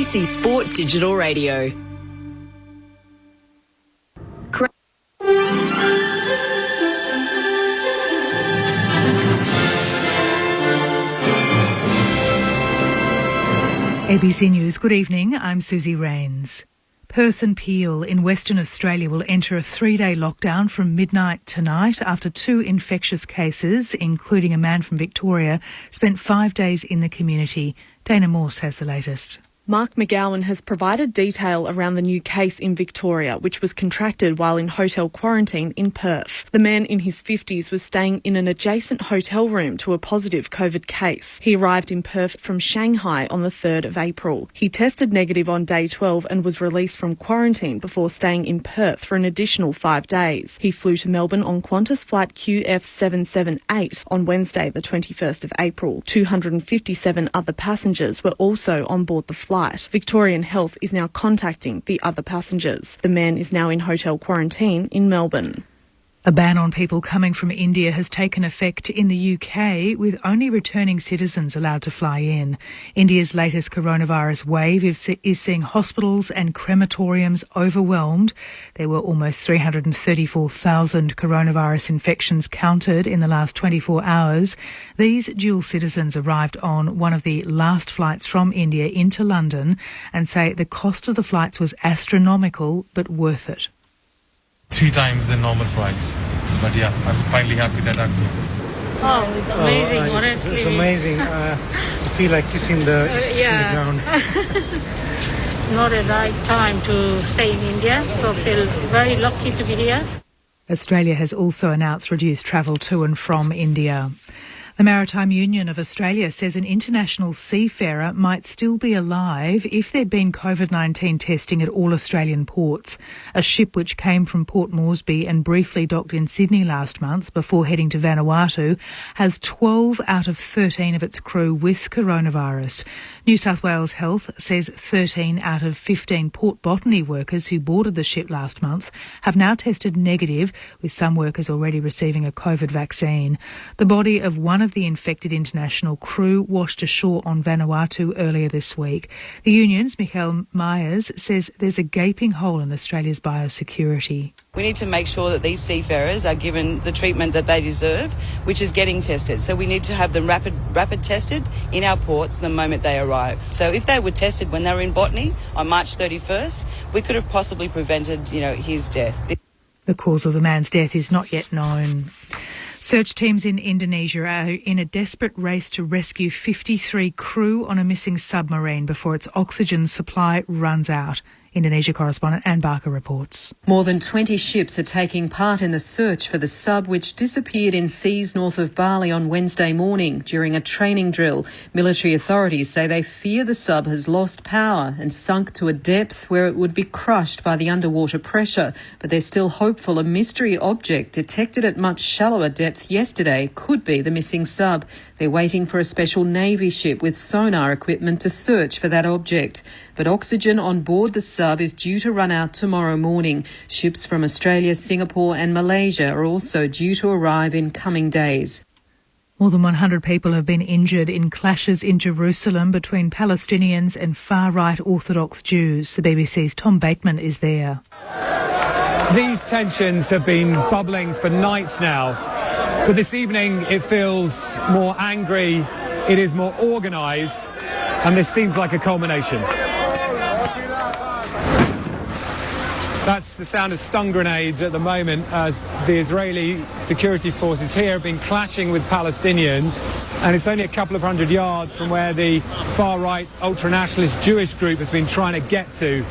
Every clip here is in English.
ABC Sport Digital Radio. ABC News, good evening, I'm Susie Rains. Perth and Peel in Western Australia will enter a 3-day lockdown from midnight tonight after 2 infectious cases, including a man from Victoria, spent 5 days in the community. Dana Morse has the latest. Mark McGowan has provided detail around the new case in Victoria, which was contracted while in hotel quarantine in Perth. The man in his 50s was staying in an adjacent hotel room to a positive COVID case. He arrived in Perth from Shanghai on the 3rd of April. He tested negative on day 12 and was released from quarantine before staying in Perth for an additional 5 days. He flew to Melbourne on Qantas flight QF778 on Wednesday, the 21st of April. 257 other passengers were also on board the flight. Victorian Health is now contacting the other passengers. The man is now in hotel quarantine in Melbourne. A ban on people coming from India has taken effect in the UK, with only returning citizens allowed to fly in. India's latest coronavirus wave is seeing hospitals and crematoriums overwhelmed. There were almost 334,000 coronavirus infections counted in the last 24 hours. These dual citizens arrived on one of the last flights from India into London and say the cost of the flights was astronomical but worth it. 3 times the normal price. But yeah, I'm finally happy that I'm here. Oh, it's amazing, honestly. It's amazing. I feel like kissing the ground. It's not a right time to stay in India, so feel very lucky to be here. Australia has also announced reduced travel to and from India. The Maritime Union of Australia says an international seafarer might still be alive if there'd been COVID-19 testing at all Australian ports. A ship which came from Port Moresby and briefly docked in Sydney last month before heading to Vanuatu has 12 out of 13 of its crew with coronavirus. New South Wales Health says 13 out of 15 port botany workers who boarded the ship last month have now tested negative, with some workers already receiving a COVID vaccine. The body of one of the infected international crew washed ashore on Vanuatu earlier this week. The union's Michael Myers says there's a gaping hole in Australia's biosecurity. We need to make sure that these seafarers are given the treatment that they deserve, which is getting tested. So we need to have them rapid tested in our ports the moment they arrive. So if they were tested when they were in Botany on March 31st, we could have possibly prevented, his death. The cause of the man's death is not yet known. Search teams in Indonesia are in a desperate race to rescue 53 crew on a missing submarine before its oxygen supply runs out. Indonesia correspondent Anne Barker reports. More than 20 ships are taking part in the search for the sub, which disappeared in seas north of Bali on Wednesday morning during a training drill. Military authorities say they fear the sub has lost power and sunk to a depth where it would be crushed by the underwater pressure. But they're still hopeful a mystery object detected at much shallower depth yesterday could be the missing sub. They're waiting for a special Navy ship with sonar equipment to search for that object. But oxygen on board the sub is due to run out tomorrow morning. Ships from Australia, Singapore and Malaysia are also due to arrive in coming days. More than 100 people have been injured in clashes in Jerusalem between Palestinians and far-right Orthodox Jews. The BBC's Tom Bateman is there. These tensions have been bubbling for nights now, but this evening it feels more angry, it is more organised, and this seems like a culmination. That's the sound of stun grenades at the moment as the Israeli security forces here have been clashing with Palestinians, and it's only a couple of hundred yards from where the far-right ultra-nationalist Jewish group has been trying to get to.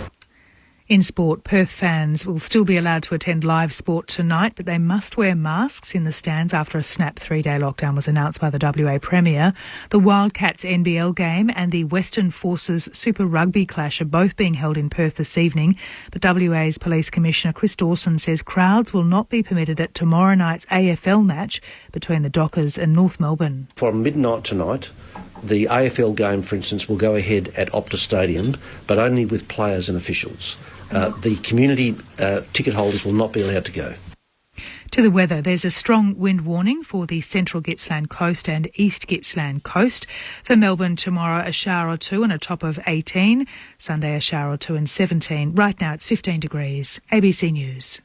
In sport, Perth fans will still be allowed to attend live sport tonight, but they must wear masks in the stands after a snap 3-day lockdown was announced by the WA Premier. The Wildcats NBL game and the Western Forces Super Rugby clash are both being held in Perth this evening, but WA's Police Commissioner Chris Dawson says crowds will not be permitted at tomorrow night's AFL match between the Dockers and North Melbourne. From midnight tonight, the AFL game, for instance, will go ahead at Optus Stadium, but only with players and officials. The community ticket holders will not be allowed to go. To the weather, there's a strong wind warning for the central Gippsland coast and east Gippsland coast. For Melbourne tomorrow, a shower or two and a top of 18. Sunday, a shower or two and 17. Right now, it's 15 degrees. ABC News.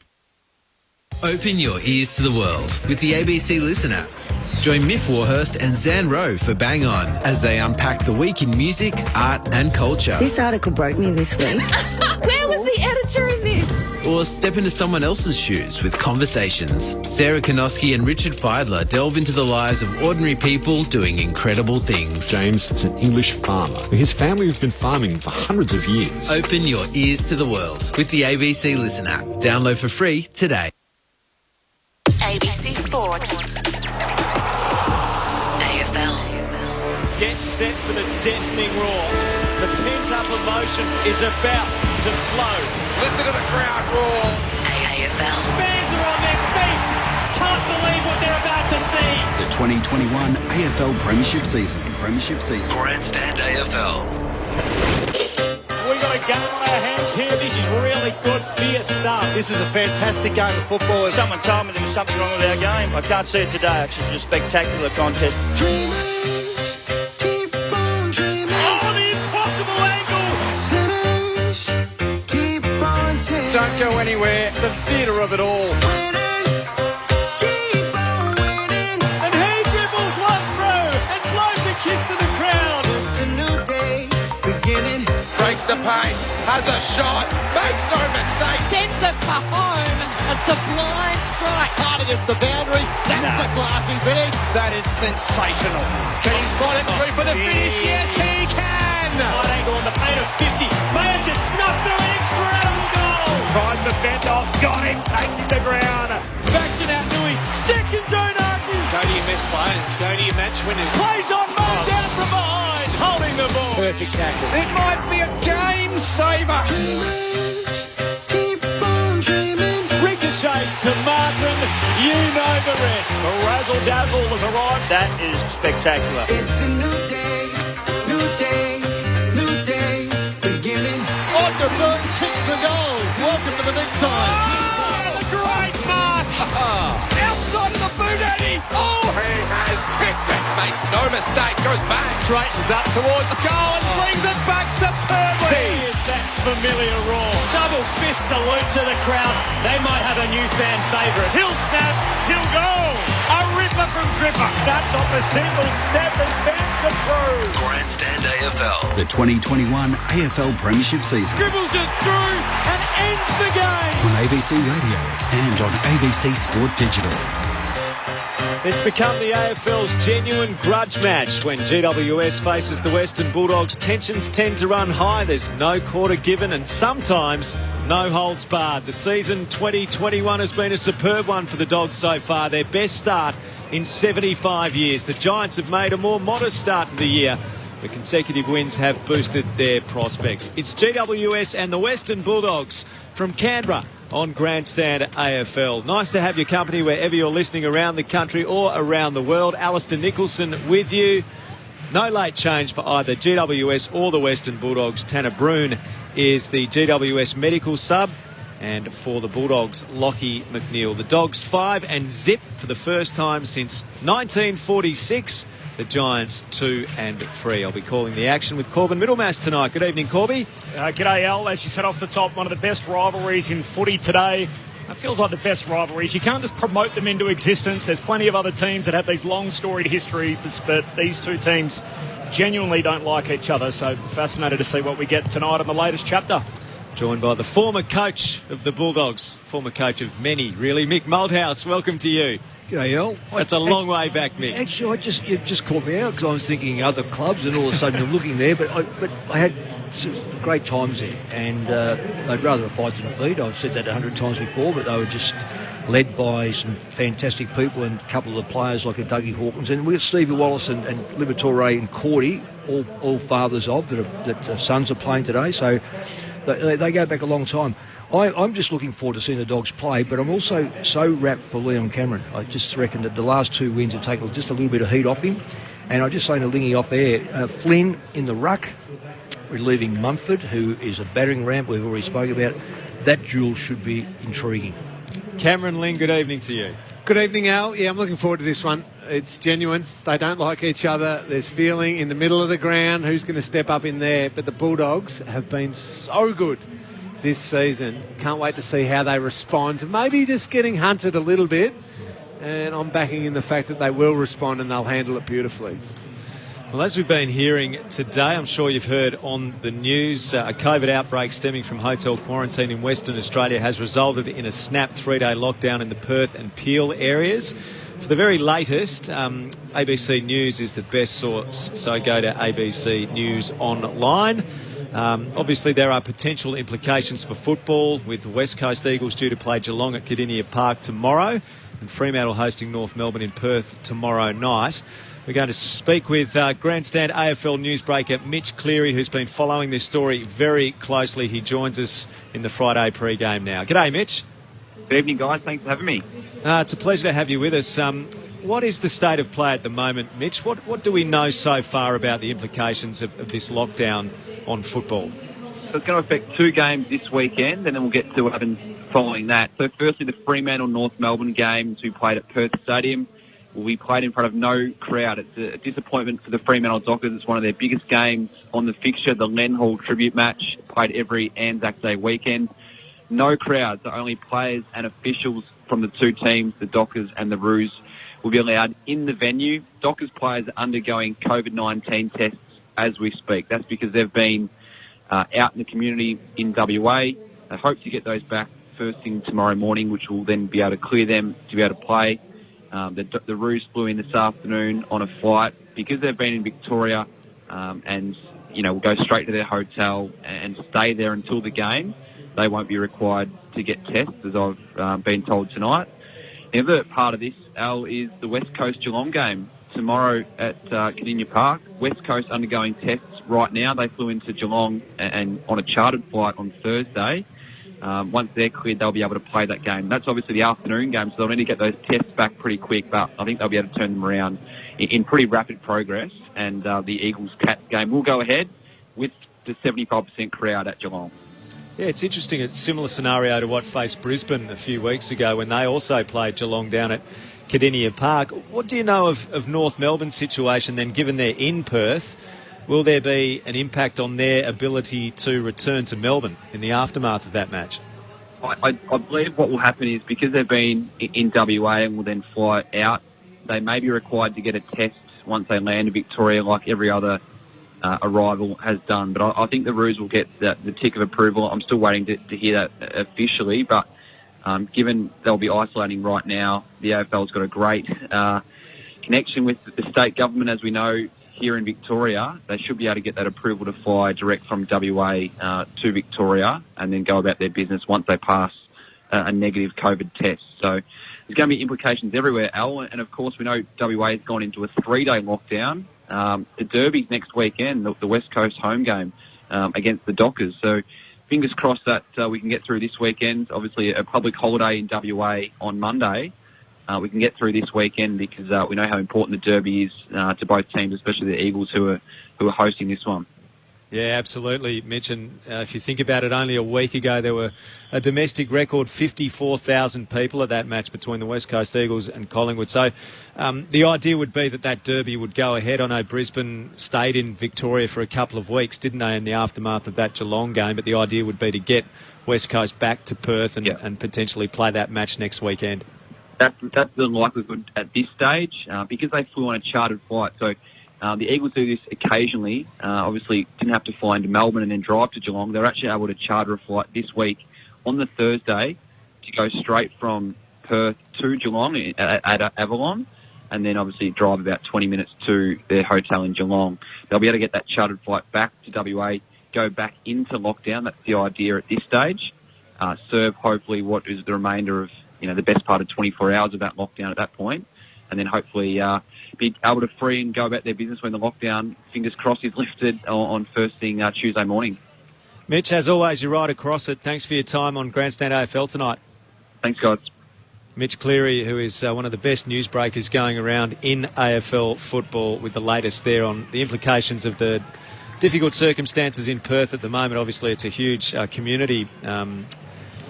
Open your ears to the world with the ABC Listen app. Join Miff Warhurst and Zan Rowe for Bang On as they unpack the week in music, art and culture. This article broke me this week. Where was the editor in this? Or step into someone else's shoes with Conversations. Sarah Konoski and Richard Feidler delve into the lives of ordinary people doing incredible things. James is an English farmer. His family have been farming for hundreds of years. Open your ears to the world with the ABC Listen app. Download for free today. ABC Sport. AFL. Get set for the deafening roar. The pent-up emotion is about to flow. Listen to the crowd roar. AFL. Fans are on their feet. Can't believe what they're about to see. The 2021 AFL Premiership Season. Grandstand AFL. We've got a game on our hands here. This is really good, fierce stuff. This is a fantastic game of football. Someone told me there was something wrong with our game. I can't see it today. It's just a spectacular contest. Dreamers, keep on dreaming. Oh, the impossible angle. Sinners, keep on sinning. Don't go anywhere. The theatre of it all. Winners, keep on winning. And he dribbles one through and blows a kiss to the crowd. Just a new day beginning. Breaks the paint, has a shot, makes no mistake. Sends it for home. A sublime strike. Hard against the boundary. That's a classy finish. That is sensational. Can he slide it through for the finish? Yes, he can. Wide angle on the paint of 50. May have just snuffed through an incredible goal. Tries to bend off. Got him. Takes him to ground. Back to that Louis. Second, don't argue. Go to your best players. Go to your match winners. Plays on Mo down from behind. Holding the ball. Perfect tackle. It might be a game saver. Dreamers, keep on dreaming. Ricochets to Martin. You know the rest. The razzle dazzle has arrived. That is spectacular. It's a new day, new day, new day beginning. Ockerburn kicks the goal. Welcome to the big time. Oh, great mark. Outside of the boot, Eddie. Oh, He has picked it. Makes no mistake. Goes back. straightens up towards goal and brings it back superbly. Here's that familiar roar. Double fist salute to the crowd. They might have a new fan favourite. He'll snap, he'll go. A ripper from Gripper. Snaps off a single step and bends it through. Grandstand AFL. The 2021 AFL Premiership Season. Dribbles it through and ends the game. On ABC Radio and on ABC Sport Digital. It's become the AFL's genuine grudge match. When GWS faces the Western Bulldogs, tensions tend to run high. There's no quarter given and sometimes no holds barred. The season 2021 has been a superb one for the Dogs so far. Their best start in 75 years. The Giants have made a more modest start to the year. The consecutive wins have boosted their prospects. It's GWS and the Western Bulldogs from Canberra on Grandstand AFL. Nice to have your company wherever you're listening around the country or around the world. Alistair Nicholson with you. No late change for either GWS or the Western Bulldogs. Tanner Broon is the GWS medical sub. And for the Bulldogs, Lockie McNeil. The Dogs 5 and zip for the first time since 1946. The Giants 2 and 3. I'll be calling the action with Corbin Middlemass tonight. Good evening, Corby. G'day, Al. As you said off the top, one of the best rivalries in footy today. It feels like the best rivalries. You can't just promote them into existence. There's plenty of other teams that have these long storied histories, but these two teams genuinely don't like each other. So fascinated to see what we get tonight in the latest chapter. Joined by the former coach of the Bulldogs, former coach of many, really, Mick Malthouse. Welcome to you. G'day, Al. That's a long way back, Mick. Actually, you just caught me out because I was thinking other clubs, and all of a sudden you're looking there. But I had some great times there, and I'd rather a fight than a feed. I've said that 100 times before, but they were just led by some fantastic people and a couple of the players like a Dougie Hawkins, and we got Stevie Wallace and Liberatore and Cordy, all fathers of that sons are playing today. So they go back a long time. I'm just looking forward to seeing the Dogs play, but I'm also so wrapped for Leon Cameron. I just reckon that the last two wins have taken just a little bit of heat off him. And I just saying to Lingy off air, Flynn in the ruck, relieving Mumford, who is a battering ram we've already spoken about. That duel should be intriguing. Cameron Ling, good evening to you. Good evening, Al. Yeah, I'm looking forward to this one. It's genuine. They don't like each other. There's feeling in the middle of the ground. Who's going to step up in there? But the Bulldogs have been so good this season. Can't wait to see how they respond to maybe just getting hunted a little bit. And I'm backing in the fact that they will respond and they'll handle it beautifully. Well, as we've been hearing today, I'm sure you've heard on the news, a COVID outbreak stemming from hotel quarantine in Western Australia has resulted in a snap 3-day lockdown in the Perth and Peel areas. For the very latest, ABC News is the best source, so go to ABC News Online. Obviously, there are potential implications for football, with the West Coast Eagles due to play Geelong at Cardinia Park tomorrow and Fremantle hosting North Melbourne in Perth tomorrow night. We're going to speak with Grandstand AFL newsbreaker Mitch Cleary, who's been following this story very closely. He joins us in the Friday pre-game now. G'day, Mitch. Good evening, guys. Thanks for having me. It's a pleasure to have you with us. What is the state of play at the moment, Mitch? What do we know so far about the implications of this lockdown on football? So it's going to affect 2 games this weekend, and then we'll get to what happens following that. So firstly, the Fremantle-North Melbourne game, to be played at Perth Stadium, will be played in front of no crowd. It's a disappointment for the Fremantle Dockers. It's one of their biggest games on the fixture, the Len Hall tribute match, played every Anzac Day weekend. No crowd, so only players and officials from the 2 teams, the Dockers and the Roos, will be allowed in the venue. Dockers players are undergoing COVID-19 tests as we speak. That's because they've been out in the community in WA. They hope to get those back first thing tomorrow morning, which will then be able to clear them to be able to play. The Roos flew in this afternoon on a flight because they've been in Victoria and, will go straight to their hotel and stay there until the game. They won't be required to get tests, as I've been told tonight. The other part of this, Al, is the West Coast Geelong game tomorrow at Cardinia Park. West Coast undergoing tests right now. They flew into Geelong and on a chartered flight on Thursday. Once they're cleared, they'll be able to play that game. That's obviously the afternoon game, so they'll need to get those tests back pretty quick, but I think they'll be able to turn them around in pretty rapid progress, and the Eagles-Cats game will go ahead with the 75% crowd at Geelong. Yeah, it's interesting. It's a similar scenario to what faced Brisbane a few weeks ago when they also played Geelong down at Cardinia Park. What do you know of North Melbourne's situation then, given they're in Perth? Will there be an impact on their ability to return to Melbourne in the aftermath of that match? I believe what will happen is, because they've been in WA and will then fly out, they may be required to get a test once they land in Victoria, like every other arrival has done. But I think the Roos will get the tick of approval. I'm still waiting to hear that officially, but given they'll be isolating right now, the AFL's got a great connection with the state government, as we know. Here in Victoria, they should be able to get that approval to fly direct from WA to Victoria and then go about their business once they pass a negative COVID test. So there's going to be implications everywhere, Al. And of course, we know WA has gone into a 3-day lockdown. The Derby's next weekend, the West Coast home game against the Dockers. So fingers crossed that we can get through this weekend. Obviously, a public holiday in WA on Monday. We can get through this weekend because we know how important the Derby is to both teams, especially the Eagles who are hosting this one. Yeah, absolutely, Mitch. And if you think about it, only a week ago there were a domestic record 54,000 people at that match between the West Coast Eagles and Collingwood. So the idea would be that Derby would go ahead. I know Brisbane stayed in Victoria for a couple of weeks, didn't they, in the aftermath of that Geelong game? But the idea would be to get West Coast back to Perth and potentially play that match next weekend. That's the likelihood at this stage because they flew on a chartered flight. So the Eagles do this occasionally. Obviously, didn't have to fly into Melbourne and then drive to Geelong. They're actually able to charter a flight this week on the Thursday to go straight from Perth to Geelong at Avalon, and then obviously drive about 20 minutes to their hotel in Geelong. They'll be able to get that chartered flight back to WA, go back into lockdown. That's the idea at this stage. Serve hopefully what is the remainder of the best part of 24 hours of that lockdown at that point, and then hopefully be able to free and go about their business when the lockdown, fingers crossed, is lifted on first thing Tuesday morning. Mitch, as always, you're right across it. Thanks for your time on Grandstand AFL tonight. Thanks, guys. Mitch Cleary, who is one of the best newsbreakers going around in AFL football, with the latest there on the implications of the difficult circumstances in Perth at the moment. Obviously, it's a huge community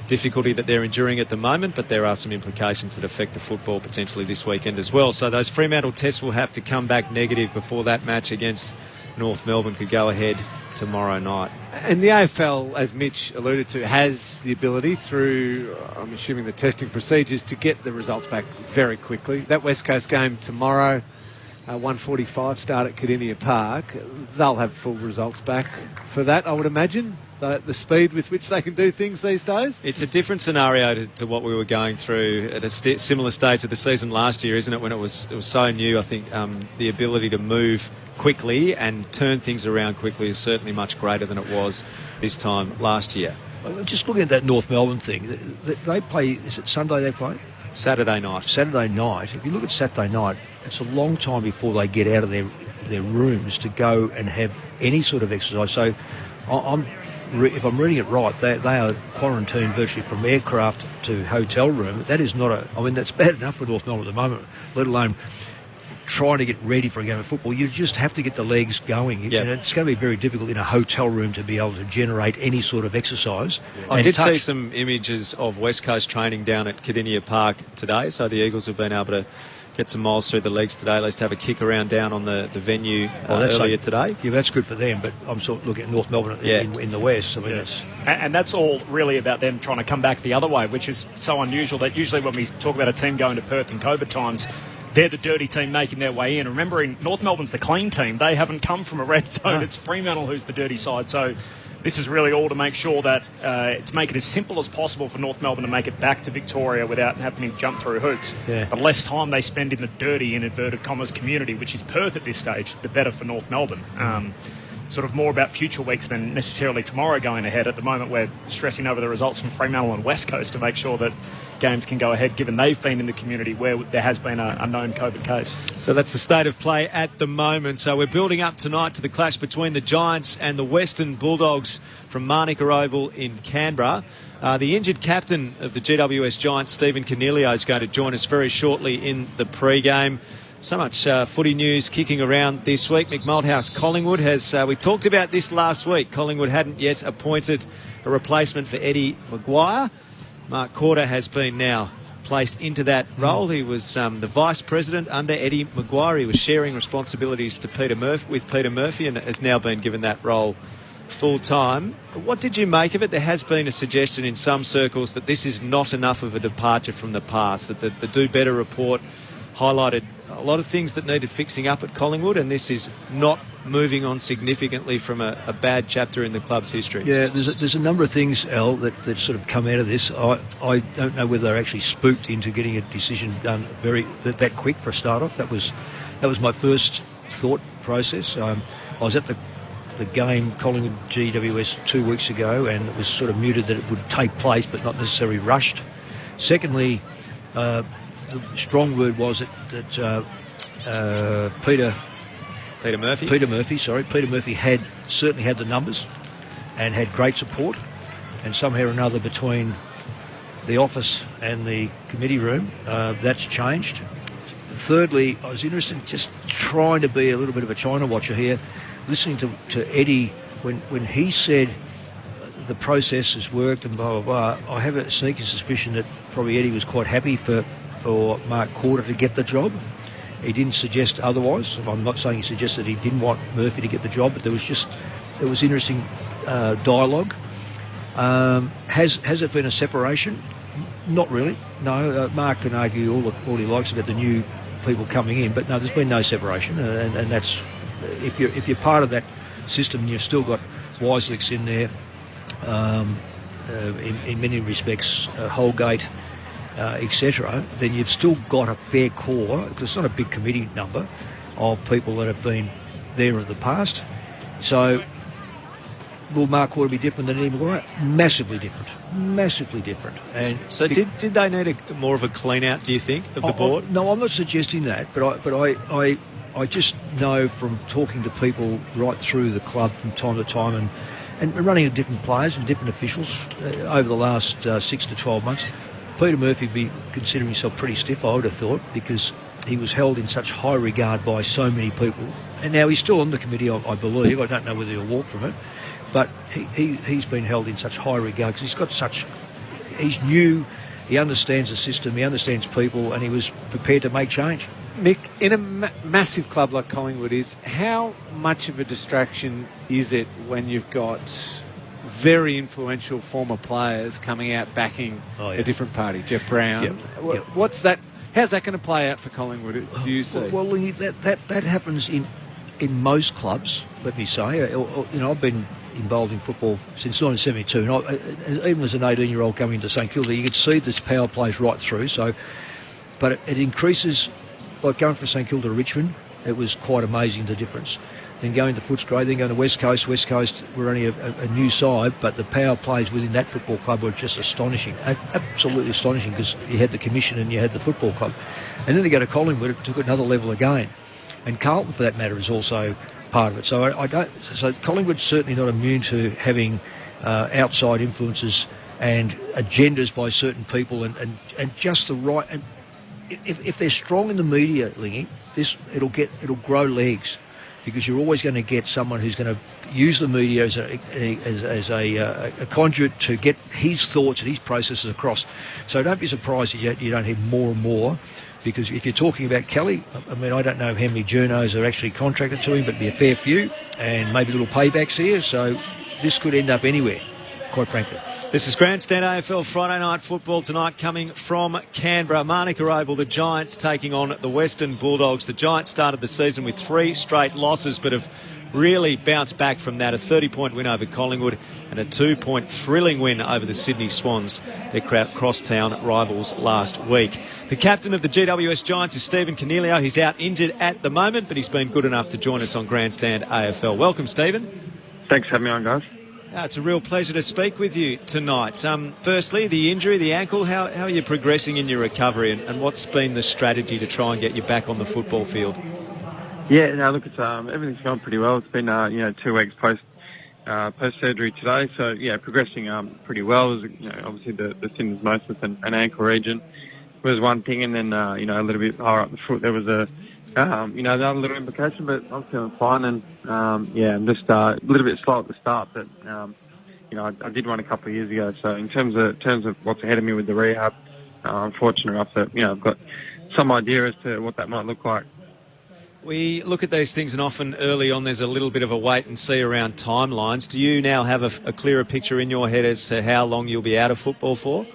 difficulty that they're enduring at the moment, but there are some implications that affect the football potentially this weekend as well. So those Fremantle tests will have to come back negative before that match against North Melbourne could go ahead tomorrow night. And the AFL, as Mitch alluded to, has the ability through, I'm assuming, the testing procedures to get the results back very quickly. That West Coast game tomorrow, 1:45 start at Kardinia Park, they'll have full results back for that, I would imagine. The speed with which they can do things these days. It's a different scenario to what we were going through at a similar stage of the season last year, isn't it, when it was so new. I think the ability to move quickly and turn things around quickly is certainly much greater than it was this time last year. Just looking at that North Melbourne thing, they play, is it Sunday they play? Saturday night. Saturday night. If you look at Saturday night, it's a long time before they get out of their rooms to go and have any sort of exercise. So if I'm reading it right, they are quarantined virtually from aircraft to hotel room. That is not that's bad enough for North Melbourne at the moment, let alone trying to get ready for a game of football. You just have to get the legs going. Yep. And it's going to be very difficult in a hotel room to be able to generate any sort of exercise. I did see some images of West Coast training down at Kardinia Park today, so the Eagles have been able to get some miles through the legs today. At least have a kick around down on the venue earlier today. Yeah, that's good for them, but I'm sort of looking at North Melbourne in the west. I mean, And that's all really about them trying to come back the other way, which is so unusual that usually when we talk about a team going to Perth in COVID times, they're the dirty team making their way in. Remembering North Melbourne's the clean team. They haven't come from a red zone. It's Fremantle who's the dirty side. So this is really all to make sure that to make it as simple as possible for North Melbourne to make it back to Victoria without having to jump through hoops. Yeah. The less time they spend in the dirty, in inverted commas, community, which is Perth at this stage, the better for North Melbourne. Sort of more about future weeks than necessarily tomorrow going ahead. At the moment, we're stressing over the results from Fremantle and West Coast to make sure that games can go ahead, given they've been in the community where there has been a known COVID case. So that's the state of play at the moment. So we're building up tonight to the clash between the Giants and the Western Bulldogs from Manuka Oval in Canberra. The injured captain of the GWS Giants, Stephen Cornelio, is going to join us very shortly in the pre-game. So much footy news kicking around this week. Mick Malthouse, Collingwood we talked about this last week. Collingwood hadn't yet appointed a replacement for Eddie Maguire. Mark Corder has been now placed into that role. He was the vice president under Eddie Maguire. He was sharing responsibilities with Peter Murphy and has now been given that role full time. What did you make of it? There has been a suggestion in some circles that this is not enough of a departure from the past, that the Do Better report highlighted a lot of things that needed fixing up at Collingwood, and this is not moving on significantly from a bad chapter in the club's history. Yeah, there's a number of things, Al, that sort of come out of this. I don't know whether they're actually spooked into getting a decision done that quick for a start off. That was my first thought process. I was at the game Collingwood GWS 2 weeks ago, and it was sort of mooted that it would take place but not necessarily rushed. Secondly, the strong word was that Peter Murphy had certainly had the numbers and had great support, and somehow or another between the office and the committee room, that's changed. Thirdly, I was interested in just trying to be a little bit of a China watcher here, listening to Eddie when he said the process has worked and blah, blah, blah. I have a sneaking suspicion that probably Eddie was quite happy for Mark Corder to get the job. He didn't suggest otherwise. I'm not saying he suggested he didn't want Murphy to get the job, but there was interesting dialogue. Has it been a separation? Not really. No, Mark can argue all he likes about the new people coming in, but no, there's been no separation, and that's if you're part of that system and you've still got Wiselicks in there. In many respects, Holgate, etc., then you've still got a fair core, because it's not a big committee number of people that have been there in the past. So will Mark Corder be different than Eddie Maguire? Massively different. And so did they need more of a clean out, do you think, of the board? No, I'm not suggesting that, but I just know from talking to people right through the club from time to time and running into different players and different officials over the last 6 to 12 months, Peter Murphy would be considering himself pretty stiff, I would have thought, because he was held in such high regard by so many people. And now he's still on the committee, I believe. I don't know whether he'll walk from it. But he's been held in such high regard because he's got such he's new, he understands the system, he understands people, and he was prepared to make change. Mick, in a massive club like Collingwood how much of a distraction is it when you've got very influential former players coming out backing a different party? Jeff Brown. What's that? How's that going to play out for Collingwood, do you see? Well, that happens in most clubs, let me say. I've been involved in football since 1972, and even as an 18-year-old coming into St Kilda, you could see this power plays right through. But it increases. Like going from St Kilda to Richmond, it was quite amazing, the difference. Then going to Footscray, then going to West Coast. West Coast were only a new side, but the power plays within that football club were just astonishing, absolutely astonishing, because you had the commission and you had the football club. And then they go to Collingwood, it took another level again. And Carlton, for that matter, is also part of it. So Collingwood's certainly not immune to having outside influences and agendas by certain people and just the right. And if they're strong in the media, Lingy, it'll grow legs, because you're always going to get someone who's going to use the media as a conduit to get his thoughts and his processes across. So don't be surprised if you don't hear more and more, because if you're talking about Kelly, I mean, I don't know how many journos are actually contracted to him, but it'd be a fair few, and maybe little paybacks here. So this could end up anywhere, quite frankly. This is Grandstand AFL Friday Night Football tonight, coming from Canberra. Manuka Oval, the Giants taking on the Western Bulldogs. The Giants started the season with 3 straight losses, but have really bounced back from that. A 30-point win over Collingwood and a 2-point thrilling win over the Sydney Swans, their crosstown rivals last week. The captain of the GWS Giants is Stephen Cornelio. He's out injured at the moment, but he's been good enough to join us on Grandstand AFL. Welcome, Stephen. Thanks for having me on, guys. It's a real pleasure to speak with you tonight. Firstly, the injury, the ankle, how are you progressing in your recovery, and what's been the strategy to try and get you back on the football field? Yeah, no, look, it's everything's gone pretty well. It's been 2 weeks post surgery today, so yeah, progressing pretty well. It was, obviously the syndesmosis and ankle region was one thing, and then a little bit higher up the foot there was another little implication, but I'm feeling fine, and I'm just a little bit slow at the start, but I did one a couple of years ago. So in terms of what's ahead of me with the rehab, I'm fortunate enough that I've got some idea as to what that might look like. We look at these things, and often early on there's a little bit of a wait and see around timelines. Do you now have a clearer picture in your head as to how long you'll be out of football for?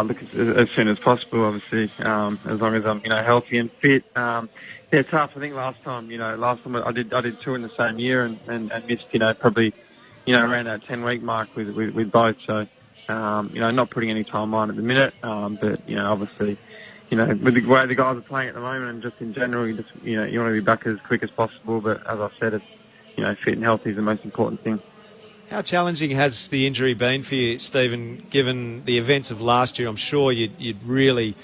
Look, as soon as possible, obviously, as long as I'm healthy and fit. Yeah, tough. I think last time I did 2 in the same year and missed probably around that 10-week mark with both. So not putting any timeline at the minute, but obviously with the way the guys are playing at the moment and just in general, you want to be back as quick as possible. But as I said, it's fit and healthy is the most important thing. How challenging has the injury been for you, Stephen, given the events of last year? I'm sure you'd really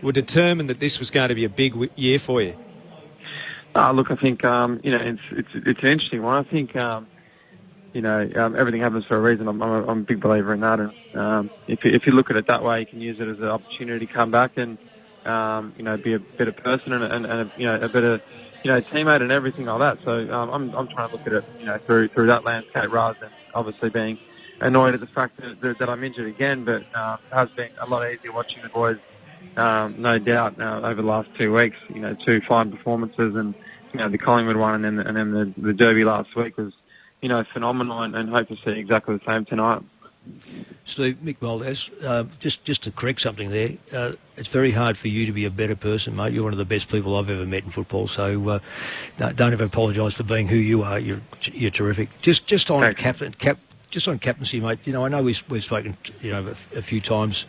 were determined that this was going to be a big year for you. Look, I think it's an interesting one. I think everything happens for a reason. I'm a big believer in that, and if you look at it that way, you can use it as an opportunity to come back and be a better person and a better teammate and everything like that. So I'm trying to look at it through that landscape rather than obviously being annoyed at the fact that I'm injured again. But it has been a lot easier watching the boys, no doubt, over the last 2 weeks. 2 fine performances, and the Collingwood one, and then the Derby last week was phenomenal, and hope to see exactly the same tonight. Steve, Mick Valdez, just to correct something there, it's very hard for you to be a better person, mate. You're one of the best people I've ever met in football, so don't ever apologise for being who you are. You're terrific. Just on captaincy, mate. I know we've spoken a few times.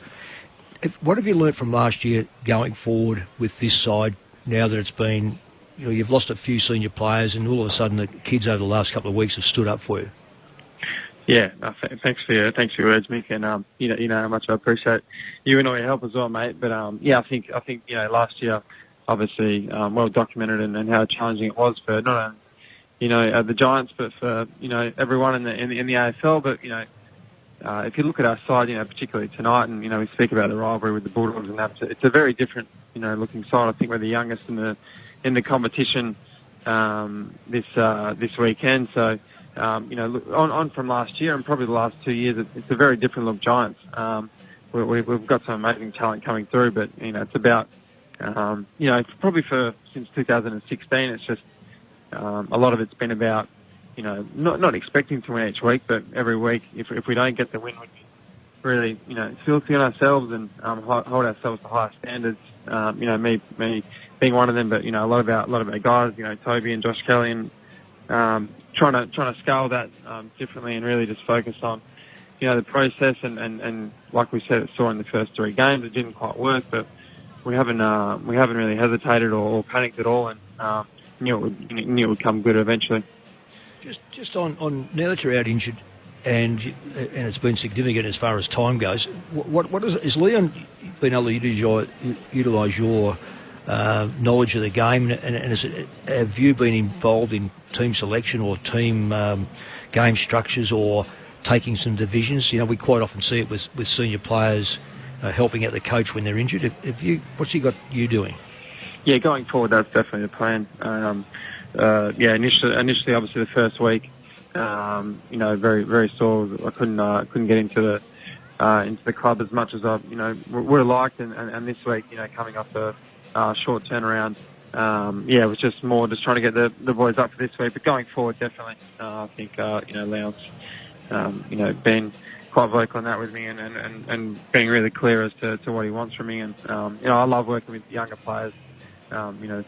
What have you learnt from last year going forward with this side now that it's been, you've lost a few senior players, and all of a sudden the kids over the last couple of weeks have stood up for you? Yeah, thanks for your words, Mick, and you know how much I appreciate you and all your help as well, mate. But I think last year, obviously, well documented, and how challenging it was for not only the Giants, but for everyone in the AFL. But if you look at our side, particularly tonight, and we speak about the rivalry with the Bulldogs, and that it's a very different looking side. I think we're the youngest in the competition this weekend. So. On from last year and probably the last 2 years, it's a very different look Giants. we've got some amazing talent coming through, but it's about probably since 2016, it's just a lot of it's been about not expecting to win each week, but every week if we don't get the win, we really filthy on ourselves and hold ourselves to higher standards. Me being one of them, but a lot of our guys, Toby and Josh Kelly, and trying to scale that differently and really just focus on the process and like we said, it saw in the first 3 games, it didn't quite work, but we haven't really hesitated or panicked at all, and knew it would come good eventually. Just on now that you're out injured, and it's been significant as far as time goes. What is Leon been able to utilise your knowledge of the game, and have you been involved in team selection or team game structures or taking some divisions? We quite often see it with senior players helping out the coach when they're injured. What's he got you doing? Yeah, going forward, that's definitely the plan. Initially, obviously the first week, very very sore. I couldn't get into the club as much as I would have liked, and this week, coming off a short turnaround, it was just trying to get the boys up for this week. But going forward, definitely, I think Leon's been quite vocal on that with me, and being really clear as to what he wants from me. And I love working with younger players.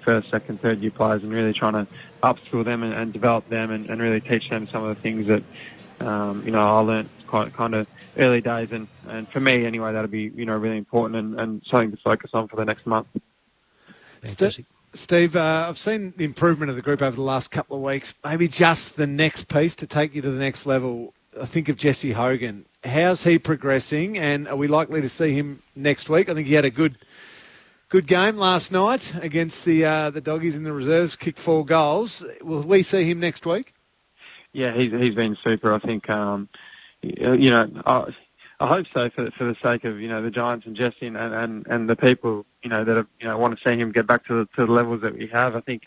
First, second, third year players, and really trying to upskill them and develop them and really teach them some of the things that I learnt quite kind of early days, and for me anyway, that'll be really important and something to focus on for the next month. Steve, I've seen the improvement of the group over the last couple of weeks. Maybe just the next piece to take you to the next level. I think of Jesse Hogan. How's he progressing, and are we likely to see him next week? I think he had a good game last night against the Doggies in the reserves, kicked 4 goals. Will we see him next week? Yeah, he's been super. I think, I hope so for the sake of, the Giants and Jesse and the people, that want to see him get back to the levels that we have. I think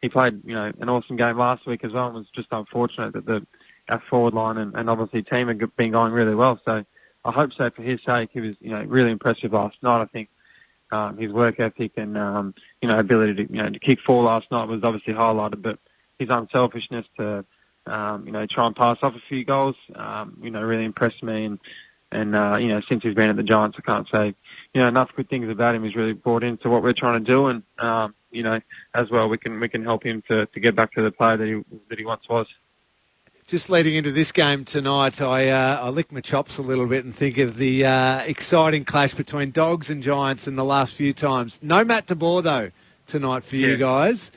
he played, an awesome game last week as well. It was just unfortunate that our forward line and obviously team have been going really well. So I hope so for his sake. He was, really impressive last night. I think his work ethic and, ability to kick 4 last night was obviously highlighted, but his unselfishness to, try and pass off a few goals, really impressed me. And since he's been at the Giants, I can't say, enough good things about him. He's really brought into what we're trying to do, and, as well, we can help him to get back to the player that he once was. Just leading into this game tonight, I lick my chops a little bit and think of the exciting clash between Dogs and Giants in the last few times. No Matt DeBoer, though, tonight for you guys.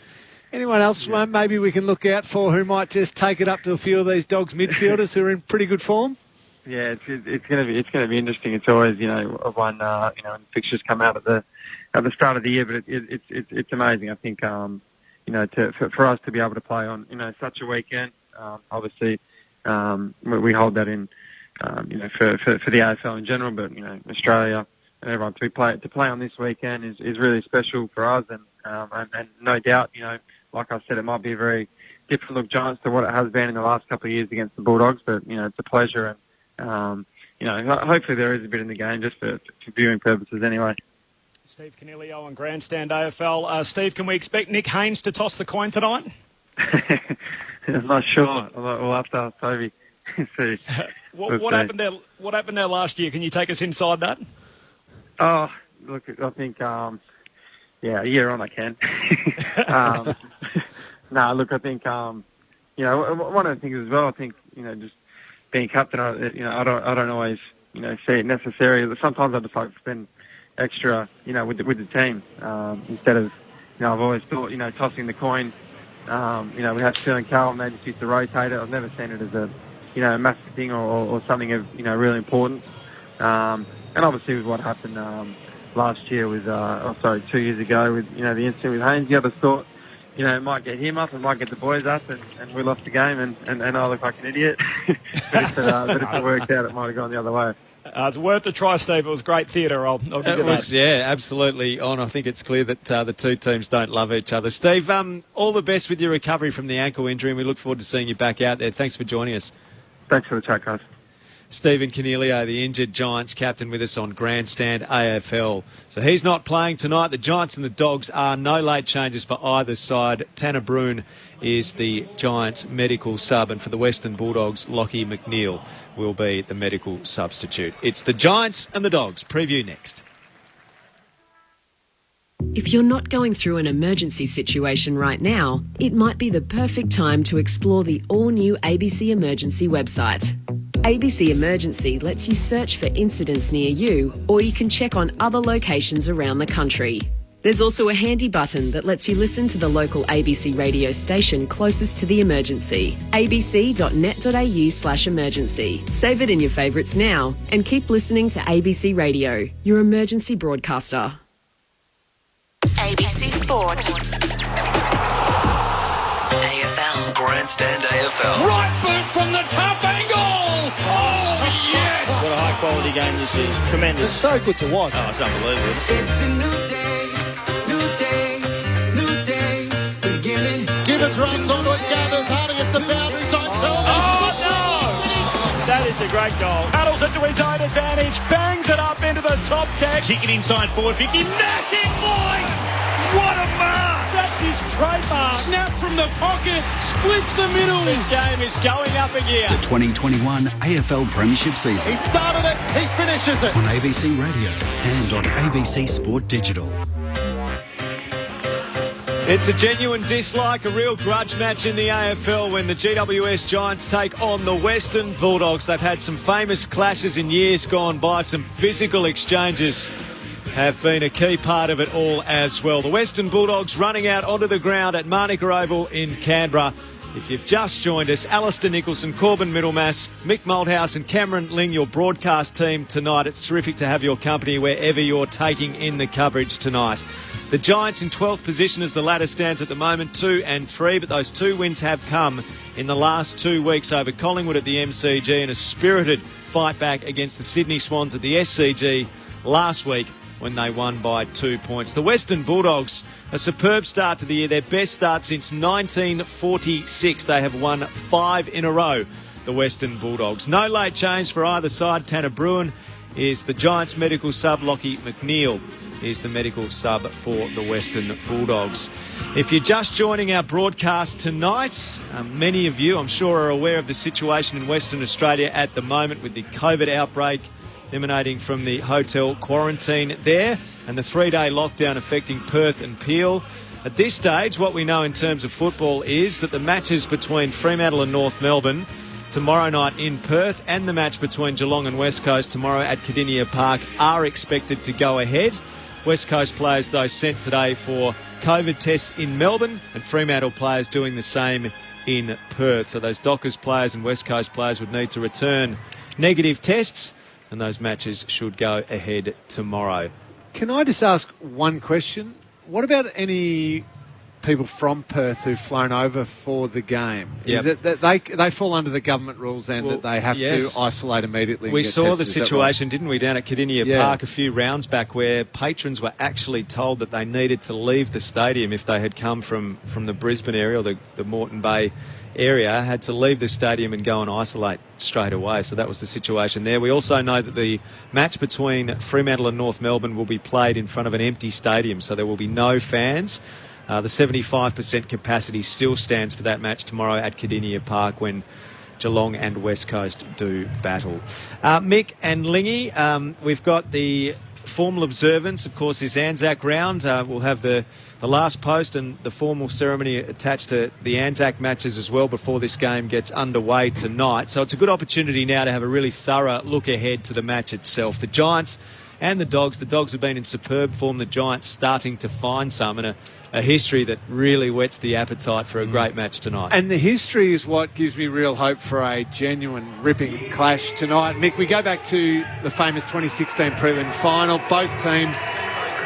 Anyone else maybe we can look out for who might just take it up to a few of these Dogs midfielders who are in pretty good form? Yeah, it's going to be interesting. It's always when fixtures come out at the start of the year, but it's amazing. I think for us to be able to play on such a weekend. Obviously, we hold that in, for the AFL in general, but Australia and everyone to play on this weekend is really special for us, and no doubt, like I said, it might be a very different look Giants to what it has been in the last couple of years against the Bulldogs, but it's a pleasure, and hopefully there is a bit in the game just for viewing purposes anyway. Steve Canelio on Grandstand AFL. Steve, can we expect Nick Haynes to toss the coin tonight? I'm not sure. We'll have to ask Toby. See. What happened there? What happened there last year? Can you take us inside that? Oh, look, I think, a year on I can. Look, I think, one of the things as well, I think, just being captain, I don't always, see it necessary. Sometimes I just like to spend extra, with the team, instead of, I've always thought, tossing the coin. We had Sterling Carroll and they just used to rotate it. I've never seen it as a, a massive thing or something of, really important. And obviously with what happened last year with, 2 years ago with, the incident with Haynes, you just thought, it might get him up, it might get the boys up, and we lost the game, and I look like an idiot. but if it worked out, it might have gone the other way. It's worth a try, Steve. It was great theatre. I'll give you that. Yeah, absolutely on. I think it's clear that the two teams don't love each other. Steve, all the best with your recovery from the ankle injury, and we look forward to seeing you back out there. Thanks for joining us. Thanks for the chat, guys. Stephen Canelio, the injured Giants captain, with us on Grandstand AFL. So he's not playing tonight. The Giants and the Dogs are no late changes for either side. Tanner Bruhn is the Giants medical sub, and for the Western Bulldogs, Lockie McNeil will be the medical substitute. It's the Giants and the Dogs. Preview next. If you're not going through an emergency situation right now, it might be the perfect time to explore the all-new ABC Emergency website. ABC Emergency lets you search for incidents near you, or you can check on other locations around the country. There's also a handy button that lets you listen to the local ABC radio station closest to the emergency. abc.net.au/emergency. Save it in your favourites now and keep listening to ABC Radio, your emergency broadcaster. ABC Sport. AFL. Grandstand AFL. Right boot from the tough angle. Oh, yes. What a high-quality game this is. Tremendous. It's so good to watch. Oh, it's unbelievable. It's a new day, beginning. Gibbons runs onto it, gathers hard against the boundary. Time Oh, no! That is a great goal. Paddles it to his own advantage, bangs it up into the top deck. Kick it inside forward 50. Massive voice! What a mark! That's his trademark. Snap from the pocket, splits the middle. This game is going up a gear. The 2021 AFL Premiership season. He started it, he finishes it. On ABC Radio and on ABC Sport Digital. It's a genuine dislike, a real grudge match in the AFL when the GWS Giants take on the Western Bulldogs. They've had some famous clashes in years gone by. Some physical exchanges have been a key part of it all as well. The Western Bulldogs running out onto the ground at Manuka Oval in Canberra. If you've just joined us, Alistair Nicholson, Corbin Middlemass, Mick Malthouse and Cameron Ling, your broadcast team tonight. It's terrific to have your company wherever you're taking in the coverage tonight. The Giants in 12th position as the ladder stands at the moment, 2 and 3, but those 2 wins have come in the last 2 weeks over Collingwood at the MCG and a spirited fight back against the Sydney Swans at the SCG last week when they won by 2 points. The Western Bulldogs, a superb start to the year, their best start since 1946. They have won 5 in a row, the Western Bulldogs. No late change for either side. Tanner Bruhn is the Giants medical sub. Lockie McNeil is the medical sub for the Western Bulldogs. If you're just joining our broadcast tonight, many of you, I'm sure, are aware of the situation in Western Australia at the moment with the COVID outbreak emanating from the hotel quarantine there and the 3-day lockdown affecting Perth and Peel. At this stage, what we know in terms of football is that the matches between Fremantle and North Melbourne tomorrow night in Perth and the match between Geelong and West Coast tomorrow at Cardinia Park are expected to go ahead. West Coast players, though, sent today for COVID tests in Melbourne and Fremantle players doing the same in Perth. So those Dockers players and West Coast players would need to return negative tests and those matches should go ahead tomorrow. Can I just ask one question? What about any people from Perth who've flown over for the game? Yep. Is it that they fall under the government rules and that they have to isolate immediately? We and get saw tested, the situation, right? didn't we, down at Cardinia Park a few rounds back where patrons were actually told that they needed to leave the stadium if they had come from the Brisbane area or the Moreton Bay area, had to leave the stadium and go and isolate straight away. So that was the situation there. We also know that the match between Fremantle and North Melbourne will be played in front of an empty stadium, so there will be no fans. The 75% capacity still stands for that match tomorrow at Cardinia Park when Geelong and West Coast do battle. Mick and Lingy, we've got the formal observance, of course, is Anzac round. We'll have the last post and the formal ceremony attached to the Anzac matches as well before this game gets underway tonight. So it's a good opportunity now to have a really thorough look ahead to the match itself. The Giants and the Dogs have been in superb form. The Giants starting to find some, and a history that really whets the appetite for a great match tonight. And the history is what gives me real hope for a genuine ripping clash tonight. Mick, we go back to the famous 2016 prelim final. Both teams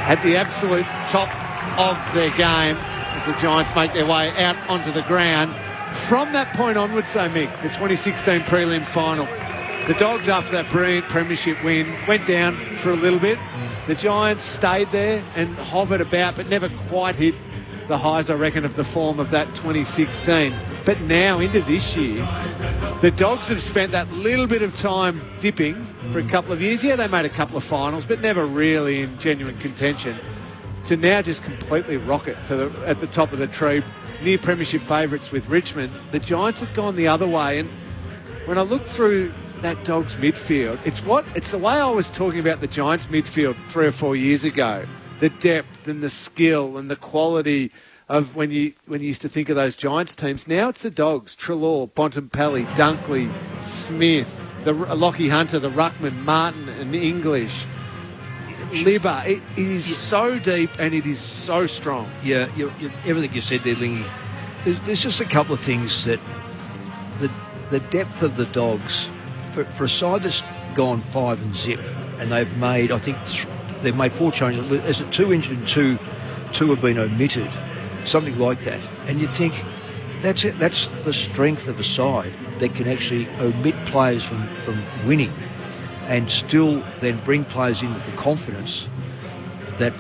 at the absolute top of their game as the Giants make their way out onto the ground. From that point onwards, though, Mick, the 2016 prelim final, the Dogs, after that brilliant premiership win, went down for a little bit. The Giants stayed there and hovered about but never quite hit the highs, I reckon, of the form of that 2016. But now into this year, the Dogs have spent that little bit of time dipping for a couple of years. Yeah, they made a couple of finals, but never really in genuine contention. To now just completely rocket at the top of the tree, near premiership favourites with Richmond. The Giants have gone the other way, and when I look through that Dogs midfield, it's the way I was talking about the Giants midfield 3 or 4 years ago. The depth and the skill and the quality of when you used to think of those Giants teams. Now it's the Dogs: Treloar, Bontempelli, Dunkley, Smith, the Lockie Hunter, the Ruckman, Martin and English, Libba. It is so deep and it is so strong. Yeah, everything you said there, Lingy. There's just a couple of things that the depth of the Dogs, for a side that's gone 5 and zip, and they've made, I think, they've made 4 changes. There's a 2 injured and two have been omitted, something like that. And you think, that's it. That's the strength of a side that can actually omit players from winning and still then bring players in with the confidence that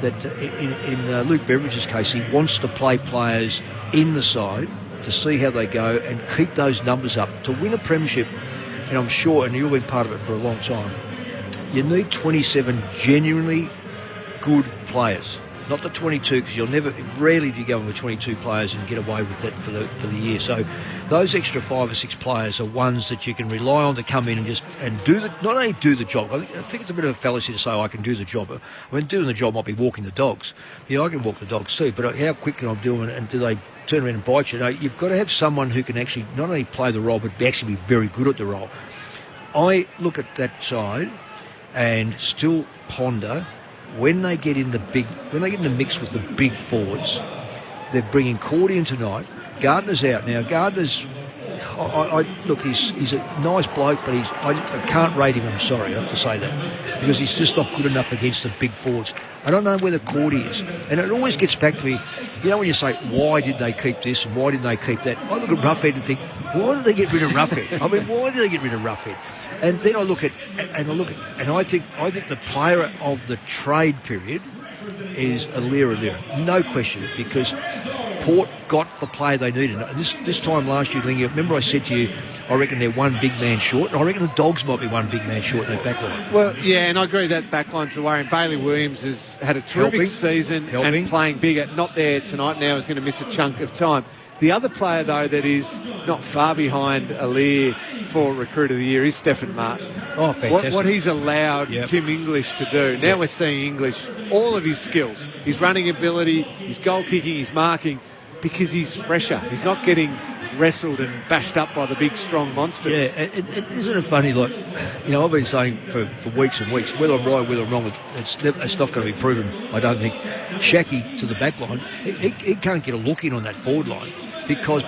in Luke Beveridge's case, he wants to play players in the side to see how they go and keep those numbers up. To win a premiership, and I'm sure, and you've been part of it for a long time, you need 27 genuinely good players. Not the 22, because rarely do you go in with 22 players and get away with it for the year. So those extra 5 or 6 players are ones that you can rely on to come in and not only do the job. I think it's a bit of a fallacy to say, I can do the job. I mean, doing the job might be walking the dogs. Yeah, I can walk the dogs too, but how quick can I do it, and do they turn around and bite you? No, you've got to have someone who can actually not only play the role, but actually be very good at the role. I look at that side and still ponder, when they get in the mix with the big forwards, they're bringing Cordy in tonight. Gardner's out now. Gardner's, look, he's a nice bloke, but I can't rate him. I'm sorry, I have to say that, because he's just not good enough against the big forwards. I don't know where the Cordy is, and it always gets back to me. You know, when you say, why did they keep this and why didn't they keep that? I look at Roughhead and think, why did they get rid of Roughhead? I mean, why did they get rid of Roughhead? And then I think the player of the trade period is Alira. No question, because Port got the player they needed. And this time last year, Lingy, remember I said to you, I reckon they're one big man short, and I reckon the Dogs might be one big man short in that backline. Well, yeah, and I agree that backline's the worry. And Bailey Williams has had a terrific season and playing bigger. Not there tonight now, is going to miss a chunk of time. The other player, though, that is not far behind Alir for Recruit of the Year is Stephen Martin. Oh, fantastic. What he's allowed Tim English to do. Now we're seeing English, all of his skills, his running ability, his goal kicking, his marking, because he's fresher. He's not getting wrestled and bashed up by the big, strong monsters. Yeah, isn't it funny, like, you know, I've been saying for weeks and weeks, whether I'm right, whether I'm wrong, it's not going to be proven, I don't think. Shaki to the back line, he can't get a look in on that forward line. Because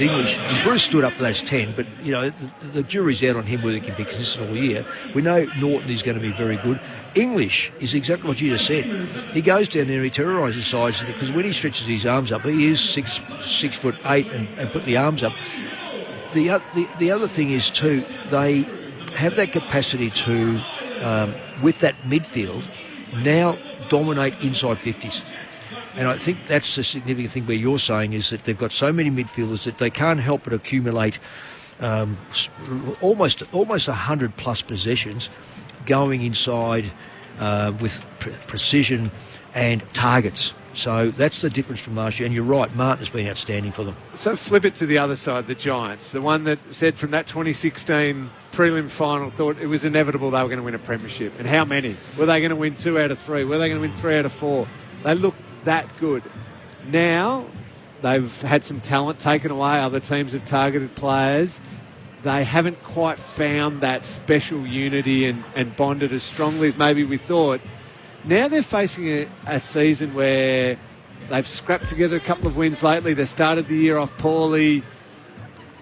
English, and Bruce stood up for those 10, but, you know, the jury's out on him whether he can be consistent all year. We know Norton is going to be very good. English is exactly what you just said. He goes down there and he terrorises sides, because when he stretches his arms up, he is 6'8" and put the arms up. The other thing is too, they have that capacity to, with that midfield, now dominate inside 50s. And I think that's the significant thing where you're saying is that they've got so many midfielders that they can't help but accumulate almost 100 plus possessions going inside with precision and targets. So that's the difference from last year. And you're right, Martin has been outstanding for them. So flip it to the other side, the Giants, the one that said from that 2016 prelim final, thought it was inevitable they were going to win a premiership. And how many? Were they going to win 2 out of 3? Were they going to win 3 out of 4? They looked that good. Now they've had some talent taken away. Other teams have targeted players. They haven't quite found that special unity and bonded as strongly as maybe we thought. Now they're facing a season where they've scrapped together a couple of wins lately. They started the year off poorly.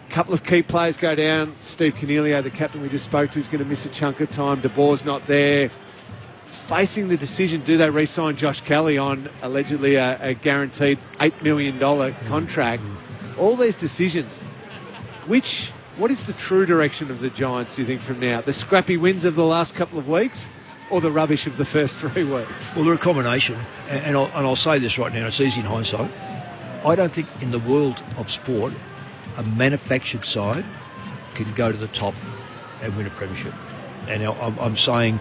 A couple of key players go down. Steve Cornelio, the captain we just spoke to, is going to miss a chunk of time. De Boer's not there. Facing the decision, do they re-sign Josh Kelly on allegedly a guaranteed $8 million contract? All these decisions. What is the true direction of the Giants, do you think, from now? The scrappy wins of the last couple of weeks? or the rubbish of the first 3 weeks? Well, they're a combination, and I'll say this right now, it's easy in hindsight. I don't think in the world of sport a manufactured side can go to the top and win a premiership. And I'm saying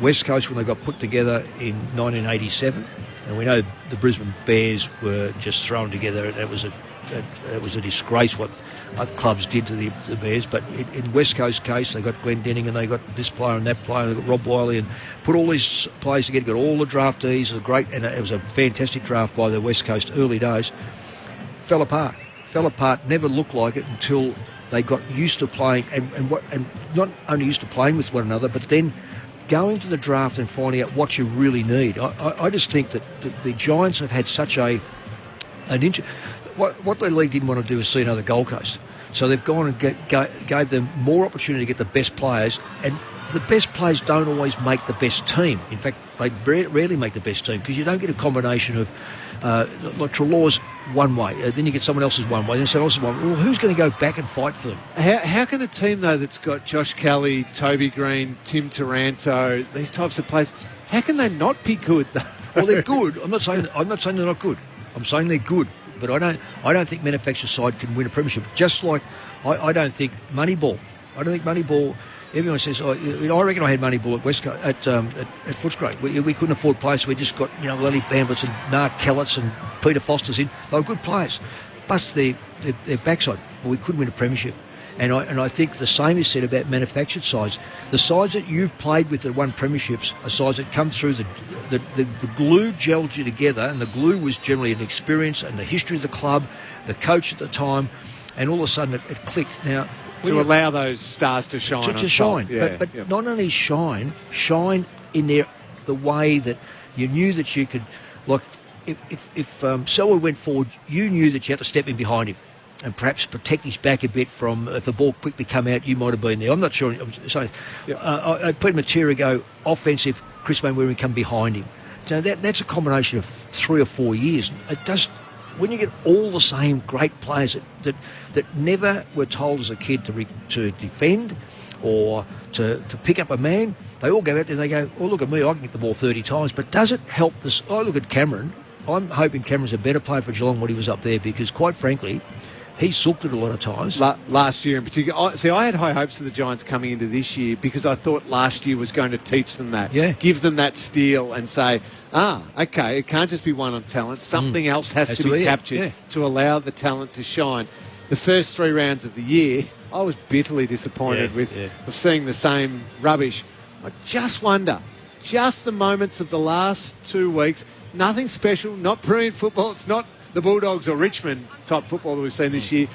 West Coast, when they got put together in 1987, and we know the Brisbane Bears were just thrown together, and it was a disgrace what other clubs did to the Bears. But in West Coast case, they got Glenn Denning and they got this player and that player, and they got Rob Wiley, and put all these players together, got all the draftees, and it was a fantastic draft by the West Coast early days. Fell apart, never looked like it until they got used to playing, and not only used to playing with one another, but then going to the draft and finding out what you really need. I just think that the Giants have had such what the league didn't want to do is see another Gold Coast. So they've gone and gave them more opportunity to get the best players, and the best players don't always make the best team. In fact, they rarely make the best team because you don't get a combination of like Trelaw's one way, then you get someone else's one way, then someone else's one way. Well, who's going to go back and fight for them? How can a team, though, that's got Josh Kelly, Toby Green, Tim Taranto, these types of players, how can they not be good, though? Well, they're good. I'm not saying they're not good. I'm saying they're good. But I don't think manufactured side can win a premiership. Just like I don't think Moneyball. Everyone says, I reckon I had Moneyball at West Coast, at Footscray. We couldn't afford players, so we just got Lily Bamblets and Mark Kellets and Peter Foster's in. They were good players, busted their backside. But we couldn't win a premiership. And I think the same is said about manufactured sides. The sides that you've played with that won premierships are sides that come through the glue gelled you together, and the glue was generally an experience and the history of the club, the coach at the time, and all of a sudden it clicked. Now, to allow those stars to shine. To shine. Yeah, but not only shine in the way that you knew that you could, like, if Selwood went forward, you knew that you had to step in behind him and perhaps protect his back a bit from, if the ball quickly come out, you might have been there. I'm not sure. I'm saying, I put Matera go offensive, Chris Mainwaring come behind him. So that's a combination of 3 or 4 years. It does. When you get all the same great players that never were told as a kid to defend or to pick up a man, they all go out there and they go, oh, look at me, I can get the ball 30 times. But does it help this? I look at Cameron. I'm hoping Cameron's a better player for Geelong when he was up there because, quite frankly, he sooked it a lot of times. Last year in particular. I had high hopes of the Giants coming into this year because I thought last year was going to teach them that. Yeah. Give them that steal and say, okay, it can't just be one on talent. Something else has to be captured to allow the talent to shine. The first 3 rounds of the year, I was bitterly disappointed with seeing the same rubbish. I just wonder, just the moments of the last 2 weeks, nothing special, not brilliant football. It's not the Bulldogs or Richmond type football that we've seen this year.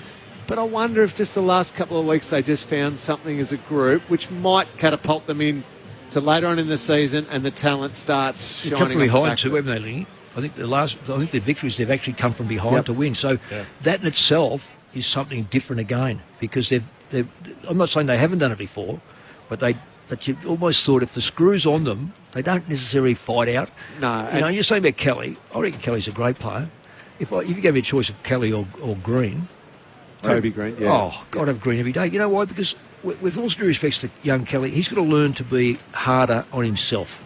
But I wonder if just the last couple of weeks they just found something as a group which might catapult them in to later on in the season and the talent starts shining. Come from behind too, haven't they, Lingy? I think the victories, they've actually come from behind to win. So that in itself is something different again because I'm not saying they haven't done it before, but you almost thought if the screw's on them, they don't necessarily fight out. No. You're saying about Kelly. I reckon Kelly's a great player. If you gave me a choice of Kelly or Green... Toby Green, Oh, God, I'd have Green every day. You know why? Because with all due respects to young Kelly, he's got to learn to be harder on himself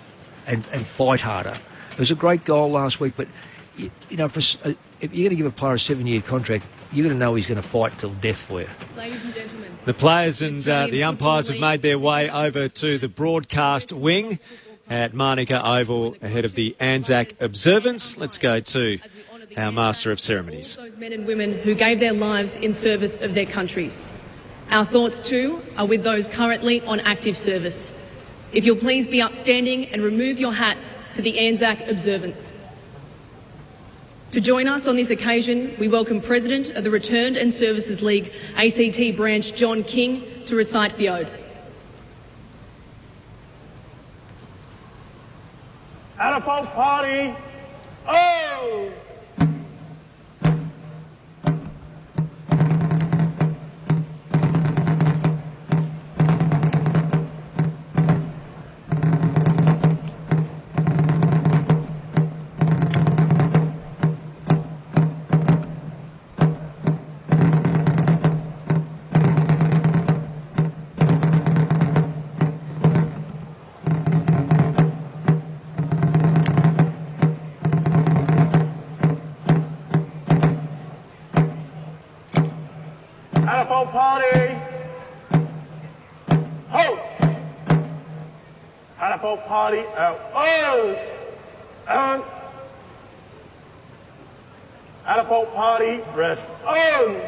and fight harder. It was a great goal last week, but, if you're going to give a player a 7-year contract, you're going to know he's going to fight till death for you. Ladies and gentlemen. The players and the umpires have made their way over to the broadcast wing at Manuka Oval ahead of the Anzac observance. Let's go to our Master of Ceremonies. Those men and women who gave their lives in service of their countries. Our thoughts too are with those currently on active service. If you'll please be upstanding and remove your hats for the Anzac observance. To join us on this occasion, we welcome President of the Returned and Services League ACT branch, John King, to recite the ode. Catapult party! Oh! Catapult party. Ho! Catapult party out. Oh! And catapult party rest on.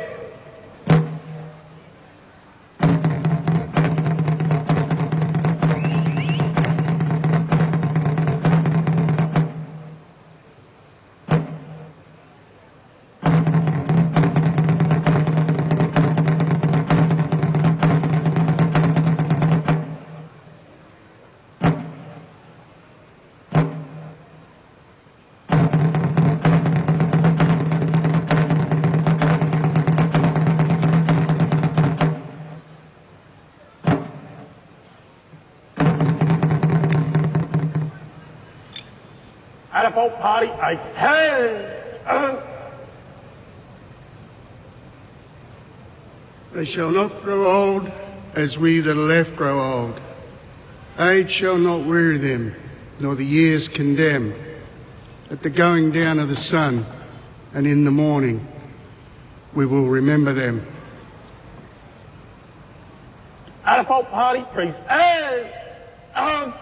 Catapult party, I can. They shall not grow old as we that are left grow old. Age shall not weary them, nor the years condemn. At the going down of the sun and in the morning, we will remember them. Catapult party, please. And arms.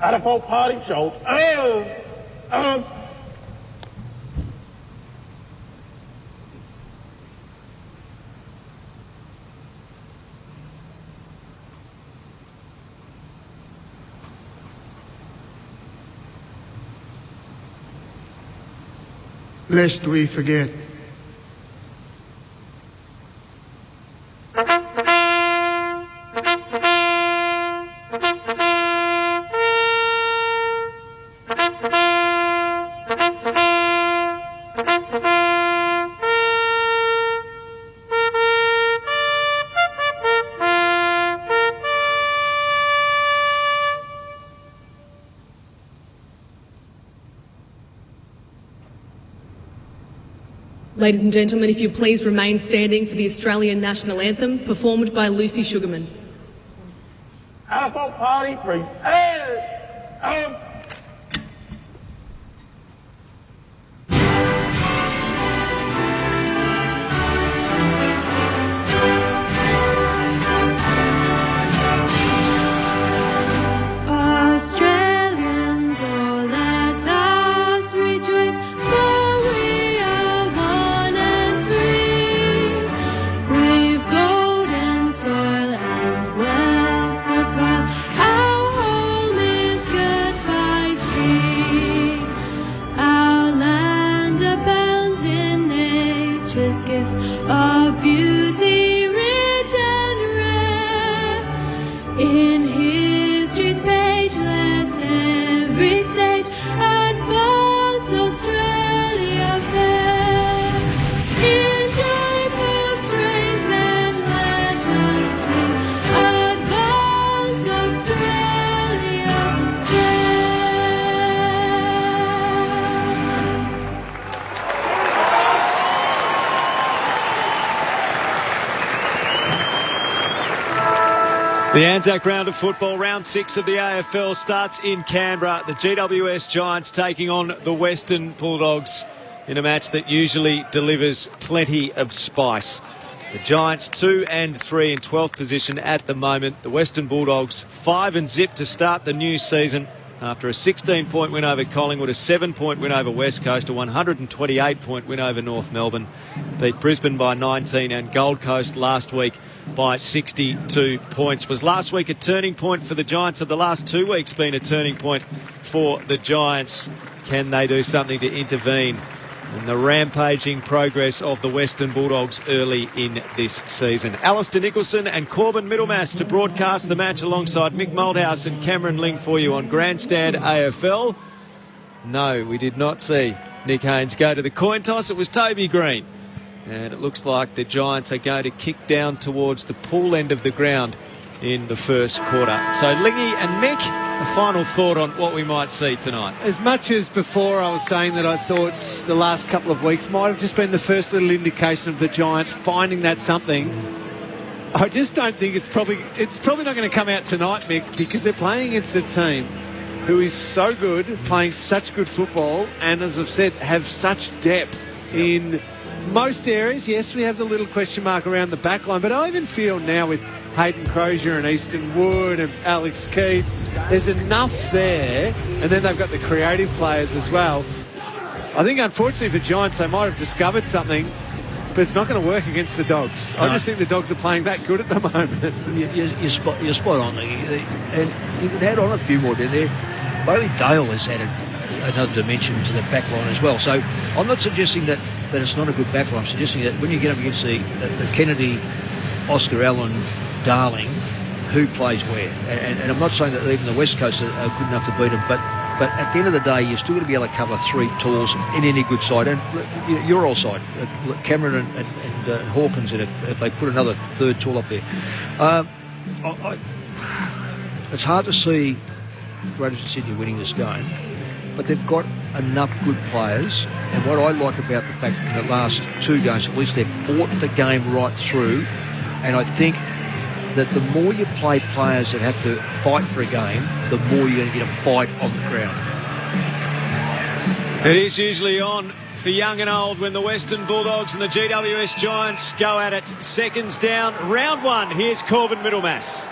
Catapult party, shoulder. Arms. Lest we forget. Ladies and gentlemen, if you please remain standing for the Australian National Anthem, performed by Lucy Sugarman. Catapult party, please. And arms. Australians, oh let us rejoice, for we are one and free. We've golden soil and wealth for toil. Our home is good by The Anzac round of football, round 6 of the AFL, starts in Canberra. The GWS Giants taking on the Western Bulldogs in a match that usually delivers plenty of spice. The Giants 2 and 3 in 12th position at the moment. The Western Bulldogs 5 and zip to start the new season after a 16-point win over Collingwood, a 7-point win over West Coast, a 128-point win over North Melbourne. Beat Brisbane by 19 and Gold Coast last week by 62 points. Was last week a turning point for the Giants? Have the last 2 weeks been a turning point for the Giants? Can they do something to intervene in the rampaging progress of the Western Bulldogs early in this season? Alistair Nicholson and Corbin Middlemass to broadcast the match alongside Mick Moldhouse and Cameron Ling for you on Grandstand AFL. No, we did not see Nick Haynes go to the coin toss. It was Toby Green. And it looks like the Giants are going to kick down towards the pool end of the ground in the first quarter. So Lingy and Mick, a final thought on what we might see tonight. As much as before I was saying that I thought the last couple of weeks might have just been the first little indication of the Giants finding that something, I just don't think it's probably not going to come out tonight, Mick, because they're playing against a team who is so good, playing such good football, and as I've said, have such depth in most areas. Yes, we have the little question mark around the back line, but I even feel now with Hayden Crozier and Easton Wood and Alex Keith, there's enough there, and then they've got the creative players as well. I think unfortunately for Giants, they might have discovered something, but it's not going to work against the Dogs. No. I just think the Dogs are playing that good at the moment. You're spot on. And you can add on a few more there. Bailey Dale has added another dimension to the back line as well. So I'm not suggesting that it's not a good back line. I'm suggesting that when you get up against the Kennedy, Oscar Allen, Darling, who plays where. And I'm not saying that even the West Coast are good enough to beat them, but at the end of the day, you're still going to be able to cover 3 tools in any good side. And your all side, Cameron and Hawkins, and if they put another third tool up there. It's hard to see Greater Sydney winning this game, but they've got enough good players. And what I like about the fact in the last 2 games, at least they've fought the game right through. And I think that the more you play players that have to fight for a game, the more you're going to get a fight on the ground. It is usually on for young and old when the Western Bulldogs and the GWS Giants go at it. Seconds down, round 1. Here's Corbin Middlemass.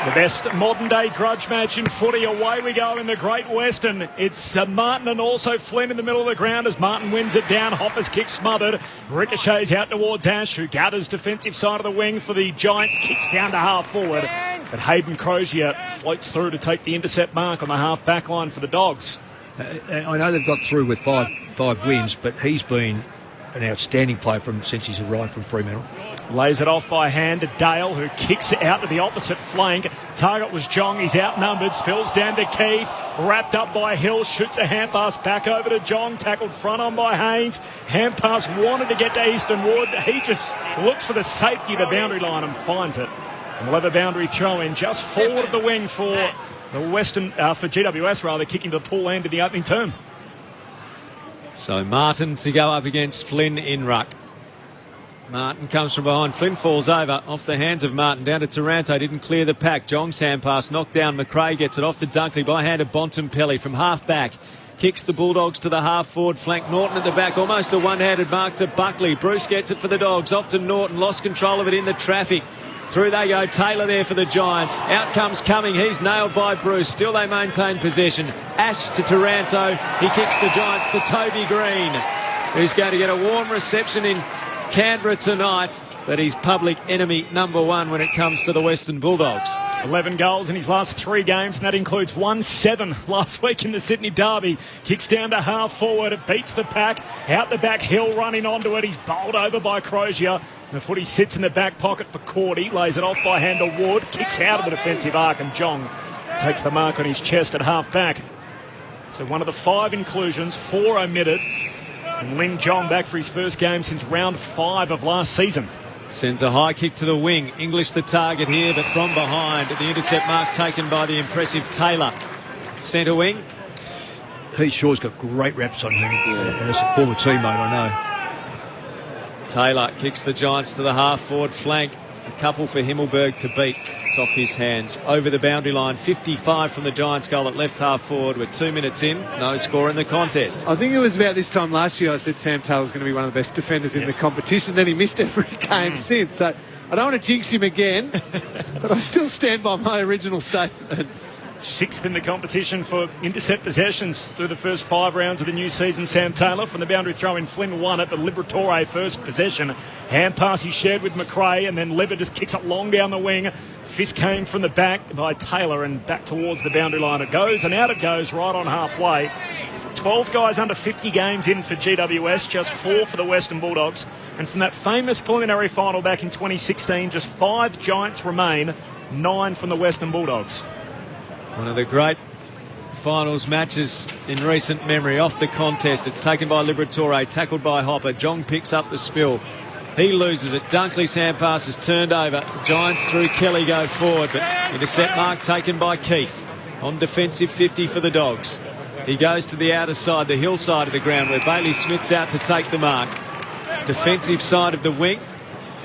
The best modern-day grudge match in footy. Away we go in the Great Western. It's Martin and also Flynn in the middle of the ground as Martin wins it down. Hopper's kick smothered. Ricochets out towards Ash, who gathers defensive side of the wing for the Giants. Kicks down to half forward. But Hayden Crozier floats through to take the intercept mark on the half-back line for the Dogs. I know they've got through with five wins, but he's been an outstanding player since he's arrived from Fremantle. Lays it off by hand to Dale, who kicks it out to the opposite flank. Target was Jong. He's outnumbered. Spills down to Keith. Wrapped up by Hill. Shoots a hand pass back over to Jong. Tackled front on by Haynes. Hand pass wanted to get to Easton Wood. He just looks for the safety of the boundary line and finds it. And we'll have a boundary throw in just forward of the wing for the Western, for GWS rather, kicking to the pool end in the opening term. So Martin to go up against Flynn in ruck. Martin comes from behind. Flynn falls over off the hands of Martin down to Taranto. Didn't clear the pack. Jong's hand pass knocked down. McRae gets it off to Dunkley by hand of Bontempelli from half back. Kicks the Bulldogs to the half forward flank. Norton at the back. Almost a one-handed mark to Buckley. Bruce gets it for the Dogs. Off to Norton. Lost control of it in the traffic. Through they go. Taylor there for the Giants. Out comes Cumming. He's nailed by Bruce. Still they maintain possession. Ash to Taranto. He kicks the Giants to Toby Green, who's going to get a warm reception in Canberra tonight, but he's public enemy number 1 when it comes to the Western Bulldogs. 11 goals in his last 3 games, and that includes 1-7 last week in the Sydney Derby. Kicks down to half forward. It beats the pack. Out the back, Hill running onto it. He's bowled over by Crozier. The footy sits in the back pocket for Cordy. Lays it off by hand to Wood. Kicks out of the defensive arc, and Jong takes the mark on his chest at half back. So one of the 5 inclusions, 4 omitted. And Ling Jong back for his first game since round 5 of last season. Sends a high kick to the wing. English the target here, but from behind. The intercept mark taken by the impressive Taylor. Centre wing. Heath Shaw's got great reps on him. And as a former teammate, I know. Taylor kicks the Giants to the half-forward flank. A couple for Himmelberg to beat. It's off his hands. Over the boundary line, 55 from the Giants goal at left half forward. We're 2 minutes in, no score in the contest. I think it was about this time last year I said Sam Taylor's going to be one of the best defenders in the competition. Then he missed every game since. So I don't want to jinx him again, but I still stand by my original statement. Sixth in the competition for intercept possessions through the first 5 rounds of the new season. Sam Taylor from the boundary throw in. Flynn won at the Liberatore first possession. Hand pass he shared with McRae, and then Libber just kicks it long down the wing. Fist came from the back by Taylor and back towards the boundary line it goes, and out it goes right on halfway. 12 guys under 50 games in for GWS, just 4 for the Western Bulldogs. And from that famous preliminary final back in 2016, just 5 Giants remain, 9 from the Western Bulldogs. One of the great finals matches in recent memory. Off the contest, it's taken by Liberatore, tackled by Hopper. Jong picks up the spill. He loses it. Dunkley's hand pass is turned over. The Giants through Kelly go forward, but intercept mark taken by Keith. On defensive 50 for the Dogs. He goes to the outer side, the hillside of the ground, where Bailey Smith's out to take the mark. Defensive side of the wing.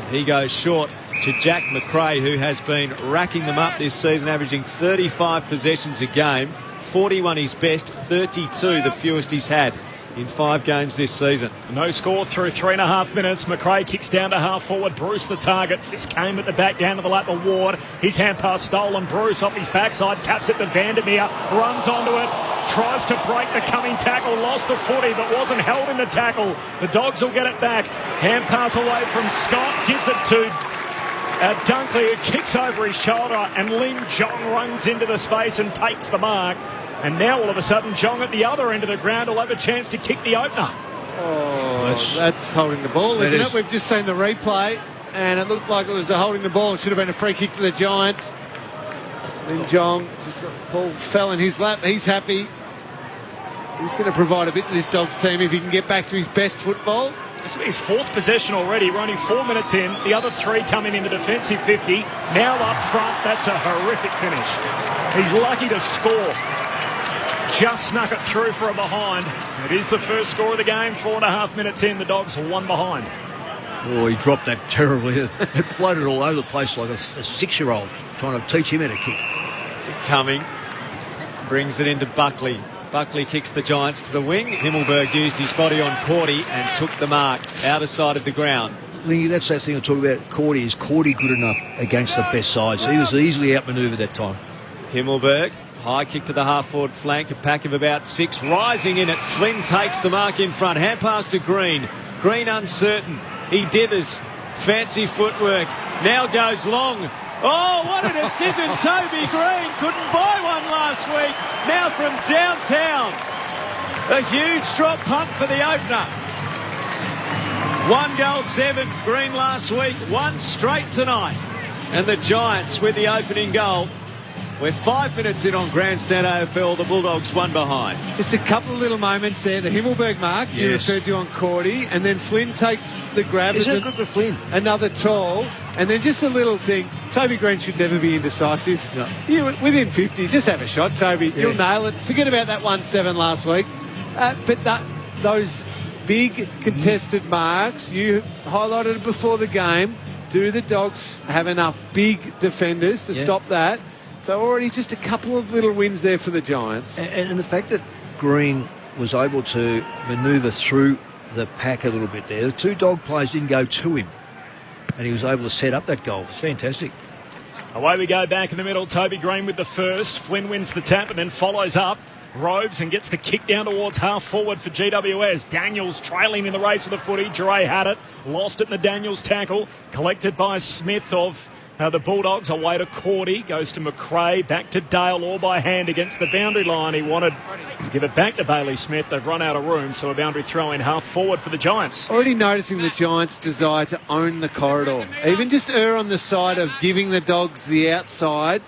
And he goes short to Jack McRae, who has been racking them up this season, averaging 35 possessions a game. 41 his best, 32 the fewest he's had in 5 games this season. No score through 3.5 minutes. McRae kicks down to half forward. Bruce the target. Fist came at the back down to the lap of Ward. His hand pass stolen. Bruce off his backside taps it to Vandermeer. Runs onto it. Tries to break the coming tackle. Lost the footy but wasn't held in the tackle. The Dogs will get it back. Hand pass away from Scott. Gives it to Dunkley, who kicks over his shoulder, and Lim Jong runs into the space and takes the mark. And now all of a sudden Jong at the other end of the ground will have a chance to kick the opener. Oh, that's holding the ball, isn't it? We've just seen the replay, and it looked like it was a holding the ball. It should have been a free kick to the Giants. Lim Jong, just ball fell in his lap. He's happy. He's going to provide a bit to this Dogs team if he can get back to his best football. This will be his 4th possession already. We're only 4 minutes in. The other 3 coming into defensive 50. Now up front. That's a horrific finish. He's lucky to score. Just snuck it through for a behind. It is the first score of the game. 4.5 minutes in. The Dogs are 1 behind. Oh, he dropped that terribly. It floated all over the place like a 6-year-old trying to teach him how to kick. Coming. Brings it into Buckley. Buckley kicks the Giants to the wing. Himmelberg used his body on Cordy and took the mark outer side of the ground. Lingy, that's that thing I talk about. Cordy. Is Cordy good enough against the best sides? He was easily outmanoeuvred that time. Himmelberg, high kick to the half-forward flank, a pack of about 6. Rising in it, Flynn takes the mark in front. Hand pass to Green. Green uncertain. He dithers. Fancy footwork. Now goes long. Oh, what a decision. Toby Green couldn't buy one last week. Now from downtown. A huge drop punt for the opener. 1 goal, 7. Green last week, 1 straight tonight. And the Giants with the opening goal. We're 5 minutes in on Grandstand AFL. The Bulldogs 1 behind. Just a couple of little moments there. The Himmelberg mark you referred to on Cordy, and then Flynn takes the grab. Is that good for Flynn? Another tall, and then just a little thing. Toby Green should never be indecisive. No. You within 50, just have a shot, Toby. Yeah. You'll nail it. Forget about that 1-7 last week. But those big contested marks, you highlighted it before the game. Do the Dogs have enough big defenders to stop that? So already just a couple of little wins there for the Giants. And the fact that Green was able to manoeuvre through the pack a little bit there. The 2 Dog players didn't go to him, and he was able to set up that goal. It's fantastic. Away we go back in the middle. Toby Green with the first. Flynn wins the tap and then follows up. Roves and gets the kick down towards half forward for GWS. Daniels trailing in the race with the footy. Duray had it. Lost it in the Daniels tackle. Collected by Smith of the Bulldogs. Away to Cordy. Goes to McRae. Back to Dale, all by hand against the boundary line. He wanted to give it back to Bailey Smith. They've run out of room, so a boundary throw in half forward for the Giants. Already noticing the Giants' desire to own the corridor. Even just err on the side of giving the Dogs the outside.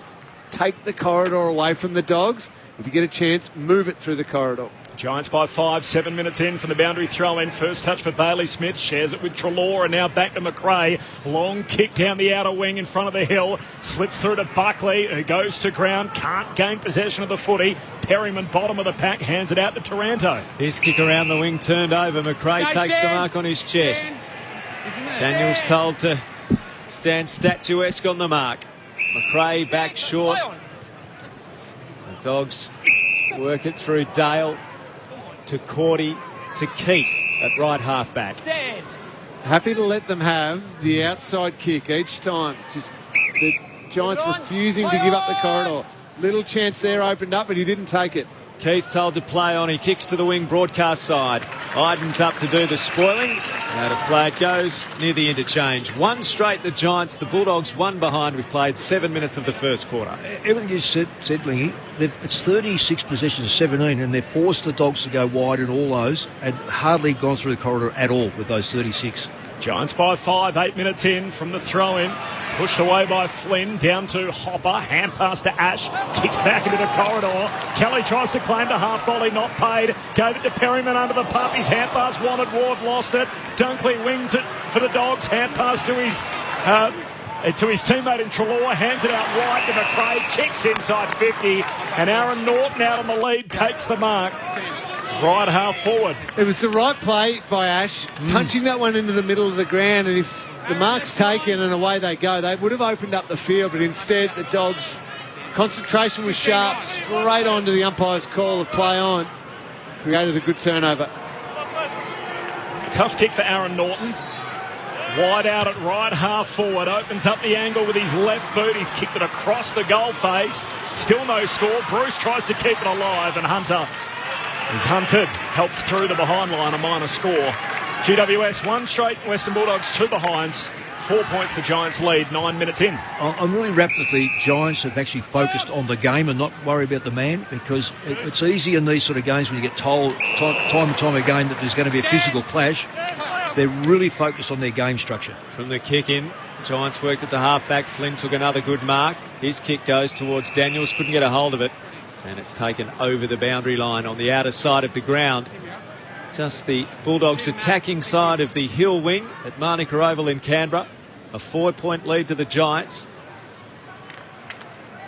Take the corridor away from the Dogs. If you get a chance, move it through the corridor. Giants by 5, 7 minutes in from the boundary throw in. First touch for Bailey Smith. Shares it with Treloar and now back to McRae. Long kick down the outer wing in front of the hill. Slips through to Buckley, who goes to ground. Can't gain possession of the footy. Perryman, bottom of the pack, hands it out to Taranto. His kick around the wing turned over. McRae takes the mark on his chest. Daniels told to stands statuesque on the mark. McRae back short. The Dogs work it through Dale to Cordy to Keith at right half-back. Happy to let them have the outside kick each time. Just the Giants refusing to give up the corridor. Little chance there opened up, but he didn't take it. Keith told to play on. He kicks to the wing broadcast side. Iden's up to do the spoiling. Out of play it goes near the interchange. One straight the Giants. The Bulldogs one behind. We've played 7 minutes of the first quarter. Everything you said Lingy, it's 36 possessions, 17, and they've forced the Dogs to go wide in all those and hardly gone through the corridor at all with those 36. Giants by 5, 8 minutes in from the throw-in. Pushed away by Flynn, down to Hopper, hand pass to Ash, kicks back into the corridor. Kelly tries to claim the half volley, not paid. Gave it to Perryman under the pump. His hand pass wanted, Ward lost it. Dunkley wings it for the Dogs. Hand pass to his teammate in Treloar, hands it out wide to McRae, kicks inside 50, and Aaron Norton out on the lead, takes the mark. Right half forward. It was the right play by Ash, punching that one into the middle of the ground, and if the mark's taken and away they go, they would have opened up the field, but instead the Dogs' concentration was sharp, straight on to the umpire's call of play on. Created a good turnover. Tough kick for Aaron Norton. Wide out at right half forward, opens up the angle with his left boot. He's kicked it across the goal face. Still no score. Bruce tries to keep it alive, and Hunter is hunted. Helped through the behind line, a minor score. GWS 1 straight, Western Bulldogs 2 behinds. 4 points the Giants lead, 9 minutes in. I'm really wrapped that the Giants have actually focused on the game and not worry about the man, because it's easy in these sort of games when you get told time and time again that there's going to be a physical clash. They're really focused on their game structure. From the kick in, Giants worked at the half-back. Flynn took another good mark. His kick goes towards Daniels, couldn't get a hold of it. And it's taken over the boundary line on the outer side of the ground. Just the Bulldogs attacking side of the hill wing at Manuka Oval in Canberra. A 4-point lead to the Giants.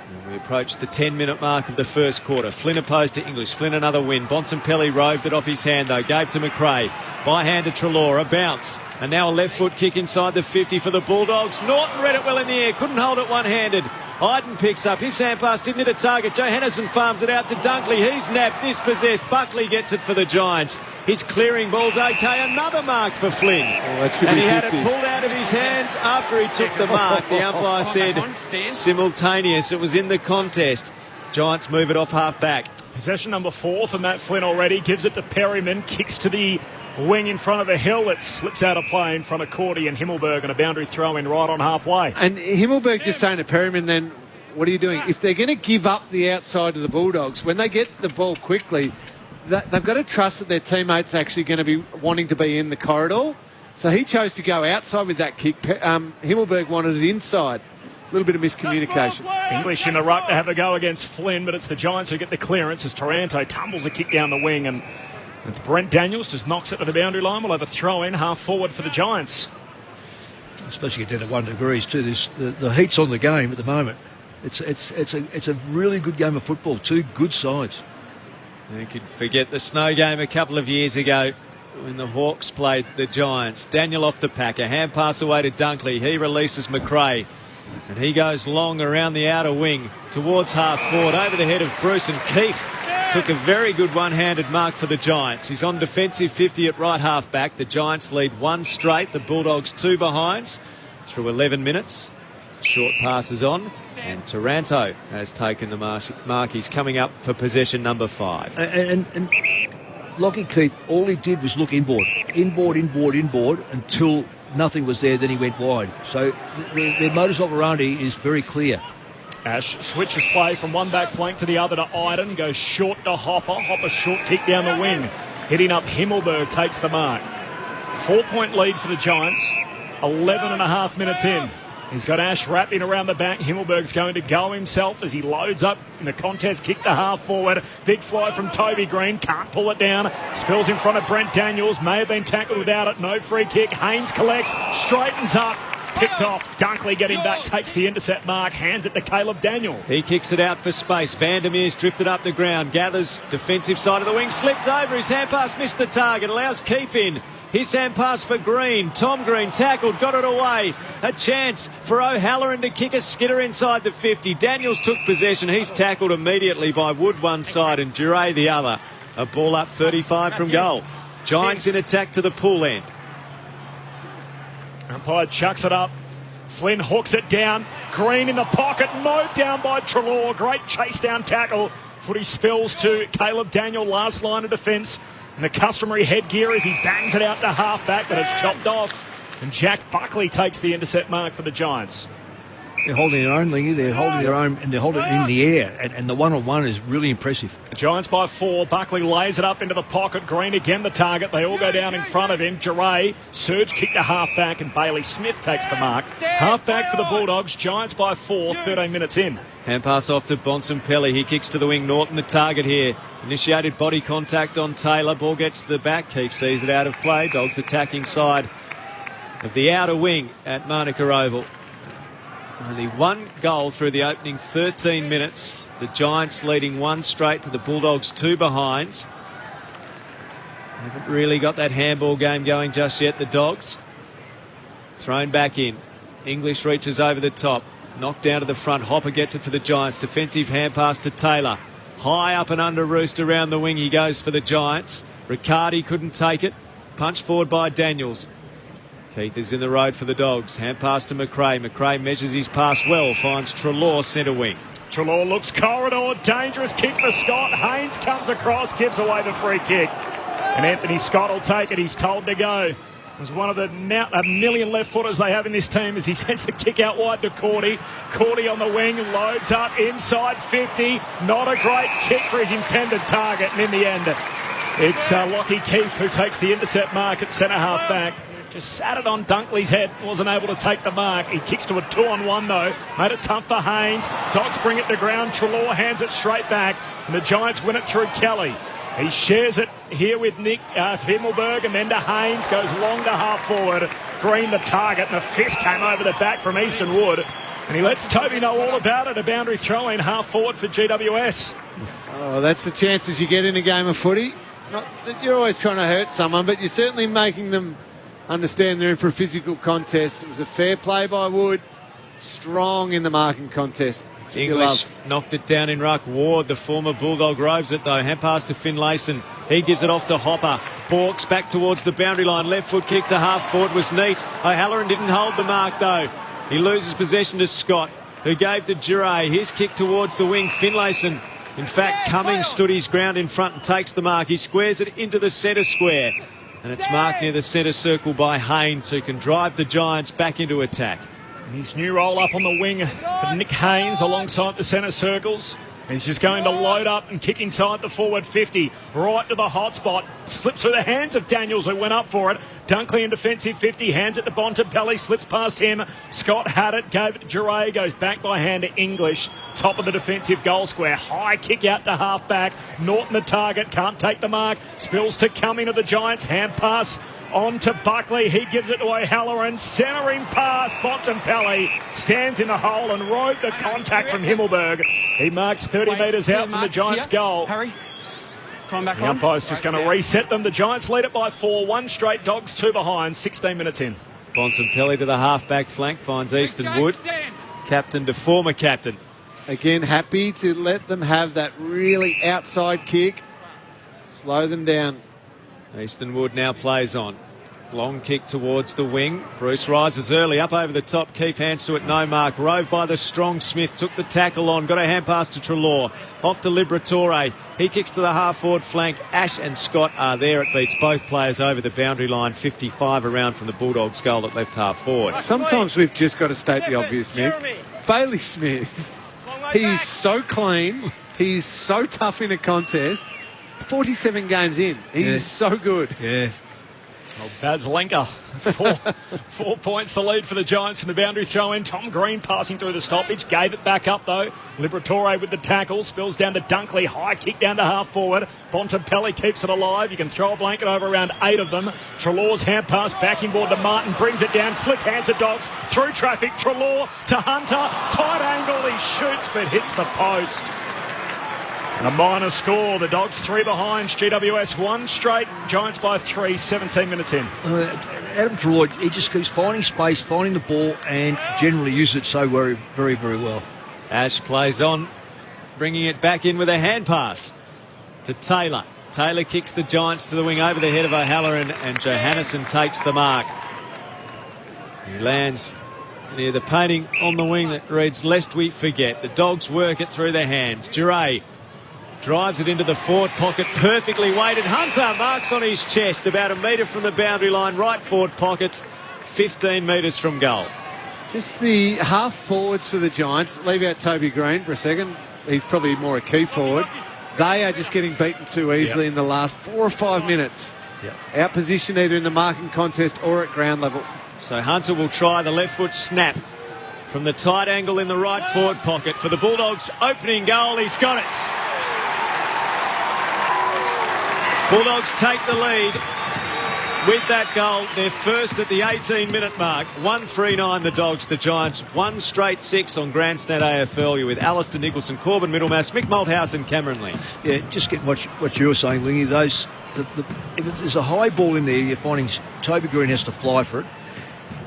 And we approach the 10-minute mark of the first quarter. Flynn opposed to English. Flynn another win. Bontempelli roved it off his hand though. Gave to McRae. By hand to Treloar. A bounce. And now a left foot kick inside the 50 for the Bulldogs. Norton read it well in the air. Couldn't hold it one-handed. Iden picks up his hand pass, didn't hit a target. Johannesson farms it out to Dunkley. He's napped, dispossessed. Buckley gets it for the Giants. His clearing ball's okay. Another mark for Flynn. And he had it pulled out of his hands after he took the mark. The umpire said simultaneous. It was in the contest. Giants move it off half back. Possession number 4 for Matt Flynn already. Gives it to Perryman. Kicks to the wing in front of the hill. It slips out of play in front of Cordy and Himmelberg, and a boundary throw in right on halfway. And Himmelberg just saying to Perryman then, what are you doing? If they're going to give up the outside of the Bulldogs, when they get the ball quickly, they've got to trust that their teammates are actually going to be wanting to be in the corridor. So he chose to go outside with that kick. Himmelberg wanted it inside. A little bit of miscommunication. English in the ruck to have a go against Flynn, but it's the Giants who get the clearance as Taranto tumbles a kick down the wing, and it's Brent Daniels just knocks it to the boundary line. We'll have a throw in half forward for the Giants. Especially down to 1 degrees too. The heat's on the game at the moment. It's a really good game of football. 2 good sides. You could forget the snow game a couple of years ago when the Hawks played the Giants. Daniel off the pack, a hand pass away to Dunkley. He releases McRae, and he goes long around the outer wing towards half forward over the head of Bruce, and Keith took a very good one-handed mark for the Giants. He's on defensive 50 at right half back. The Giants lead 1 straight. The Bulldogs 2 behinds through 11 minutes. Short passes on, and Taranto has taken the mark. He's coming up for possession number 5. And Lockie Keith, all he did was look inboard, until nothing was there. Then he went wide. So their modus operandi is very clear. Ash switches play from one back flank to the other to Iden. Goes short to Hopper. Hopper short kick down the wing. Hitting up Himmelberg takes the mark. 4-point lead for the Giants. 11.5 minutes in. He's got Ash wrapping around the back. Himmelberg's going to go himself as he loads up in the contest. Kick to half forward. Big fly from Toby Green. Can't pull it down. Spills in front of Brent Daniels. May have been tackled without it. No free kick. Haynes collects. Straightens up. Picked off. Dunkley getting back. Takes the intercept mark. Hands it to Caleb Daniel. He kicks it out for space. Vandermeer's drifted up the ground. Gathers defensive side of the wing. Slipped over. His hand pass missed the target. Allows Keith in. His hand pass for Green. Tom Green tackled, got it away. A chance for O'Halloran to kick a skidder inside the 50. Daniels took possession. He's tackled immediately by Wood one side and Duray the other. A ball up 35 from goal. Giants in attack to the pool end. Umpire chucks it up. Flynn hooks it down. Green in the pocket, mowed down by Treloar. Great chase down tackle. Footy spills to Caleb Daniel, last line of defence. And the customary headgear as he bangs it out to half-back, but it's chopped off. And Jack Buckley takes the intercept mark for the Giants. They're holding their own, Lingy. They're holding their own, and they're holding it in the air. And the one-on-one is really impressive. The Giants by 4. Buckley lays it up into the pocket. Green again the target. They all go down in front of him. Duray, surge kick to half-back, and Bailey Smith takes the mark. Half-back for the Bulldogs. Giants by 4, 13 minutes in. Hand pass off to Bontempelli. He kicks to the wing. Norton the target here. Initiated body contact on Taylor. Ball gets to the back. Keefe sees it out of play. Dogs attacking side of the outer wing at Manuka Oval. Only one goal through the opening 13 minutes. The Giants leading 1 straight to the Bulldogs 2 behinds. Haven't really got that handball game going just yet, the Dogs. Thrown back in. English reaches over the top. Knocked down to the front. Hopper gets it for the Giants. Defensive hand pass to Taylor. High up and under roost around the wing he goes for the Giants. Riccardi couldn't take it. Punched forward by Daniels. Keith is in the road for the Dogs. Hand pass to McRae. McRae measures his pass well. Finds Treloar centre wing. Treloar looks corridor. Dangerous kick for Scott. Haynes comes across. Gives away the free kick. And Anthony Scott will take it. He's told to go. It was one of the a million left footers they have in this team as he sends the kick out wide to Cordy. Cordy on the wing. Loads up inside 50. Not a great kick for his intended target. And in the end, it's Lockie Keefe who takes the intercept mark at centre half back. Just sat it on Dunkley's head, wasn't able to take the mark. He kicks to a 2-on-1 though, made it tough for Haynes. Dogs bring it to ground, Treloar hands it straight back, and the Giants win it through Kelly. He shares it here with Nick Himmelberg, and then to Haynes, goes long to half forward. Green the target, and a fist came over the back from Easton Wood. And he lets Toby know all about it, a boundary throw in half forward for GWS. Oh, that's the chances you get in a game of footy. Not that you're always trying to hurt someone, but you're certainly making them understand they're in for a physical contest. It was a fair play by Wood. Strong in the marking contest. English knocked it down in ruck. Ward, the former Bulldog, roves it though. Hand pass to Finlayson. He gives it off to Hopper. Borks back towards the boundary line. Left foot kick to half forward was neat. O'Halloran didn't hold the mark though. He loses possession to Scott, who gave to Duray. His kick towards the wing. Finlayson, in fact, Cummings stood his ground in front and takes the mark. He squares it into the centre square. And it's marked near the centre circle by Haynes, who can drive the Giants back into attack. His new roll up on the wing for Nick Haynes alongside the centre circles. He's just going to load up and kick inside the forward 50. Right to the hot spot. Slips through the hands of Daniels, who went up for it. Dunkley in defensive 50. Hands it to Bontempelli. Slips past him. Scott had it. Gave it to Duray. Goes back by hand to English. Top of the defensive goal square. High kick out to half back. Norton the target. Can't take the mark. Spills to Cumming of the Giants. Hand pass on to Buckley. He gives it to O'Halloran. Centering pass. Bontempelli stands in the hole and rode the contact from Himmelberg. He marks 30 metres out from the Giants' goal. Hurry. The umpire's just going to reset them. The Giants lead it by 4. 1 straight. Dogs 2 behind. 16 minutes in. Bontempelli to the half-back flank. Finds Easton Wood. Captain to former captain. Again, happy to let them have that really outside kick. Slow them down. Easton Wood now plays on. Long kick towards the wing. Bruce rises early, up over the top. Keefe hands to it, no mark. Rove by the strong Smith, took the tackle on. Got a hand pass to Treloar. Off to Liberatore. He kicks to the half-forward flank. Ash and Scott are there. It beats both players over the boundary line. 55 around from the Bulldogs' goal at left half-forward. Sometimes we've just got to state the obvious, Mick. Bailey Smith, he's so clean. He's so tough in a contest. 47 games in. He's so good. Yeah. Well, Baz Lenker, 4 points the lead for the Giants from the boundary throw-in. Tom Green passing through the stoppage, gave it back up though. Liberatore with the tackle, spills down to Dunkley, high kick down to half forward. Bontempelli keeps it alive. You can throw a blanket over around 8 of them. Treloar's hand pass back inboard to Martin, brings it down, slick hands of Dogs, through traffic. Treloar to Hunter, tight angle, he shoots but hits the post. And a minor score. The Dogs 3 behind. GWS 1 straight. Giants by 3, 17 minutes in. Adam Treloy, he just keeps finding space, finding the ball, and generally uses it so very, very, very well. Ash plays on, bringing it back in with a hand pass to Taylor. Taylor kicks the Giants to the wing over the head of O'Halloran, and Johannesson takes the mark. He lands near the painting on the wing that reads, "Lest we forget." The Dogs work it through their hands. Duray drives it into the forward pocket, perfectly weighted. Hunter marks on his chest, about a metre from the boundary line, right forward pockets, 15 metres from goal. Just the half forwards for the Giants. Leave out Toby Green for a second. He's probably more a key forward. They are just getting beaten too easily in the last 4 or 5 minutes. Out position either in the marking contest or at ground level. So Hunter will try the left foot snap from the tight angle in the right forward pocket for the Bulldogs' opening goal. He's got it. Bulldogs take the lead with that goal. They're first at the 18-minute mark. 1-3-9 the Dogs. The Giants 1 straight 6 on Grandstand AFL. You're with Alistair Nicholson, Corbin Middlemass, Mick Malthouse and Cameron Lee. Yeah, just get what you were saying, Lingy. If there's a high ball in there, you're finding Toby Green has to fly for it.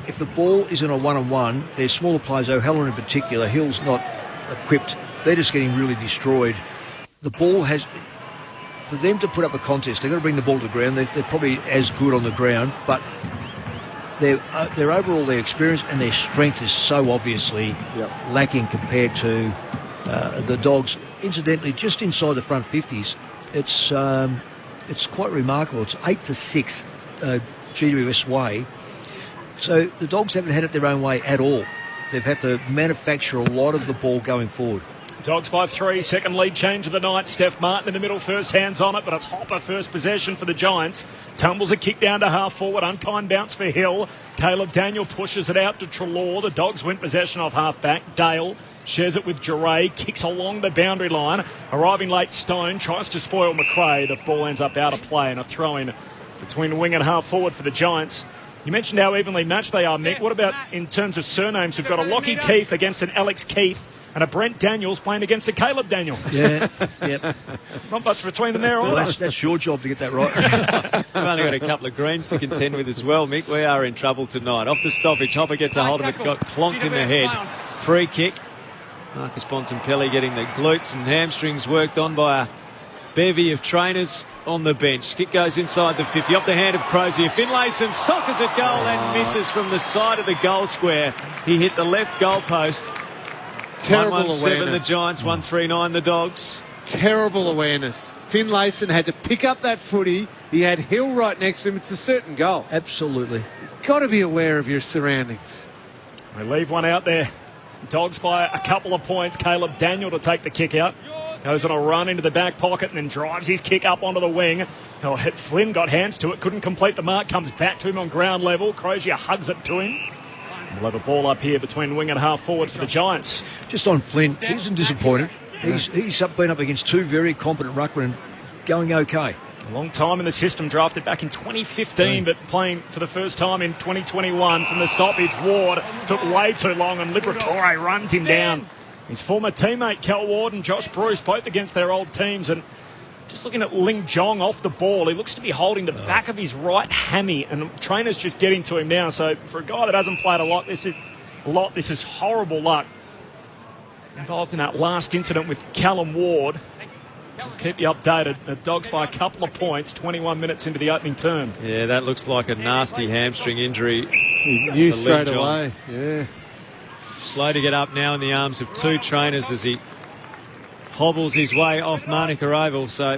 If the ball is in a one-on-one, there's smaller players, O'Halloran in particular, Hill's not equipped. They're just getting really destroyed. The ball has... For them to put up a contest, they've got to bring the ball to the ground. They're probably as good on the ground, but their overall, their experience and their strength is so obviously lacking compared to the Dogs. Incidentally, just inside the front 50s, it's quite remarkable. It's 8-6 GWS way. So the Dogs haven't had it their own way at all. They've had to manufacture a lot of the ball going forward. Dogs by 3, second lead change of the night. Steph Martin in the middle, first hands on it, but it's Hopper first possession for the Giants. Tumbles a kick down to half forward, unkind bounce for Hill. Caleb Daniel pushes it out to Treloar. The Dogs win possession off half back. Dale shares it with Duray, kicks along the boundary line. Arriving late, Stone tries to spoil McRae. The ball ends up out of play and a throw-in between wing and half forward for the Giants. You mentioned how evenly matched they are, Mick. What about in terms of surnames? We've got a Lockie Keefe against an Alex Keefe, and a Brent Daniels playing against a Caleb Daniel. Yeah, yep. Not much between them there, well, that's your job to get that right. We've only got a couple of greens to contend with as well, Mick. We are in trouble tonight. Off the stoppage, Hopper gets a hold of it, got clonked in the head. Free kick. Marcus Bontempelli getting the glutes and hamstrings worked on by a bevy of trainers on the bench. Kick goes inside the 50, off the hand of Crozier. Finlayson sockers at goal and misses from the side of the goal square. He hit the left goal post. Terrible 1-1-7 awareness. the Giants, 1-3-9 the Dogs. Terrible awareness. Finlayson had to pick up that footy. He had Hill right next to him. It's a certain goal. Absolutely. You've got to be aware of your surroundings. They leave one out there. Dogs by a couple of points. Caleb Daniel to take the kick out. Goes on a run into the back pocket and then drives his kick up onto the wing. Oh, Flynn got hands to it, couldn't complete the mark, comes back to him on ground level. Crozier hugs it to him. We'll have a ball up here between wing and half forward for the Giants. Just on Flynn, he isn't disappointed. He's been up against two very competent ruckmen going okay. A long time in the system, drafted back in 2015, but playing for the first time in 2021 from the stoppage. Ward took way too long and Liberatore runs him down. His former teammate Cal Ward and Josh Bruce, both against their old teams, and just looking at Ling Jong off the ball, he looks to be holding the back of his right hammy, and trainer's just getting to him now. So for a guy that hasn't played a lot, this is horrible luck. Involved in that last incident with Callum Ward. We'll keep you updated. The Dogs by a couple of points, 21 minutes into the opening term. Yeah, that looks like a nasty hamstring injury. He knew straight away. Yeah. Slow to get up now in the arms of two trainers as he hobbles his way off Manuka Oval. So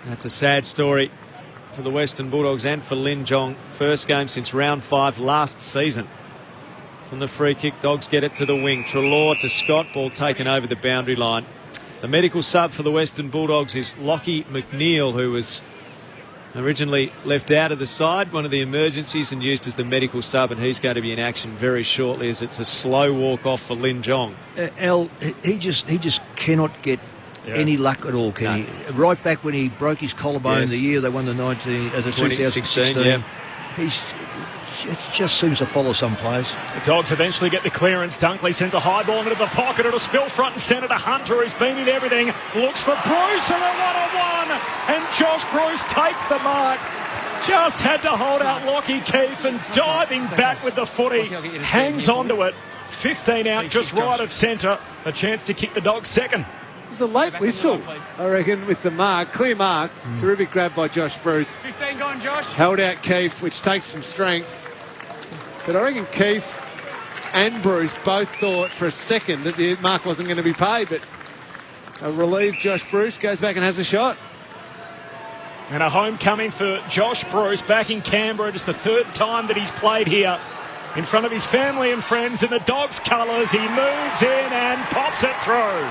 that's a sad story for the Western Bulldogs and for Lin Jong. First game since round 5 last season. From the free kick, Dogs get it to the wing. Treloar to Scott, ball taken over the boundary line. The medical sub for the Western Bulldogs is Lockie McNeil, who was originally left out of the side, one of the emergencies, and used as the medical sub, and he's going to be in action very shortly as it's a slow walk off for Lin Jong. Al, he just cannot get any luck at all, can he? Right back when he broke his collarbone the year they won the 2016, it just seems to follow some players. The Dogs eventually get the clearance. Dunkley sends a high ball into the pocket. It'll spill front and centre to Hunter, who's been in everything. Looks for Bruce and a one-on-one. And Josh Bruce takes the mark. Just had to hold out Lockie Keefe, and diving back with the footy. Hangs onto it. 15 out, just right of centre. A chance to kick the Dogs second. It was a late whistle, I reckon, with the mark. Clear mark. Terrific grab by Josh Bruce. 15 gone, Josh. Held out Keefe, which takes some strength. But I reckon Keefe and Bruce both thought for a second that the mark wasn't going to be paid. But a relieved Josh Bruce goes back and has a shot. And a homecoming for Josh Bruce back in Canberra. Just the third time that he's played here in front of his family and friends in the Dogs' colours. He moves in and pops it through.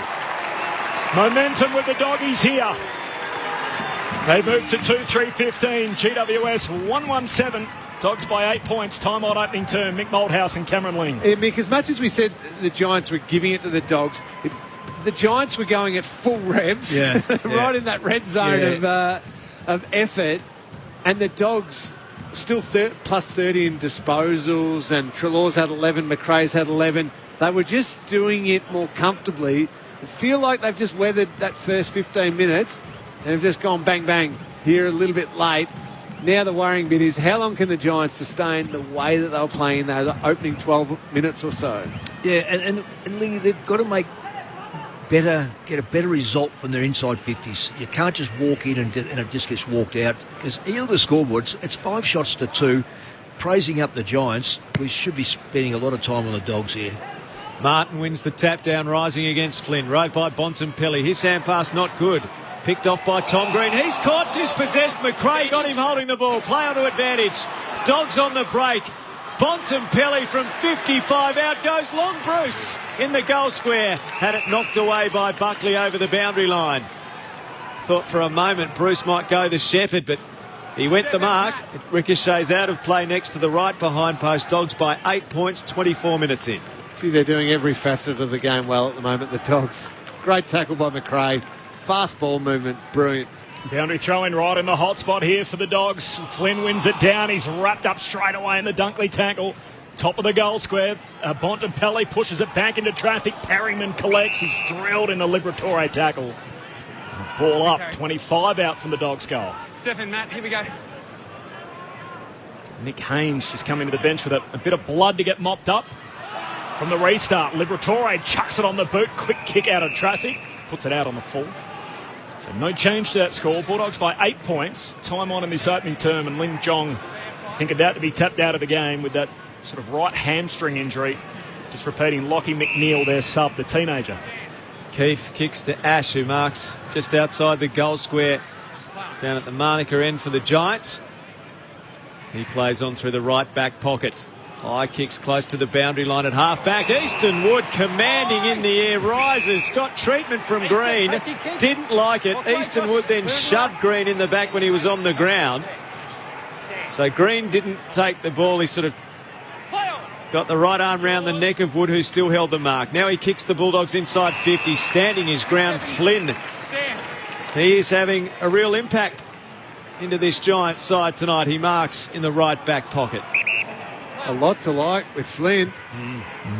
Momentum with the Doggies here. They move to 2-3-15. GWS 1-1-7. Dogs by 8 points. Time on opening term. Mick Moldhouse and Cameron Ling. Yeah, Mick, as much as we said the Giants were giving it to the Dogs, the Giants were going at full revs, right in that red zone of effort, and the Dogs still plus 30 in disposals, and Treloar's had 11, McRae's had 11. They were just doing it more comfortably. I feel like they've just weathered that first 15 minutes and have just gone bang, bang here a little bit late. Now the worrying bit is how long can the Giants sustain the way that they were playing those opening 12 minutes or so? Yeah, and Lee, they've got to get a better result from their inside 50s. You can't just walk in and it just gets walked out. Because either the scoreboards, it's 5 shots to 2, praising up the Giants. We should be spending a lot of time on the Dogs here. Martin wins the tap down, rising against Flynn. Rode by Bontempelli. His hand pass not good. Picked off by Tom Green. He's caught, dispossessed. McRae got him holding the ball. Play onto advantage. Dogs on the break. Bontempelli from 55. Out goes Long Bruce in the goal square. Had it knocked away by Buckley over the boundary line. Thought for a moment Bruce might go the shepherd, but he went the mark. It ricochets out of play next to the right behind post. Dogs by 8 points, 24 minutes in. Gee, they're doing every facet of the game well at the moment, the Dogs. Great tackle by McRae. Fast ball movement, brilliant. Boundary throw in right in the hot spot here for the Dogs. Flynn wins it down. He's wrapped up straight away in the Dunkley tackle. Top of the goal square. Bontempelli pushes it back into traffic. Perryman collects. He's drilled in the Liberatore tackle. Ball up. 25 out from the Dogs' goal. Stephen, Matt, here we go. Nick Haynes just coming to the bench with a bit of blood to get mopped up. From the restart, Liberatore chucks it on the boot. Quick kick out of traffic. Puts it out on the full. So no change to that score. Bulldogs by 8 points. Time on in this opening term. And Lin Jong, I think, about to be tapped out of the game with that sort of right hamstring injury. Just repeating, Lockie McNeil, their sub, the teenager. Keefe kicks to Ash, who marks just outside the goal square down at the Manuka end for the Giants. He plays on through the right back pocket. High kicks close to the boundary line at half-back. Easton Wood commanding in the air, rises, got treatment from Green, didn't like it. Easton Wood then shoved Green in the back when he was on the ground. So Green didn't take the ball, he sort of got the right arm round the neck of Wood, who still held the mark. Now he kicks the Bulldogs inside 50, standing his ground. Flynn, he is having a real impact into this Giants side tonight. He marks in the right back pocket. A lot to like with Flynn.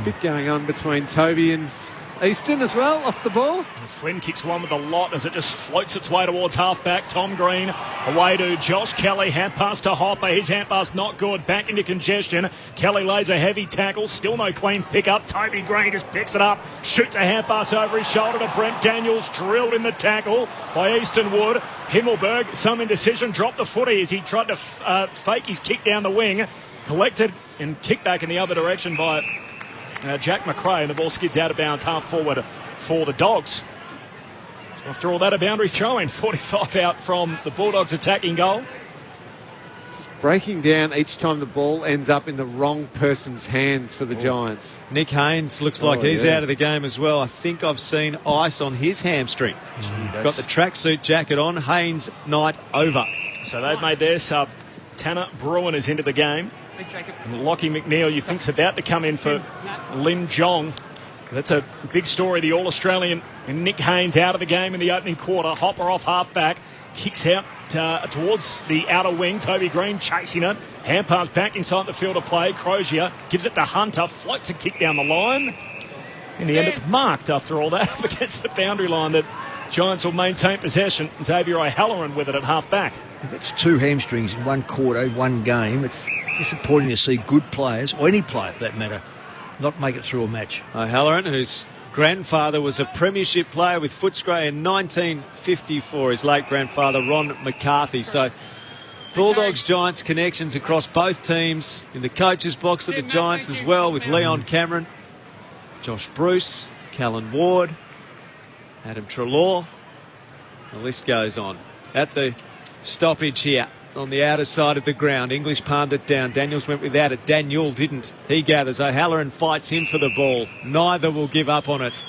Bit going on between Toby and Easton as well, off the ball. And Flynn kicks one with a lot as it just floats its way towards half-back. Tom Green away to Josh Kelly. Hand pass to Hopper. His hand pass not good. Back into congestion. Kelly lays a heavy tackle. Still no clean pick-up. Toby Green just picks it up. Shoots a hand pass over his shoulder to Brent Daniels. Drilled in the tackle by Easton Wood. Himmelberg, some indecision, dropped the footy as he tried to fake his kick down the wing. Collected and kicked back in the other direction by Jack McRae, and the ball skids out of bounds half forward for the Dogs. So after all that, a boundary throw in, 45 out from the Bulldogs' attacking goal. Just breaking down each time the ball ends up in the wrong person's hands for the Giants. Nick Haynes looks like he's out of the game as well. I think I've seen ice on his hamstring. Got the tracksuit jacket on. Haynes night over. So they've made their sub. Tanner Bruin is into the game. And Lockie McNeil, you think's about to come in for Lin Jong. That's a big story. The All-Australian and Nick Haynes out of the game in the opening quarter. Hopper off half-back. Kicks out towards the outer wing. Toby Green chasing it. Hand pass back inside the field of play. Crozier gives it to Hunter. Floats a kick down the line. In the end, it's marked after all that up against the boundary line that Giants will maintain possession. Xavier O'Halloran with it at half-back. That's 2 hamstrings in 1 quarter, 1 game. It's disappointing to see good players, or any player for that matter, not make it through a match. O'Halloran, whose grandfather was a premiership player with Footscray in 1954, his late grandfather Ron McCarthy. So Bulldogs Giants connections across both teams. In the coach's box at the Giants as well, with Leon Cameron, Josh Bruce, Callan Ward, Adam Treloar. The list goes on. At the stoppage here on the outer side of the ground, English palmed it down. Daniels went without it. Daniel didn't. He gathers. O'Halloran fights him for the ball. Neither will give up on it.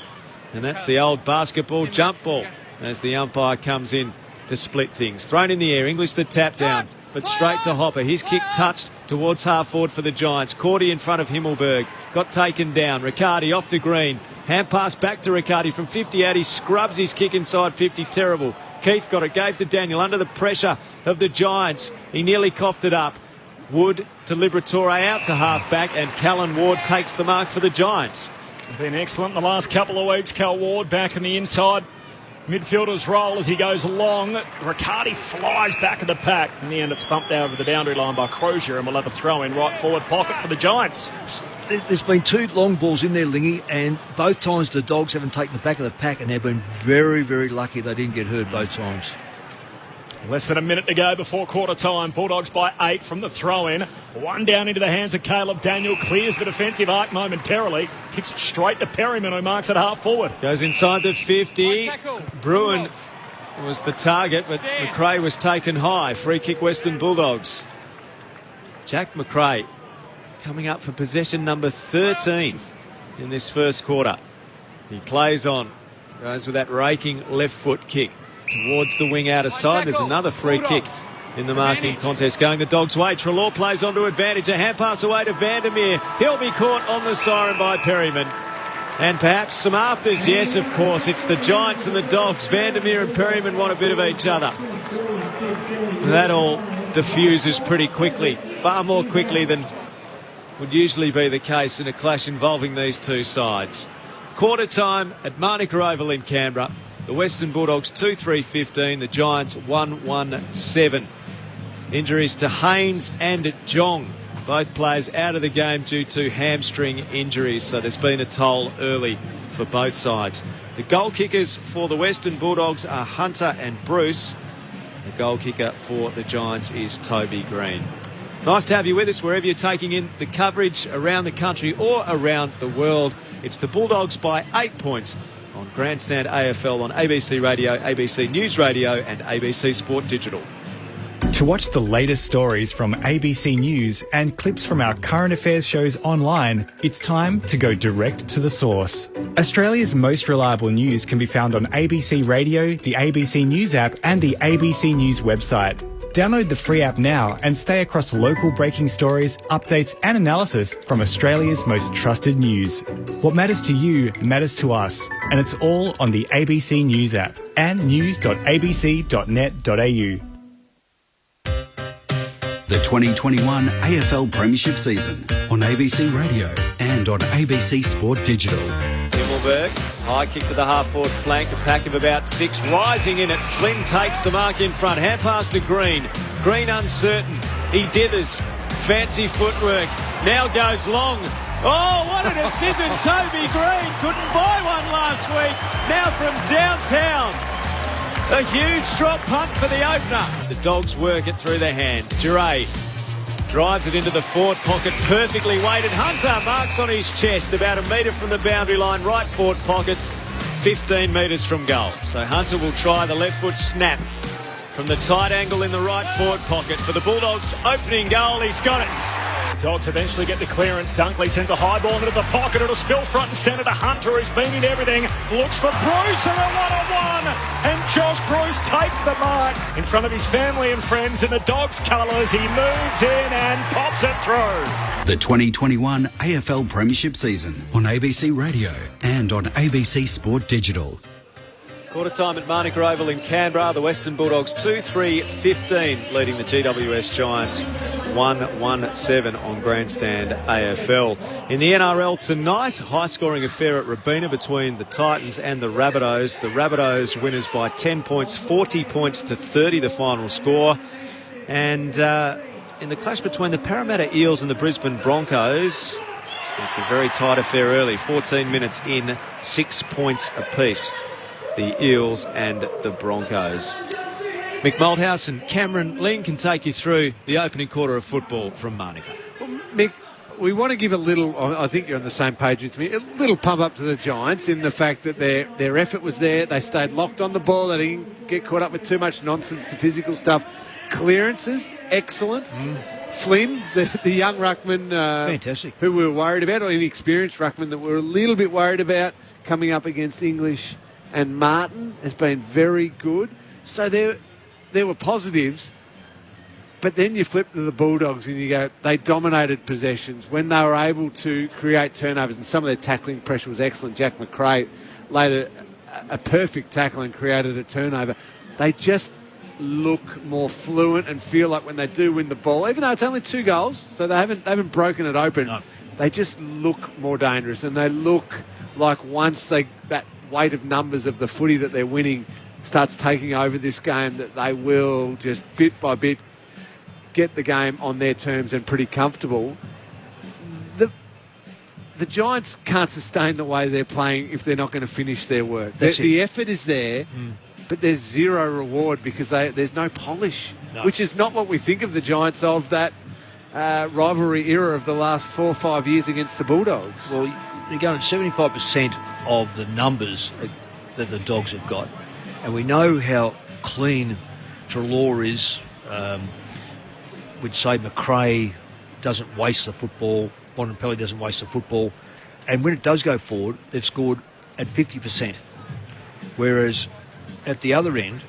And that's the old basketball jump ball as the umpire comes in to split things. Thrown in the air. English the tap down, but straight to Hopper. His kick touched towards half forward for the Giants. Cordy in front of Himmelberg. Got taken down. Riccardi off to Green. Hand pass back to Riccardi from 50 out. He scrubs his kick inside 50. Terrible. Keith got it. Gave to Daniel under the pressure of the Giants. He nearly coughed it up. Wood to Liberatore out to half-back, and Callan Ward takes the mark for the Giants. Been excellent in the last couple of weeks. Cal Ward back in the inside midfielder's role as he goes along. Riccardi flies back of the pack. In the end, it's thumped out over the boundary line by Crozier, and we'll have a throw in right forward pocket for the Giants. There's been 2 long balls in there, Lingy, and both times the Dogs haven't taken the back of the pack, and they've been very, very lucky they didn't get hurt both times. Less than a minute to go before quarter time. Bulldogs by 8 from the throw-in. 1 down into the hands of Caleb Daniel. Clears the defensive arc momentarily. Kicks it straight to Perryman, who marks it half forward. Goes inside the 50. Bruin was the target, but McRae was taken high. Free kick Western Bulldogs. Jack McRae coming up for possession number 13 in this first quarter. He plays on. Goes with that raking left foot kick towards the wing outer side. There's another free kick in the marking contest going the Dogs' way. Treloar plays onto advantage. A hand pass away to Vandermeer. He'll be caught on the siren by Perryman. And perhaps some afters. Yes, of course. It's the Giants and the Dogs. Vandermeer and Perryman want a bit of each other. That all diffuses pretty quickly. Far more quickly than would usually be the case in a clash involving these two sides. Quarter time at Manuka Oval in Canberra. The Western Bulldogs 2-3-15, the Giants 1-1-7. Injuries to Haynes and Jong. Both players out of the game due to hamstring injuries, so there's been a toll early for both sides. The goal kickers for the Western Bulldogs are Hunter and Bruce. The goal kicker for the Giants is Toby Green. Nice to have you with us wherever you're taking in the coverage around the country or around the world. It's the Bulldogs by 8 points on Grandstand AFL on ABC Radio, ABC News Radio and ABC Sport Digital. To watch the latest stories from ABC News and clips from our current affairs shows online, it's time to go direct to the source. Australia's most reliable news can be found on ABC Radio, the ABC News app and the ABC News website. Download the free app now and stay across local breaking stories, updates and analysis from Australia's most trusted news. What matters to you matters to us, and it's all on the ABC News app and news.abc.net.au. The 2021 AFL Premiership season on ABC Radio and on ABC Sport Digital. Himmelberg, high kick to the half-forward flank, a pack of about 6, rising in it. Flynn takes the mark in front, hand pass to Green. Green uncertain, he dithers, fancy footwork, now goes long. Oh, what a decision, Toby Green, couldn't buy one last week, now from downtown. A huge drop punt for the opener. The Dogs work it through their hands. Duray drives it into the forward pocket, perfectly weighted. Hunter marks on his chest, about a metre from the boundary line, right forward pockets, 15 metres from goal. So Hunter will try the left foot snap from the tight angle in the right forward pocket for the Bulldogs' opening goal. He's got it. Dogs eventually get the clearance. Dunkley sends a high ball into the pocket. It'll spill front and centre to Hunter, who's been in everything. Looks for Bruce and a one-on-one. And Josh Bruce takes the mark in front of his family and friends in the Dogs' colours. He moves in and pops it through. The 2021 AFL Premiership season on ABC Radio and on ABC Sport Digital. Quarter time at Marnica Oval in Canberra. The Western Bulldogs 2-3-15 leading the GWS Giants 1-1-7 on Grandstand AFL. In the NRL tonight, high-scoring affair at Robina between the Titans and the Rabbitohs. The Rabbitohs winners by 10 points, 40 points to 30 the final score. And in the clash between the Parramatta Eels and the Brisbane Broncos, it's a very tight affair early. 14 minutes in, 6 points apiece. The Eels and the Broncos. Mick Malthouse and Cameron Ling can take you through the opening quarter of football from Marnica. Well, Mick, we want to give a little, I think you're on the same page with me, a little pump up to the Giants in the fact that their effort was there. They stayed locked on the ball. They didn't get caught up with too much nonsense, the physical stuff. Clearances, excellent. Flynn, the young ruckman, fantastic, who we were worried about, or inexperienced ruckman that we were a little bit worried about coming up against English and Martin, has been very good. So there were positives, but then you flip to the Bulldogs and you go, they dominated possessions when they were able to create turnovers, and some of their tackling pressure was excellent. Jack McRae laid a perfect tackle and created a turnover. They just look more fluent and feel like when they do win the ball, even though it's only 2 goals, so they haven't broken it open. No. They just look more dangerous, and they look like once that weight of numbers of the footy that they're winning starts taking over this game, that they will just bit by bit get the game on their terms and pretty comfortable. The Giants can't sustain the way they're playing if they're not going to finish their work. The effort is there, but there's zero reward because there's no polish, which is not what we think of the Giants of that rivalry era of the last 4 or 5 years against the Bulldogs. Well, they're going 75% of the numbers that the Dogs have got, and we know how clean Treloar is. We'd say McRae doesn't waste the football, Bontempelli doesn't waste the football, and when it does go forward, they've scored at 50%, whereas at the other end,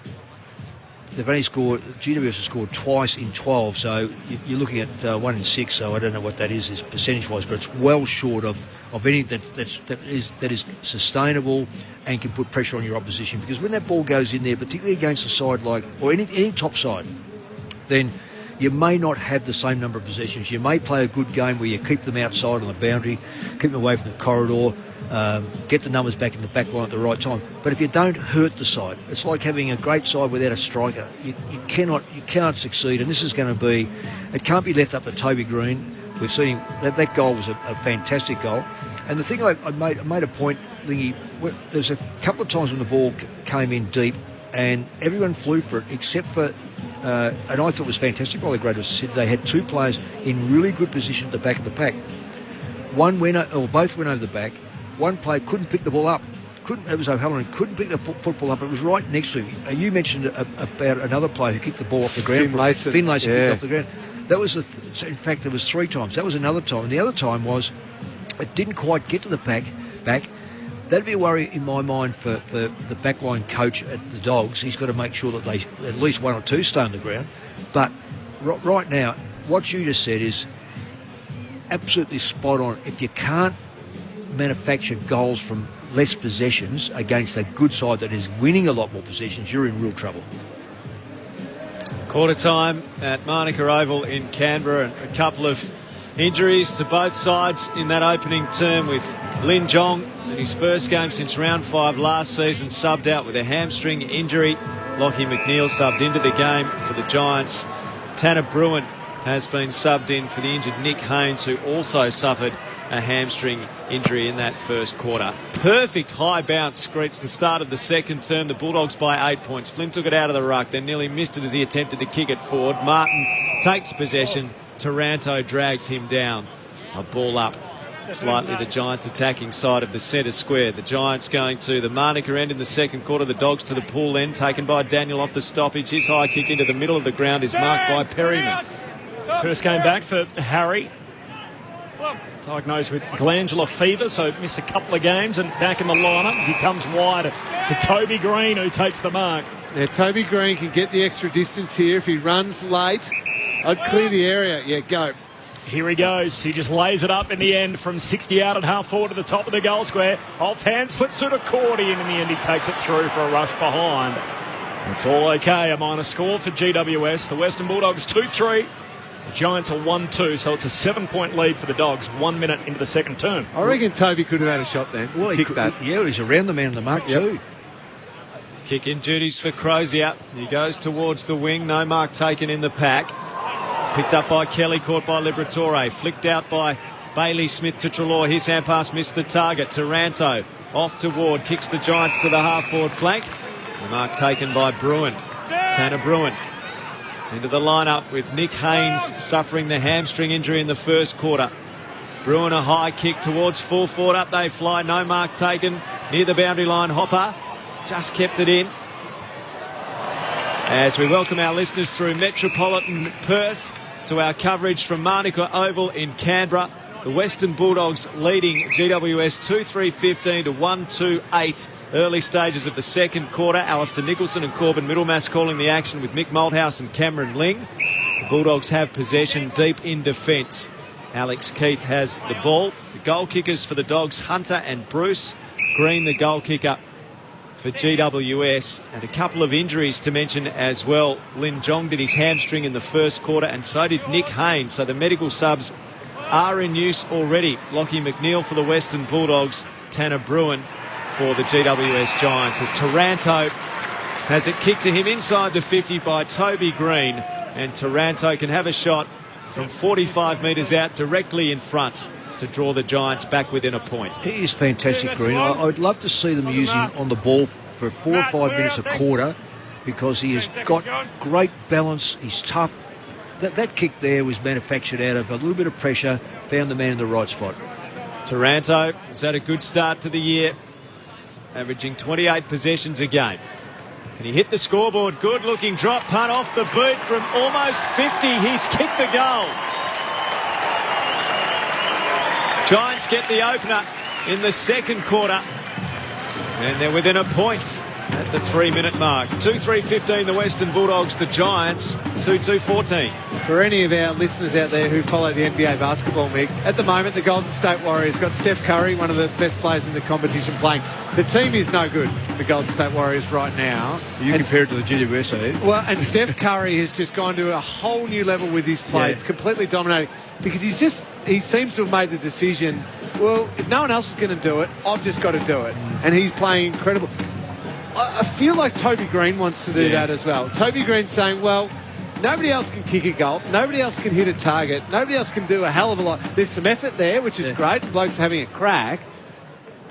they've only scored, GWS has scored twice in 12, so you're looking at 1 in 6, so I don't know what that is percentage-wise, but it's well short of anything that is sustainable and can put pressure on your opposition. Because when that ball goes in there, particularly against a side like, or any top side, then you may not have the same number of possessions. You may play a good game where you keep them outside on the boundary, keep them away from the corridor, get the numbers back in the back line at the right time. But if you don't hurt the side, it's like having a great side without a striker. You cannot succeed, and this is going to be, it can't be left up to Toby Green. We've seen that goal was a fantastic goal. And the thing I made a point, Lingy, there's a couple of times when the ball came in deep and everyone flew for it except for, and I thought it was fantastic by the Greatest City, they had 2 players in really good position at the back of the pack. Both went over the back. One player couldn't pick the ball up. It was O'Halloran, couldn't pick the football up. It was right next to him. You mentioned about another player who kicked the ball off the ground. Finn Layson kicked it off the ground. That was, in fact, there was 3 times. That was another time. And the other time was it didn't quite get to the back. That'd be a worry in my mind for the backline coach at the Dogs. He's got to make sure that they at least 1 or 2 stay on the ground. But right now, what you just said is absolutely spot on. If you can't manufacture goals from less possessions against a good side that is winning a lot more possessions, you're in real trouble. Quarter time at Marnica Oval in Canberra, and a couple of injuries to both sides in that opening term, with Lin Jong in his first game since round 5 last season subbed out with a hamstring injury. Lachie McNeil subbed into the game for the Giants. Tanner Bruin has been subbed in for the injured Nick Haynes, who also suffered a hamstring injury in that first quarter. Perfect high bounce greets the start of the second term. The Bulldogs by 8 points. Flynn took it out of the ruck, then nearly missed it as he attempted to kick it forward. Martin takes possession. Taranto drags him down. A ball up slightly the Giants attacking side of the centre square. The Giants going to the Marnica end in the second quarter. The Dogs to the pool end, taken by Daniel off the stoppage. His high kick into the middle of the ground is marked by Perryman. First game back for Harry. Diagnosed with glandular fever, so missed a couple of games, and back in the lineup as he comes wide to Toby Green, who takes the mark. Now, Toby Green can get the extra distance here if he runs late. I'd clear the area. Yeah, go. Here he goes. He just lays it up in the end from 60 out at half forward to the top of the goal square. Offhand, slips through to Cordy, and in the end he takes it through for a rush behind. It's all okay. A minor score for GWS. The Western Bulldogs 2-3. The Giants are 1-2, so it's a 7-point lead for the Dogs 1 minute into the second term. I reckon Toby could have had a shot then. Well, he could, that. Yeah, he's around the man of the mark too. Kick in duties for Crozier. He goes towards the wing. No mark taken in the pack. Picked up by Kelly, caught by Liberatore. Flicked out by Bailey Smith to Treloar. His hand pass missed the target. Taranto off to Ward. Kicks the Giants to the half-forward flank. The mark taken by Bruin. Tanner Bruin into the lineup with Nick Haynes suffering the hamstring injury in the first quarter. Bruin a high kick towards full forward. Up they fly. No mark taken. Near the boundary line. Hopper just kept it in. As we welcome our listeners through metropolitan Perth to our coverage from Manuka Oval in Canberra. The Western Bulldogs leading GWS 2-3-15 to 1-2-8. Early stages of the second quarter. Alistair Nicholson and Corbin Middlemass calling the action with Mick Malthouse and Cameron Ling. The Bulldogs have possession deep in defence. Alex Keith has the ball. The goal kickers for the Dogs, Hunter and Bruce. Green, the goal kicker for GWS, and a couple of injuries to mention as well. Lin Jong did his hamstring in the first quarter, and so did Nick Haynes. So the medical subs are in use already. Lockie McNeil for the Western Bulldogs, Tanner Bruin for the GWS Giants, as Taranto has it kicked to him inside the 50 by Toby Green, and Taranto can have a shot from 45 metres out directly in front to draw the Giants back within a point. He is fantastic, Green. I'd love to see them use him on the ball for 4 or 5 minutes a quarter, because he has got great balance. He's tough. That kick there was manufactured out of a little bit of pressure, found the man in the right spot. Taranto has had a good start to the year, averaging 28 possessions a game. Can he hit the scoreboard? Good looking drop punt off the boot from almost 50. He's kicked the goal. Giants get the opener in the second quarter, and they're within a point at the 3-minute mark. 2-3-15 the Western Bulldogs, the Giants 2-2-14. For any of our listeners out there who follow the NBA basketball, Mick, at the moment the Golden State Warriors got Steph Curry, one of the best players in the competition, playing. The team is no good, the Golden State Warriors right now. You compare it to the GWS, eh? Well, and Steph Curry has just gone to a whole new level with his play, completely dominating, because he seems to have made the decision, well, if no one else is going to do it, I've just got to do it. And he's playing incredible. I feel like Toby Green wants to do that as well. Toby Green's saying, well, nobody else can kick a goal. Nobody else can hit a target. Nobody else can do a hell of a lot. There's some effort there, which is great. The bloke's having a crack.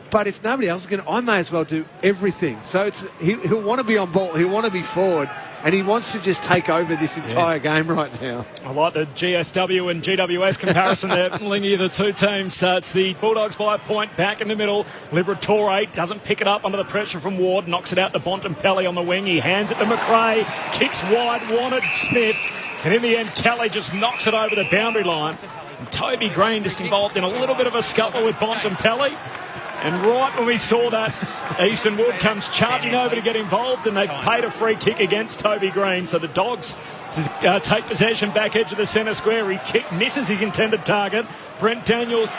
But if nobody else is going to, I may as well do everything. So he'll want to be on ball. He'll want to be forward. And he wants to just take over this entire game right now. I like the GSW and GWS comparison there. Lingy, the two teams. It's the Bulldogs by a point back in the middle. Liberatore doesn't pick it up under the pressure from Ward. Knocks it out to Bontempelli on the wing. He hands it to McRae. Kicks wide, wanted Smith. And in the end, Kelly just knocks it over the boundary line. And Toby Green just involved in a little bit of a scuffle with Bontempelli. And right when we saw that, Easton Wood comes charging over to get involved, and they've paid a free kick against Toby Green. So the Dogs to take possession back edge of the centre square. His kick misses his intended target. Brent Daniels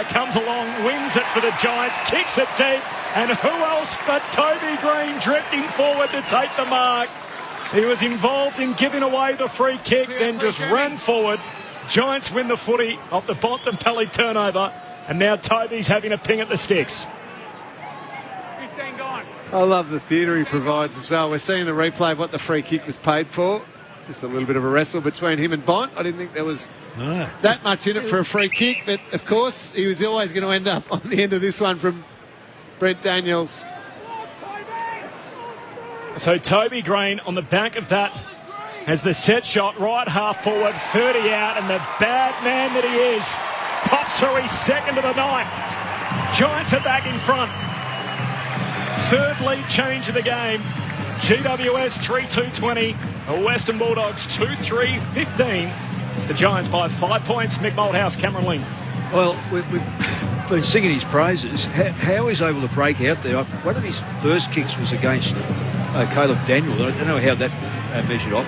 comes along, wins it for the Giants, kicks it deep, and who else but Toby Green drifting forward to take the mark. He was involved in giving away the free kick, then just ran forward. Giants win the footy off the Bontempelli turnover. And now Toby's having a ping at the sticks. 15 gone. I love the theatre he provides as well. We're seeing the replay of what the free kick was paid for. Just a little bit of a wrestle between him and Bont. I didn't think there was that much in it for a free kick. But, of course, he was always going to end up on the end of this one from Brent Daniels. So Toby Green on the back of that has the set shot right half forward, 30 out, and the bad man that he is pops through his second of the night. Giants are back in front. Third lead change of the game. GWS 3-2-20. The Western Bulldogs 2-3-15. It's the Giants by 5 points. Mick Malthouse, Cameron Ling. Well, we've been singing his praises. How he's able to break out there. One of his first kicks was against Caleb Daniel. I don't know how that measured off.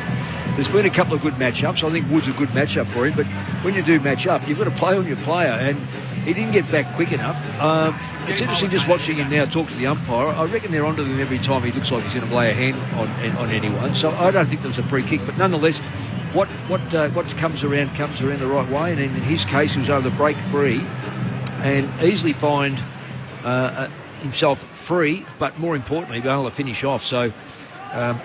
there's been a couple of good matchups. I think Wood's a good matchup for him, but when you do match up, you've got to play on your player, and he didn't get back quick enough. It's interesting just watching him now talk to the umpire. I reckon they're onto them every time he looks like he's going to lay a hand on anyone. So I don't think there's a free kick, but nonetheless, what comes around the right way, and in his case, he was able to break free and easily find himself free, but more importantly, be able to finish off. So they're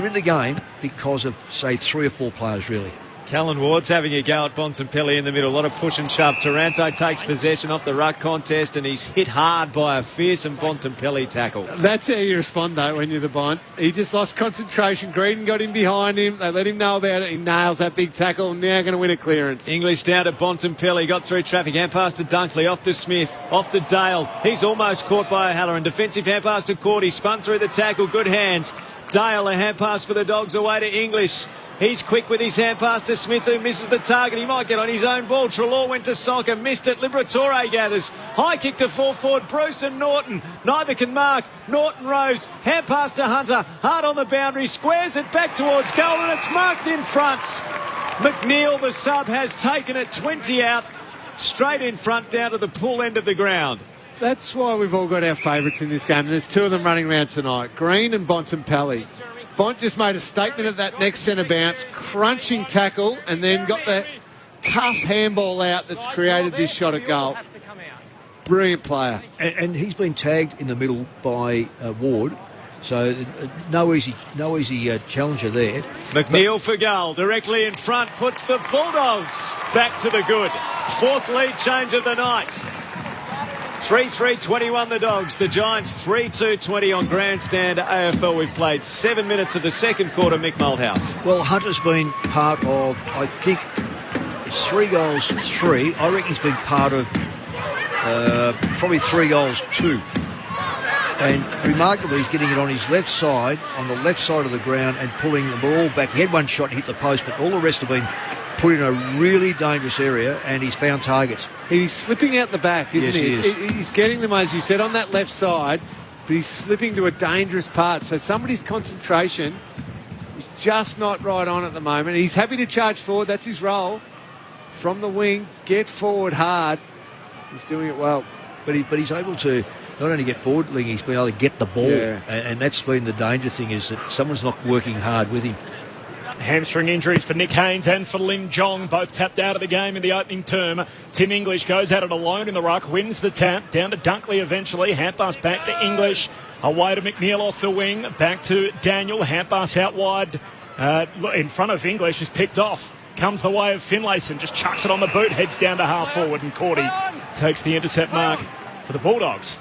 in the game because of, say, 3 or 4 players, really. Callan Ward's having a go at Bontempelli in the middle. A lot of push and shove. Taranto takes possession off the ruck contest, and he's hit hard by a fearsome Bontempelli tackle. That's how you respond, though, when you're the Bont. He just lost concentration. Greedon got in behind him. They let him know about it. He nails that big tackle. Now going to win a clearance. English down to Bontempelli. Got through traffic. Hand pass to Dunkley. Off to Smith. Off to Dale. He's almost caught by O'Halloran. Defensive hand pass to Cordy. Spun through the tackle. Good hands. Dale, a hand pass for the Dogs away to English. He's quick with his hand pass to Smith, who misses the target. He might get on his own ball. Treloar went to Soccer, missed it. Liberatore gathers. High kick to full forward. Bruce and Norton. Neither can mark. Norton rose. Hand pass to Hunter. Hard on the boundary. Squares it back towards goal, and it's marked in front. McNeil, the sub, has taken it 20 out. Straight in front down to the pull end of the ground. That's why we've all got our favourites in this game. And there's 2 of them running around tonight. Green and Bontempelli. Bont just made a statement at that next centre bounce, crunching tackle, and then got the tough handball out that's created this shot at goal. Brilliant player. And he's been tagged in the middle by Ward, so no easy challenger there. McNeil for goal, directly in front, puts the Bulldogs back to the good. 4th lead change of the night. 3-3-21 the Dogs. The Giants 3-2-20 on Grandstand AFL. We've played 7 minutes of the second quarter. Mick Malthouse. Well, Hunter's been part of, I think, it's 3 goals, 3. I reckon he's been part of probably 3 goals, 2. And remarkably, he's getting it on his left side, on the left side of the ground, and pulling the ball back. He had one shot and hit the post, but all the rest have been put in a really dangerous area, and he's found targets. He's slipping out the back, isn't he? Yes, he is. He's getting them, as you said, on that left side, but he's slipping to a dangerous part. So somebody's concentration is just not right on at the moment. He's happy to charge forward. That's his role. From the wing, get forward hard. He's doing it well. But he's able to not only get forward, he's been able to get the ball. Yeah. And that's been the danger thing, is that someone's not working hard with him. Hamstring injuries for Nick Haynes and for Lin Jong, both tapped out of the game in the opening term. Tim English goes at it alone in the ruck, wins the tap, down to Dunkley eventually. Hand pass back to English, away to McNeil off the wing, back to Daniel. Hand pass out wide in front of English is picked off. Comes the way of Finlayson, just chucks it on the boot, heads down to half forward, and Cordy takes the intercept mark for the Bulldogs.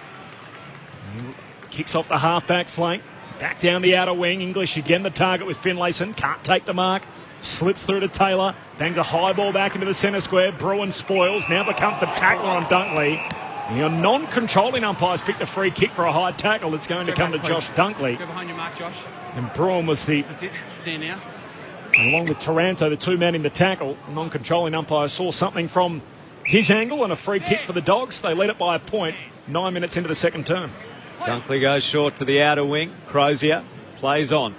Kicks off the half-back flank. Back down the outer wing. English again the target with Finlayson. Can't take the mark. Slips through to Taylor. Bangs a high ball back into the centre square. Bruin spoils. Now becomes the tackler on Dunkley. Your non-controlling umpires picked a free kick for a high tackle that's going to come to Josh Dunkley. Go behind your mark, Josh. And Bruin was the... That's it. Stand now. Along with Taranto, the 2 men in the tackle. The non-controlling umpire saw something from his angle and a free kick for the Dogs. They led it by a point 9 minutes into the second term. Dunkley goes short to the outer wing. Crozier plays on.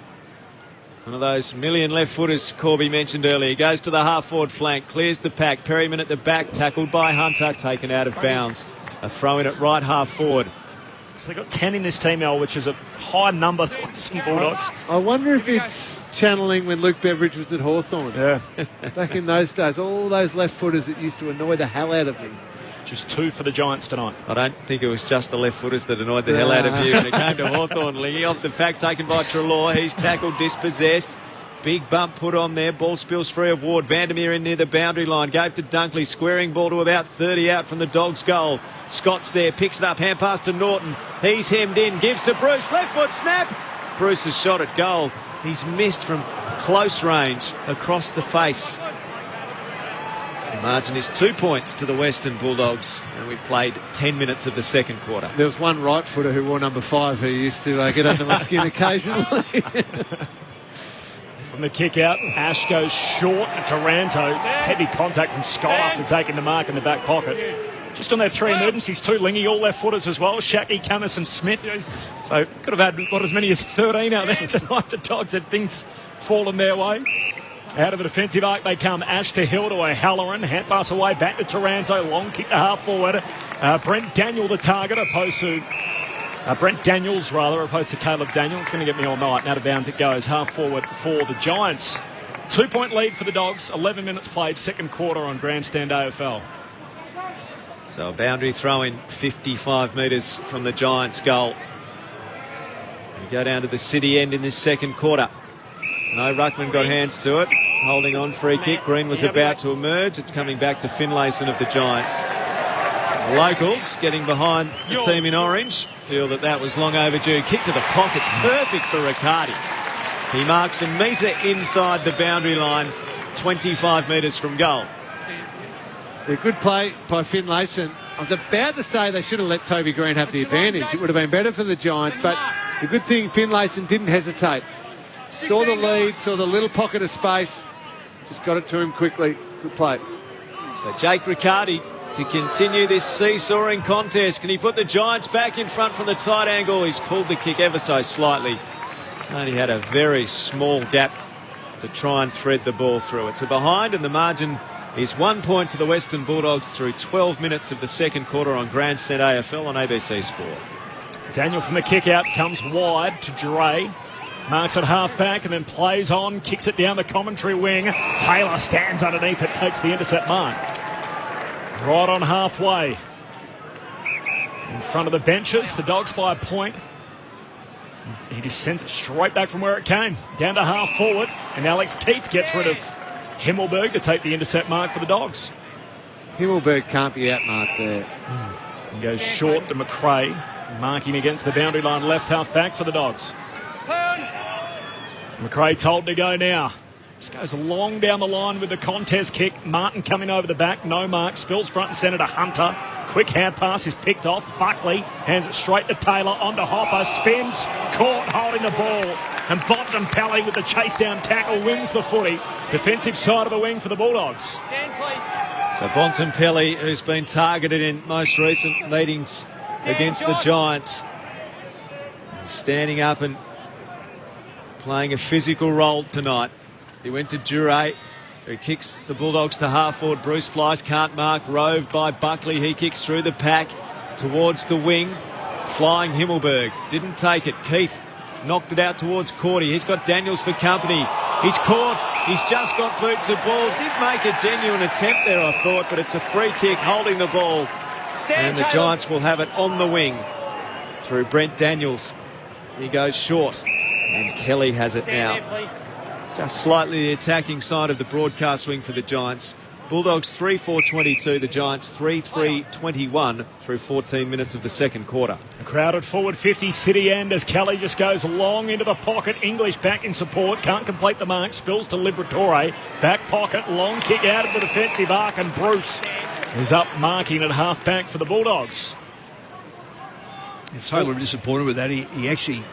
One of those million left footers Corby mentioned earlier. He goes to the half forward flank, clears the pack. Perryman at the back, tackled by Hunter, taken out of bounds. A throw in at right half forward. So they've got 10 in this team, Al, which is a high number for Western Bulldogs. I wonder if it's channeling when Luke Beveridge was at Hawthorn. Yeah. Back in those days, all those left footers that used to annoy the hell out of me. Just 2 for the Giants tonight. I don't think it was just the left footers that annoyed the hell out of you when it came to Hawthorn. Lingy off the pack, taken by Treloar. He's tackled, dispossessed. Big bump put on there. Ball spills free of Ward. Vandermeer in near the boundary line. Gave to Dunkley. Squaring ball to about 30 out from the Dogs' goal. Scott's there. Picks it up. Hand pass to Norton. He's hemmed in. Gives to Bruce. Left foot snap. Bruce's shot at goal. He's missed from close range across the face. The margin is 2 points to the Western Bulldogs, and we've played 10 minutes of the second quarter. There was one right footer who wore number 5 who used to get under my skin occasionally. From the kick out, Ash goes short to Taranto. Heavy contact from Scott after taking the mark in the back pocket. Just on their 3 emergencies, 2 Lingy, all left footers as well. Shackey, Camus and Smith. So could have had as many as 13 out there tonight. The Dogs had things fallen their way. Out of the defensive arc they come. Ash to Hill to O'Halloran. Hand pass away back to Taranto. Long kick to half forward. Brent Daniel the target opposed to... Brent Daniels, opposed to Caleb Daniel. It's going to get me all night. And out of bounds it goes. Half forward for the Giants. 2-point lead for the Dogs. 11 minutes played. Second quarter on Grandstand AFL. So a boundary throw in 55 metres from the Giants' goal. We go down to the city end in this second quarter. No ruckman got hands to it. Holding on, free kick. Green was about to emerge. It's coming back to Finlayson of the Giants. The locals getting behind the team in orange feel that was long overdue. Kick to the pockets, perfect for Riccardi. He marks a metre inside the boundary line, 25 metres from goal. A good play by Finlayson. I was about to say they should have let Toby Green have the advantage. It would have been better for the Giants, but the good thing, Finlayson didn't hesitate. Saw the lead, saw the little pocket of space, just got it to him quickly. Good play. So Jake Riccardi to continue this seesawing contest. Can he put the Giants back in front from the tight angle? He's pulled the kick ever so slightly. Only had a very small gap to try and thread the ball through. It's a behind, and the margin is 1 point to the Western Bulldogs through 12 minutes of the second quarter on Grandstand AFL on ABC Sport. Daniel from the kick out comes wide to Dre. Marks at half back and then plays on, kicks it down the commentary wing. Taylor stands underneath it, takes the intercept mark. Right on halfway. In front of the benches, the Dogs by a point. He just sends it straight back from where it came. Down to half forward, and Alex Keith gets rid of Himmelberg to take the intercept mark for the Dogs. Himmelberg can't be outmarked there. He goes short to McRae, marking against the boundary line left half back for the Dogs. McRae told to go now. Just goes long down the line with the contest kick. Martin coming over the back, no mark, spills front and centre to Hunter. Quick hand pass is picked off. Buckley hands it straight to Taylor, onto Hopper, spins, caught holding the ball. And Bontempelli with the chase down tackle wins the footy. Defensive side of the wing for the Bulldogs. So Bontempelli, who's been targeted in most recent meetings against the Giants, standing up and playing a physical role tonight. He went to Dure, who kicks the Bulldogs to half forward. Bruce Flies can't mark, roved by Buckley. He kicks through the pack towards the wing. Flying Himmelberg, didn't take it. Keith knocked it out towards Cordy. He's got Daniels for company. He's caught. He's just got boots of ball. Did make a genuine attempt there, I thought, but it's a free kick holding the ball. And the Giants will have it on the wing through Brent Daniels. He goes short. And Kelly has it now. Just slightly the attacking side of the broadcast wing for the Giants. Bulldogs 3-4-22, the Giants 3-3-21 through 14 minutes of the second quarter. A crowded forward 50 city end as Kelly just goes long into the pocket. English back in support, can't complete the mark, spills to Liberatore. Back pocket, long kick out of the defensive arc, and Bruce is up marking at half back for the Bulldogs. He's totally disappointed with that. He actually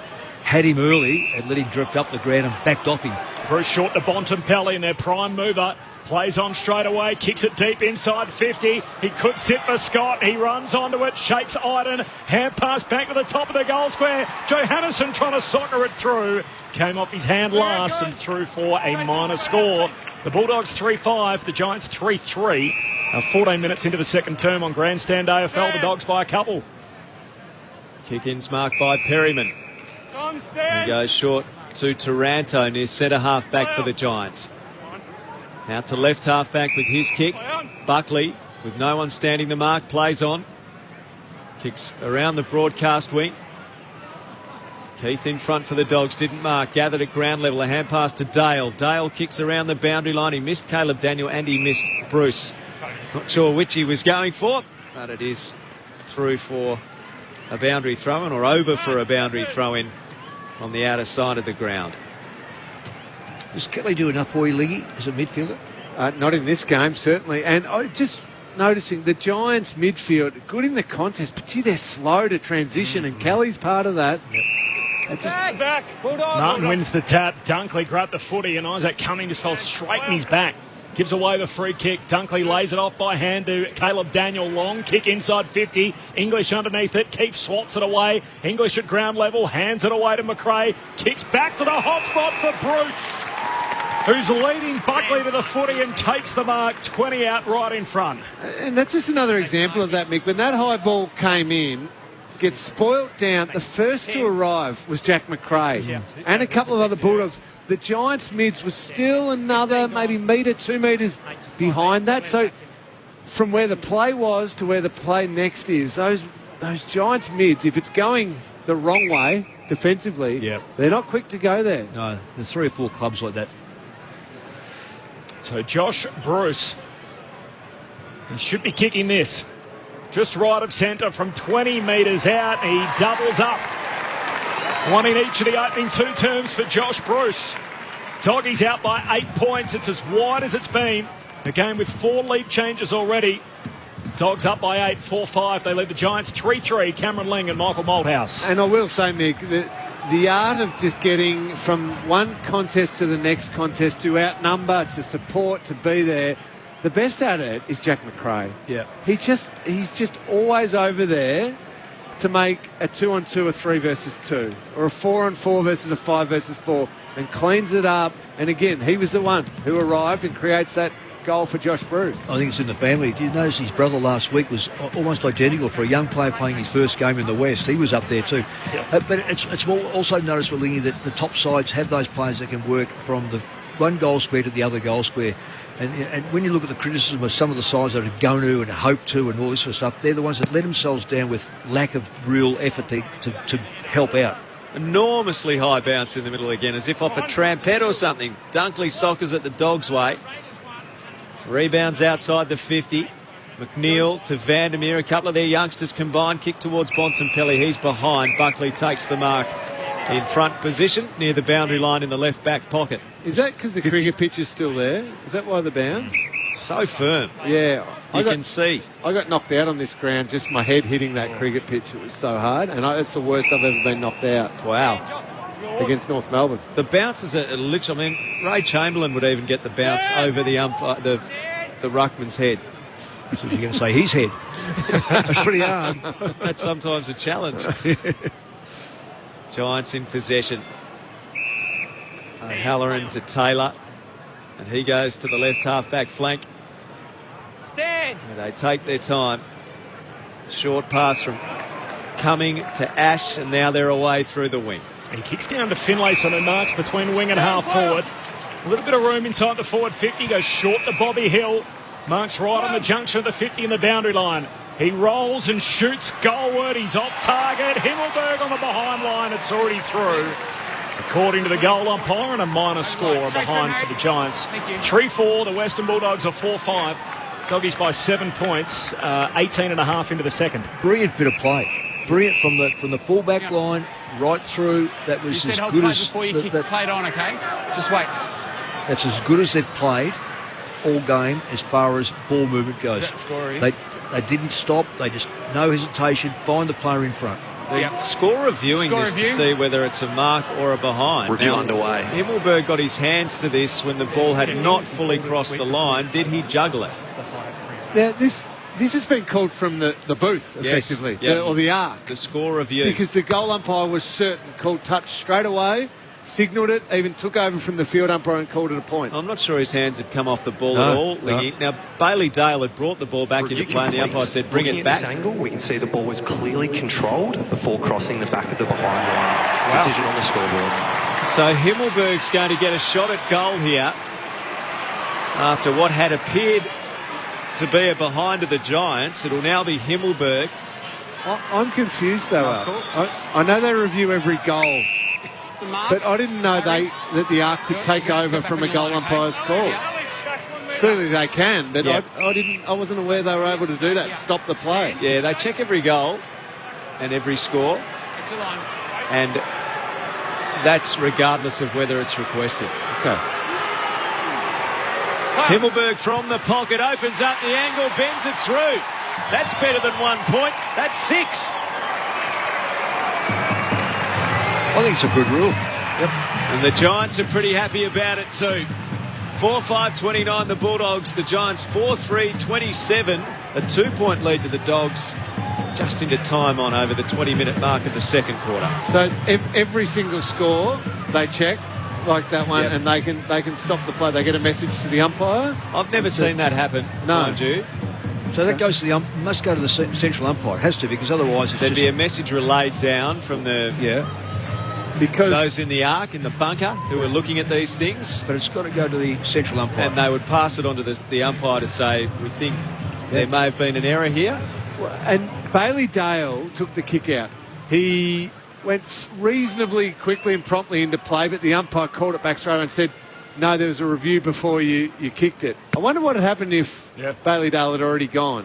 had him early and let him drift up the ground and backed off him. Bruce short to Bontempelli, and their prime mover plays on straight away, kicks it deep inside 50. He could sit for Scott. He runs onto it, shakes Iden. Hand pass back to the top of the goal square. Johannesson trying to soccer it through. Came off his hand last and through for a minor score. The Bulldogs 3-5, the Giants 3-3. 14 minutes into the second term on Grandstand AFL, the Dogs by a couple. Kick-ins marked by Perryman. He goes short to Taranto near centre half back for the Giants. Out to left half back with his kick. Buckley, with no one standing the mark, plays on. Kicks around the broadcast wing. Keith in front for the Dogs, didn't mark. Gathered at ground level, a hand pass to Dale. Dale kicks around the boundary line. He missed Caleb Daniel and he missed Bruce. Not sure which he was going for, but it is through for a boundary throw-in, or over for a boundary throw-in on the outer side of the ground. Does Kelly do enough for you, Liggy, as a midfielder? Not in this game, certainly. And just noticing the Giants midfield, good in the contest, but gee, they're slow to transition, and Kelly's part of that. Martin wins the tap. Dunkley grabbed the footy, and Isaac Cumming just fell straight in his back. gives away the free kick. Dunkley lays it off by hand to Caleb Daniel. Long kick inside 50. English underneath it. Keefe swats it away. English at ground level. Hands it away to McRae. Kicks back to the hot spot for Bruce, who's leading Buckley to the footy and takes the mark. 20 out right in front. And that's just another example of that, Mick. When that high ball came in, gets spoilt down. The first to arrive was Jack McRae and a couple of other Bulldogs. The Giants' mids was still another maybe metre, 2 metres behind that. So from where the play was to where the play next is, those Giants' mids, if it's going the wrong way defensively, they're not quick to go there. No, there's 3 or 4 clubs like that. So Josh Bruce, he should be kicking this. Just right of centre from 20 metres out. He doubles up. One in each of the opening 2 terms for Josh Bruce. Doggies out by 8 points. It's as wide as it's been. The game with 4 lead changes already. Dogs up by 8, 4-5. They lead the Giants 3-3. Cameron Ling and Michael Malthouse. And I will say, Mick, the art of just getting from one contest to the next contest to outnumber, to support, to be there, the best at it is Jack McRae. Yeah. He's just always over there to make a 2-on-2, a 3 versus 2, or a 4-on-4 versus a 5 versus 4, and cleans it up. And again, he was the one who arrived and creates that goal for Josh Bruce. I think it's in the family. Did you notice his brother last week was almost identical for a young player playing his first game in the West? He was up there too. But it's also noticeable, Lingy, that the top sides have those players that can work from the one goal square to the other goal square. And when you look at the criticism of some of the sides that are going to and hope to and all this sort of stuff, they're the ones that let themselves down with lack of real effort to help out. Enormously high bounce in the middle again, as if off a trampette or something. Dunkley soccers at the Dogs' way. Rebounds outside the 50. McNeil to Vandermeer. A couple of their youngsters combined. Kick towards Bontempelli. He's behind. Buckley takes the mark in front position near the boundary line in the left back pocket. Is that because the cricket pitch is still there? Is that why the bounce? So firm. Yeah. You can see. I got knocked out on this ground, just my head hitting that cricket pitch. It was so hard, and it's the worst I've ever been knocked out. Wow. Against North Melbourne. The bounces are literally, I mean, Ray Chamberlain would even get the bounce over the umpire, the ruckman's head. So you're going to say his head. That's pretty hard. That's sometimes a challenge. Giants in possession. Halloran to Taylor, and he goes to the left half-back flank. Stand. They take their time. Short pass from Cumming to Ash, and now they're away through the wing. He kicks down to Finlayson and marks between wing and half forward. A little bit of room inside the forward 50. Goes short to Bobby Hill. Marks right on the junction of the 50 and the boundary line. He rolls and shoots goalward. He's off target. Himmelberg on the behind line. It's already through. According to the goal umpire, and a minor score behind for the Giants. 3-4. The Western Bulldogs are 4-5. Doggies by 7 points. 18 and a half into the second. Brilliant bit of play. Brilliant from the full-back line right through. That was as good as... Before you kick played on, okay? Just wait. That's as good as they've played all game as far as ball movement goes. They didn't stop. They just, no hesitation, find the player in front. The score reviewing this to see whether it's a mark or a behind. Review underway. Himmelberg got his hands to this when the ball had not fully crossed the line. Did he juggle it? Now, this has been called from the booth, effectively, or the arc. The score review. Because the goal umpire was certain, called touch straight away, signalled it, even took over from the field umpire and called it a point. I'm not sure his hands had come off the ball at all. No. Now, Bailey Dale had brought the ball back into play, and the umpire said, bring it back. Looking at this angle, we can see the ball was clearly controlled before crossing the back of the behind line. Wow. Decision on the scoreboard. So Himmelberg's going to get a shot at goal here after what had appeared to be a behind of the Giants. It'll now be Himmelberg. I'm confused, though. I know they review every goal. But I didn't know that the arc could take over from a goal umpire's call. Clearly they can, but I wasn't aware they were able to do that, stop the play. Yeah, they check every goal and every score, and that's regardless of whether it's requested. Okay. Himmelberg from the pocket, opens up the angle, bends it through. That's better than 1 point. That's 6. I think it's a good rule. Yep. And the Giants are pretty happy about it too. 4-5-29 the Bulldogs, the Giants 4-3-27, a 2-point lead to the Dogs just into time on over the 20-minute mark of the second quarter. So every single score they check like that one, and they can stop the play. They get a message to the umpire. I've never seen that happen, mind you. So that goes to the must go to the central umpire. It has to, because otherwise there'd be a message relayed down from the because those in the arc, in the bunker, who are looking at these things. But it's got to go to the central umpire. And they would pass it on to the umpire to say, we think there may have been an error here. And Bailey Dale took the kick out. He went reasonably quickly and promptly into play, but the umpire called it back straight away and said, no, there was a review before you kicked it. I wonder what had happened if Bailey Dale had already gone.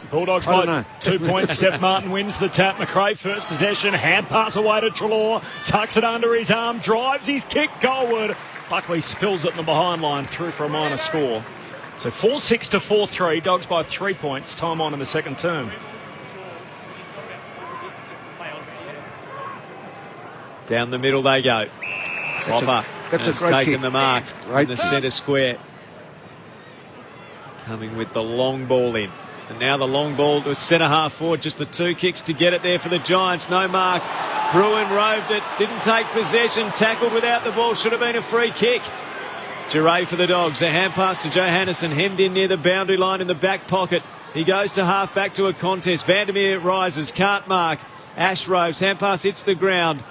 Bulldogs by 2 points. Seth Martin wins the tap. McRae first possession. Hand pass away to Treloar. Tucks it under his arm. Drives his kick goalward. Buckley spills it in the behind line. Through for a minor score. So 4-6 to 4-3. Dogs by 3 points. Time on in the second term. Down the middle they go. Hopper that's a great taken kick. the mark in the centre square. Coming with the long ball in. And now the long ball to centre half forward. Just the 2 kicks to get it there for the Giants. No mark. Bruin roved it. Didn't take possession. Tackled without the ball. Should have been a free kick. Giray for the Dogs. A hand pass to Johannesson. Hemmed in near the boundary line in the back pocket. He goes to half back to a contest. Vandermeer rises. Can't mark. Ash roves. Hand pass hits the ground.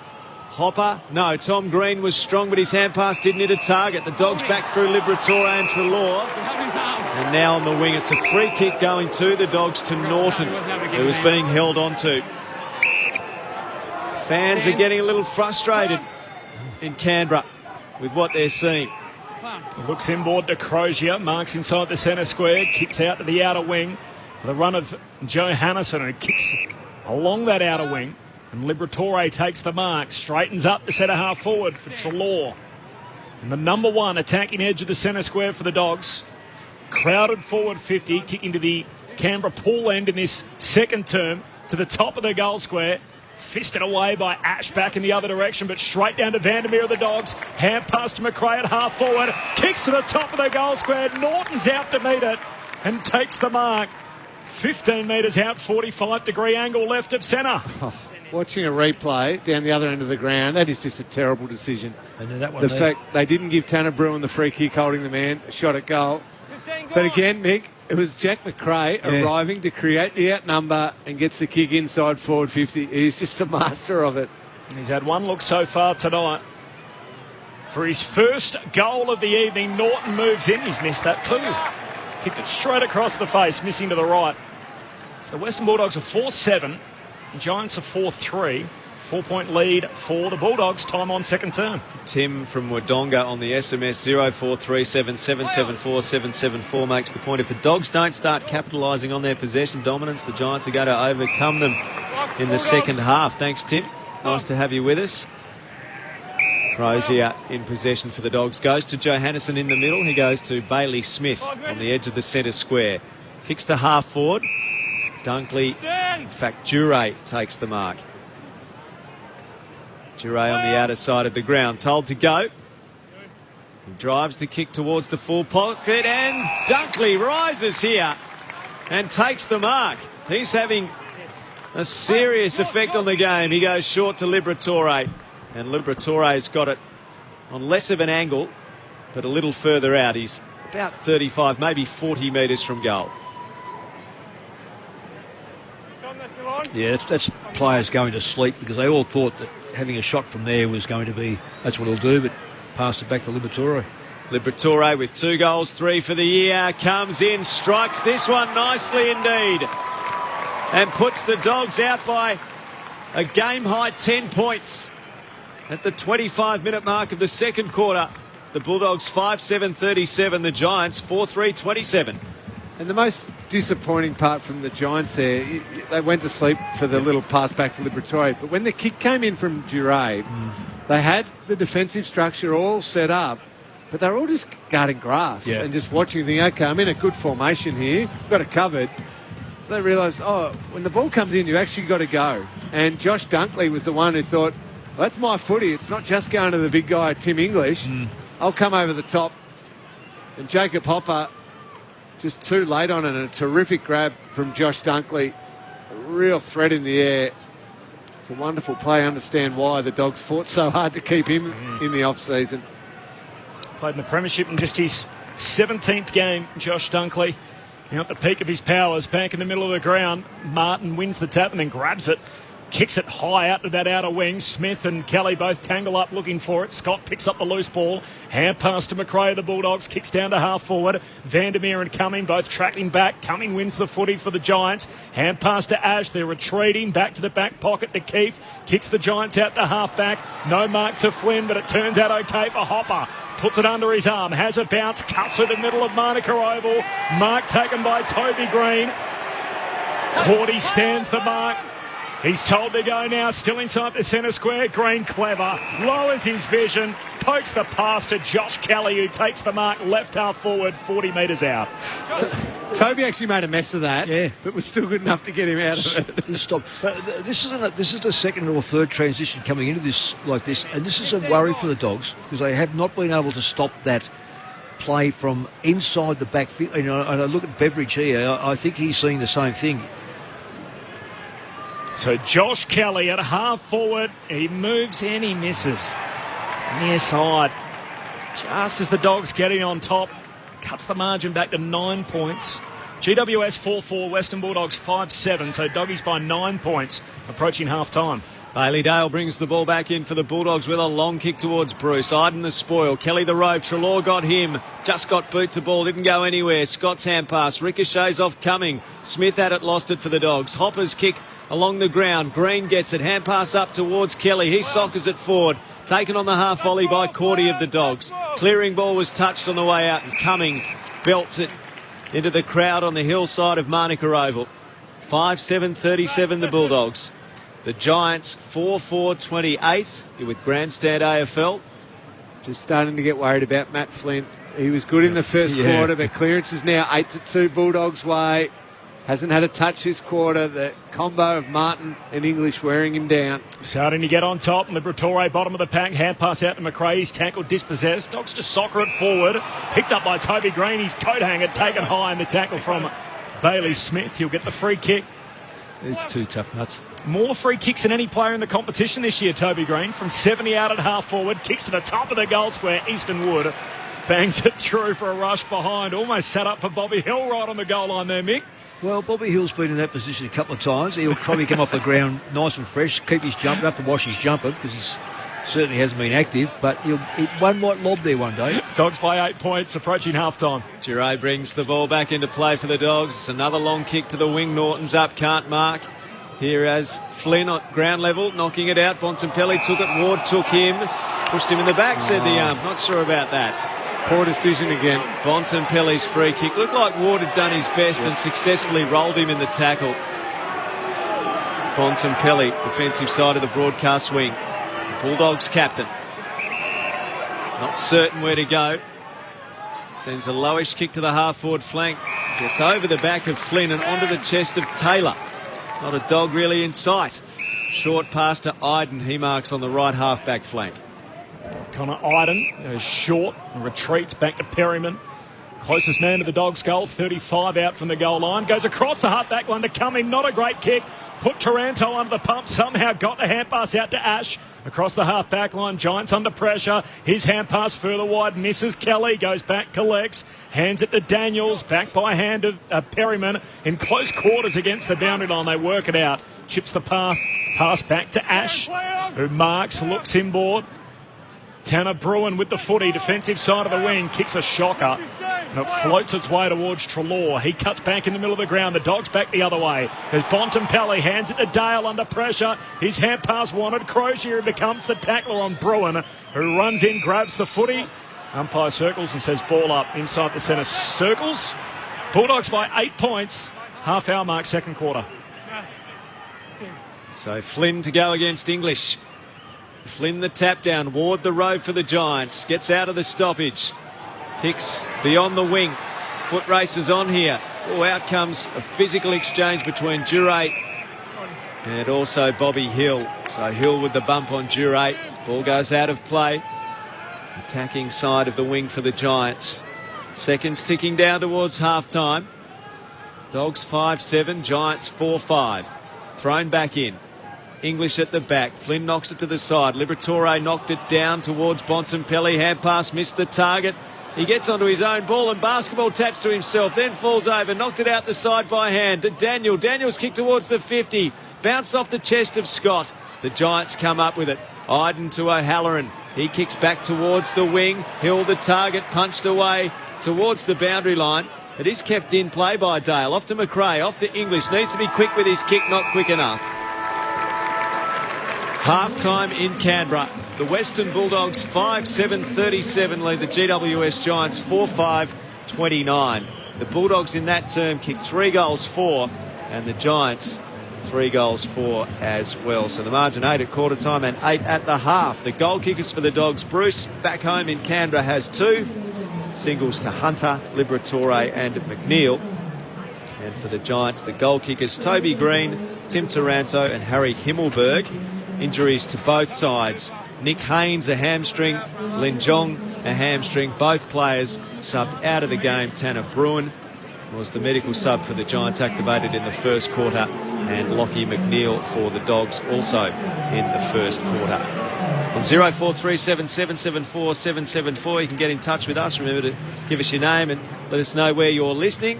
Hopper, no, Tom Green was strong, but his hand pass didn't hit a target. The Dogs back through Liberatore and Treloar. And now on the wing, it's a free kick going to the Dogs to Norton, who was being held onto. Fans are getting a little frustrated in Canberra with what they're seeing. Looks inboard to Crozier, marks inside the centre square, kicks out to the outer wing for the run of Johannesson, who kicks along that outer wing. And Liberatore takes the mark, straightens up the centre half forward for Treloar. And the number 1 attacking edge of the centre square for the Dogs. Crowded forward 50, kicking to the Canberra pool end in this second term to the top of the goal square. Fisted away by Ash back in the other direction, but straight down to Vandermeer of the Dogs. Hand pass to McRae at half forward. Kicks to the top of the goal square. Norton's out to meet it and takes the mark. 15 metres out, 45-degree angle left of centre. Watching a replay down the other end of the ground, that is just a terrible decision. And that one the fact they didn't give Tanner Bruin the free kick holding the man, a shot at goal. But again, Mick, it was Jack McRae arriving to create the outnumber and gets the kick inside forward 50. He's just the master of it. He's had one look so far tonight. For his first goal of the evening, Norton moves in. He's missed that too. Kicked it straight across the face, missing to the right. So the Western Bulldogs are 4-7. The Giants are 4-3. 4-point lead for the Bulldogs. Time on second term. Tim from Wodonga on the SMS 0437774774 makes the point. If the Dogs don't start capitalising on their possession dominance, the Giants are going to overcome them in the second half. Thanks, Tim. Nice to have you with us. Crozier in possession for the Dogs. Goes to Johannesson in the middle. He goes to Bailey Smith on the edge of the centre square. Kicks to half forward. Dunkley, in fact, Giray takes the mark. Giray on the outer side of the ground, told to go. He drives the kick towards the full pocket, and Dunkley rises here and takes the mark. He's having a serious effect on the game. He goes short to Liberatore, and Liberatore's got it on less of an angle, but a little further out. He's about 35, maybe 40 metres from goal. Yeah, that's players going to sleep, because they all thought that having a shot from there was going to be, that's what he'll do, but passed it back to Liberatore. Liberatore with 2 goals, 3 for the year, comes in, strikes this one nicely indeed, and puts the Dogs out by a game-high 10 points at the 25-minute mark of the second quarter. The Bulldogs 5-7-37, the Giants 4-3-27. And the most disappointing part from the Giants there, they went to sleep for the little pass back to Liberatore, but when the kick came in from Giray, they had the defensive structure all set up, but they were all just guarding grass and just watching, thinking, okay, I'm in a good formation here, we've got it covered. So they realised, when the ball comes in, you've actually got to go. And Josh Dunkley was the one who thought, well, that's my footy, it's not just going to the big guy, Tim English. I'll come over the top And Jacob Hopper just too late on it. And a terrific grab from Josh Dunkley. A real threat in the air. It's a wonderful play. I understand why the Dogs fought so hard to keep him in the off-season. Played in the Premiership in just his 17th game, Josh Dunkley. Now at the peak of his powers, back in the middle of the ground. Martin wins the tap and then grabs it. Kicks it high out to that outer wing. Smith and Kelly both tangle up looking for it. Scott picks up the loose ball. Hand pass to McRae of the Bulldogs. Kicks down to half forward. Vandermeer and Cumming both tracking back. Cumming wins the footy for the Giants. Hand pass to Ash. They're retreating. Back to the back pocket to Keefe. Kicks the Giants out to half back. No mark to Flynn, but it turns out okay for Hopper. Puts it under his arm. Has a bounce. Cuts it in the middle of Monica Oval. Mark taken by Toby Green. Cordy stands the mark. He's told to go now, still inside the centre square. Green clever, lowers his vision, pokes the pass to Josh Kelly, who takes the mark left half forward, 40 metres out. Toby actually made a mess of that, but was still good enough to get him out of it. Stop. This is the second or third transition coming into this like this, and this is a worry for the Dogs because they have not been able to stop that play from inside the backfield. And I look at Beveridge here, I think he's seeing the same thing. So Josh Kelly at half forward, he moves in, he misses. Near side. Just as the Dogs getting on top, cuts the margin back to 9 points. GWS 4-4, Western Bulldogs 5-7, so Doggies by 9 points, approaching half-time. Bailey Dale brings the ball back in for the Bulldogs with a long kick towards Bruce. Iden the spoil. Kelly the rove. Treloar got him. Just got boot to ball. Didn't go anywhere. Scott's hand pass. Ricochets off Cumming. Smith had it. Lost it for the Dogs. Hopper's kick along the ground. Green gets it. Hand pass up towards Kelly. He soccers it forward. Taken on the half volley by Cordy of the Dogs. Clearing ball was touched on the way out and Cumming belts it into the crowd on the hillside of Monica Oval. 5-7-37 the Bulldogs. The Giants 4-4-28 with Grandstand AFL. Just starting to get worried about Matt Flynn. He was good in the first quarter, but clearance is now 8-2 Bulldogs' way. Hasn't had a touch this quarter. The combo of Martin and English wearing him down. Starting to get on top. Liberatore, bottom of the pack. Hand pass out to McRae. He's tackled, dispossessed. Dogs to soccer it forward. Picked up by Toby Green. His coat hanger taken high in the tackle from Bailey Smith. He'll get the free kick. There's two tough nuts. More free kicks than any player in the competition this year, Toby Green. From 70 out at half forward. Kicks to the top of the goal square. Easton Wood bangs it through for a rush behind. Almost set up for Bobby Hill right on the goal line there, Mick. Well, Bobby Hill's been in that position a couple of times. He'll probably come off the ground nice and fresh, keep his jumper, have to wash his jumper because he certainly hasn't been active, but one might lob there one day. Dogs by 8 points, approaching half-time. Giray brings the ball back into play for the Dogs. It's another long kick to the wing. Norton's up, can't mark. Here as Flynn at ground level, knocking it out. Bontempelli took it, Ward took him. Pushed him in the back, said the ump. Not sure about that. Poor decision again. Bontempelli's free kick. Looked like Ward had done his best and successfully rolled him in the tackle. Bontempelli, defensive side of the broadcast wing. The Bulldogs captain. Not certain where to go. Sends a lowish kick to the half-forward flank. Gets over the back of Flynn and onto the chest of Taylor. Not a dog really in sight. Short pass to Iden. He marks on the right half-back flank. Connor Iden goes short and retreats back to Perryman. Closest man to the Dogs' goal, 35 out from the goal line. Goes across the half-back line to Cumming. Not a great kick. Put Taranto under the pump. Somehow got the hand pass out to Ash. Across the half-back line. Giants under pressure. His hand pass further wide. Misses Kelly. Goes back, collects. Hands it to Daniels. Back by hand of Perryman. In close quarters against the boundary line. They work it out. Chips the path. Pass back to Ash, who marks, looks inboard. Tanner Bruin with the footy, defensive side of the wing, kicks a shocker. And it floats its way towards Treloar. He cuts back in the middle of the ground. The Dogs back the other way. As Bontempelli hands it to Dale under pressure. His hand pass wanted. Crozier becomes the tackler on Bruin, who runs in, grabs the footy. Umpire circles and says ball up inside the centre. Circles. Bulldogs by 8 points. Half hour mark, second quarter. So Flynn to go against English. Flynn the tap down. Ward the road for the Giants. Gets out of the stoppage. Kicks beyond the wing. Foot races on here. Oh, out comes a physical exchange between Giray and also Bobby Hill. So Hill with the bump on Giray. Ball goes out of play. Attacking side of the wing for the Giants. Seconds ticking down towards half-time. Dogs 5-7, Giants 4-5. Thrown back in. English at the back. Flynn knocks it to the side. Liberatore knocked it down towards Bontempelli. Hand pass, missed the target. He gets onto his own ball and basketball taps to himself, then falls over, knocked it out the side by hand to Daniel. Daniel's kick towards the 50, bounced off the chest of Scott. The Giants come up with it. Iden to O'Halloran. He kicks back towards the wing. Hill, the target, punched away towards the boundary line. It is kept in play by Dale. Off to McRae, off to English. Needs to be quick with his kick, not quick enough. Half-time in Canberra. The Western Bulldogs 5-7-37 lead the GWS Giants 4-5-29. The Bulldogs in that term kicked 3 goals for, and the Giants 3 goals for as well. So the margin 8 at quarter time and 8 at the half. The goal kickers for the Dogs, Bruce back home in Canberra has 2. Singles to Hunter, Liberatore and McNeil. And for the Giants, the goal kickers, Toby Green, Tim Taranto and Harry Himmelberg. Injuries to both sides. Nick Haynes, a hamstring. Lin Jong, a hamstring. Both players subbed out of the game. Tanner Bruin was the medical sub for the Giants, activated in the first quarter. And Lockie McNeil for the Dogs also in the first quarter. On 0437 774 774, you can get in touch with us. Remember to give us your name and let us know where you're listening.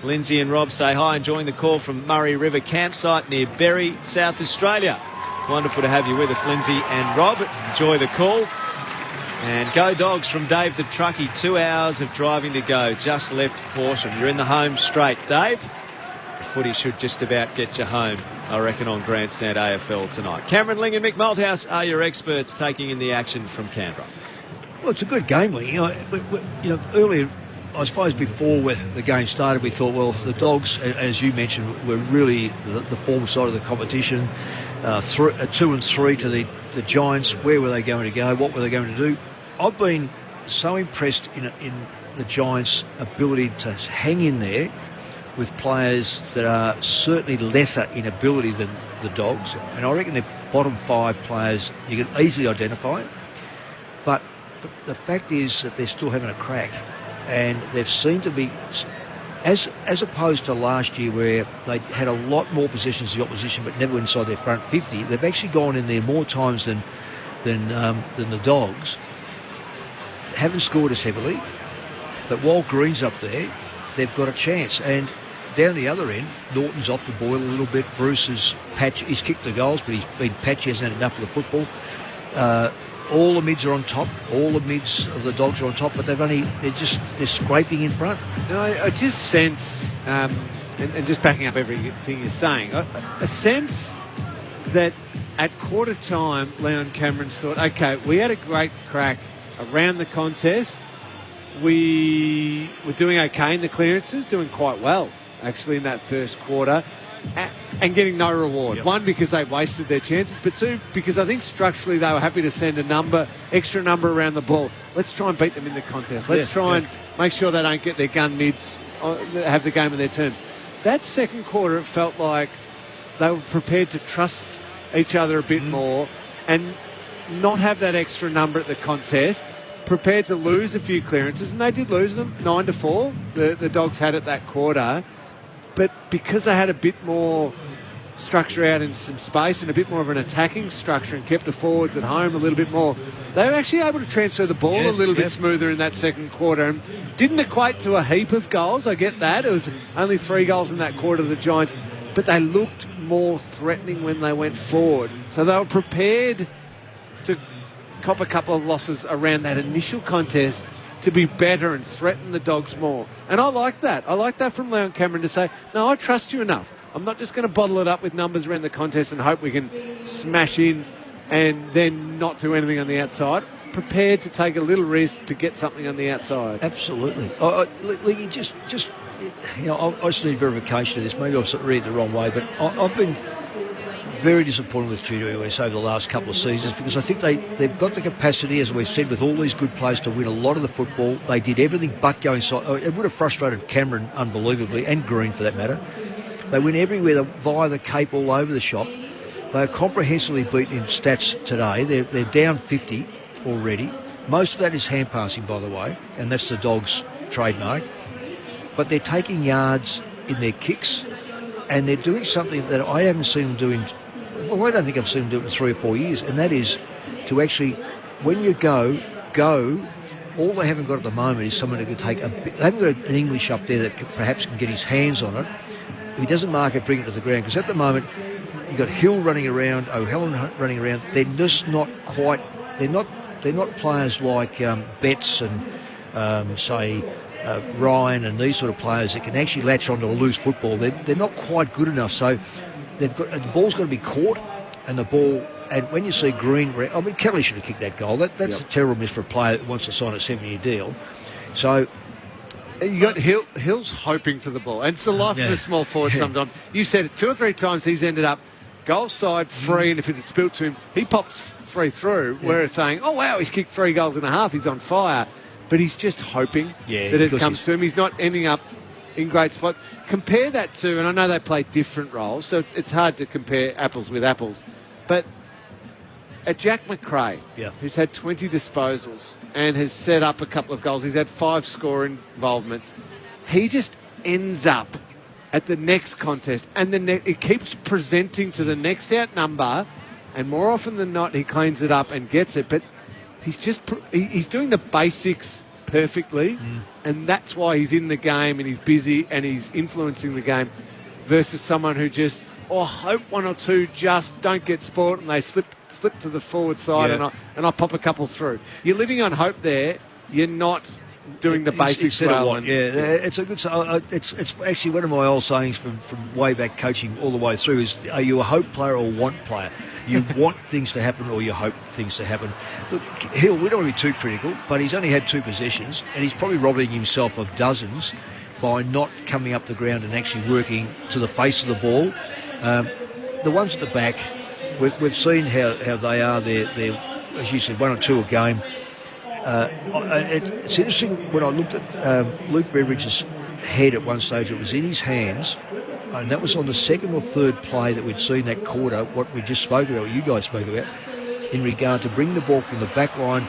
Lindsay and Rob say hi, enjoying the call from Murray River Campsite near Berry, South Australia. Wonderful to have you with us, Lindsay and Rob. Enjoy the call. And go Dogs from Dave the Truckie. 2 hours of driving to go. Just left Horsham. You're in the home straight. Dave, the footy should just about get you home, I reckon, on Grandstand AFL tonight. Cameron Ling and Mick Malthouse are your experts taking in the action from Canberra. Well, it's a good game, Ling. Earlier, I suppose before the game started, we thought, well, the Dogs, as you mentioned, were really the form side of the competition. 2 and 3 to the Giants. Where were they going to go? What were they going to do? I've been so impressed in the Giants' ability to hang in there with players that are certainly lesser in ability than the Dogs. And I reckon their bottom 5 players you can easily identify. But the fact is that they're still having a crack. And they've seemed to be, as opposed to last year where they had a lot more possessions of the opposition but never inside their front 50, they've actually gone in there more times than the Dogs. Haven't scored as heavily, but while Green's up there, they've got a chance. And down the other end, Norton's off the boil a little bit. Bruce has he's kicked the goals, but he's been patchy, hasn't had enough of the football. All the mids are on top. All the mids of the Dogs are on top, but they're scraping in front. I just sense, and just backing up everything you're saying, a sense that at quarter time, Leon Cameron's thought, okay, we had a great crack around the contest. We were doing okay in the clearances, doing quite well, actually, in that first quarter. And getting no reward. Yep. 1, because they wasted their chances, but 2, because I think structurally they were happy to send extra number around the ball. Let's try and beat them in the contest. Let's try and make sure they don't get their gun mids, have the game in their terms. That second quarter, it felt like they were prepared to trust each other a bit more and not have that extra number at the contest, prepared to lose a few clearances, and they did lose them, 9-4. The Dogs had it that quarter. But because they had a bit more structure out in some space and a bit more of an attacking structure and kept the forwards at home a little bit more, they were actually able to transfer the ball a little bit smoother in that second quarter and didn't equate to a heap of goals. I get that. It was only 3 goals in that quarter of the Giants, but they looked more threatening when they went forward. So they were prepared to cop a couple of losses around that initial contest to be better and threaten the Dogs more. And I like that. I like that from Leon Cameron to say, no, I trust you enough. I'm not just going to bottle it up with numbers around the contest and hope we can smash in and then not do anything on the outside. Prepared to take a little risk to get something on the outside. Absolutely. I just need verification of this. Maybe I've read it the wrong way, but I've been very disappointed with GWS over the last couple of seasons because I think they've got the capacity, as we've said, with all these good players to win a lot of the football. They did everything but go inside. It would have frustrated Cameron unbelievably, and Green for that matter. They win everywhere via the Cape all over the shop. They are comprehensively beaten in stats today. They're down 50 already. Most of that is hand passing, by the way, and that's the Dogs' trademark, but they're taking yards in their kicks, and they're doing something that I haven't seen them doing. Well, I don't think I've seen them do it in 3 or 4 years, and that is to actually, when you go. All they haven't got at the moment is someone who can take a bit. They haven't got an English up there that perhaps can get his hands on it. If he doesn't mark it, bring it to the ground. Because at the moment, you've got Hill running around, O'Halloran running around. They're just not quite. They're not players like Betts and say Ryan and these sort of players that can actually latch onto a loose football. They're not quite good enough. So the ball's got to be caught, and the ball. And when you see Green, I mean, Kelly should have kicked that goal. That's a terrible miss for a player that wants to sign a 7-year deal. So you got Hill's hoping for the ball, and it's the life of a small forward. Sometimes you said it 2 or 3 times. He's ended up goal side free, and if it had spilled to him, he pops 3 through. Where it's saying, "Oh wow, he's kicked 3 goals and a half. He's on fire," but he's just hoping that it comes to him. He's not ending up in great spots. Compare that to, and I know they play different roles, so it's hard to compare apples with apples, but. At Jack McRae, who's had 20 disposals and has set up a couple of goals, he's had 5 score involvements. He just ends up at the next contest, and it keeps presenting to the next out number, and more often than not, he cleans it up and gets it. But he's doing the basics perfectly, and that's why he's in the game and he's busy and he's influencing the game, versus someone who just hope 1 or 2 just don't get sport and they slip to the forward side and I pop a couple through. You're living on hope there. You're not doing the basics well. It's a good. It's actually one of my old sayings from way back coaching all the way through is: are you a hope player or a want player? You want things to happen or you hope things to happen. Look, Hill, we don't want to be too critical, but he's only had 2 possessions and he's probably robbing himself of dozens by not coming up the ground and actually working to the face of the ball. The ones at the back. We've seen how they are. They're, as you said, 1 or 2 a game. It's interesting when I looked at Luke Beveridge's head at one stage. It was in his hands, and that was on the 2nd or 3rd play that we'd seen that quarter. What we just spoke about, what you guys spoke about, in regard to bring the ball from the back line,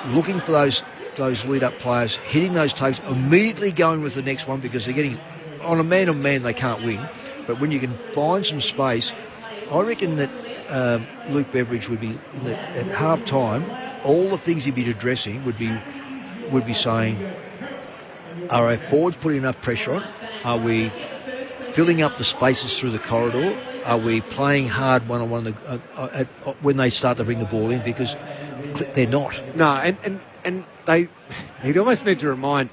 looking for those lead-up players, hitting those takes, immediately going with the next one because they're getting on a man-on-man. They can't win, but when you can find some space, I reckon that. Luke Beveridge would be at half time. All the things he'd be addressing would be saying, are our forwards putting enough pressure on? Are we filling up the spaces through the corridor? Are we playing hard one-on-one when they start to bring the ball in? Because they're not. No, and he'd almost need to remind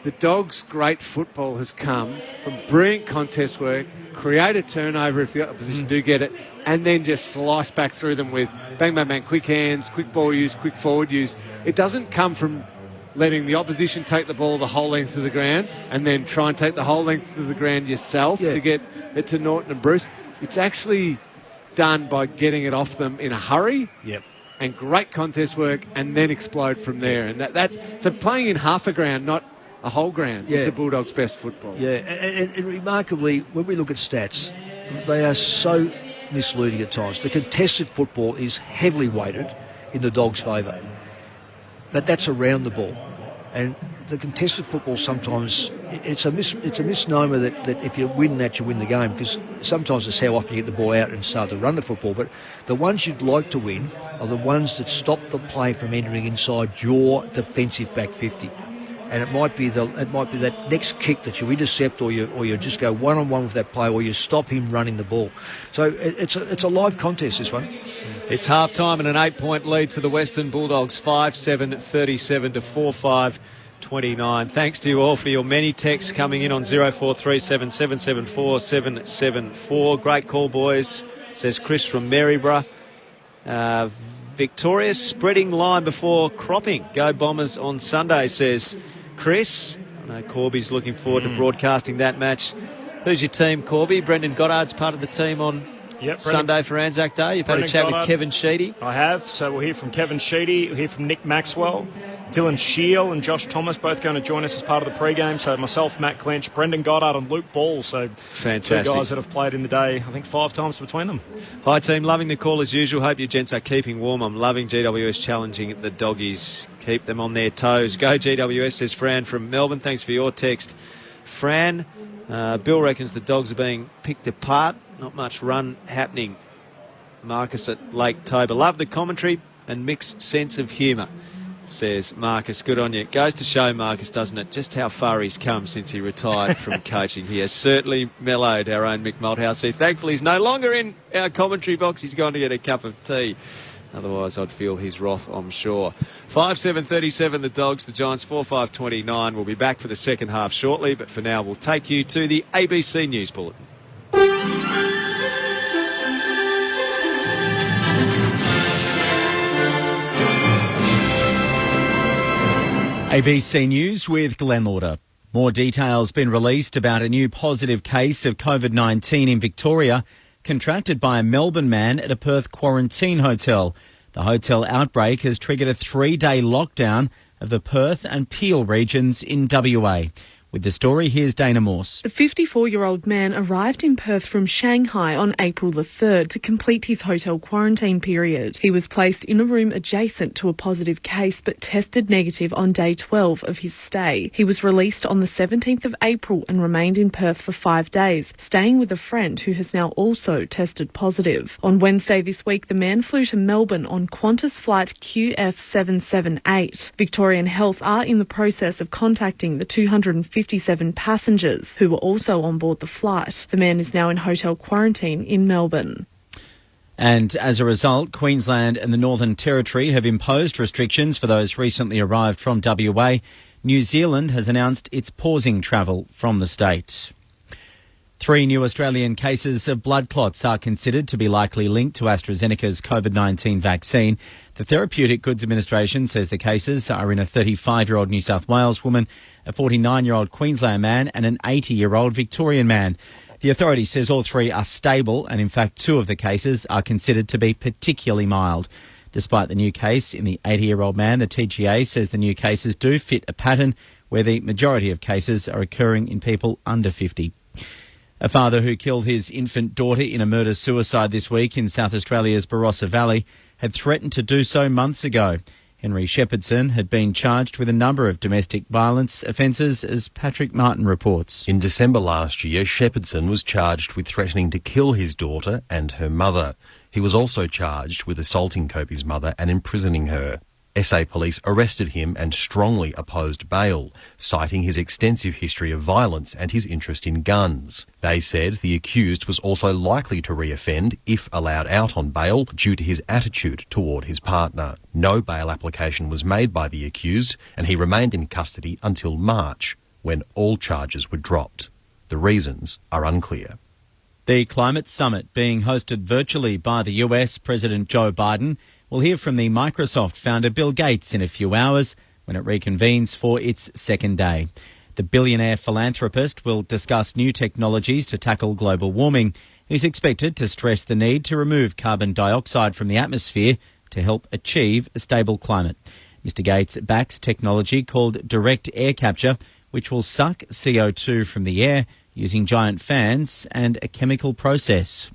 the Dogs' great football has come from brilliant contest work, create a turnover if the opposition do get it, and then just slice back through them with bang, bang, bang, quick hands, quick ball use, quick forward use. It doesn't come from letting the opposition take the ball the whole length of the ground and then try and take the whole length of the ground yourself to get it to Norton and Bruce. It's actually done by getting it off them in a hurry and great contest work and then explode from there. And that's so playing in half a ground, not a whole ground, is the Bulldogs' best football. Yeah, and remarkably, when we look at stats, they are so misleading at times. The contested football is heavily weighted in the Dogs' favour. But that's around the ball. And the contested football sometimes, it's a misnomer that if you win that, you win the game, because sometimes it's how often you get the ball out and start to run the football. But the ones you'd like to win are the ones that stop the play from entering inside your defensive back 50. And it might be that next kick that you intercept, or you just go one-on-one with that player, or you stop him running the ball. So it's a live contest, this one. It's half-time and an 8-point lead to the Western Bulldogs, 5-7, 37 to 4-5, 29. Thanks to you all for your many texts coming in on 0437 774 774. Great call, boys, says Chris from Maryborough. Victorious spreading line before cropping. Go Bombers on Sunday, says Chris. I know Corby's looking forward to broadcasting that match. Who's your team, Corby? Brendan Goddard's part of the team on Sunday for Anzac Day. You've had a chat with Kevin Sheedy. I have. So we'll hear from Kevin Sheedy. We'll hear from Nick Maxwell. Dylan Shield and Josh Thomas both going to join us as part of the pre-game. So myself, Matt Clench, Brendan Goddard and Luke Ball. So fantastic. Two guys that have played in the day, I think 5 times between them. Hi team, loving the call as usual. Hope you gents are keeping warm. I'm loving GWS challenging the doggies. Keep them on their toes. Go GWS, says Fran from Melbourne. Thanks for your text. Fran, Bill reckons the dogs are being picked apart. Not much run happening. Marcus at Lake Toba. Love the commentary and mixed sense of humour, says Marcus. Good on you. It goes to show, Marcus, doesn't it, just how far he's come since he retired from coaching. He has certainly mellowed our own Mick Malthouse. Thankfully, he's no longer in our commentary box. He's gone to get a cup of tea. Otherwise, I'd feel his wrath, I'm sure. 5-7-37, the Dogs, the Giants, 4-5-29. We'll be back for the second half shortly, but for now, we'll take you to the ABC News Bulletin. ABC News with Glenn Lauder. More details been released about a new positive case of COVID-19 in Victoria, contracted by a Melbourne man at a Perth quarantine hotel. The hotel outbreak has triggered a 3-day lockdown of the Perth and Peel regions in WA. With the story, here's Dana Morse. The 54-year-old man arrived in Perth from Shanghai on April the 3rd to complete his hotel quarantine period. He was placed in a room adjacent to a positive case but tested negative on day 12 of his stay. He was released on the 17th of April and remained in Perth for 5 days, staying with a friend who has now also tested positive. On Wednesday this week, the man flew to Melbourne on Qantas flight QF778. Victorian Health are in the process of contacting the 257 passengers who were also on board the flight. The man is now in hotel quarantine in Melbourne. And as a result, Queensland and the Northern Territory have imposed restrictions for those recently arrived from WA. New Zealand has announced it's pausing travel from the state. 3 new Australian cases of blood clots are considered to be likely linked to AstraZeneca's COVID-19 vaccine. The Therapeutic Goods Administration says the cases are in a 35-year-old New South Wales woman, a 49-year-old Queensland man and an 80-year-old Victorian man. The authority says all 3 are stable and in fact 2 of the cases are considered to be particularly mild. Despite the new case in the 80-year-old man, the TGA says the new cases do fit a pattern where the majority of cases are occurring in people under 50. A father who killed his infant daughter in a murder-suicide this week in South Australia's Barossa Valley had threatened to do so months ago. Henry Shepherdson had been charged with a number of domestic violence offences, as Patrick Martin reports. In December last year, Shepherdson was charged with threatening to kill his daughter and her mother. He was also charged with assaulting Kobe's mother and imprisoning her. SA Police arrested him and strongly opposed bail, citing his extensive history of violence and his interest in guns. They said the accused was also likely to reoffend if allowed out on bail due to his attitude toward his partner. No bail application was made by the accused and he remained in custody until March, when all charges were dropped. The reasons are unclear. The climate summit being hosted virtually by the US President Joe Biden. We'll hear from the Microsoft founder Bill Gates in a few hours when it reconvenes for its second day. The billionaire philanthropist will discuss new technologies to tackle global warming. He's expected to stress the need to remove carbon dioxide from the atmosphere to help achieve a stable climate. Mr. Gates backs technology called direct air capture, which will suck CO2 from the air using giant fans and a chemical process.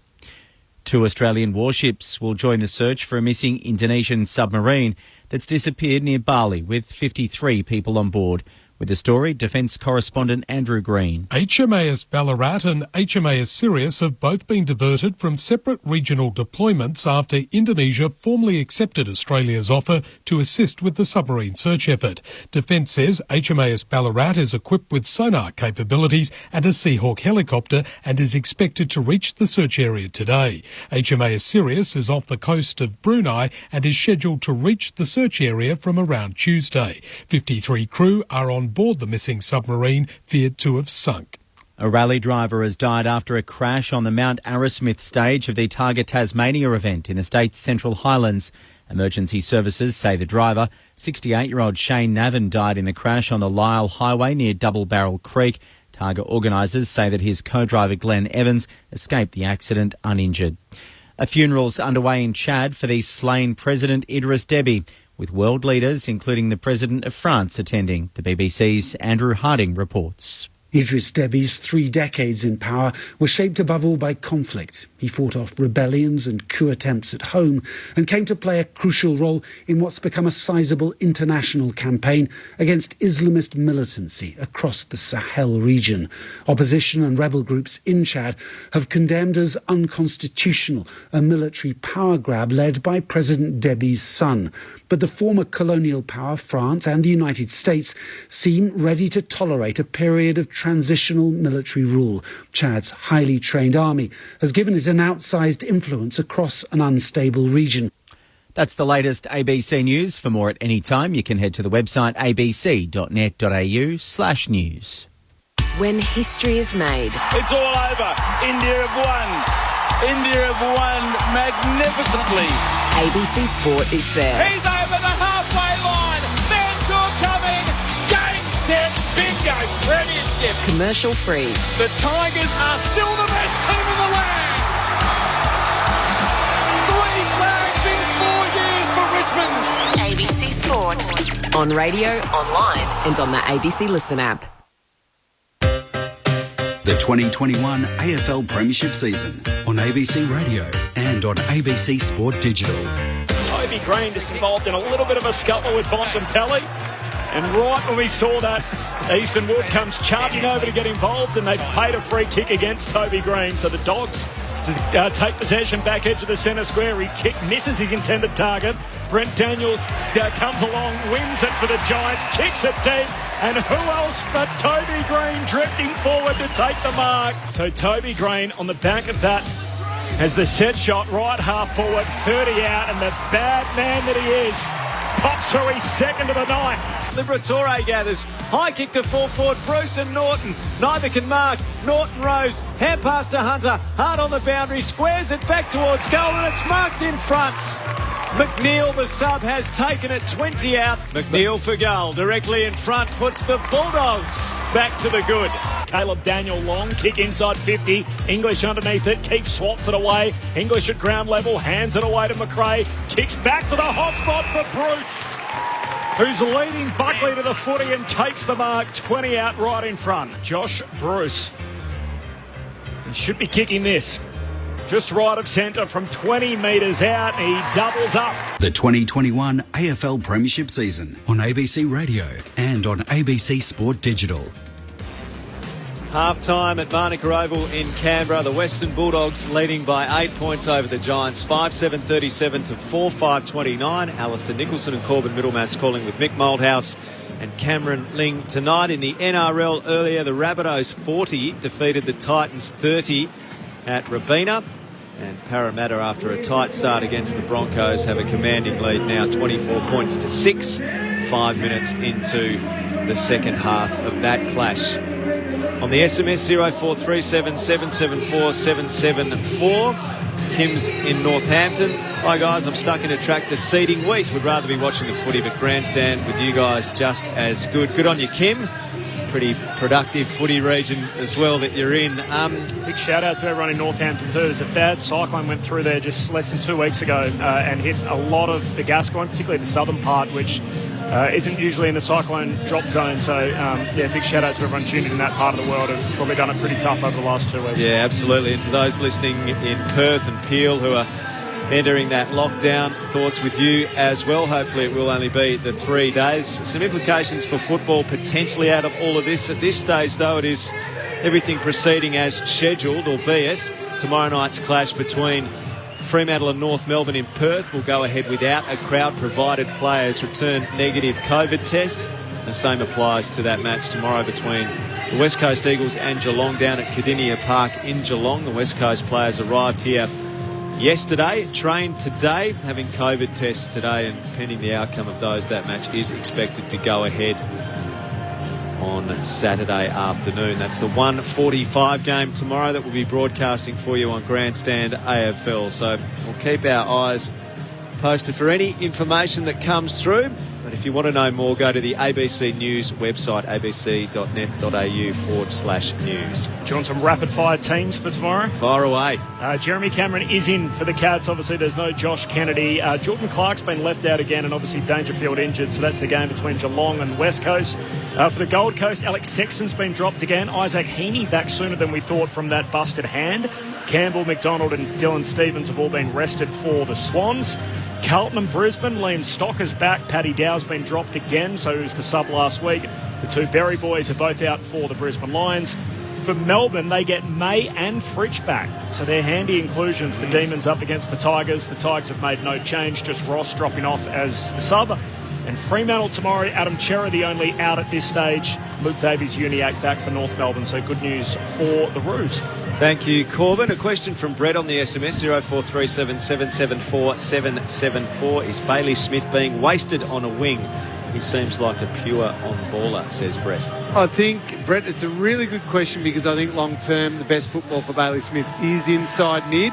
2 Australian warships will join the search for a missing Indonesian submarine that's disappeared near Bali with 53 people on board. With the story, Defence correspondent Andrew Green. HMAS Ballarat and HMAS Sirius have both been diverted from separate regional deployments after Indonesia formally accepted Australia's offer to assist with the submarine search effort. Defence says HMAS Ballarat is equipped with sonar capabilities and a Seahawk helicopter and is expected to reach the search area today. HMAS Sirius is off the coast of Brunei and is scheduled to reach the search area from around Tuesday. 53 crew are on board the missing submarine, feared to have sunk. A rally driver has died after a crash on the Mount Arrowsmith stage of the Targa Tasmania event in the state's Central Highlands. Emergency services say the driver, 68-year-old Shane Navin, died in the crash on the Lyle Highway near Double Barrel Creek. Targa organisers say that his co-driver Glenn Evans escaped the accident uninjured. A funeral's underway in Chad for the slain President Idris Deby. with world leaders, including the President of France, attending. The BBC's Andrew Harding reports. Idris Déby's 3 decades in power were shaped above all by conflict. He fought off rebellions and coup attempts at home and came to play a crucial role in what's become a sizable international campaign against Islamist militancy across the Sahel region. Opposition and rebel groups in Chad have condemned as unconstitutional a military power grab led by President Déby's son. But the former colonial power, France and the United States, seem ready to tolerate a period of transitional military rule. Chad's highly trained army has given it an outsized influence across an unstable region. That's the latest ABC News. For more at any time, you can head to the website abc.net.au/news. When history is made, It's all over. India have won. India have won magnificently. ABC Sport is there. He's over the halfway line. Mansour coming. Game, set, bingo. Premiership. Commercial free. The Tigers are still the best team in the land. 3 flags in 4 years for Richmond. ABC Sport. On radio, online and on the ABC Listen app. The 2021 AFL Premiership season on ABC Radio and on ABC Sport Digital. Toby Green just involved in a little bit of a scuffle with Bontempelli. And right when we saw that, Easton Wood comes charging over to get involved, and they've paid a free kick against Toby Green. So the Dogs to take possession back edge of the centre square. His kick misses his intended target. Brent Daniel comes along, wins it for the Giants, kicks it deep, and who else but Toby Green drifting forward to take the mark. So Toby Green on the back of that has the set shot right half forward, 30 out, and the bad man that he is pops through his second of the night. Liberatore gathers. High kick to full forward. Bruce and Norton. Neither can mark. Norton rose. Hand pass to Hunter. Hard on the boundary. Squares it back towards goal, and it's marked in front. McNeil, the sub, has taken it 20 out. McNeil for goal. Directly in front. Puts the Bulldogs back to the good. Caleb Daniel long kick inside 50. English underneath it. Keefe swats it away. English at ground level. Hands it away to McRae. Kicks back to the hot spot for Bruce, who's leading Buckley to the footy and takes the mark. 20 out right in front. Josh Bruce. He should be kicking this just right of centre from 20 metres out. He doubles up. The 2021 AFL Premiership season on ABC Radio and on ABC Sport Digital. Half-time at Manuka Oval in Canberra. The Western Bulldogs leading by 8 points over the Giants. 5-7-37 to 4-5-29. Alistair Nicholson and Corbin Middlemass calling with Mick Moldhouse and Cameron Ling tonight. In the NRL earlier, the Rabbitohs 40 defeated the Titans 30 at Robina. And Parramatta, after a tight start against the Broncos, have a commanding lead now, 24 points to 6, 5 minutes into the second half of that clash. On the SMS 0437 774 774. Kim's in Northampton. Hi guys, I'm stuck in a tractor seeding wheat. Would rather be watching the footy, but grandstand with you guys just as good. Good on you, Kim. Pretty productive footy region as well that you're in. Big shout out to everyone in Northampton too. There's a bad cyclone went through there just less than 2 weeks ago and hit a lot of the Gascoyne, particularly the southern part, which isn't usually in the cyclone drop zone. So, big shout out to everyone tuning in that part of the world. Have probably done it pretty tough over the last 2 weeks. Yeah, absolutely. And to those listening in Perth and Peel who are entering that lockdown, thoughts with you as well. Hopefully it will only be the 3 days. Some implications for football potentially out of all of this. At this stage, though, it is everything proceeding as scheduled, albeit tomorrow night's clash between Fremantle and North Melbourne in Perth will go ahead without a crowd, provided players return negative COVID tests. The same applies to that match tomorrow between the West Coast Eagles and Geelong down at Cardinia Park in Geelong. The West Coast players arrived here yesterday, trained today, having COVID tests today, and pending the outcome of those, that match is expected to go ahead on Saturday afternoon. That's the 1:45 game tomorrow that we'll be broadcasting for you on Grandstand AFL. So we'll keep our eyes posted for any information that comes through. But if you want to know more, go to the ABC News website, abc.net.au/news. Do you want some rapid-fire teams for tomorrow? Fire away. Jeremy Cameron is in for the Cats. Obviously, there's no Josh Kennedy. Jordan Clark's been left out again, and obviously Dangerfield injured, so that's the game between Geelong and West Coast. For the Gold Coast, Alex Sexton's been dropped again. Isaac Heaney back sooner than we thought from that busted hand. Campbell, McDonald and Dylan Stevens have all been rested for the Swans. Carlton and Brisbane, Liam Stocker's back. Paddy Dow's been dropped again, so he was the sub last week. The two Berry boys are both out for the Brisbane Lions. For Melbourne, they get May and Fritsch back, so they're handy inclusions. The Demons up against the Tigers. The Tigers have made no change, just Ross dropping off as the sub. And Fremantle tomorrow, Adam Cerra the only out at this stage. Luke Davies-Uniacke back for North Melbourne, so good news for the Roos. Thank you, Corbin. A question from Brett on the SMS, 0437 774 774. Is Bailey Smith being wasted on a wing? He seems like a pure on-baller, says Brett. I think, Brett, it's a really good question because I think long-term the best football for Bailey Smith is inside mid.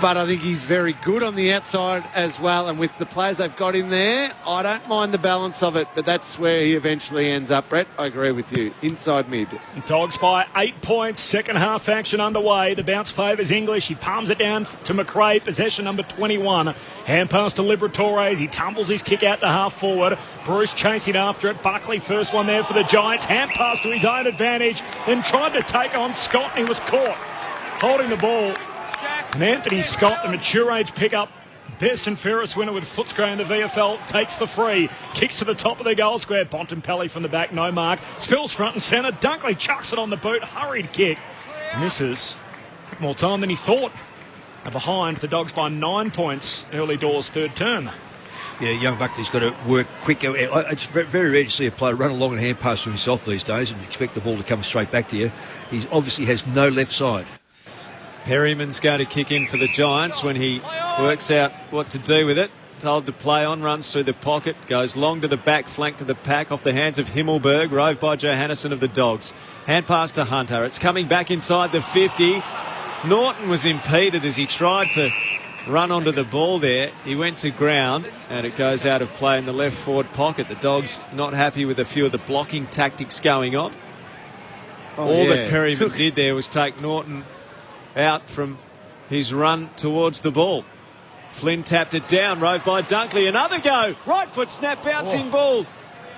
But I think he's very good on the outside as well. And with the players they've got in there, I don't mind the balance of it. But that's where he eventually ends up, Brett. I agree with you. Inside mid. Dogs by 8 points. Second half action underway. The bounce favours English. He palms it down to McRae. Possession number 21. Hand pass to Liberatore. He tumbles his kick out to half forward. Bruce chasing after it. Buckley first one there for the Giants. Hand pass to his own advantage. Then tried to take on Scott and he was caught holding the ball. And Anthony Scott, the mature age pickup, best and fairest winner with Footscray in the VFL, takes the free. Kicks to the top of the goal square. Bontempelli from the back, no mark. Spills front and centre. Dunkley chucks it on the boot. Hurried kick. Misses. Took more time than he thought. And behind, the Dogs by 9 points. Early doors, third term. Yeah, young Buckley's got to work quicker. It's very rare to see a player run along and hand pass to himself these days and expect the ball to come straight back to you. He obviously has no left side. Perryman's going to kick in for the Giants when he works out what to do with it. Told to play on, runs through the pocket, goes long to the back, flank to the pack, off the hands of Himmelberg, roved by Johannesson of the Dogs. Hand pass to Hunter. It's coming back inside the 50. Norton was impeded as he tried to run onto the ball there. He went to ground and it goes out of play in the left forward pocket. The Dogs not happy with a few of the blocking tactics going on. All that Perryman did there was take Norton out from his run towards the ball. Flynn tapped it down, roved by Dunkley. Another go. Right foot snap, bouncing ball.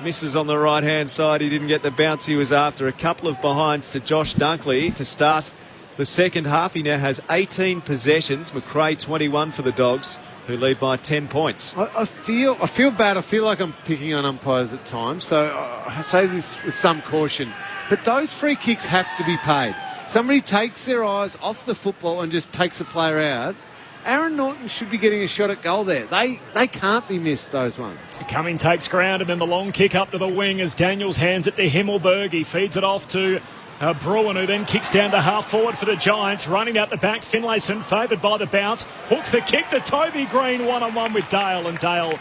Misses on the right-hand side. He didn't get the bounce he was after. A couple of behinds to Josh Dunkley to start the second half. He now has 18 possessions. McRae 21 for the Dogs, who lead by 10 points. I feel bad. I feel like I'm picking on umpires at times. So I say this with some caution. But those free kicks have to be paid. Somebody takes their eyes off the football and just takes a player out. Aaron Norton should be getting a shot at goal there. They can't be missed, those ones. Cumming takes ground and then the long kick up to the wing as Daniels hands it to Himmelberg. He feeds it off to Bruin, who then kicks down to half forward for the Giants. Running out the back, Finlayson favoured by the bounce. Hooks the kick to Toby Green, one-on-one with Dale, and Dale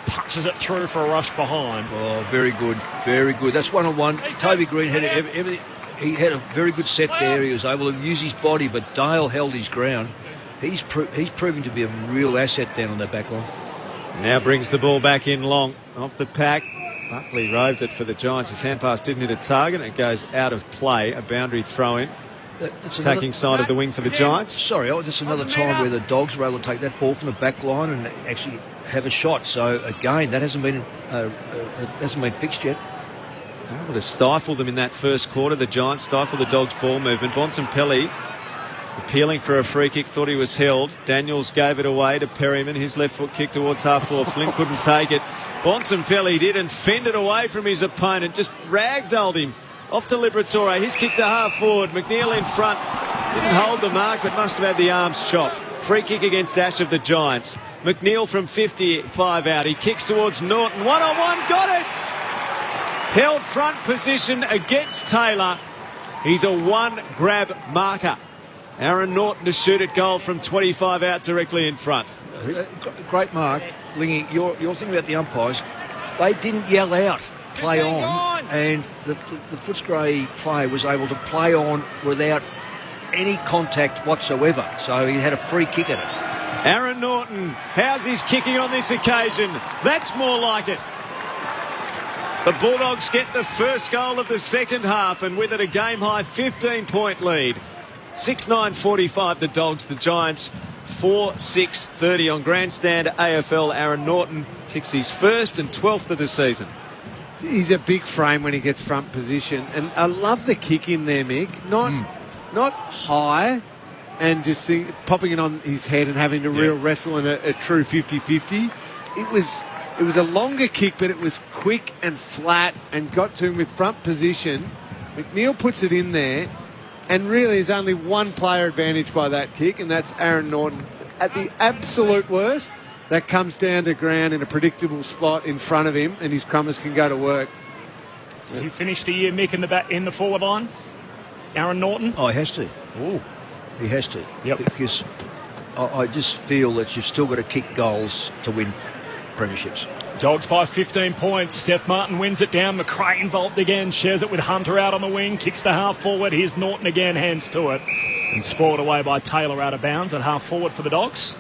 punches it through for a rush behind. Oh, very good, very good. That's one-on-one. Toby Green had everything. He had a very good set there. He was able to use his body, but Dale held his ground. He's proving to be a real asset down on that back line. Now brings the ball back in long. Off the pack. Buckley roved it for the Giants. His hand pass didn't hit a target. It goes out of play. A boundary throw in. Attacking side of the wing for the Giants. Sorry, that's another time where the Dogs were able to take that ball from the back line and actually have a shot. So again, that hasn't been fixed yet. Able to stifle them in that first quarter. The Giants stifle the Dogs' ball movement. Bontempelli appealing for a free kick, thought he was held. Daniels gave it away to Perryman. His left foot kick towards half forward. Flynn couldn't take it. Bontempelli did and fended away from his opponent. Just ragdolled him. Off to Liberatore. His kick to half forward. McNeil in front. Didn't hold the mark, but must have had the arms chopped. Free kick against Ash of the Giants. McNeil from 55 out. He kicks towards Norton. One-on-one. Got it! Held front position against Taylor. He's a one-grab marker. Aaron Norton to shoot at goal from 25 out directly in front. Great mark. Lingy, you're thinking about the umpires. They didn't yell out, play on, and the Footscray player was able to play on without any contact whatsoever. So he had a free kick at it. Aaron Norton, how's his kicking on this occasion? That's more like it. The Bulldogs get the first goal of the second half, and with it a game-high 15-point lead. 6-9-45 the Dogs, the Giants 4-6-30 on grandstand. AFL Aaron Norton kicks his first and 12th of the season. He's a big frame when he gets front position, and I love the kick in there, Mick. Not high and just popping it on his head and having to real wrestle in a true 50-50. It was a longer kick, but it was quick and flat and got to him with front position. McNeil puts it in there, and really there's only one player advantage by that kick, and that's Aaron Norton. At the absolute worst, that comes down to ground in a predictable spot in front of him, and his crummers can go to work. Does he finish the year, Mick, in the forward line? Aaron Norton? Oh, he has to. Ooh. He has to. Yep. Because I just feel that you've still got to kick goals to win premierships. Dogs by 15 points. Steph Martin wins it down. McRae involved again. Shares it with Hunter out on the wing. Kicks to half forward. Here's Norton again. Hands to it. And spoiled away by Taylor out of bounds at half forward for the Dogs.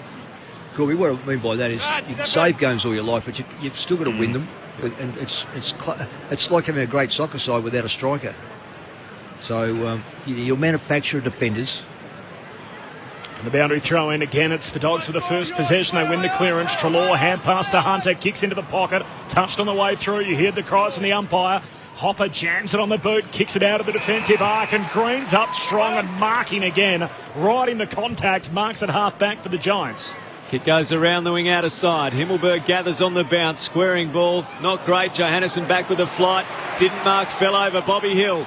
Corby, what I mean by that is you can save games all you like, but you've still got to win them. And it's like having a great soccer side without a striker. So you'll manufacture defenders. From the boundary throw in again, it's the Dogs for the first possession. They win the clearance. Treloar, hand pass to Hunter, kicks into the pocket, touched on the way through. You hear the cries from the umpire. Hopper jams it on the boot, kicks it out of the defensive arc, and Green's up strong and marking again, right in the contact, marks it half back for the Giants. Kick goes around the wing out of side. Himmelberg gathers on the bounce. Squaring ball. Not great. Johannesson back with the flight. Didn't mark. Fell over. Bobby Hill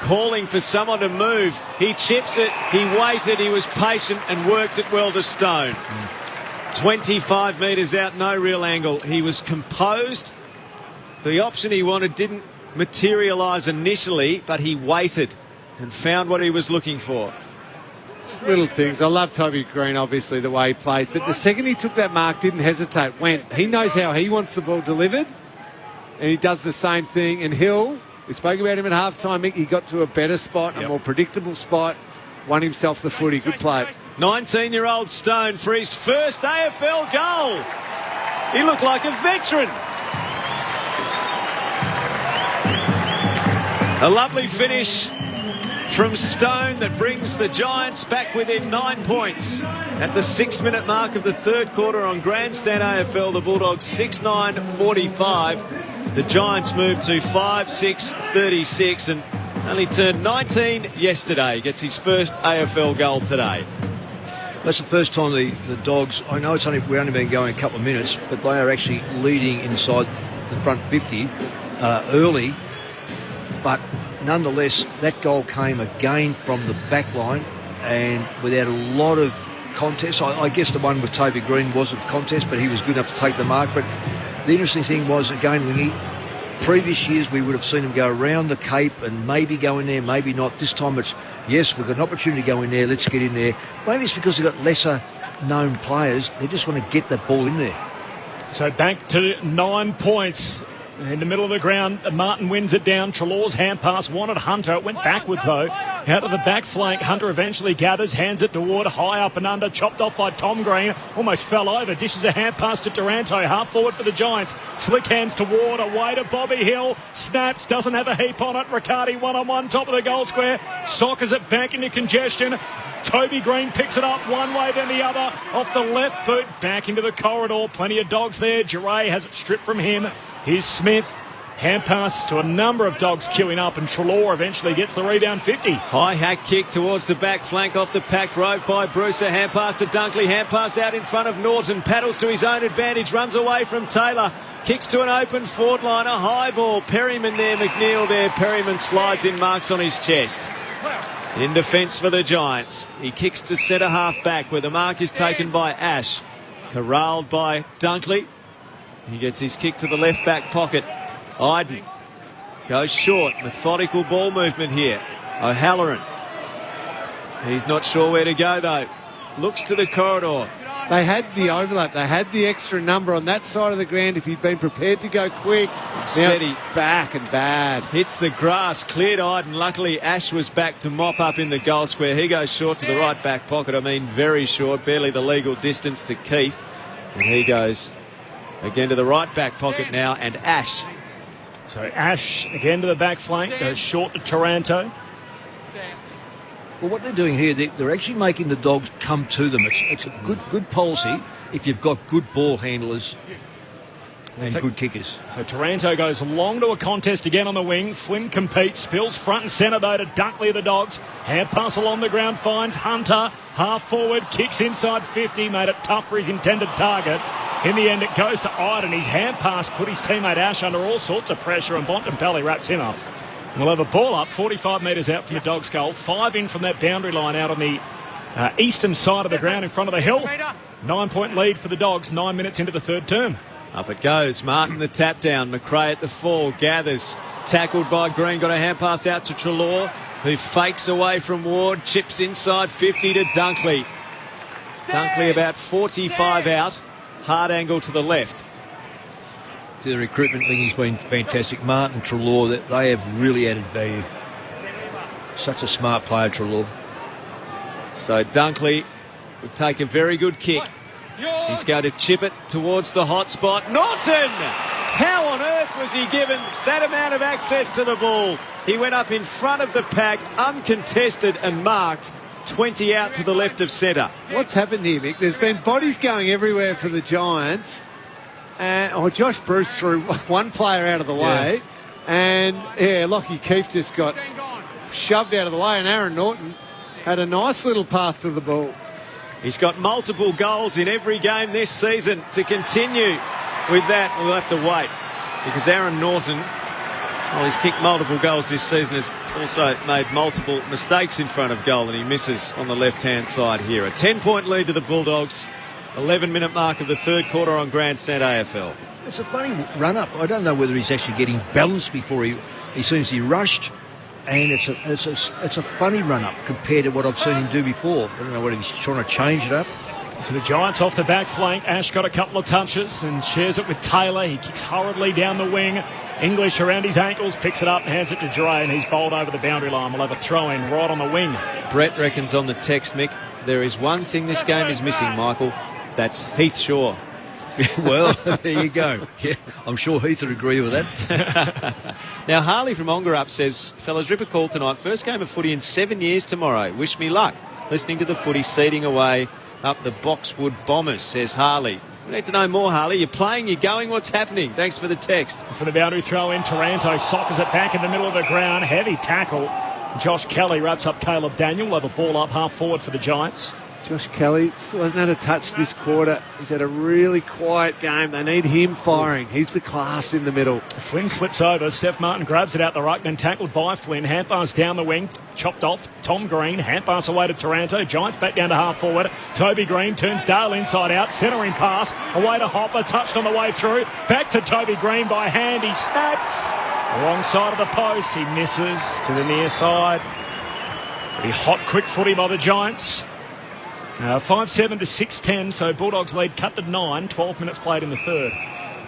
calling for someone to move. He chips it. He waited. He was patient and worked it well to Stone. 25 metres out. No real angle. He was composed. The option he wanted didn't materialise initially, but he waited and found what he was looking for. Little things. I love Toby Green, obviously, the way he plays. But the second he took that mark, didn't hesitate, went. He knows how he wants the ball delivered, and he does the same thing. And Hill, we spoke about him at half-time, Mick. He got to a better spot, a more predictable spot, won himself the footy. Good play. 19-year-old Stone for his first AFL goal. He looked like a veteran. A lovely finish from Stone that brings the Giants back within 9 points. At the 6-minute mark of the third quarter on Grandstand AFL, the Bulldogs 6-9-45. The Giants move to 5-6-36 and only turned 19 yesterday. Gets his first AFL goal today. That's the first time the Dogs, I know we've only been going a couple of minutes, but they are actually leading inside the front 50 early. But nonetheless, that goal came again from the back line and without a lot of contest. I guess the one with Toby Green was a contest, but he was good enough to take the mark. But the interesting thing was, again, previous years we would have seen him go around the Cape and maybe go in there, maybe not. This time it's, yes, we've got an opportunity to go in there, let's get in there. Maybe it's because they've got lesser known players. They just want to get that ball in there. So back to 9 points. In the middle of the ground, Martin wins it down. Treloar's hand pass wanted Hunter. It went backwards, though. Out of the back flank, Hunter eventually gathers, hands it to Ward, high up and under, chopped off by Tom Green. Almost fell over. Dishes a hand pass to Taranto, half forward for the Giants. Slick hands to Ward, away to Bobby Hill. Snaps, doesn't have a heap on it. Riccardi one-on-one, top of the goal square. Sockers it back into congestion. Toby Green picks it up one way then the other, off the left boot, back into the corridor. Plenty of Dogs there. Giray has it stripped from him. Here's Smith. Hand pass to a number of Dogs queuing up, and Treloar eventually gets the rebound 50. High hack kick towards the back flank off the packed rope by Brewster. Hand pass to Dunkley. Hand pass out in front of Norton. Paddles to his own advantage. Runs away from Taylor. Kicks to an open forward line. A high ball. Perryman there. McNeil there. Perryman slides in, marks on his chest. In defence for the Giants. He kicks to centre half back where the mark is taken by Ash. Corralled by Dunkley. He gets his kick to the left back pocket. Iden goes short. Methodical ball movement here. O'Halloran. He's not sure where to go though. Looks to the corridor. They had the overlap. They had the extra number on that side of the ground if he'd been prepared to go quick. Steady. Now back and bad. Hits the grass. Cleared Iden. Luckily Ash was back to mop up in the goal square. He goes short to the right back pocket. I mean very short. Barely the legal distance to Keith. And he goes again to the right back pocket now, and Ash So Ash again to the back flank, goes short to Taranto. Well, what they're doing here, they're actually making the Dogs come to them. It's a good policy if you've got good ball handlers and good kickers. So Taranto goes long to a contest again on the wing. Flynn competes, spills front and centre though to Dunkley of the Dogs. Hand pass along the ground, finds Hunter, half forward, kicks inside 50, made it tough for his intended target. In the end, it goes to Iden. His hand pass put his teammate Ash under all sorts of pressure, and Bontempelli wraps him up. We'll have a ball up, 45 metres out from the Dogs' goal. 5 in from that boundary line out on the eastern side of the ground in front of the hill. 9-point lead for the Dogs, 9 minutes into the third term. Up it goes. Martin the tap down. McRae at the fall. Gathers. Tackled by Green. Got a hand pass out to Treloar, who fakes away from Ward. Chips inside 50 to Dunkley. Dunkley about 45 out. Hard angle to the left. The recruitment thing has been fantastic. Martin, Treloar, they have really added value. Such a smart player, Treloar. So Dunkley would take a very good kick. He's going to chip it towards the hot spot. Norton! How on earth was he given that amount of access to the ball? He went up in front of the pack, uncontested and marked. 20 out to the left of centre. What's happened here, Mick? There's been bodies going everywhere for the Giants. Josh Bruce threw one player out of the way. And, Lockie Keefe just got shoved out of the way. And Aaron Norton had a nice little path to the ball. He's got multiple goals in every game this season. To continue with that, we'll have to wait. Because Aaron Norton, well, he's kicked multiple goals this season, has also made multiple mistakes in front of goal, and he misses on the left-hand side here. A 10-point lead to the Bulldogs. 11-minute mark of the third quarter on Grandstand AFL. It's a funny run-up. I don't know whether he's actually getting balanced before he seems to be rushed. And it's a funny run-up compared to what I've seen him do before. I don't know whether he's trying to change it up. So the Giants off the back flank. Ash got a couple of touches and shares it with Taylor. He kicks hurriedly down the wing. English around his ankles, picks it up, hands it to Dre, and he's bowled over the boundary line. We'll have a throw-in right on the wing. Brett reckons on the text, Mick, there is one thing this game is missing, Michael. That's Heath Shaw. Well, there you go. Yeah, I'm sure Heath would agree with that. Now, Harley from Ongerup says, fellas, rip a call tonight. First game of footy in 7 years tomorrow. Wish me luck. Listening to the footy, seeding away up the Boxwood Bombers, says Harley. We need to know more, Harley. You're playing, you're going, what's happening? Thanks for the text. For the boundary throw in, Taranto sockers it back in the middle of the ground. Heavy tackle. Josh Kelly wraps up Caleb Daniel. We'll have a ball up half forward for the Giants. Josh Kelly still hasn't had a touch this quarter. He's had a really quiet game. They need him firing. He's the class in the middle. Flynn slips over. Steph Martin grabs it out the ruck, then tackled by Flynn. Hand pass down the wing, chopped off. Tom Green, hand pass away to Taranto. Giants back down to half forward. Toby Green turns Dale inside out. Centering pass away to Hopper. Touched on the way through. Back to Toby Green by hand. He snaps. Wrong side of the post. He misses to the near side. Pretty hot, quick footy by the Giants. 5-7 to 6-10, so Bulldogs lead cut to 9, 12 minutes played in the third.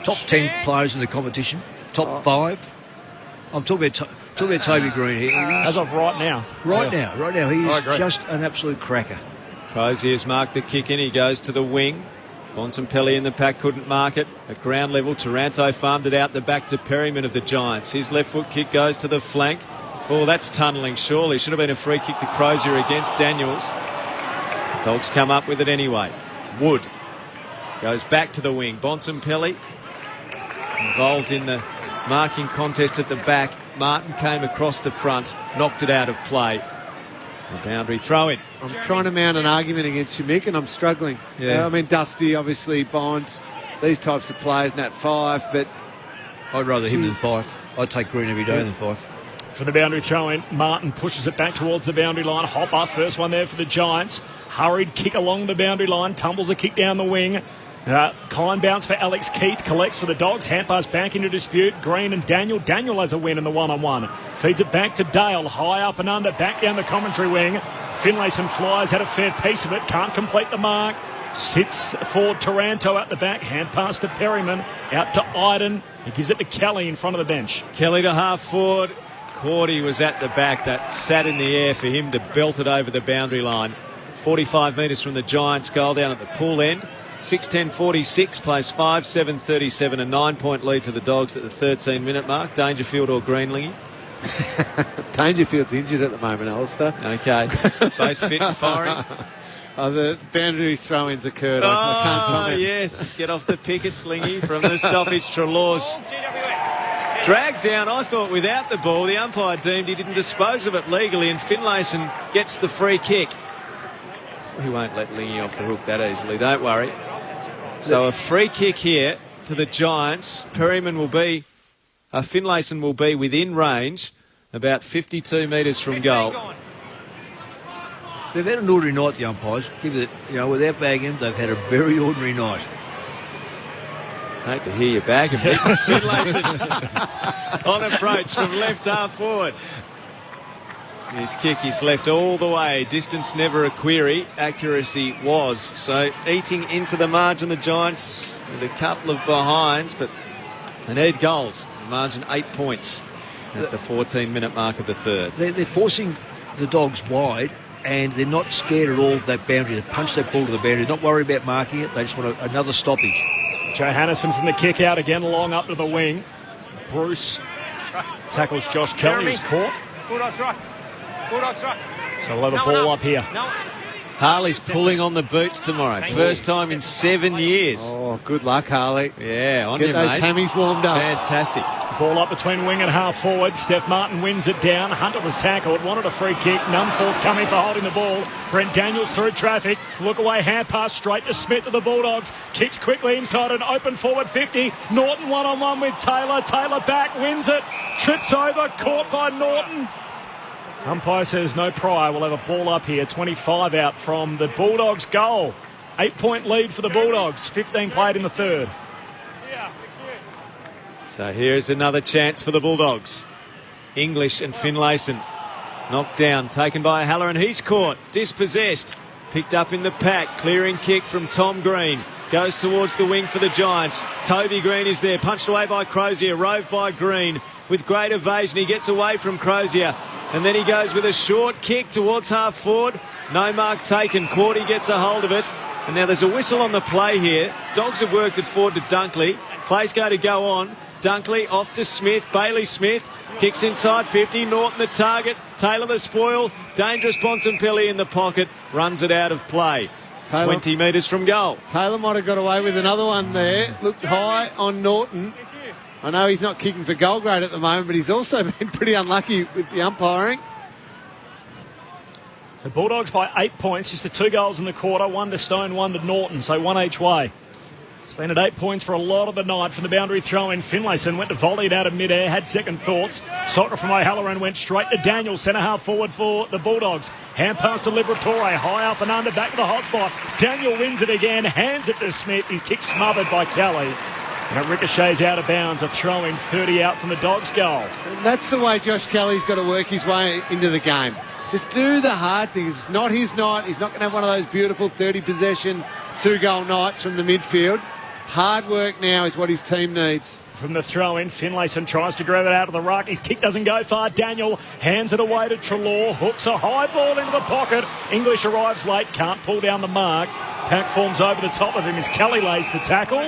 Top 10 players in the competition, top 5. I'm talking about Toby Green here. As of right now. Right now, he is just an absolute cracker. Crozier's marked the kick in, he goes to the wing. Bontempelli in the pack couldn't mark it. At ground level, Taranto farmed it out the back to Perryman of the Giants. His left foot kick goes to the flank. Oh, that's tunnelling, surely. Should have been a free kick to Crozier against Daniels. Dogs come up with it anyway. Wood goes back to the wing. Bontempelli involved in the marking contest at the back. Martin came across the front, knocked it out of play. The boundary throw in. I'm trying to mount an argument against you, Mick, and I'm struggling. Yeah. I mean, Dusty, obviously, Bonds, these types of players, Nat Five, but... I'd rather him than Fife. I'd take Green every day than Fife. For the boundary throw in, Martin pushes it back towards the boundary line. Hopper, first one there for the Giants. Hurried kick along the boundary line, tumbles a kick down the wing. Kind bounce for Alex Keith, collects for the Dogs. Hand pass back into dispute. Green and Daniel. Daniel has a win in the one-on-one. Feeds it back to Dale, high up and under, back down the commentary wing. Finlayson flies, had a fair piece of it, can't complete the mark. Sits for Taranto at the back. Hand pass to Perryman, out to Iden. He gives it to Kelly in front of the bench. Kelly to half forward. Cordy was at the back. That sat in the air for him to belt it over the boundary line. 45 metres from the Giants goal down at the pool end. 6:10:46 plays 5:7:37, a 9-point lead to the Dogs at the 13-minute mark. Dangerfield or Greenlingy? Dangerfield's injured at the moment, Alistair. Okay. Both fit and firing. The boundary throw-ins occurred. I can't comment. Yes. Get off the picket, Slingy, from the stoppage. Trelaw's dragged down, I thought, without the ball. The umpire deemed he didn't dispose of it legally, and Finlayson gets the free kick. He won't let Lingy off the hook that easily, don't worry. So a free kick here to the Giants. Finlayson will be within range, about 52 metres from goal. They've had an ordinary night, the umpires. Give it, without bagging them, they've had a very ordinary night. Hate to hear you bag him. Finlayson on approach from left half forward. His kick is left all the way. Distance never a query. Accuracy was. So eating into the margin, the Giants with a couple of behinds, but an Ed goals. Margin 8 points at the 14-minute mark of the third. They're forcing the Dogs wide, and they're not scared at all of that boundary. They punch that ball to the boundary. They're not worried about marking it. They just want another stoppage. Johannesson from the kick out again, long up to the wing. Bruce tackles Josh Kelly, who's caught. So we'll have a ball up here. Harley's pulling on the boots tomorrow. First time in 7 years. Oh, good luck, Harley. Yeah, on Get you, those mate. hammies warmed up. Fantastic. Ball up between wing and half forward. Steph Martin wins it down. Hunter was tackled, wanted a free kick. None forthcoming for holding the ball. Brent Daniels through traffic. Look away, hand pass straight to Smith to the Bulldogs. Kicks quickly inside an open forward 50. Norton one-on-one with Taylor. Taylor back, wins it. Trips over, caught by Norton. Umpire says no prior. We'll have a ball up here. 25 out from the Bulldogs' goal. 8-point lead for the Bulldogs. 15 played in the third. So here's another chance for the Bulldogs. English and Finlayson. Knocked down, taken by Halloran. He's caught, dispossessed. Picked up in the pack. Clearing kick from Tom Green. Goes towards the wing for the Giants. Toby Green is there. Punched away by Crozier. Roved by Green. With great evasion, he gets away from Crozier. And then he goes with a short kick towards half forward. No mark taken. Cordy gets a hold of it. And now there's a whistle on the play here. Dogs have worked it forward to Dunkley. Play's going to go on. Dunkley off to Smith. Bailey Smith kicks inside 50. Norton the target. Taylor the spoil. Dangerous Bontempelli in the pocket. Runs it out of play. Taylor, 20 metres from goal. Taylor might have got away with another one there. Looked high on Norton. I know he's not kicking for goal grade at the moment, but he's also been pretty unlucky with the umpiring. The Bulldogs by 8 points, just the 2 goals in the quarter, 1 to Stone, 1 to Norton, so 1 each way. It's been at 8 points for a lot of the night from the boundary throw-in. Finlayson went to volley it out of mid-air, had second thoughts. Soccer from O'Halloran went straight to Daniel, centre half forward for the Bulldogs. Hand pass to Liberatore, high up and under, back to the hot spot. Daniel wins it again, hands it to Smith. His kick smothered by Kelly. And it ricochets out of bounds, a throw-in 30 out from the Dogs' goal. And that's the way Josh Kelly's got to work his way into the game. Just do the hard things. It's not his night. He's not going to have one of those beautiful 30-possession, 2-goal nights from the midfield. Hard work now is what his team needs. From the throw-in, Finlayson tries to grab it out of the ruck. His kick doesn't go far. Daniel hands it away to Trelaw. Hooks a high ball into the pocket. English arrives late, can't pull down the mark. Pack forms over the top of him as Kelly lays the tackle.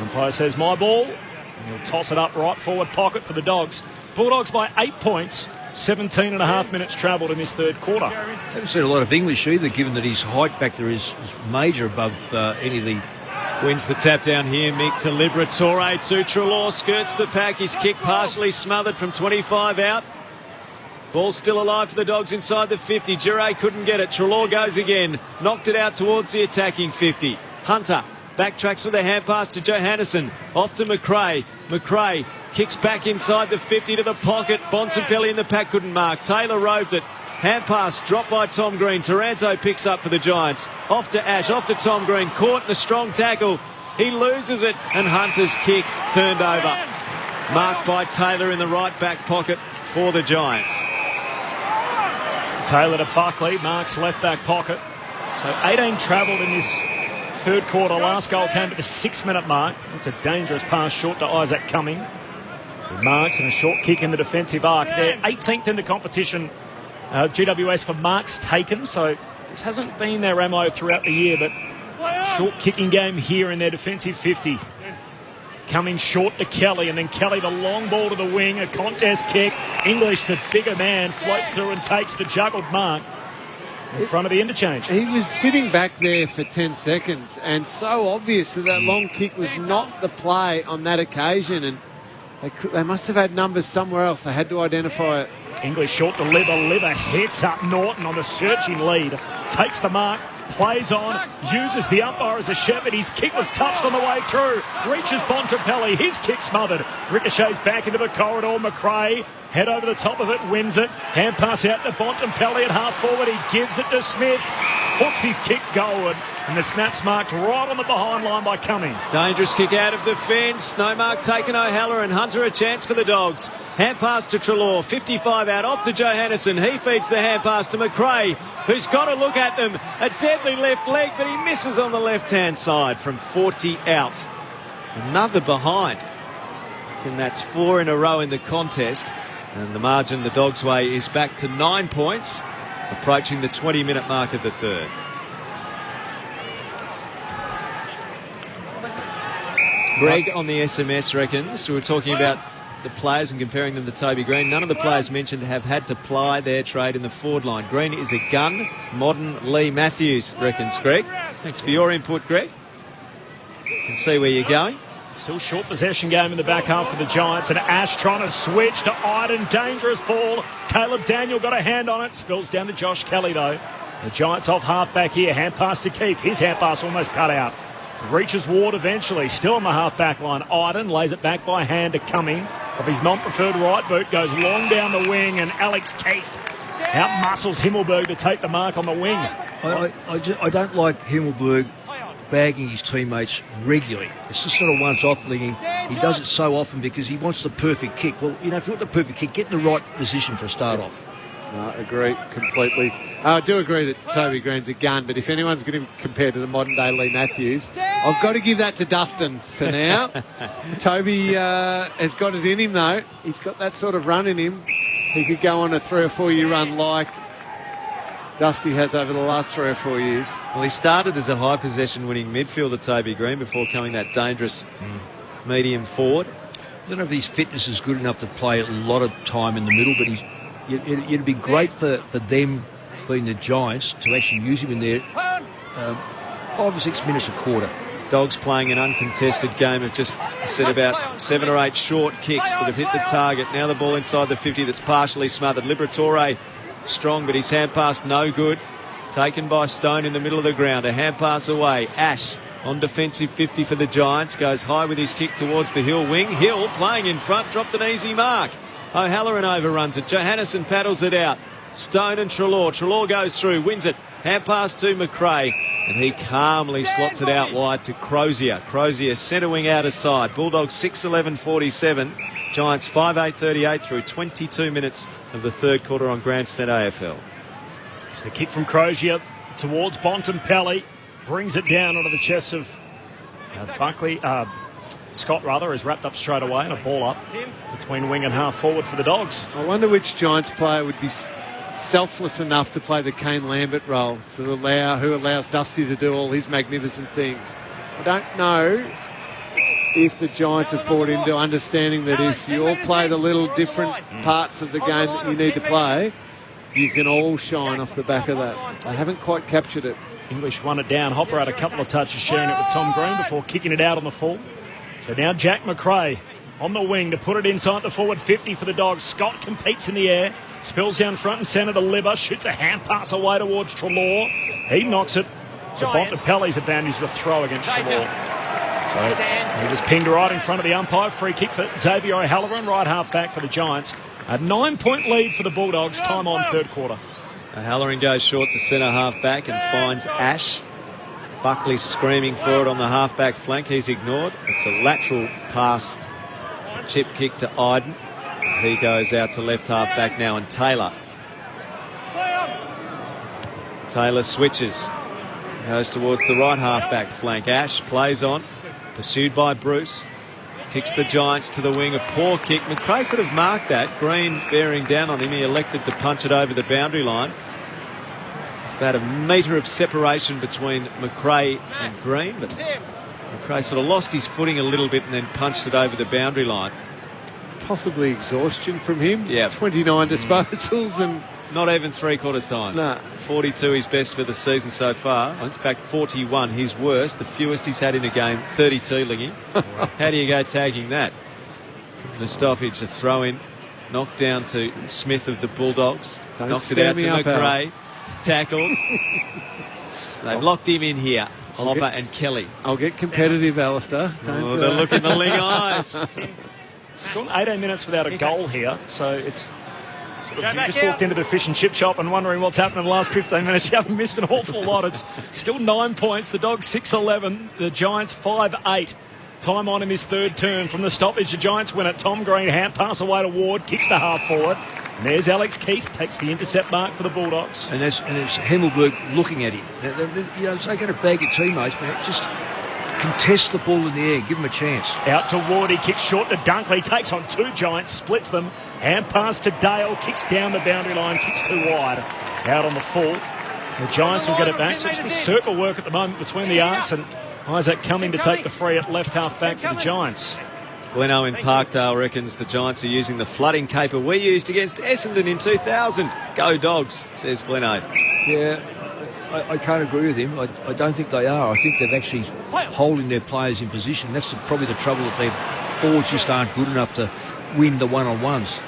Umpire says my ball. And he'll toss it up right forward pocket for the Dogs. Bulldogs by 8 points. 17 and a half minutes travelled in this third quarter. Haven't seen a lot of English either, given that his height factor is major above any of the... Wins the tap down here, Mick to Liberatore to Trelaw, skirts the pack. His kick partially smothered from 25 out. Ball still alive for the Dogs inside the 50. Jure couldn't get it. Trelaw goes again. Knocked it out towards the attacking 50. Hunter backtracks with a hand pass to Johannesson. Off to McRae. McRae kicks back inside the 50 to the pocket. Bontempelli in the pack couldn't mark. Taylor roved it. Hand pass dropped by Tom Green. Taranto picks up for the Giants. Off to Ash, off to Tom Green. Caught in a strong tackle. He loses it and Hunter's kick turned over. Marked by Taylor in the right back pocket for the Giants. Taylor to Buckley, Mark's left back pocket. So 18 travelled in this third quarter. Last goal came at the 6-minute mark. It's a dangerous pass short to Isaac Cumming. Marks and a short kick in the defensive arc. They're 18th in the competition. GWS for marks taken, so this hasn't been their MO throughout the year, but Short kicking game here in their defensive 50. Coming short to Kelly, and then Kelly the long ball to the wing, a contest kick. English, the bigger man, floats through and takes the juggled mark in front of the interchange. He was sitting back there for 10 seconds, and so obvious that that long kick was not the play on that occasion, and they must have had numbers somewhere else. They had to identify it. English short to Libba. Libba hits up Norton on the searching lead. Takes the mark, plays on, uses the umpire as a shepherd. His kick was touched on the way through. Reaches Bontempelli. His kick smothered. Ricochets back into the corridor. McRae, head over the top of it, wins it. Hand pass out to Bontempelli at half forward. He gives it to Smith. Hooks his kick goalward. And the snap's marked right on the behind line by Cumming. Dangerous kick out of the fence. No mark taken. O'Halloran. Hunter a chance for the Dogs. Hand pass to Treloar. 55 out off to Johannesson. He feeds the hand pass to McRae, who's got to look at them. A deadly left leg, but he misses on the left-hand side from 40 out. Another behind. And that's 4 in a row in the contest. And the margin the Dogs' way is back to 9 points, approaching the 20-minute mark of the third. Greg on the SMS reckons, we were talking about the players and comparing them to Toby Green. None of the players mentioned have had to ply their trade in the forward line. Green is a gun, modern Lee Matthews, reckons Greg. Thanks for your input, Greg. You can see where you're going. Still short possession game in the back half for the Giants, and Ash trying to switch to Iden. Dangerous ball. Caleb Daniel got a hand on it. Spills down to Josh Kelly, though. The Giants off half back here. Hand pass to Keefe. His hand pass almost cut out. Reaches Ward eventually. Still on the half-back line. Iden lays it back by hand to Cumming. Of his non-preferred right boot, goes long down the wing, and Alex Keefe out-muscles Himmelberg to take the mark on the wing. I don't like Himmelberg bagging his teammates regularly. It's just not a once-off thing. He does it so often because he wants the perfect kick. Well, you know, if you want the perfect kick, get in the right position for a start-off. No, agree completely. I do agree that Toby Green's a gun, but if anyone's going to compare to the modern-day Lee Matthews, I've got to give that to Dustin for now. Toby has got it in him, though. He's got that sort of run in him. He could go on a 3 or 4 year run like Dusty has over the last 3 or 4 years. Well, he started as a high possession winning midfielder, Toby Green, before coming that dangerous medium forward. I don't know if his fitness is good enough to play a lot of time in the middle, but it'd be great for them, being the Giants, to actually use him in there 5 or 6 minutes a quarter. Dogs playing an uncontested game of just set about 7 or 8 short kicks that have hit the target. Now the ball inside the 50 that's partially smothered. Liberatore strong, but his hand pass no good. Taken by Stone in the middle of the ground. A hand pass away. Ash on defensive 50 for the Giants. Goes high with his kick towards the Hill wing. Hill playing in front, dropped an easy mark. O'Halloran overruns it. Johannesson paddles it out. Stone and Treloar. Treloar goes through, wins it. Hand pass to McRae. And he calmly slots it out wide to Crozier. Crozier centre wing out of side. Bulldogs 6:11:47. Giants 5:8:38 through 22 minutes of the third quarter on Grandstand AFL. So the kick from Crozier towards Bontempelli. Brings it down onto the chest of Scott is wrapped up straight away, and a ball up between wing and half forward for the Dogs. I wonder which Giants player would be selfless enough to play the Kane Lambert role, who allows Dusty to do all his magnificent things. I don't know if the Giants have bought into understanding that if you all play the little different parts of the game that you need to play, you can all shine off the back of that. I haven't quite captured it. English won it down. Hopper had a couple of touches sharing it with Tom Green before kicking it out on the full. So now Jack McRae on the wing to put it inside the forward 50 for the Dogs. Scott competes in the air, spills down front and centre to Libba, shoots a hand pass away towards Treloar. He knocks it to Bontempelli's advantage with a throw against Treloar. So he was pinged right in front of the umpire. Free kick for Xavier O'Halloran, right half back for the Giants. A 9-point lead for the Bulldogs, time on third quarter. O'Halloran goes short to centre half back and finds Ash. Buckley screaming for it on the half back flank. He's ignored. It's a lateral pass. Chip kick to Iden. He goes out to left half back now, and Taylor switches. Goes towards the right half back flank. Ash plays on. Pursued by Bruce. Kicks the Giants to the wing. A poor kick. McRae could have marked that. Green bearing down on him. He elected to punch it over the boundary line. He's about a metre of separation between McRae and Green, but McRae sort of lost his footing a little bit and then punched it over the boundary line. Possibly exhaustion from him. Yeah. 29 disposals and... Not even three-quarter time. No. 42 his best for the season so far. In fact, 41 his worst. The fewest he's had in a game, 32, Lingy. How do you go tagging that? From the stoppage, a throw-in. Knocked down to Smith of the Bulldogs. Knocked it out to McRae. Tackled. They've locked him in here. Hopper and Kelly. I'll get competitive, Alistair. Oh, the look in the Ling eyes. Gone 18 minutes without a goal here, so it's sort of, you just walked into the fish and chip shop and wondering what's happened in the last 15 minutes. You haven't missed an awful lot. It's still 9 points. The Dogs 6-11. The Giants 5-8. Time on in this third term. From the stoppage, the Giants win it. Tom Green, hand pass away to Ward, kicks to half forward. And there's Alex Keefe, takes the intercept mark for the Bulldogs. And it's Himmelberg looking at him. You know, it's not going to bag your teammates, man. Just contest the ball in the air. Give him a chance. Out to Ward. He kicks short to Dunkley. Takes on two Giants. Splits them. Hand pass to Dale. Kicks down the boundary line. Kicks too wide. Out on the full. The Giants will get it back. So it's the circle work at the moment between the arcs, and Isaac coming to take the free at left half back for the Giants. Gleno in Parkdale reckons the Giants are using the flooding caper we used against Essendon in 2000. Go Dogs, says Gleno. Yeah, I can't agree with him. I don't think they are. I think they're actually holding their players in position. That's probably the trouble, that their forwards just aren't good enough to win the one-on-ones.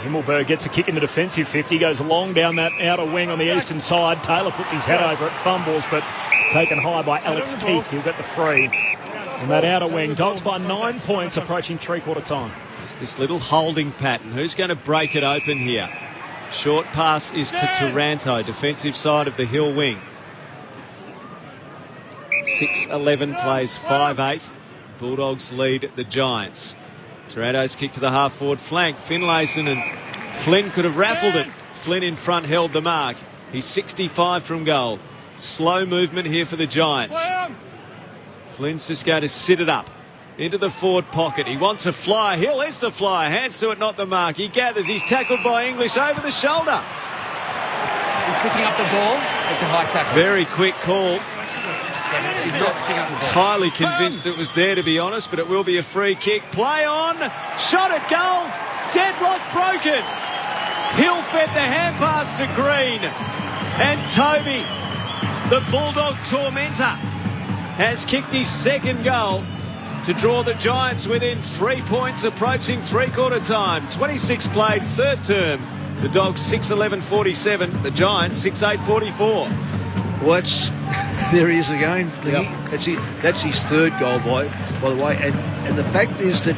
Himmelberg gets a kick in the defensive 50, goes long down that outer wing on the eastern side. Taylor puts his head over it, fumbles, but taken high by Alex Keefe. He'll get the free. And that outer wing, Dogs by 9 points, approaching three-quarter time. It's this little holding pattern. Who's going to break it open here? Short pass is to Taranto, defensive side of the Hill wing. 6-11 plays 5-8. Bulldogs lead the Giants. Taranto's kick to the half-forward flank. Finlayson and Flynn could have raffled it. Flynn in front held the mark. He's 65 from goal. Slow movement here for the Giants. Flynn's just going to sit it up into the forward pocket. He wants a flyer. Hill is the flyer. Hands to it, not the mark. He gathers. He's tackled by English over the shoulder. He's picking up the ball. It's a high tackle. Very quick call. He's not entirely convinced it was there, to be honest, but it will be a free kick. Play on. Shot at goal. Deadlock broken. Hill fed the hand pass to Green. And Toby, the Bulldog tormentor, has kicked his second goal to draw the Giants within 3 points, approaching three-quarter time. 26 played, third term. The Dogs 6-11-47. The Giants 6-8-44. Well, there he is again. Yep. That's his third goal, by the way. And the fact is that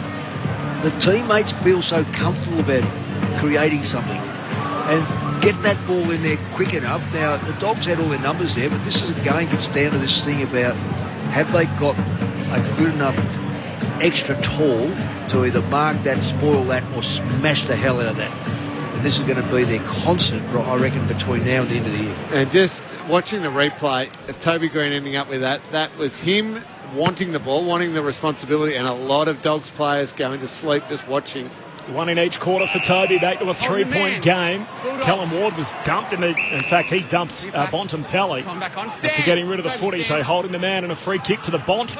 the teammates feel so comfortable about creating something and get that ball in there quick enough. Now, the Dogs had all their numbers there, but this is again gets down to this thing about, have they got a good enough extra tall to either mark that, spoil that, or smash the hell out of that? And this is going to be their constant, I reckon, between now and the end of the year. And just watching the replay of Toby Green ending up with that was him wanting the ball, wanting the responsibility, and a lot of Dogs players going to sleep just watching. One in each quarter for Toby, back to a three-point game. Callum Ward was dumped in fact, he dumped Bontempelli after getting rid of the footy, so holding the man and a free kick to the Bont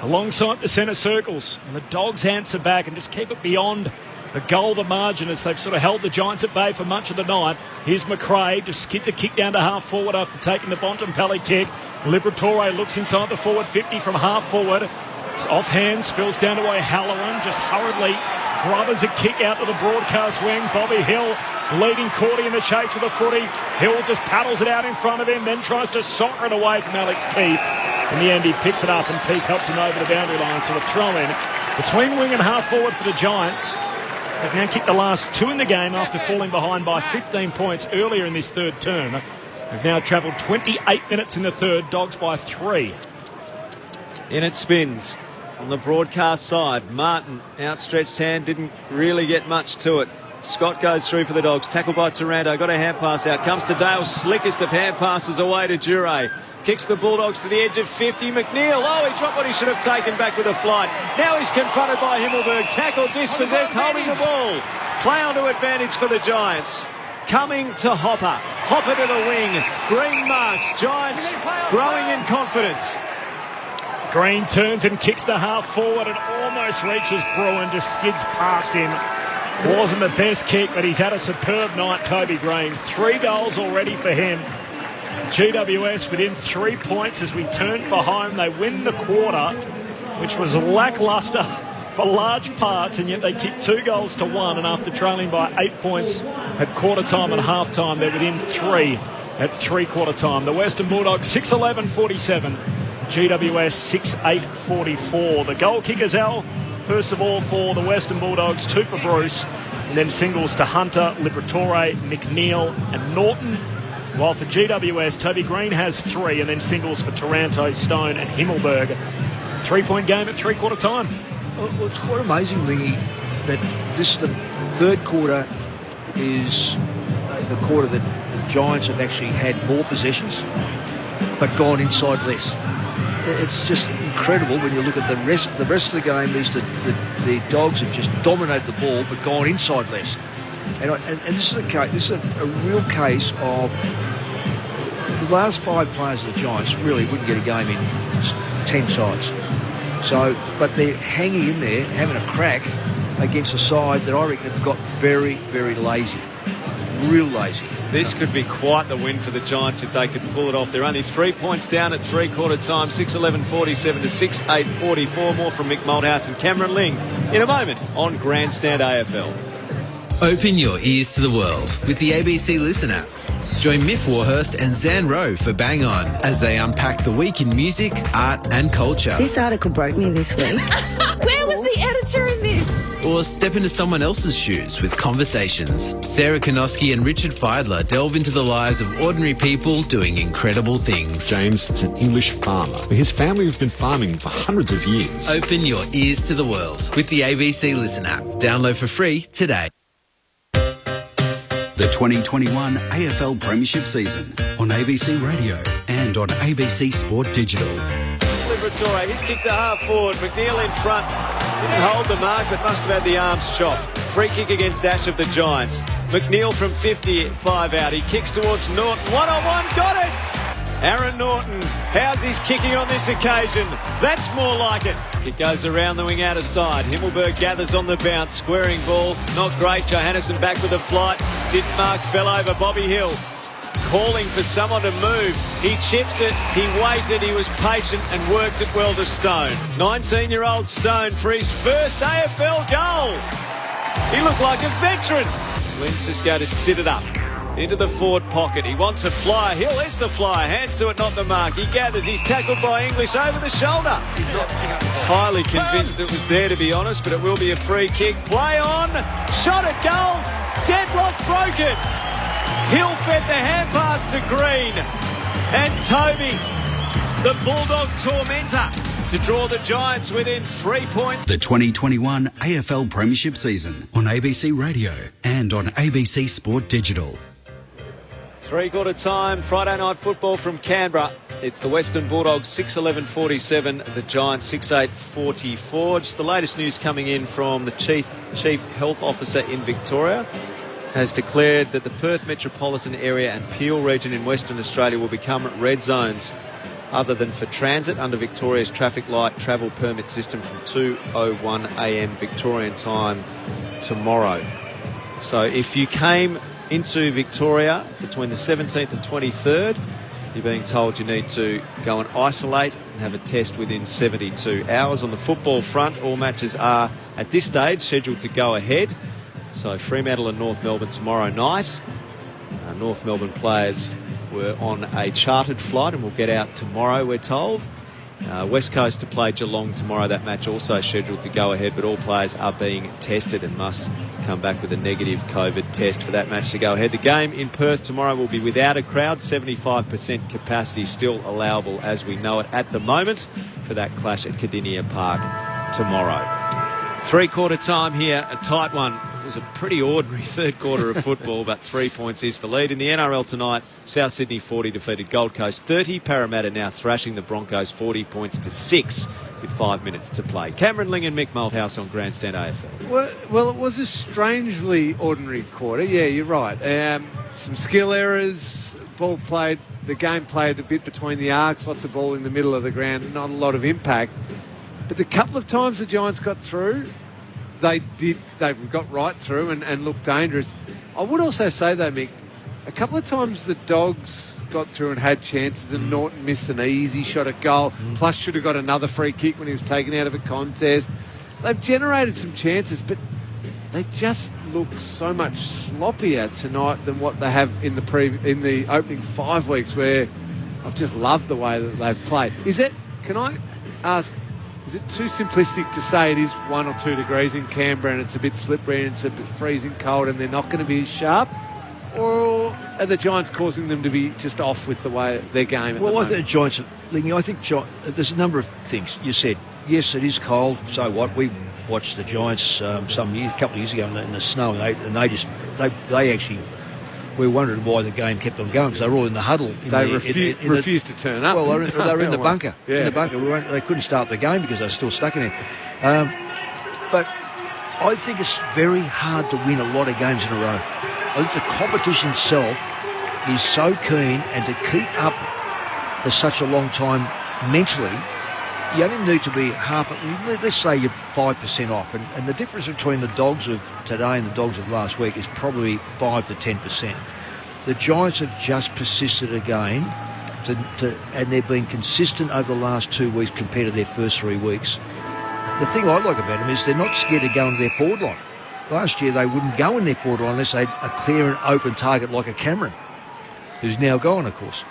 alongside the centre circles. And the Dogs answer back and just keep it beyond the goal, the margin, as they've sort of held the Giants at bay for much of the night. Here's McRae, just skids a kick down to half forward after taking the Bontempelli kick. Liberatore looks inside the forward 50 from half forward. It's offhand, spills down to O'Halloran, just hurriedly grubbers a kick out to the broadcast wing. Bobby Hill leading Cordy in the chase with a footy. Hill just paddles it out in front of him, then tries to soccer it away from Alex Keefe. In the end, he picks it up and Keefe helps him over the boundary line. So a throw in between wing and half forward for the Giants. They've now kicked the last two in the game after falling behind by 15 points earlier in this third term. They've now travelled 28 minutes in the third, Dogs by 3. In it spins. On the broadcast side, Martin, outstretched hand, didn't really get much to it. Scott goes through for the Dogs, tackled by Taranto, got a hand pass out, comes to Dale, slickest of hand passes away to Jure. Kicks the Bulldogs to the edge of 50. McNeil, he dropped what he should have taken back with a flight. Now he's confronted by Himmelberg. Tackle dispossessed, holding the ball. Play onto advantage for the Giants. coming to Hopper. Hopper to the wing. Green marks. Giants growing in confidence. Green turns and kicks to half forward and almost reaches Bruin, just skids past him. Wasn't the best kick, but he's had a superb night, Toby Green. 3 goals already for him. GWS within 3 points as we turn for home. They win the quarter, which was lacklustre for large parts, and yet they kicked 2 goals to 1, and after trailing by 8 points at quarter time and half time, they're within 3 at 3/4 time. The Western Bulldogs 6-11-47. GWS 6-8-44. The goal kickers, Al, first of all for the Western Bulldogs, 2 for Bruce, and then singles to Hunter, Liberatore, McNeil and Norton. While for GWS, Toby Green has 3, and then singles for Taranto, Stone and Himmelberg. 3-point game at 3/4 time. Well, it's quite amazing, Lingy, that this the third quarter is the quarter that the Giants have actually had more possessions, but gone inside less. It's just incredible when you look at the rest of the game. The Dogs have just dominated the ball, but gone inside less. And this is a case. This is a real case of the last 5 players of the Giants really wouldn't get a game in 10 sides. So, but they're hanging in there, having a crack against a side that I reckon have got very, very lazy. Real lazy. This could be quite the win for the Giants if they could pull it off. They're only 3 points down at 3/4 time, 6-11-47 to 6-8-44. More from Mick Malthouse and Cameron Ling in a moment on Grandstand AFL. Open your ears to the world with the ABC Listen app. Join Miff Warhurst and Zan Rowe for Bang On as they unpack the week in music, art and culture. This article broke me this week. Where was the editor in this? Or step into someone else's shoes with Conversations. Sarah Konoski and Richard Feidler delve into the lives of ordinary people doing incredible things. James is an English farmer. His family have been farming for hundreds of years. Open your ears to the world with the ABC Listen app. Download for free today. The 2021 AFL Premiership season on ABC Radio and on ABC Sport Digital. Liberatore, his kick to half forward. McNeil in front. Didn't hold the mark, but must have had the arms chopped. Free kick against Ash of the Giants. McNeil from 55 out. He kicks towards Norton. 1-on-1, got it! Aaron Norton, how's his kicking on this occasion? That's more like it. It goes around the wing out of side. Himmelberg gathers on the bounce. Squaring ball. Not great. Johannesson back with a flight. Didn't mark. Fell over. Bobby Hill calling for someone to move. He chips it. He waited. He was patient and worked it well to Stone. 19-year-old Stone for his first AFL goal. He looked like a veteran. Cisco to sit it up. Into the forward pocket. He wants a flyer. Hill is the flyer. Hands to it, not the mark. He gathers. He's tackled by English over the shoulder. Highly convinced it was there, to be honest, but it will be a free kick. Play on. Shot at goal. Deadlock broken. Hill fed the hand pass to Green. And Toby, the Bulldog tormentor, to draw the Giants within 3 points. The 2021 AFL Premiership season on ABC Radio and on ABC Sport Digital. 3/4 time, Friday night football from Canberra. It's the Western Bulldogs 6-11-47, the Giants 6-8-44. Just the latest news coming in from the Chief Health Officer in Victoria has declared that the Perth metropolitan area and Peel region in Western Australia will become red zones other than for transit under Victoria's traffic light travel permit system from 2:01 a.m. Victorian time tomorrow. So if you came into Victoria between the 17th and 23rd, you're being told you need to go and isolate and have a test within 72 hours. On the football front, all matches are at this stage scheduled to go ahead. So Fremantle and North Melbourne tomorrow night. North Melbourne players were on a chartered flight and will get out tomorrow, we're told. West Coast to play Geelong tomorrow. That match also scheduled to go ahead, but all players are being tested and must come back with a negative COVID test for that match to go ahead. The game in Perth tomorrow will be without a crowd. 75% capacity still allowable as we know it at the moment for that clash at Cardinia Park tomorrow. 3/4 time here, a tight one It was a pretty ordinary third quarter of football, but 3 points is the lead. In the NRL tonight, South Sydney 40 defeated Gold Coast 30. Parramatta now thrashing the Broncos 40 points to 6 with 5 minutes to play. Cameron Ling and Mick Malthouse on Grandstand AFL. Well, it was a strangely ordinary quarter. Yeah, you're right. Some skill errors. The game played a bit between the arcs. Lots of ball in the middle of the ground. Not a lot of impact. But the couple of times the Giants got through, they got right through and looked dangerous. I would also say, though, Mick, a couple of times the Dogs got through and had chances, and Norton missed an easy shot at goal, plus should have got another free kick when he was taken out of a contest. They've generated some chances, but they just look so much sloppier tonight than what they have in the opening 5 weeks, where I've just loved the way that they've played. Can I ask, is it too simplistic to say it is 1 or 2 degrees in Canberra and it's a bit slippery and it's a bit freezing cold and they're not going to be as sharp? Or are the Giants causing them to be just off with the way their game? Well, I think the Giants, I think there's a number of things. You said, yes, it is cold, so what? We watched the Giants a couple of years ago in the snow, and they actually, we wondered why the game kept on going, because they were all in the huddle. They refused to turn up. Well, they were in the bunker. Yeah. In the bunker. They couldn't start the game because they were still stuck in it. But I think it's very hard to win a lot of games in a row. I think the competition itself is so keen, and to keep up for such a long time mentally, you only need to be let's say you're 5% off. And the difference between the Dogs of today and the Dogs of last week is probably 5 to 10%. The Giants have just persisted again, and they've been consistent over the last 2 weeks compared to their first 3 weeks. The thing I like about them is they're not scared to go into their forward line. Last year they wouldn't go in their forward line unless they had a clear and open target like a Cameron, who's now gone, of course.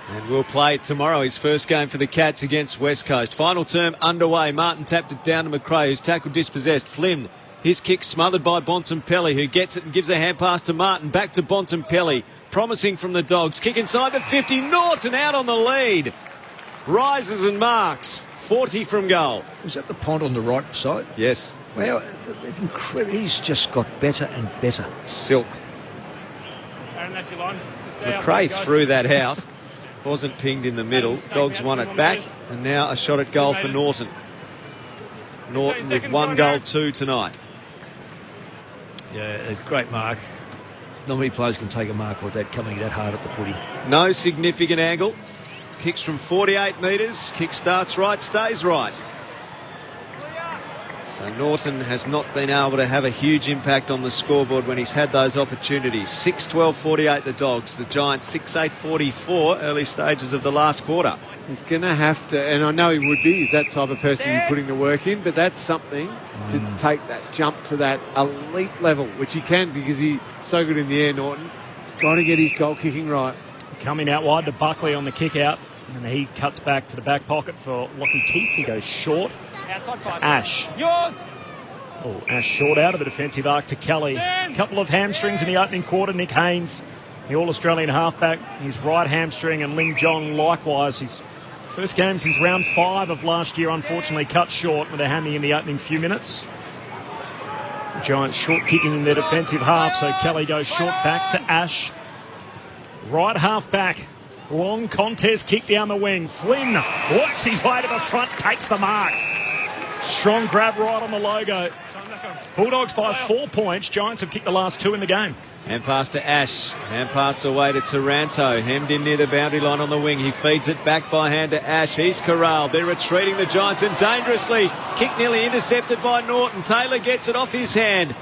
And we'll play tomorrow, his first game for the Cats against West Coast. Final term underway. Martin tapped it down to McRae, who's tackled dispossessed. Flynn, his kick smothered by Bontempelli, who gets it and gives a hand pass to Martin. Back to Bontempelli. Promising from the Dogs. Kick inside the 50. Norton out on the lead. Rises and marks. 40 from goal. Was that the punt on the right side? Yes. Well, it's incredible. He's just got better and better. Silk. McRae threw that out. Wasn't pinged in the middle. Dogs won it back, and now a shot at goal for Norton. Norton with 1 goal 2 tonight. Yeah, a great mark. Not many players can take a mark like that coming that hard at the footy. No significant angle. Kicks from 48 metres. Kick starts right, stays right. So Norton has not been able to have a huge impact on the scoreboard when he's had those opportunities. 6-12-48 the Dogs. The Giants 6-8-44 early stages of the last quarter. He's going to have to, and I know he would be, he's that type of person who's putting the work in, but that's something to take that jump to that elite level, which he can because he's so good in the air, Norton. He's got to get his goal kicking right. Coming out wide to Buckley on the kick out, and he cuts back to the back pocket for Lockie Keith. He goes short. Ash. Yours. Oh, Ash short out of the defensive arc to Kelly. A couple of hamstrings in the opening quarter. Nick Haynes, the All-Australian halfback, his right hamstring, and Ling John likewise. His first game since round 5 of last year, unfortunately cut short with a hammy in the opening few minutes. The Giants short kicking in their defensive half, so Kelly goes short back to Ash. Right half back. Long contest kick down the wing. Flynn works his way to the front, takes the mark. Strong grab right on the logo. Bulldogs by 4 points. Giants have kicked the last 2 in the game. Hand pass to Ash. Hand pass away to Taranto. Hemmed in near the boundary line on the wing. He feeds it back by hand to Ash. He's corralled. They're retreating the Giants and dangerously. Kick nearly intercepted by Norton. Taylor gets it off his hand.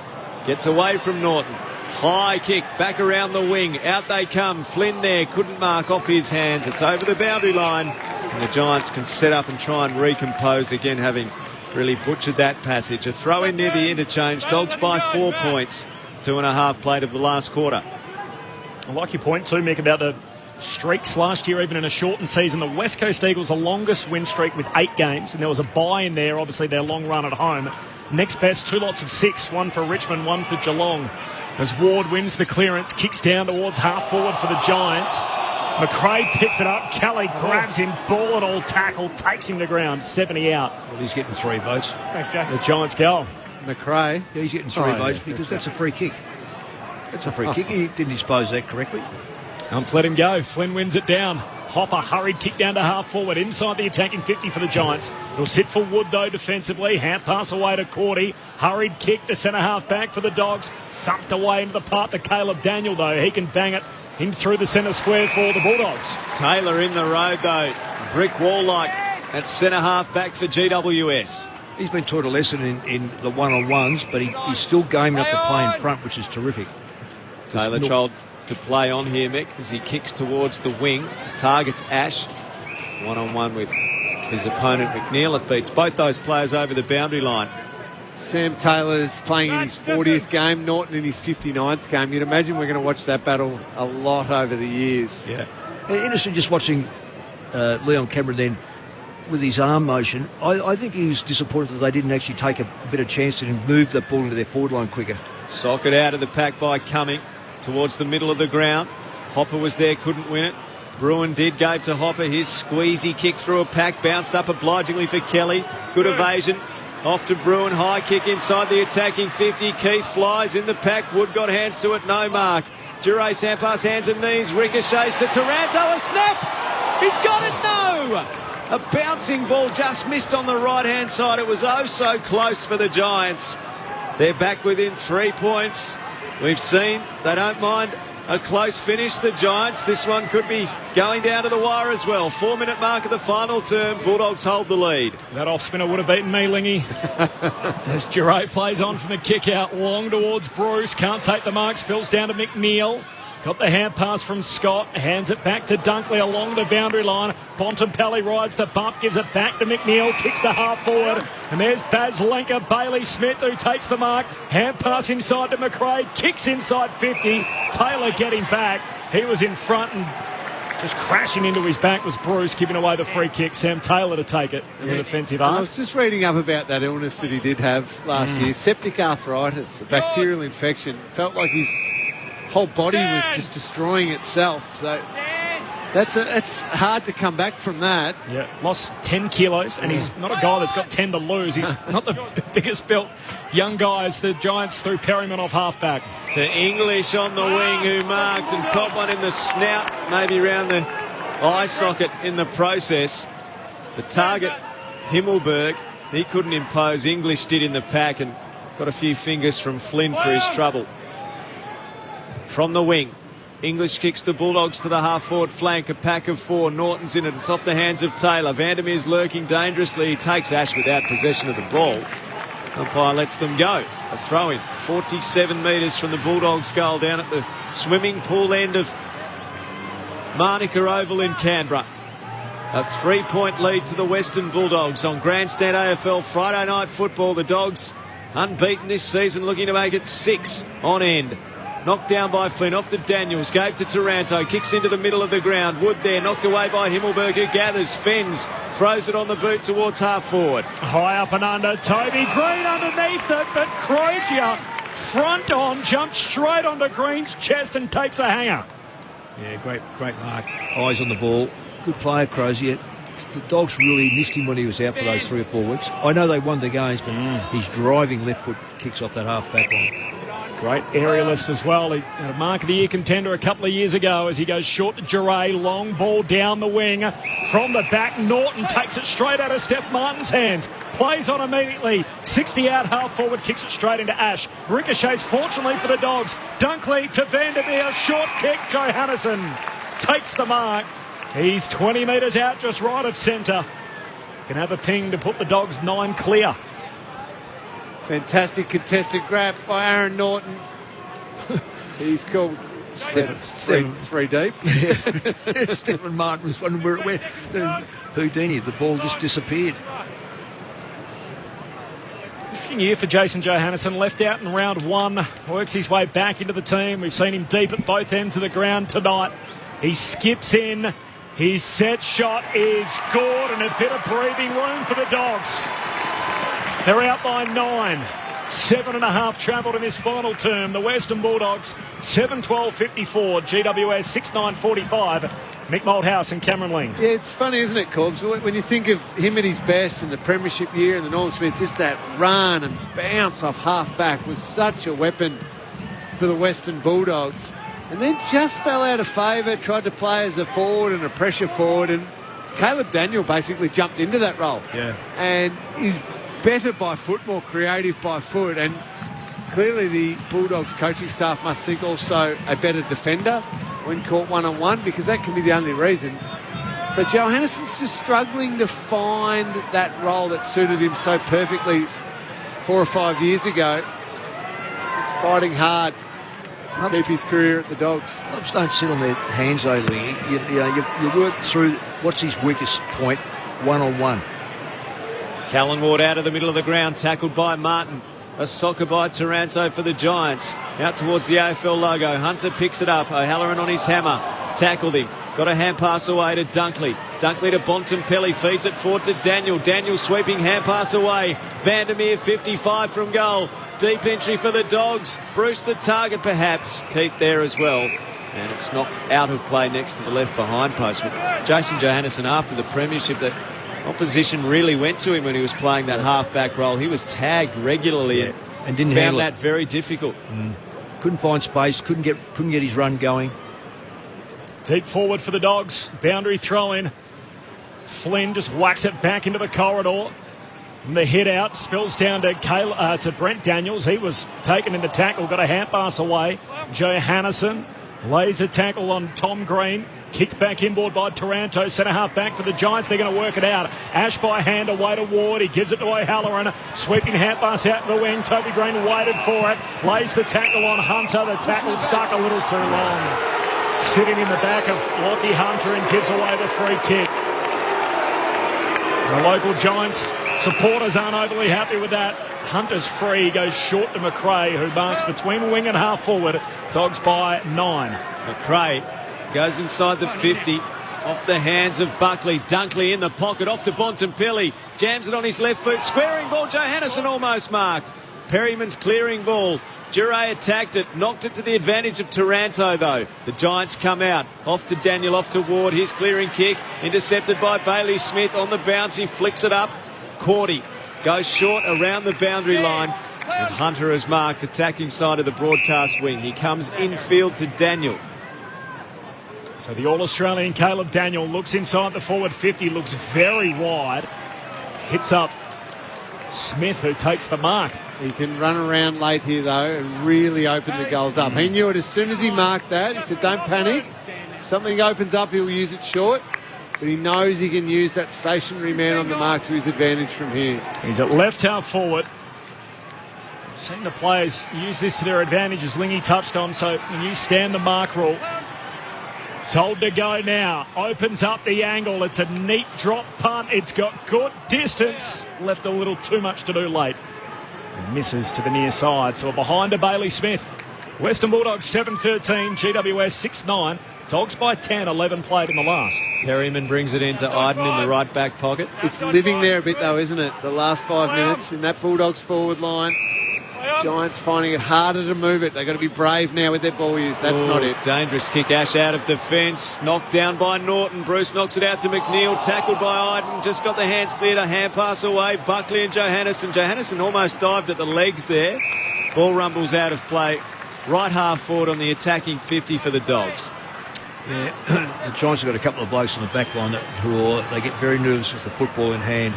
Gets away from Norton. High kick back around the wing. Out they come. Flynn there. Couldn't mark off his hands. It's over the boundary line. And the Giants can set up and try and recompose again, having really butchered that passage. A throw in near the interchange. Dogs by 4 points. 2.5 played of the last quarter. I like your point too, Mick, about the streaks last year, even in a shortened season. The West Coast Eagles, the longest win streak with 8 games, and there was a bye in there, obviously their long run at home. Next best, 2 lots of 6, 1 for Richmond, 1 for Geelong. As Ward wins the clearance, kicks down towards half forward for the Giants. McRae picks it up. Kelly grabs him, ball and all tackle, takes him to ground. 70 out. Well, he's getting 3 votes. Thanks, Jack. The Giants goal. McRae. Yeah, he's getting three votes because that's a free kick. That's a free kick. He didn't dispose that correctly. Let's let him go. Flynn wins it down. Hopper, hurried kick down to half forward, inside the attacking 50 for the Giants. He'll sit for Wood, though, defensively. Hand pass away to Cordy. Hurried kick to centre half back for the Dogs. Thumped away into the part to Caleb Daniel, though. He can bang it in through the centre square for the Bulldogs. Taylor in the road, though. Brick wall-like at centre half back for GWS. He's been taught a lesson in the one-on-ones, but he's still gaming up the play in front, which is terrific. Taylor tried to play on here, Mick, as he kicks towards the wing. Targets Ash. One-on-one with his opponent, McNeil. It beats both those players over the boundary line. Sam Taylor's playing in his 40th game, Norton in his 59th game. You'd imagine we're going to watch that battle a lot over the years. Yeah. Interesting just watching Leon Cameron then with his arm motion. I think he was disappointed that they didn't actually take a bit of chance and move the ball into their forward line quicker. Socket out of the pack by Cumming towards the middle of the ground. Hopper was there, couldn't win it. Bruin did, gave to Hopper. His squeezy kick through a pack, bounced up obligingly for Kelly. Good evasion. Off to Bruin, high kick inside the attacking 50. Keith flies in the pack. Wood got hands to it, no mark. Durace hand pass, hands and knees, ricochets to Taranto, a snap! He's got it, no! A bouncing ball just missed on the right-hand side. It was oh so close for the Giants. They're back within 3 points. We've seen they don't mind a close finish, the Giants. This one could be going down to the wire as well. 4-minute mark of the final term. Bulldogs hold the lead. That off spinner would have beaten me, Lingy. As Giroux plays on from the kick out, long towards Bruce. Can't take the mark, spills down to McNeil. Got the hand pass from Scott, hands it back to Dunkley along the boundary line. Bontempelli rides the bump, gives it back to McNeil, kicks to half forward. And there's Baz Lenker, Bailey Smith who takes the mark. Hand pass inside to McRae, kicks inside 50. Taylor getting back. He was in front and just crashing into his back was Bruce, giving away the free kick. Sam Taylor to take it in the defensive arm. I was just reading up about that illness that he did have last year. Septic arthritis, a bacterial infection. Felt like his whole body was just destroying itself. So it's hard to come back from that. Yeah, lost 10 kilos, and he's not a guy that's got 10 to lose. He's not the biggest built young guy as the Giants threw Perryman off half-back. To English on the wing, who marked and caught one in the snout, maybe around the eye socket in the process. The target, Himmelberg, he couldn't impose. English did in the pack and got a few fingers from Flynn for his trouble. From the wing, English kicks the Bulldogs to the half-forward flank. A pack of four. Norton's in it. It's off the hands of Taylor. Vandermeer's lurking dangerously. He takes Ash without possession of the ball. Umpire lets them go. A throw-in. 47 metres from the Bulldogs' goal down at the swimming pool end of Manuka Oval in Canberra. A 3-point lead to the Western Bulldogs on Grandstand AFL Friday night football. The Dogs unbeaten this season, looking to make it 6 on end. Knocked down by Flynn, off to Daniels, gave to Taranto, kicks into the middle of the ground. Wood there, knocked away by Himmelberg, who gathers, fends, throws it on the boot towards half forward. High up and under, Toby Green underneath it, but Crozier front on, jumps straight onto Green's chest and takes a hanger. Yeah, great mark. Eyes on the ball. Good player, Crozier. The Dogs really missed him when he was out for those 3 or 4 weeks. I know they won the games, but his driving left foot kicks off that half-back line. Great aerialist as well. He had a Mark of the Year contender a couple of years ago as he goes short to Giroux. Long ball down the wing. From the back, Norton takes it straight out of Steph Martin's hands. Plays on immediately. 60 out, half forward, kicks it straight into Ash. Ricochets, fortunately for the Dogs. Dunkley to Vandermeer. Short kick. Johannesson takes the mark. He's 20 metres out, just right of centre. Can have a ping to put the Dogs 9 clear. Fantastic contested grab by Aaron Norton. He's called three deep. Stephen Martin was wondering where it went. Houdini, the ball just disappeared. Interesting year for Jason Johannesson. Left out in round 1. Works his way back into the team. We've seen him deep at both ends of the ground tonight. He skips in. His set shot is good and a bit of breathing room for the Dogs. They're out by 9. 7.5 travelled in this final term. The Western Bulldogs 7-12-54, GWS 6-9-45. Mick Malthouse and Cameron Ling. Yeah, it's funny, isn't it, Corbs? When you think of him at his best in the premiership year and the Norman Smith, just that run and bounce off half-back was such a weapon for the Western Bulldogs. And then just fell out of favour, tried to play as a forward and a pressure forward, and Caleb Daniel basically jumped into that role. Yeah. And is better by foot, more creative by foot, and clearly the Bulldogs coaching staff must think also a better defender when caught one-on-one, because that can be the only reason. So Johannesson's just struggling to find that role that suited him so perfectly 4 or 5 years ago. He's fighting hard to keep his career at the Dogs. Clubs don't sit on their hands though, Lee. You work through what's his weakest point, one-on-one. Callan Ward out of the middle of the ground, tackled by Martin. A soccer by Taranto for the Giants. Out towards the AFL logo. Hunter picks it up. O'Halloran on his hammer. Tackled him. Got a hand pass away to Dunkley. Dunkley to Bontempelli. Feeds it forward to Daniel. Daniel sweeping hand pass away. Vandermeer 55 from goal. Deep entry for the Dogs. Bruce the target perhaps. Keith there as well. And it's knocked out of play next to the left behind post. But Jason Johannesson, after the premiership, that opposition really went to him when he was playing that half-back role. He was tagged regularly and didn't found that very difficult. Couldn't find space, couldn't get his run going. Deep forward for the Dogs. Boundary throw in. Flynn just whacks it back into the corridor. And the hit out spills down to Brent Daniels. He was taken into tackle, got a hand pass away. Johannesson lays a tackle on Tom Green. Kicked back inboard by Taranto. Centre half back for the Giants. They're going to work it out. Ash by hand away to Ward. He gives it to O'Halloran. Sweeping hand pass out the wing. Toby Green waited for it. Lays the tackle on Hunter. The tackle stuck a little too long. Sitting in the back of Lockie Hunter and gives away the free kick. The local Giants supporters aren't overly happy with that. Hunter's free. Goes short to McRae, who marks between wing and half forward. Dogs by 9. McRae goes inside the 50, off the hands of Buckley. Dunkley in the pocket, off to Bontempelli. Jams it on his left boot. Squaring ball, Johannesson almost marked. Perryman's clearing ball. Duray attacked it, knocked it to the advantage of Taranto though. The Giants come out. Off to Daniel, off to Ward. His clearing kick, intercepted by Bailey Smith. On the bounce, he flicks it up. Cordy goes short around the boundary line. And Hunter has marked, attacking side of the broadcast wing. He comes infield to Daniel. So the All-Australian Caleb Daniel looks inside the forward 50, looks very wide. Hits up Smith, who takes the mark. He can run around late here, though, and really open the goals up. He knew it as soon as he marked that. He said, don't panic. If something opens up, he'll use it short. But he knows he can use that stationary man on the mark to his advantage from here. He's at left half forward. Seen the players use this to their advantage, as Lingy touched on. So when you stand the mark rule, told to go now. Opens up the angle. It's a neat drop punt. It's got good distance. Left a little too much to do late. And misses to the near side. So behind to Bailey Smith. Western Bulldogs 7-13. GWS 6-9. Dogs by 10. 11 played in the last. Perryman brings it into Iden in the right back pocket. It's living there a bit, though, isn't it? The last 5 minutes in that Bulldogs forward line. Giants finding it harder to move it. They've got to be brave now with their ball use. That's not it. Dangerous kick. Ash out of defence. Knocked down by Norton. Bruce knocks it out to McNeil. Tackled by Iden. Just got the hands cleared. A hand pass away. Buckley and Johannesson. Johannesson almost dived at the legs there. Ball rumbles out of play. Right half forward on the attacking 50 for the Dogs. Yeah, the Giants have got a couple of blokes on the back line who they get very nervous with the football in hand.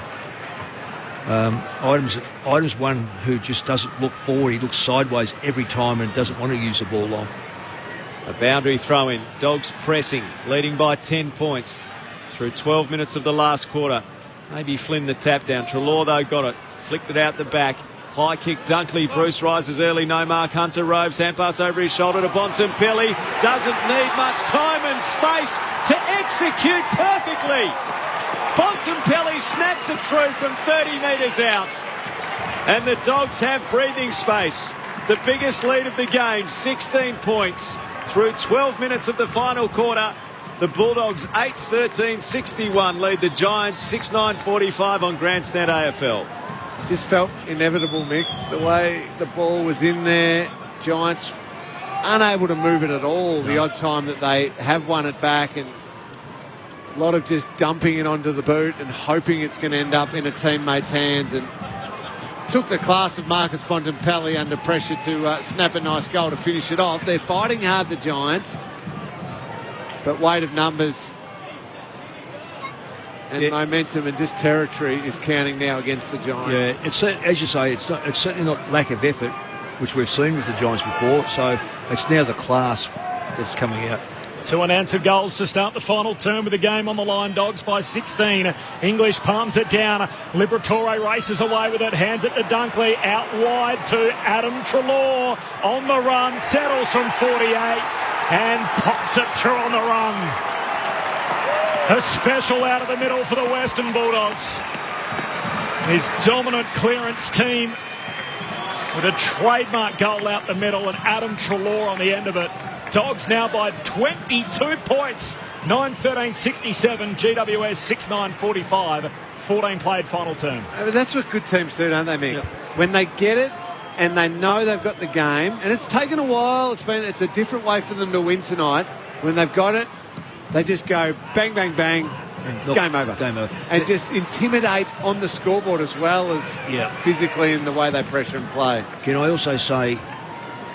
Item's one who just doesn't look forward. He looks sideways every time and doesn't want to use the ball long. A boundary throw in. Dogs pressing, leading by 10 points through 12 minutes of the last quarter. Maybe Flynn the tap down. Treloar though got it. Flicked it out the back. High kick, Dunkley. Bruce rises early. No mark. Hunter roves. Hand pass over his shoulder to Bontempelli. Doesn't need much time and space to execute perfectly. Bontempelli snaps it through from 30 metres out. And the Dogs have breathing space. The biggest lead of the game, 16 points through 12 minutes of the final quarter. The Bulldogs 8-13-61 lead the Giants 6-9-45 on Grandstand AFL. just felt inevitable, Mick. The way the ball was in there, Giants unable to move it at all. The odd time that they have won it back, and a lot of just dumping it onto the boot and hoping it's going to end up in a teammate's hands. And took the class of Marcus Bontempelli under pressure to snap a nice goal to finish it off. They're fighting hard, the Giants, but weight of numbers and momentum and just territory is counting now against the Giants. Yeah, it's, as you say, it's certainly not lack of effort, which we've seen with the Giants before. So it's now the class that's coming out. 2 unanswered goals to start the final term with the game on the line. Dogs by 16. English palms it down. Liberatore races away with it. Hands it to Dunkley. Out wide to Adam Treloar. On the run. Settles from 48. And pops it through on the run. A special out of the middle for the Western Bulldogs. His dominant clearance team with a trademark goal out the middle and Adam Treloar on the end of it. Dogs now by 22 points. 9-13-67. GWS 6-9-45. 14 played final term. That's what good teams do, don't they, Mick? Yep. When they get it and they know they've got the game, and it's taken a while. It's a different way for them to win tonight. When they've got it, they just go bang, bang, bang. Game over. Game over. And just intimidate on the scoreboard as well as physically in the way they pressure and play. Can I also say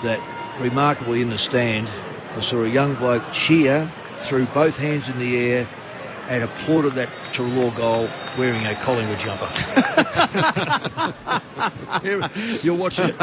that remarkably in the stand, I saw a young bloke cheer, threw both hands in the air and applauded that Treloar goal wearing a Collingwood jumper. You're watching it.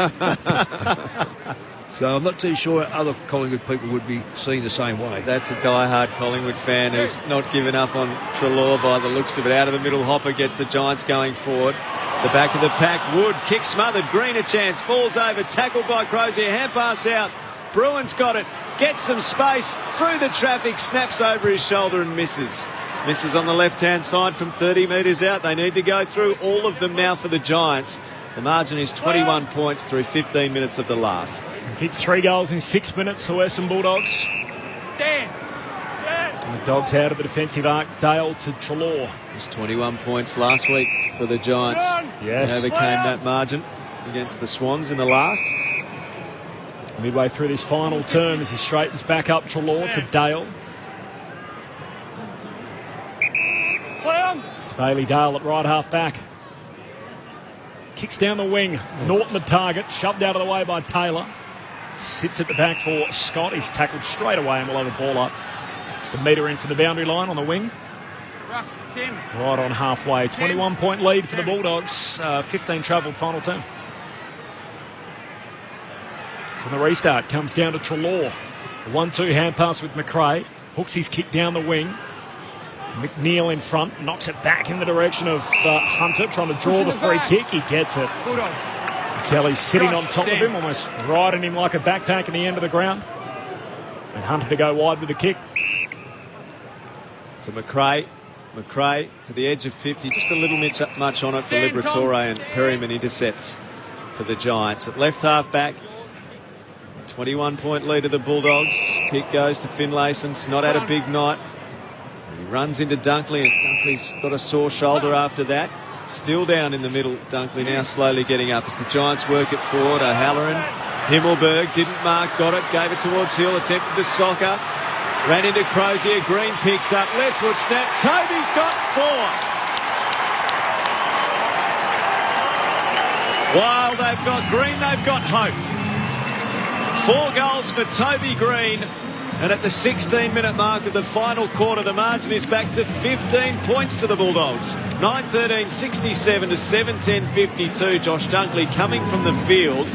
So I'm not too sure other Collingwood people would be seeing the same way. That's a die-hard Collingwood fan who's not given up on Treloar by the looks of it. Out of the middle, Hopper gets the Giants going forward. The back of the pack, Wood, kick smothered, Green a chance, falls over, tackled by Crozier, hand pass out. Bruin's got it, gets some space, through the traffic, snaps over his shoulder and misses. Misses on the left-hand side from 30 metres out. They need to go through all of them now for the Giants. The margin is 21 points through 15 minutes of the last. Kicked 3 goals in 6 minutes, the Western Bulldogs. Stand. And the Dogs out of the defensive arc. Dale to Treloar. It was 21 points last week for the Giants. Yes. They overcame that margin against the Swans in the last. Midway through this final term as he straightens back up, Treloar to Dale. Bailey Dale at right half back. Kicks down the wing. Norton the target. Shoved out of the way by Taylor. Sits at the back for Scott. He's tackled straight away and will have a ball up. Just a metre in from the boundary line on the wing. Right on halfway. 21-point lead for the Bulldogs. 15 travelled final term. From the restart, comes down to Treloar. A 1-2 hand pass with McRae. Hooks his kick down the wing. McNeil in front, knocks it back in the direction of Hunter, trying to draw the free kick. He gets it. Kelly's sitting on top of him, almost riding him like a backpack in the end of the ground. And Hunter to go wide with the kick. To McRae. McRae to the edge of 50. Just a little much on it for Liberatore, and Perryman intercepts for the Giants. At left half back, 21-point lead of the Bulldogs. Kick goes to Finlayson's not had a big night. He runs into Dunkley, and Dunkley's got a sore shoulder after that. Still down in the middle. Dunkley now slowly getting up as the Giants work it forward. O'Halloran, Himmelberg didn't mark, got it, gave it towards Hill, attempted to soccer. Ran into Crozier, Green picks up, left foot snap. Toby's got 4. While they've got Green, they've got hope. 4 goals for Toby Green. And at the 16-minute mark of the final quarter, the margin is back to 15 points to the Bulldogs. 9-13-67 to 7-10-52. Josh Dunkley coming from the field.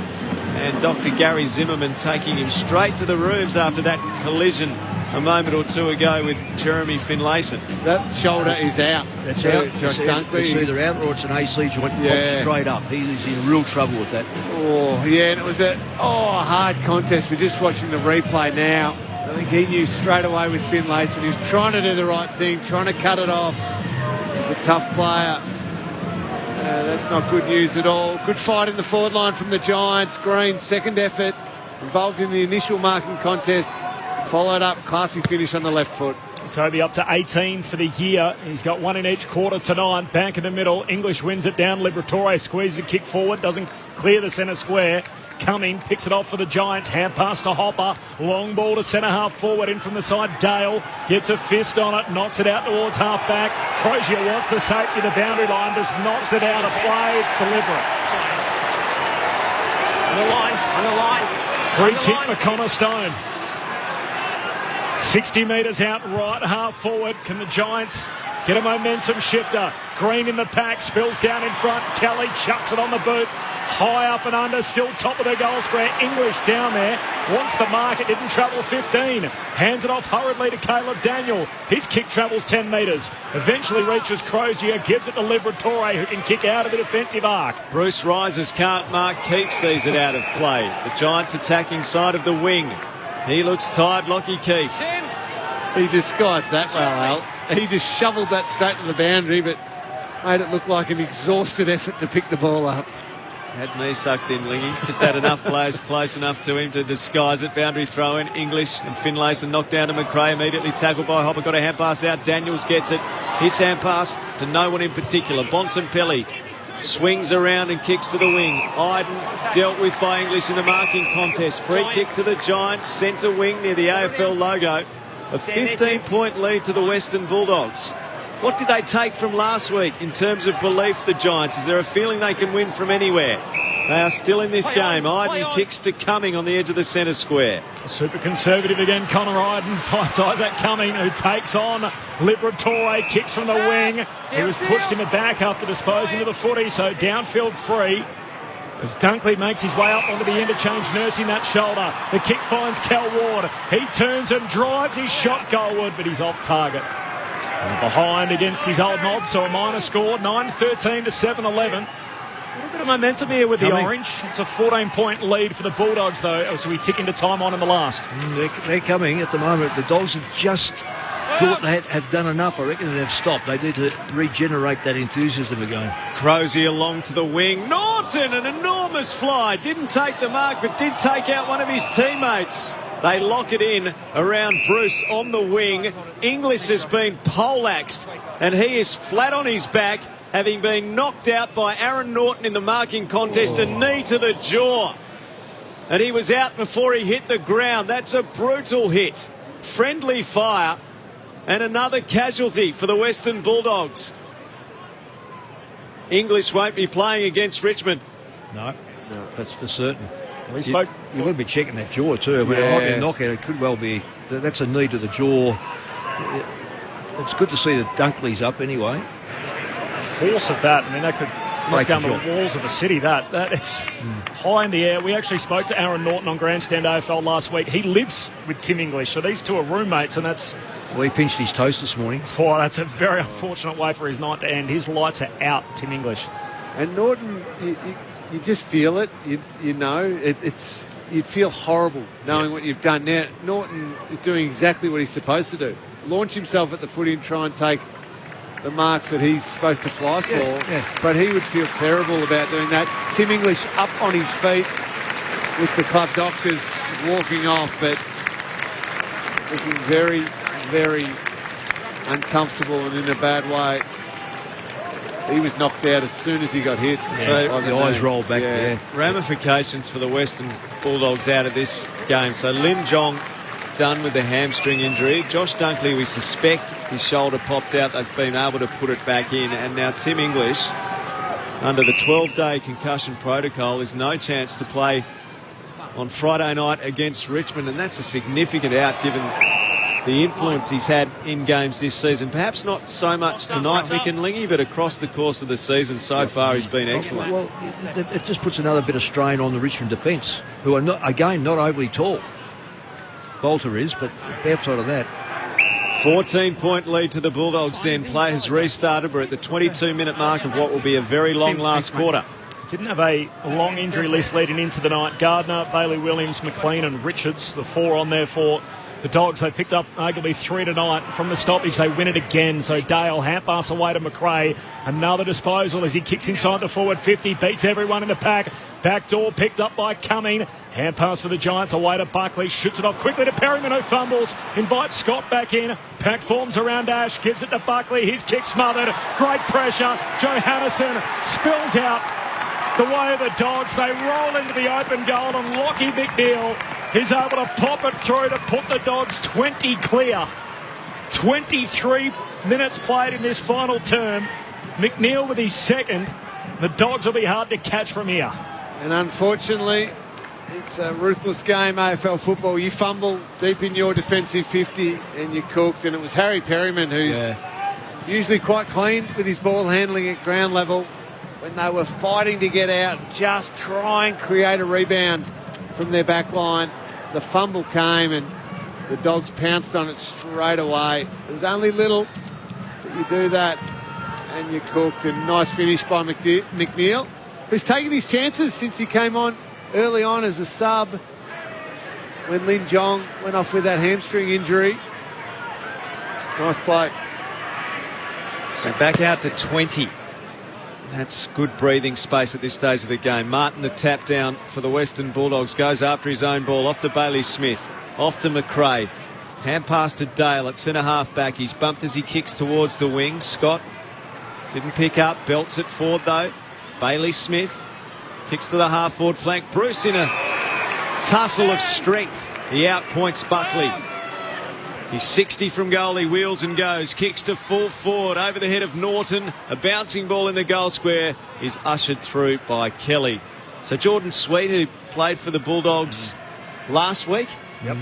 And Dr. Gary Zimmerman taking him straight to the rooms after that collision a moment or two ago with Jeremy Finlayson. That shoulder is out. It's out. Josh Dunkley. It's either out or it's an AC joint popped straight up. He's in real trouble with that. Oh, yeah, and it was a hard contest. We're just watching the replay now. I think he knew straight away with Finlayson. He was trying to do the right thing, trying to cut it off. He's a tough player. That's not good news at all. Good fight in the forward line from the Giants. Green, second effort, involved in the initial marking contest. Followed up, classy finish on the left foot. Toby up to 18 for the year. He's got one in each quarter tonight. Back in the middle. English wins it down. Liberatore squeezes a kick forward. Doesn't clear the centre square. Cumming picks it off for the Giants. Hand pass to Hopper. Long ball to centre half forward. In from the side. Dale gets a fist on it. Knocks it out towards half back. Crozier wants the safety. The boundary line just knocks it out of play. It's deliberate. On the line. Free kick for Connor Stone. 60 metres out, right half forward. Can the Giants get a momentum shifter? Green in the pack, spills down in front. Kelly chucks it on the boot. High up and under, still top of the goal square. English down there, wants the mark. It didn't travel 15. Hands it off hurriedly to Caleb Daniel. His kick travels 10 metres. Eventually reaches Crozier, gives it to Liberatore, who can kick out of the defensive arc. Bruce Rises can't mark. Keefe sees it out of play. The Giants attacking side of the wing. He looks tired, Lockie Keefe. He disguised that well, Al. He just shoveled that straight to the boundary, but made it look like an exhausted effort to pick the ball up. Had me sucked in, Lingy. Just had enough players close enough to him to disguise it. Boundary throw in. English and Finlayson knocked down to McRae. Immediately tackled by Hopper. Got a hand pass out. Daniels gets it. His hand pass to no one in particular. Bontempelli swings around and kicks to the wing. Iden dealt with by English in the marking contest. Free kick to the Giants. Centre wing near the AFL logo. A 15-point lead to the Western Bulldogs. What did they take from last week in terms of belief, the Giants? Is there a feeling they can win from anywhere? They are still in this game. Iden kicks to Cumming on the edge of the centre square. Super conservative again. Connor Iden finds Isaac Cumming, who takes on Liberatore. Kicks from the wing. He was pushed in the back after disposing of the footy, so downfield free. As Dunkley makes his way up onto the interchange, nursing that shoulder. The kick finds Cal Ward. He turns and drives his shot goalward, but he's off target. And behind against his old mob, so a minor score, 9-13 to 7-11. A little bit of momentum here with the Orange. It's a 14-point lead for the Bulldogs, though, as we tick into time on in the last. They're coming at the moment. The Dogs have just thought they have done enough. I reckon they've stopped. They need to regenerate that enthusiasm again. Crozier along to the wing. Norton, an enormous fly. Didn't take the mark, but did take out one of his teammates. They lock it in around Bruce on the wing. English has been poleaxed, and he is flat on his back, having been knocked out by Aaron Norton in the marking contest. A knee to the jaw. And he was out before he hit the ground. That's a brutal hit. Friendly fire. And another casualty for the Western Bulldogs. English won't be playing against Richmond. No, that's for certain. You've got to be checking that jaw too. I mean, it might be a knockout. It could well be. That's a knee to the jaw. It's good to see that Dunkley's up anyway. Force of that. I mean, that could knock down the walls of a city. That is high in the air. We actually spoke to Aaron Norton on Grandstand AFL last week. He lives with Tim English, so these two are roommates, and that's... Well, he pinched his toast this morning. Oh, that's a very unfortunate way for his night to end. His lights are out, Tim English. And Norton, you just feel it. You know, you'd feel horrible knowing what you've done. Now, Norton is doing exactly what he's supposed to do. Launch himself at the footy and try and take the marks that he's supposed to fly for. But he would feel terrible about doing that. Tim English up on his feet with the club doctors walking off, but looking very, very uncomfortable and in a bad way. He was knocked out as soon as he got hit. So the eyes rolled back there. Ramifications for the Western Bulldogs out of this game. So Lin Jong done with the hamstring injury. Josh Dunkley, we suspect his shoulder popped out. They've been able to put it back in. And now Tim English, under the 12-day concussion protocol, is no chance to play on Friday night against Richmond. And that's a significant out given the influence he's had in games this season. Perhaps not so much tonight, Mick and Lingy, but across the course of the season so far he's been excellent. Well, it just puts another bit of strain on the Richmond defence, who are, not overly tall. Bolter is, but outside of that. 14-point lead to the Bulldogs then. Play has restarted. We're at the 22-minute mark of what will be a very long last quarter. Didn't have a long injury list leading into the night. Gardner, Bailey Williams, McLean and Richards, the four on there for The Dogs, they picked up arguably 3 tonight. From the stoppage, they win it again. So Dale, hand pass away to McRae. Another disposal as he kicks inside the forward 50, beats everyone in the pack. Back door picked up by Cumming. Hand pass for the Giants away to Buckley. Shoots it off quickly to Perryman, who fumbles. Invites Scott back in. Pack forms around Ash. Gives it to Buckley. His kick smothered. Great pressure. Johannesson spills out the way of the Dogs. They roll into the open goal, and Lockie McNeil is able to pop it through to put the Dogs 20 clear. 23 minutes played in this final term. McNeil with his second. The Dogs will be hard to catch from here. And unfortunately, it's a ruthless game, AFL football. You fumble deep in your defensive 50 and you're cooked. And it was Harry Perryman, who's usually quite clean with his ball handling at ground level. When they were fighting to get out, just try and create a rebound from their back line. The fumble came and the Dogs pounced on it straight away. It was only little, but you do that and you're cooked. And nice finish by McNeil, who's taken his chances since he came on early on as a sub when Lin Jong went off with that hamstring injury. Nice play. So back out to 20. That's good breathing space at this stage of the game. Martin, the tap down for the Western Bulldogs, goes after his own ball. Off to Bailey Smith. Off to McRae. Hand pass to Dale at centre half back. He's bumped as he kicks towards the wing. Scott didn't pick up. Belts it forward though. Bailey Smith kicks to the half forward flank. Bruce in a tussle of strength. He outpoints Buckley. He's 60 from goal. He wheels and goes. Kicks to full forward over the head of Norton. A bouncing ball in the goal square is ushered through by Kelly. So Jordan Sweet, who played for the Bulldogs last week. Yep.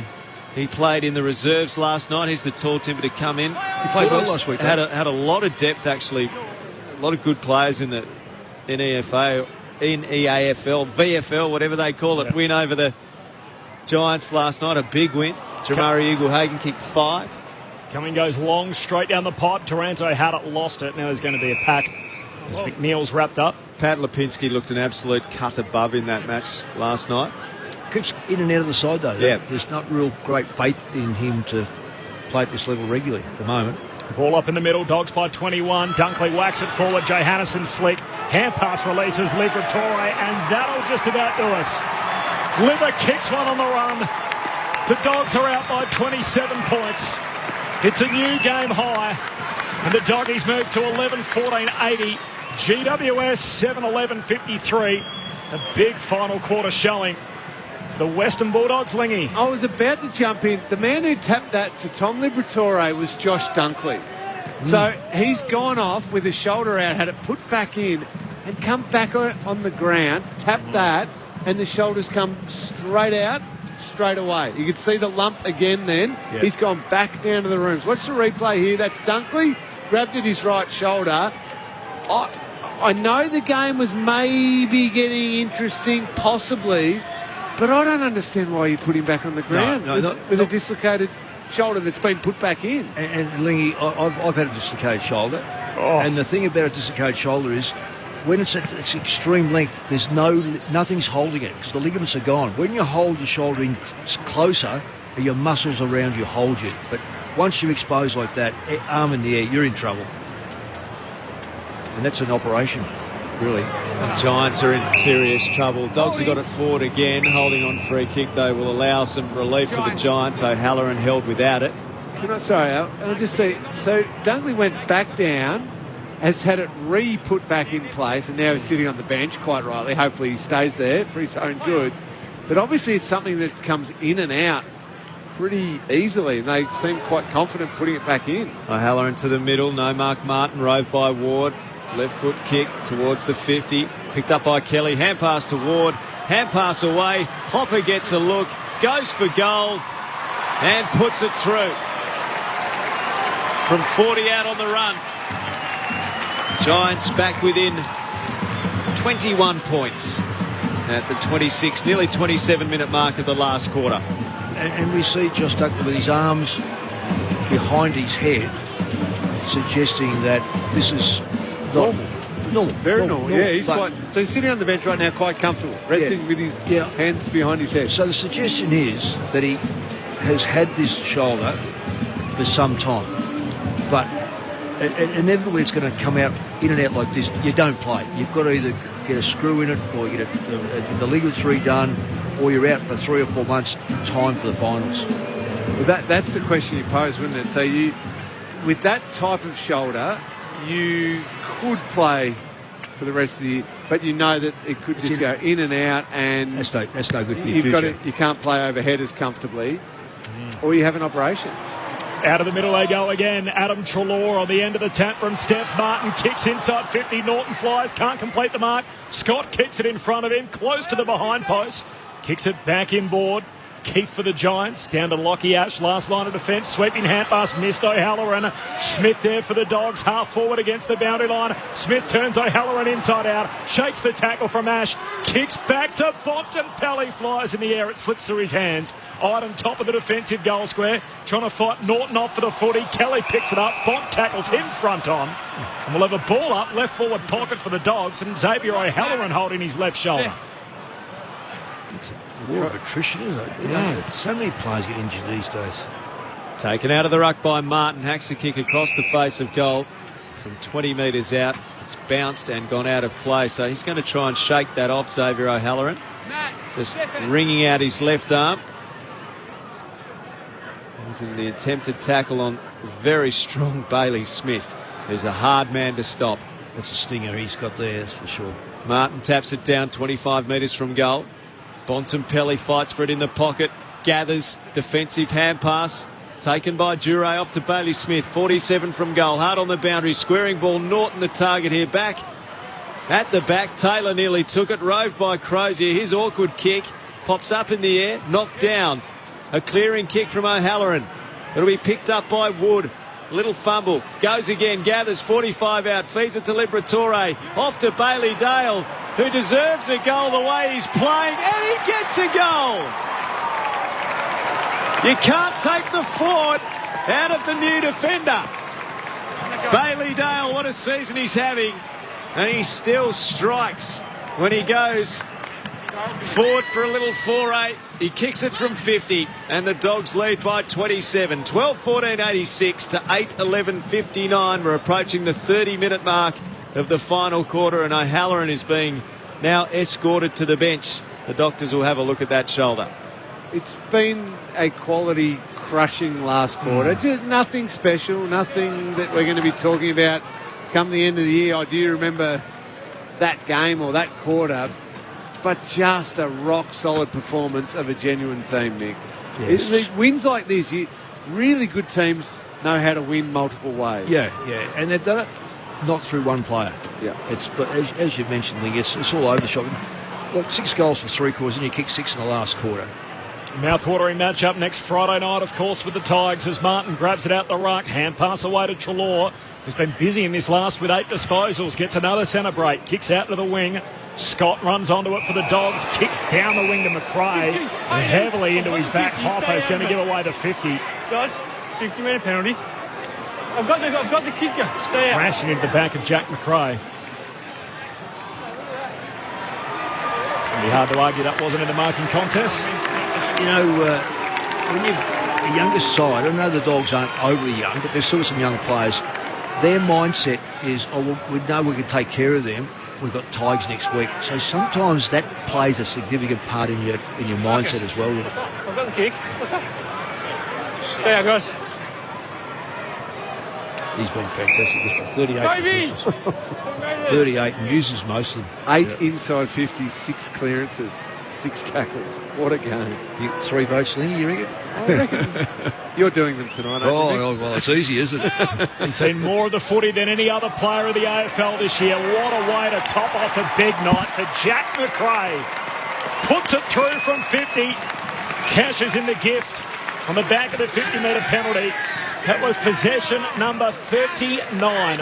He played in the reserves last night. He's the tall timber to come in. He played well last week. Had a lot of depth, actually. A lot of good players in the NEFL, VFL, whatever they call it. Yep. Win over the Giants last night. A big win. Jamari Eagle-Hagen kicked 5. Cumming goes long, straight down the pipe. Taranto had it, lost it. Now there's going to be a pack as McNeil's wrapped up. Pat Lipinski looked an absolute cut above in that match last night. Keeps in and out of the side, though. Yeah. There's not real great faith in him to play at this level regularly at the moment. Ball up in the middle, Dogs by 21. Dunkley whacks it forward. Johannesson slick. Hand pass releases Liberatore, and that'll just about do us. Liver kicks one on the run. The Dogs are out by 27 points. It's a new game high. And the Doggies move to 11-14-80. GWS 7-11-53. A big final quarter showing for the Western Bulldogs, Lingy. I was about to jump in. The man who tapped that to Tom Liberatore was Josh Dunkley. So he's gone off with his shoulder out, had it put back in, and come back on the ground, tapped that, and the shoulders come straight out. Straight away. You can see the lump again then. Yep. He's gone back down to the rooms. Watch the replay here. That's Dunkley. Grabbed at his right shoulder. I know the game was maybe getting interesting, possibly, but I don't understand why you put him back on the ground with a dislocated shoulder that's been put back in. And Lingy, I've had a dislocated shoulder. And the thing about a dislocated shoulder is when it's at its extreme length, there's nothing's holding it because the ligaments are gone. When you hold your shoulder in closer, your muscles around you hold you. But once you're exposed like that, arm in the air, you're in trouble. And that's an operation, really. The Giants are in serious trouble. Dogs have got it forward again, holding on free kick, though, will allow some relief for the Giants. O'Halloran held without it. I'll just say, so Dunkley went back down, has had it re-put back in place, and now he's sitting on the bench, quite rightly. Hopefully he stays there for his own good. But obviously it's something that comes in and out pretty easily, and they seem quite confident putting it back in. O'Halloran to the middle, no Mark Martin, rove by Ward. Left foot kick towards the 50. Picked up by Kelly. Hand pass to Ward. Hand pass away. Hopper gets a look. Goes for goal. And puts it through. From 40 out on the run. Giants back within 21 points at the 26, nearly 27-minute mark of the last quarter. And we see Josh Dunkley with his arms behind his head, suggesting that this is normal. Very normal. Yeah, so he's sitting on the bench right now quite comfortable, resting with his hands behind his head. So the suggestion is that he has had this shoulder for some time, but inevitably it's going to come out in and out like this. You don't play. You've got to either get a screw in it, or you get the ligaments redone, or you're out for 3 or 4 months, time for the finals. Well, that's the question you pose, wouldn't it? So you, with that type of shoulder, you could play for the rest of the year, but you know that it could just go in and out, and that's no good for your future. You can't play overhead as comfortably, or you have an operation. Out of the middle they go again. Adam Treloar on the end of the tap from Steph Martin. Kicks inside 50. Norton flies. Can't complete the mark. Scott keeps it in front of him. Close to the behind post. Kicks it back inboard. Keith for the Giants. Down to Lockie Ash. Last line of defence. Sweeping hand pass. Missed O'Halloran. Smith there for the Dogs. Half forward against the boundary line. Smith turns O'Halloran inside out. Shakes the tackle from Ash. Kicks back to Bontempelli. Flies in the air. It slips through his hands. Iden top of the defensive goal square. Trying to fight Norton off for the footy. Kelly picks it up. Bont tackles him front on. And we'll have a ball up. Left forward pocket for the Dogs. And Xavier O'Halloran holding his left shoulder. War of attrition, isn't it? Yeah. So many players get injured these days. Taken out of the ruck by Martin. Hacks a kick across the face of goal from 20 metres out. It's bounced and gone out of play. So he's going to try and shake that off, Xavier O'Halloran. Just wringing out his left arm. He's in the attempted tackle on very strong Bailey Smith, who's a hard man to stop. That's a stinger he's got there, that's for sure. Martin taps it down 25 metres from goal. Bontempelli fights for it in the pocket, gathers, defensive hand pass, taken by Dure off to Bailey Smith, 47 from goal, hard on the boundary, squaring ball, Norton the target here, back at the back, Taylor nearly took it, roved by Crozier, his awkward kick, pops up in the air, knocked down, a clearing kick from O'Halloran, it'll be picked up by Wood, little fumble, goes again, gathers 45 out, feeds it to Liberatore, off to Bailey Dale, who deserves a goal the way he's playing, and he gets a goal. You can't take the forward out of the new defender. Bailey Dale, what a season he's having, and he still strikes when he goes forward for a little foray. He kicks it from 50, and the Dogs lead by 27. 12-14-86 to 8-11-59. We're approaching the 30-minute mark of the final quarter, and O'Halloran is being now escorted to the bench. The doctors will have a look at that shoulder. It's been a quality crushing last quarter. Just nothing special, nothing that we're going to be talking about come the end of the year. I do remember that game or that quarter, but just a rock-solid performance of a genuine team, Nick. Yes. Wins like this, really good teams know how to win multiple ways. Yeah, and they've done it not through one player. Yeah, but as you mentioned, Ling, it's all over the shop. Look, 6 goals for 3 quarters, and you kick 6 in the last quarter. Mouth-watering matchup next Friday night, of course, with the Tigers as Martin grabs it out the ruck. Hand pass away to Treloar, who's been busy in this last with 8 disposals. Gets another centre break. Kicks out to the wing. Scott runs onto it for the Dogs. Kicks down the wing to McRae. Heavily into his back. Hopper's going to give away the 50. Guys, 50-metre penalty. I've got the kicker. Stay out. Crashing into the back of Jack McRae. It's going to be hard to argue that wasn't in the marking contest. You know, when you're a younger side, I know the Dogs aren't overly young, but there's still some young players. Their mindset is, we know we can take care of them. We've got Tigers next week. So sometimes that plays a significant part in your mindset as well. I've got the kick. What's that? Stay out, guys. He's been fantastic. Just 38 positions. 38 and uses most of them. 8 inside 50, 6 clearances, 6 tackles. What a game. 3 votes, Lingy, you reckon? I reckon. You're doing them tonight, aren't you? Well, it's easy, isn't it? He's seen more of the footy than any other player of the AFL this year. What a way to top off a big night for Jack McRae. Puts it through from 50. Cashes in the gift on the back of the 50-metre penalty. That was possession number 39.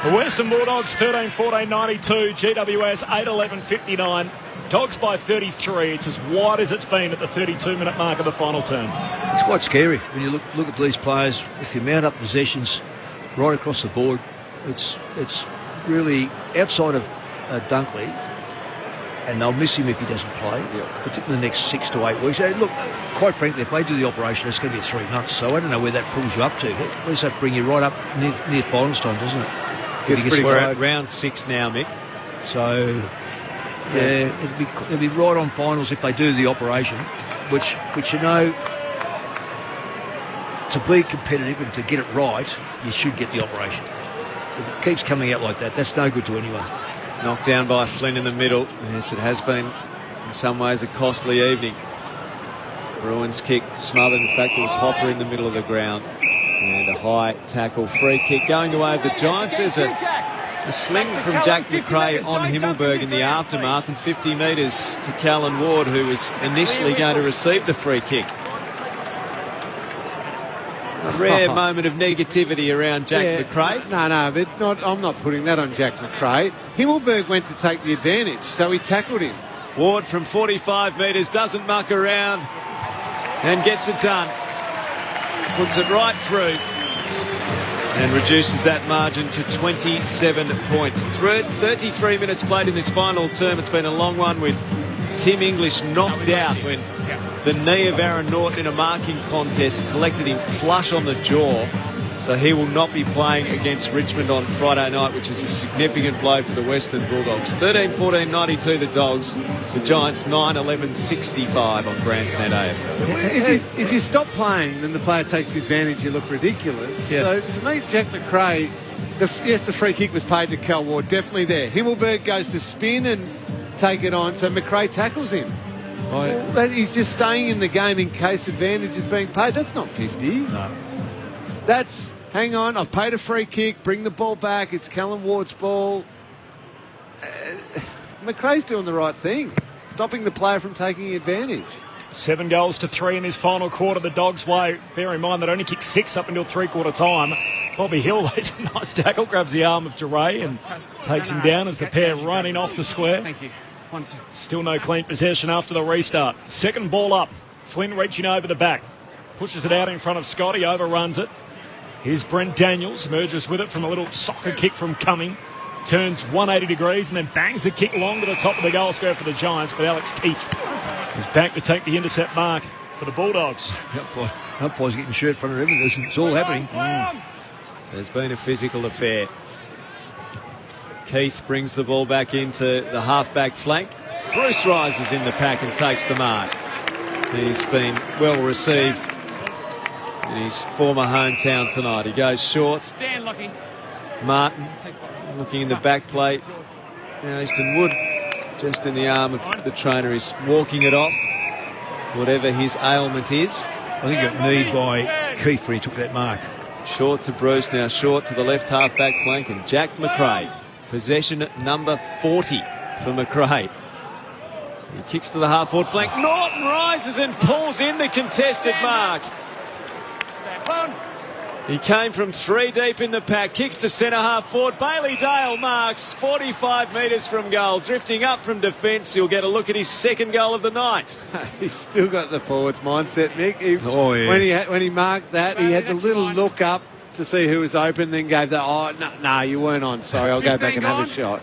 The Western Bulldogs 13-14-92. GWS 8-11-59. Dogs by 33. It's as wide as it's been at the 32-minute mark of the final term. It's quite scary when you look at these players with the amount of possessions right across the board. It's really outside of Dunkley and they'll miss him if he doesn't play, particularly the next 6 to 8 weeks. Look, quite frankly, if they do the operation, it's going to be 3 months, so I don't know where that pulls you up to. At least that bring you right up near finals time, doesn't it? We're at round 6 now, Mick. So, it'll be right on finals if they do the operation, which you know, to be competitive and to get it right, you should get the operation. If it keeps coming out like that, that's no good to anyone. Knocked down by Flynn in the middle. Yes, it has been in some ways a costly evening. Bruins kick smothered. In fact, it was Hopper in the middle of the ground. And a high tackle, free kick going the way of the Giants. There's a sling from Jack McRae on Himmelberg in the aftermath, and 50 metres to Callan Ward, who was initially going to receive the free kick. A rare moment of negativity around Jack McRae. No, but I'm not putting that on Jack McRae. Himmelberg went to take the advantage, so he tackled him. Ward from 45 metres doesn't muck around and gets it done. Puts it right through and reduces that margin to 27 points. 33 minutes played in this final term. It's been a long one, with Tim English knocked out when the knee of Aaron Norton in a marking contest collected him flush on the jaw. So he will not be playing against Richmond on Friday night, which is a significant blow for the Western Bulldogs. 13-14-92 the Dogs. The Giants 9-11-65 on Grandstand AFL. If you stop playing, then the player takes advantage. You look ridiculous. Yeah. So to me, Jack McRae, the free kick was paid to Cal Ward, definitely there. Himmelberg goes to spin and take it on, so McRae tackles him. He's just staying in the game in case advantage is being paid. That's not 50. No. That's, hang on, I've paid a free kick, bring the ball back, it's Callan Ward's ball. McRae's doing the right thing, stopping the player from taking advantage. 7 goals to 3 in this final quarter the Dogs' way. Bear in mind that only kicked 6 up until three-quarter time. Bobby Hill lays a nice tackle, grabs the arm of Duray and takes him down as the pair running off the square. Thank you. Still no clean possession after the restart. Second ball up. Flynn reaching over the back. Pushes it out in front of Scott. He overruns it. Here's Brent Daniels. Merges with it from a little soccer kick from Cumming. Turns 180 degrees and then bangs the kick long to the top of the goal square for the Giants. But Alex Keefe is back to take the intercept mark for the Bulldogs. Umpire's getting shirt front of everything. It's all happening. So it's been a physical affair. Keith brings the ball back into the half-back flank. Bruce rises in the pack and takes the mark. He's been well received in his former hometown tonight. He goes short. Martin looking in the back plate. Now Easton Wood just in the arm of the trainer is walking it off, whatever his ailment is. I think it got kneed by Keith when he took that mark. Short to Bruce, now short to the left half-back flank, and Jack McRae. Possession number 40 for McRae. He kicks to the half-forward flank. Norton rises and pulls in the contested mark. He came from 3 deep in the pack, kicks to centre half forward. Bailey Dale marks 45 metres from goal, drifting up from defence. He'll get a look at his second goal of the night. He's still got the forwards mindset, Mick. Yeah. When he marked that, he had the little look up to see who was open, then gave the, no, you weren't on. Sorry, I'll go back and have a shot.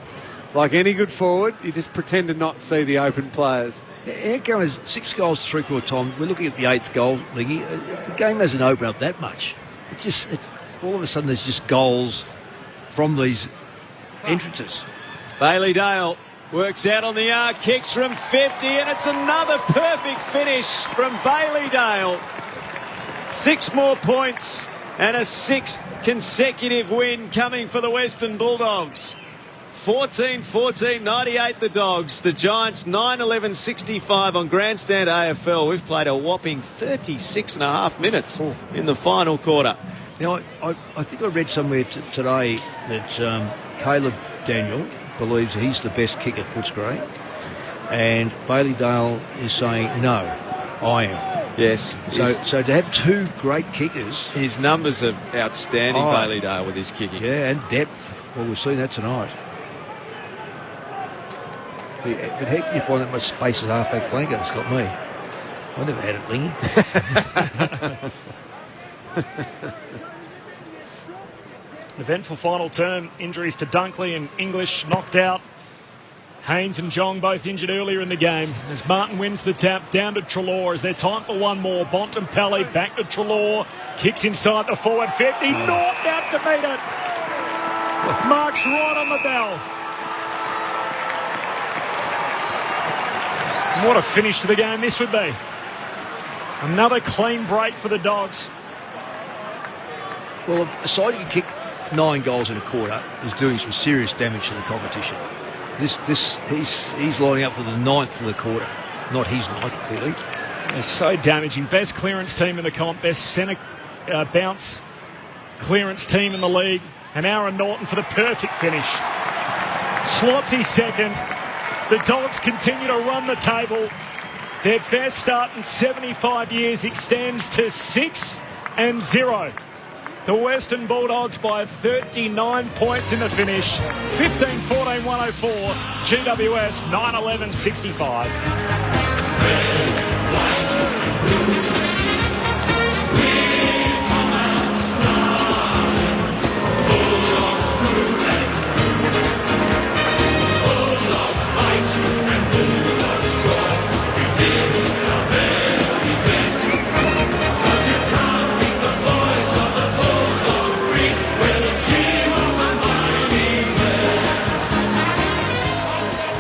Like any good forward, you just pretend to not see the open players. Our game is 6 goals to three-quarter time. We're looking at the 8th goal, Liggy. The game hasn't opened up that much. It's just, all of a sudden, there's just goals from these entrances. Bailey Dale works out on the arc, kicks from 50, and it's another perfect finish from Bailey Dale. 6 more points and a 6th consecutive win coming for the Western Bulldogs. 14-14-98 the Dogs. The Giants 9-11-65 on Grandstand AFL. We've played a whopping 36.5 minutes in the final quarter. Now, I think I read somewhere today that Caleb Daniel believes he's the best kicker at Footscray, and Bailey Dale is saying, no, I am. Yes. So to have 2 great kickers. His numbers are outstanding, Bailey Dale, with his kicking. Yeah, and depth. Well, we've seen that tonight. But how can you find that much space as half-back flanker? It's got me. I never had it, Lingy. An eventful final term. Injuries to Dunkley and English knocked out. Haynes and Jong both injured earlier in the game. As Martin wins the tap, down to Treloar. Is there time for one more? Bontempelli back to Treloar. Kicks inside the forward 50. Norton out to meet it. Marks right on the bell. What a finish to the game this would be. Another clean break for the Dogs. Well, a side who can kick 9 goals in a quarter is doing some serious damage to the competition. He's lining up for the 9th for the quarter, not his 9th, clearly. It's so damaging. Best clearance team in the comp, best centre bounce clearance team in the league. And Aaron Norton for the perfect finish. Slotsy second. The Dogs continue to run the table. Their best start in 75 years extends to 6-0. The Western Bulldogs by 39 points in the finish. 15-14-104. GWS 9-11-65.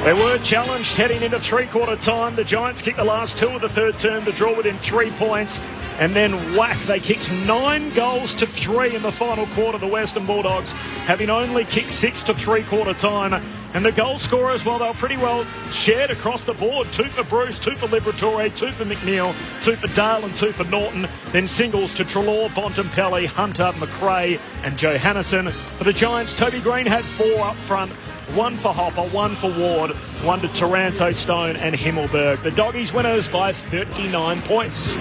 They were challenged heading into three-quarter time. The Giants kicked the last 2 of the third term to draw within 3 points. And then whack, they kicked 9 goals to 3 in the final quarter, the Western Bulldogs, having only kicked 6 to three-quarter time. And the goal scorers, well, they were pretty well shared across the board. 2 for Bruce, 2 for Liberatore, 2 for McNeil, 2 for Dale and 2 for Norton. Then singles to Treloar, Bontempelli, Hunter, McRae and Johannesson. For the Giants, Toby Green had 4 up front. 1 for Hopper, 1 for Ward, 1 to Taranto, Stone and Himmelberg. The Doggies winners by 39 points.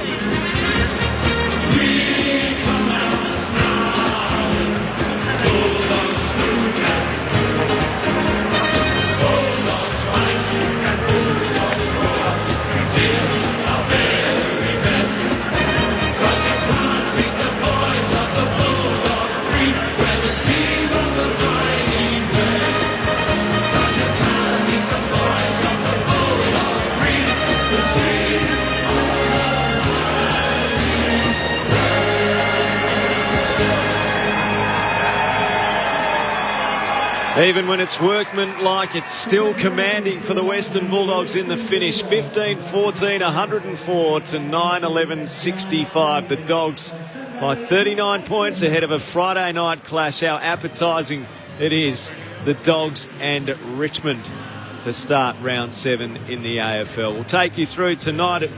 Even when it's workmanlike, it's still commanding for the Western Bulldogs in the finish. 15-14, 104 to 9-11-65. The Dogs by 39 points ahead of a Friday night clash. How appetising it is. The Dogs and Richmond to start round 7 in the AFL. We'll take you through tonight.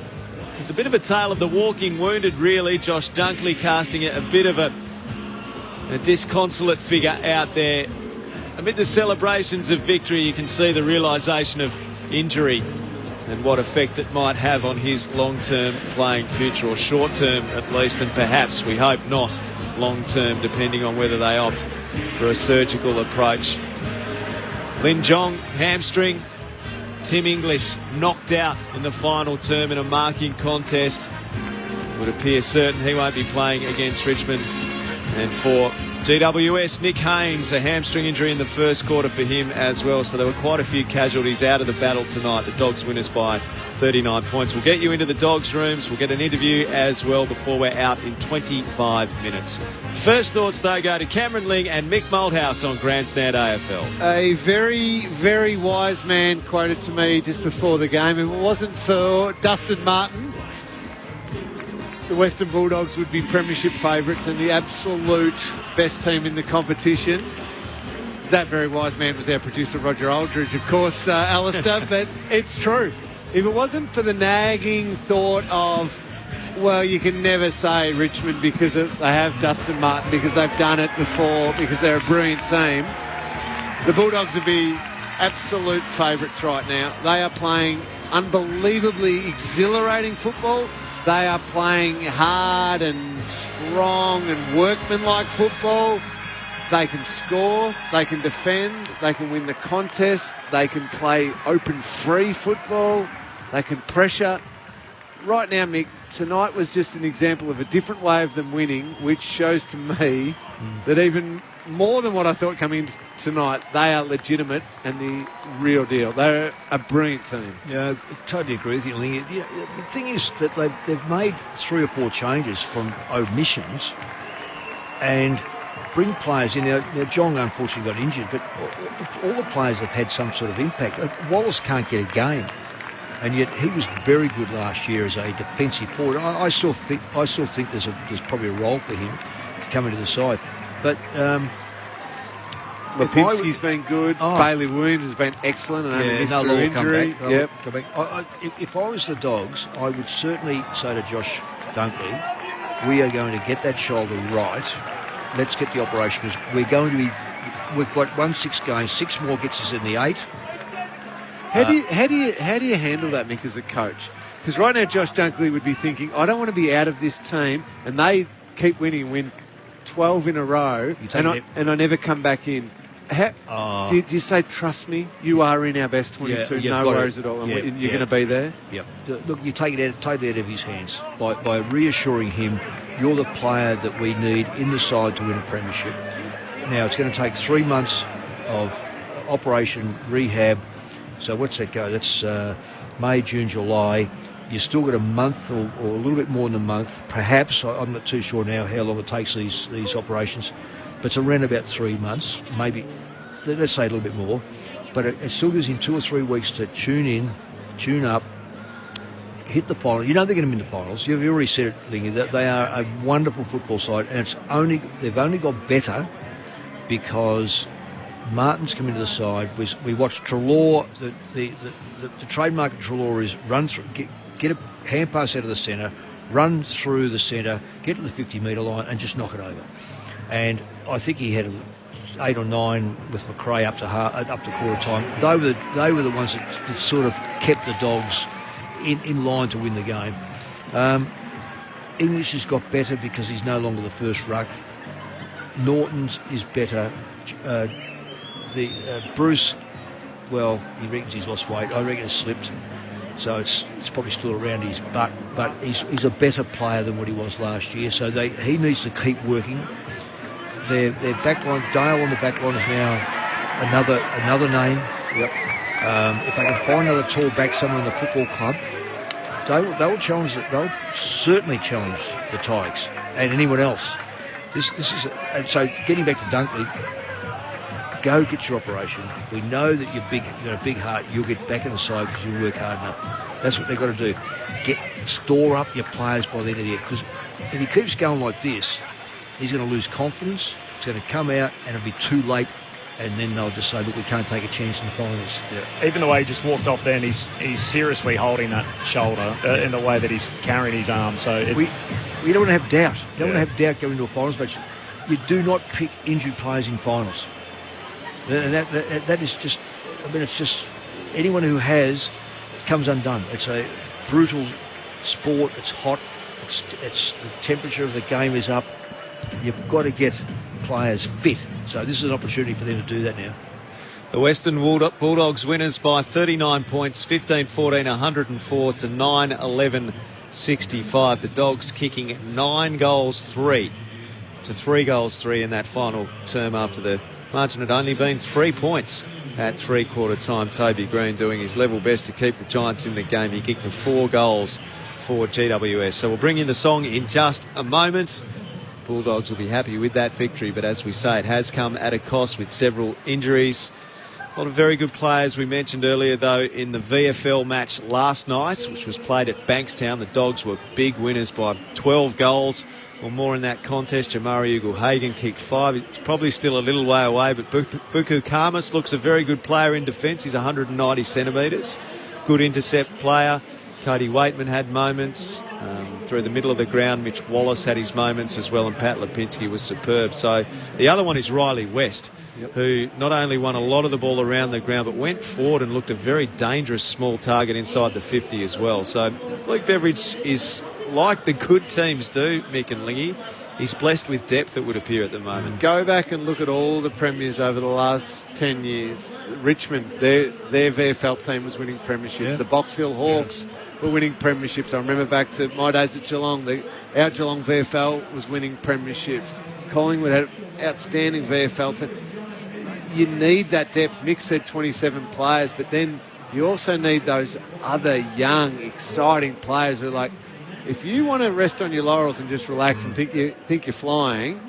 It's a bit of a tale of the walking wounded, really. Josh Dunkley casting a bit of a disconsolate figure out there. Amid the celebrations of victory, you can see the realisation of injury and what effect it might have on his long-term playing future, or short-term at least, and perhaps, we hope not, long-term, depending on whether they opt for a surgical approach. Lin Jong, hamstring. Tim English knocked out in the final term in a marking contest. Would appear certain he won't be playing against Richmond. And for GWS, Nick Haynes, a hamstring injury in the first quarter for him as well. So there were quite a few casualties out of the battle tonight. The Dogs winners by 39 points. We'll get you into the Dogs' rooms. We'll get an interview as well before we're out in 25 minutes. First thoughts, though, go to Cameron Ling and Mick Malthouse on Grandstand AFL. A very, very wise man quoted to me just before the game. If it wasn't for Dustin Martin, the Western Bulldogs would be premiership favourites and the absolute best team in the competition. That very wise man was our producer, Roger Aldridge, of course, Alistair, but it's true. If it wasn't for the nagging thought of, well, you can never say Richmond because they have Dustin Martin, because they've done it before, because they're a brilliant team, the Bulldogs would be absolute favourites right now. They are playing unbelievably exhilarating football. They are playing hard and strong and workmanlike football. They can score, they can defend, they can win the contest, they can play open free football, they can pressure. right now, Mick, tonight was just an example of a different way of them winning, which shows to me that even more than what I thought coming into tonight, they are legitimate and the real deal. They're a brilliant team. Yeah, I totally agree with you. The thing is that they've made 3 or 4 changes from omissions and bring players in. Now John unfortunately got injured, but all the players have had some sort of impact. Wallace can't get a game, and yet he was very good last year as a defensive forward. I still think there's probably a role for him to come into the side, but. Lipinski's been good. Bailey Williams has been excellent and only missed through injury. Come back. If I was the Dogs, I would certainly say to Josh Dunkley, we are going to get that shoulder right. Let's get the operation because we've got 1-6 games. 6 more gets us in the 8. How do you handle that, Mick, as a coach? Because right now Josh Dunkley would be thinking, I don't want to be out of this team, and they keep winning and win 12 in a row, and I never come back in. Do you say, trust me, you are in our best 22, no worries at all, and you're going to be there? Yeah. Look, you take it out of his hands by reassuring him you're the player that we need in the side to win a premiership. Now, it's going to take 3 months of operation rehab. So what's that go? That's May, June, July. You've still got a month or a little bit more than a month, perhaps. I'm not too sure now how long it takes these operations. But it's around about 3 months, maybe, let's say a little bit more. But it still gives him 2 or 3 weeks to tune up, hit the final. You know they're going to win the finals. You've already said it, Lingy, that they are a wonderful football side, and they've only got better because Martin's come into the side. We watched Treloar. The trademark of Treloar is run through, get a hand pass out of the centre, run through the centre, get to the 50-metre line, and just knock it over. And I think he had 8 or 9 with McRae up to quarter time. They were the ones that sort of kept the Dogs in line to win the game. English has got better because he's no longer the first ruck. Norton's is better. Bruce, well, he reckons he's lost weight. I reckon it's slipped. So it's probably still around his butt, but he's a better player than what he was last year. So he needs to keep working. Their backline, Dale on the backline is now another name. Yep. If they can find another tall back somewhere in the football club, they'll challenge. They'll certainly challenge the Tigers and anyone else. This is so. Getting back to Dunkley, go get your operation. We know that you've got a big heart. You'll get back in the side because you work hard enough. That's what they've got to do. Store up your players by the end of the year. Because if he keeps going like this, he's going to lose confidence. It's going to come out and it'll be too late. And then they'll just say, look, we can't take a chance in the finals. Yeah. Even the way he just walked off there, and he's seriously holding that shoulder in the way that he's carrying his arm. So we don't want to have doubt. You don't want to have doubt going into a finals match. You do not pick injured players in finals. And that is just, I mean, it's just anyone who has comes undone. It's a brutal sport. It's hot. It's the temperature of the game is up. You've got to get players fit. So this is an opportunity for them to do that now. The Western Bulldogs winners by 39 points, 15-14, 104 to 9-11, 65. The Dogs kicking 9 goals 3 to 3 goals 3 in that final term after the margin had only been 3 points at three-quarter time. Toby Green doing his level best to keep the Giants in the game. He kicked the 4 goals for GWS. So we'll bring in the song in just a moment. Bulldogs will be happy with that victory, but as we say, it has come at a cost with several injuries. A lot of very good players. We mentioned earlier, though, in the VFL match last night, which was played at Bankstown, the Dogs were big winners by 12 goals or more in that contest. Jamari Ugle-Hagan kicked 5. It's probably still a little way away, but Buku Kamas looks a very good player in defence. He's 190 centimetres. Good intercept player. Cody Waitman had moments. Through the middle of the ground, Mitch Wallace had his moments as well, and Pat Lipinski was superb. So the other one is Riley West, who not only won a lot of the ball around the ground, but went forward and looked a very dangerous small target inside the 50 as well. So Blake Beveridge is like the good teams do, Mick and Lingy. He's blessed with depth, it would appear, at the moment. Go back and look at all the premiers over the last 10 years. Richmond, their VFL team was winning premierships. Yeah. The Box Hill Hawks were winning premierships. I remember back to my days at Geelong. Our Geelong VFL was winning premierships. Collingwood had outstanding VFL team. You need that depth. Mick said 27 players, but then you also need those other young, exciting players who are like, if you want to rest on your laurels and just relax and think you're flying,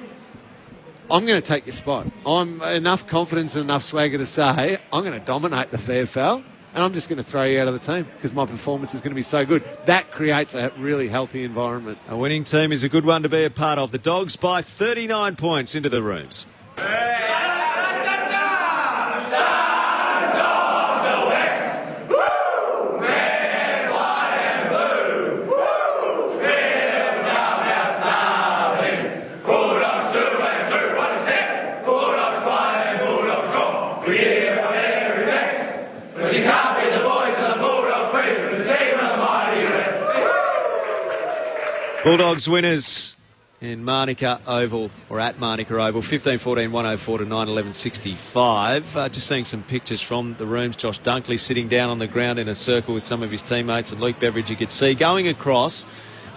I'm going to take your spot. I'm enough confidence and enough swagger to say I'm going to dominate the VFL and I'm just going to throw you out of the team because my performance is going to be so good. That creates a really healthy environment. A winning team is a good one to be a part of. The Dogs by 39 points into the rooms. Bulldogs winners in Manuka Oval, or at Manuka Oval, 15-14, 104 to 9-11, 65. Just seeing some pictures from the rooms. Josh Dunkley sitting down on the ground in a circle with some of his teammates, and Luke Beveridge you could see going across,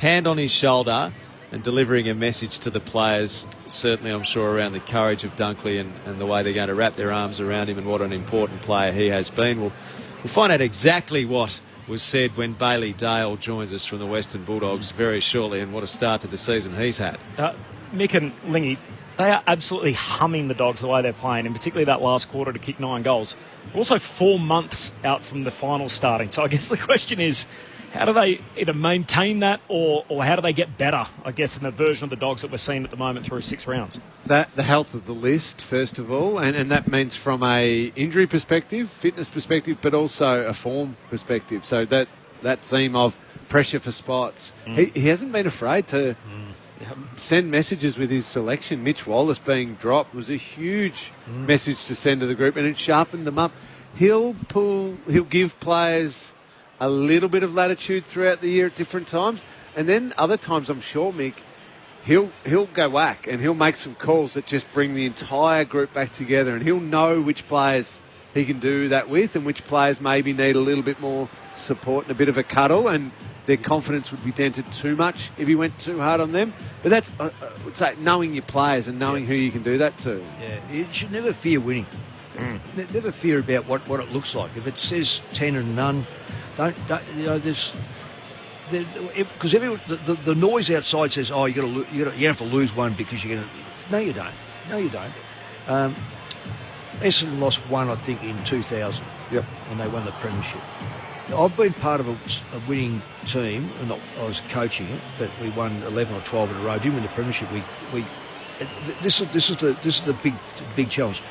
hand on his shoulder and delivering a message to the players, certainly I'm sure around the courage of Dunkley and the way they're going to wrap their arms around him and what an important player he has been. We'll find out exactly what was said when Bailey Dale joins us from the Western Bulldogs very shortly, and what a start to the season he's had. Mick and Lingy, they are absolutely humming the Dogs the way they're playing, and particularly that last quarter to kick 9 goals. We're also 4 months out from the final starting, so I guess the question is, how do they either maintain that or how do they get better, I guess, in the version of the Dogs that we're seeing at the moment through 6 rounds? The health of the list, first of all, and that means from a injury perspective, fitness perspective, but also a form perspective. So that theme of pressure for spots. He hasn't been afraid to send messages with his selection. Mitch Wallace being dropped was a huge message to send to the group, and it sharpened them up. He'll give players a little bit of latitude throughout the year at different times, and then other times I'm sure, Mick, he'll go whack and he'll make some calls that just bring the entire group back together, and he'll know which players he can do that with and which players maybe need a little bit more support and a bit of a cuddle, and their confidence would be dented too much if he went too hard on them. But that's, I would say, knowing your players and knowing who you can do that to. Yeah, you should never fear winning. Never fear about what it looks like. If it says 10 and none, don't there's because the noise outside says, oh, you have to lose one because you're going to. No, you don't. Essendon lost one, I think, in 2000. Yep. When they won the premiership. I've been part of a winning team, and I was coaching it, but we won 11 or 12 in a row. Didn't win the premiership. This is the big challenge.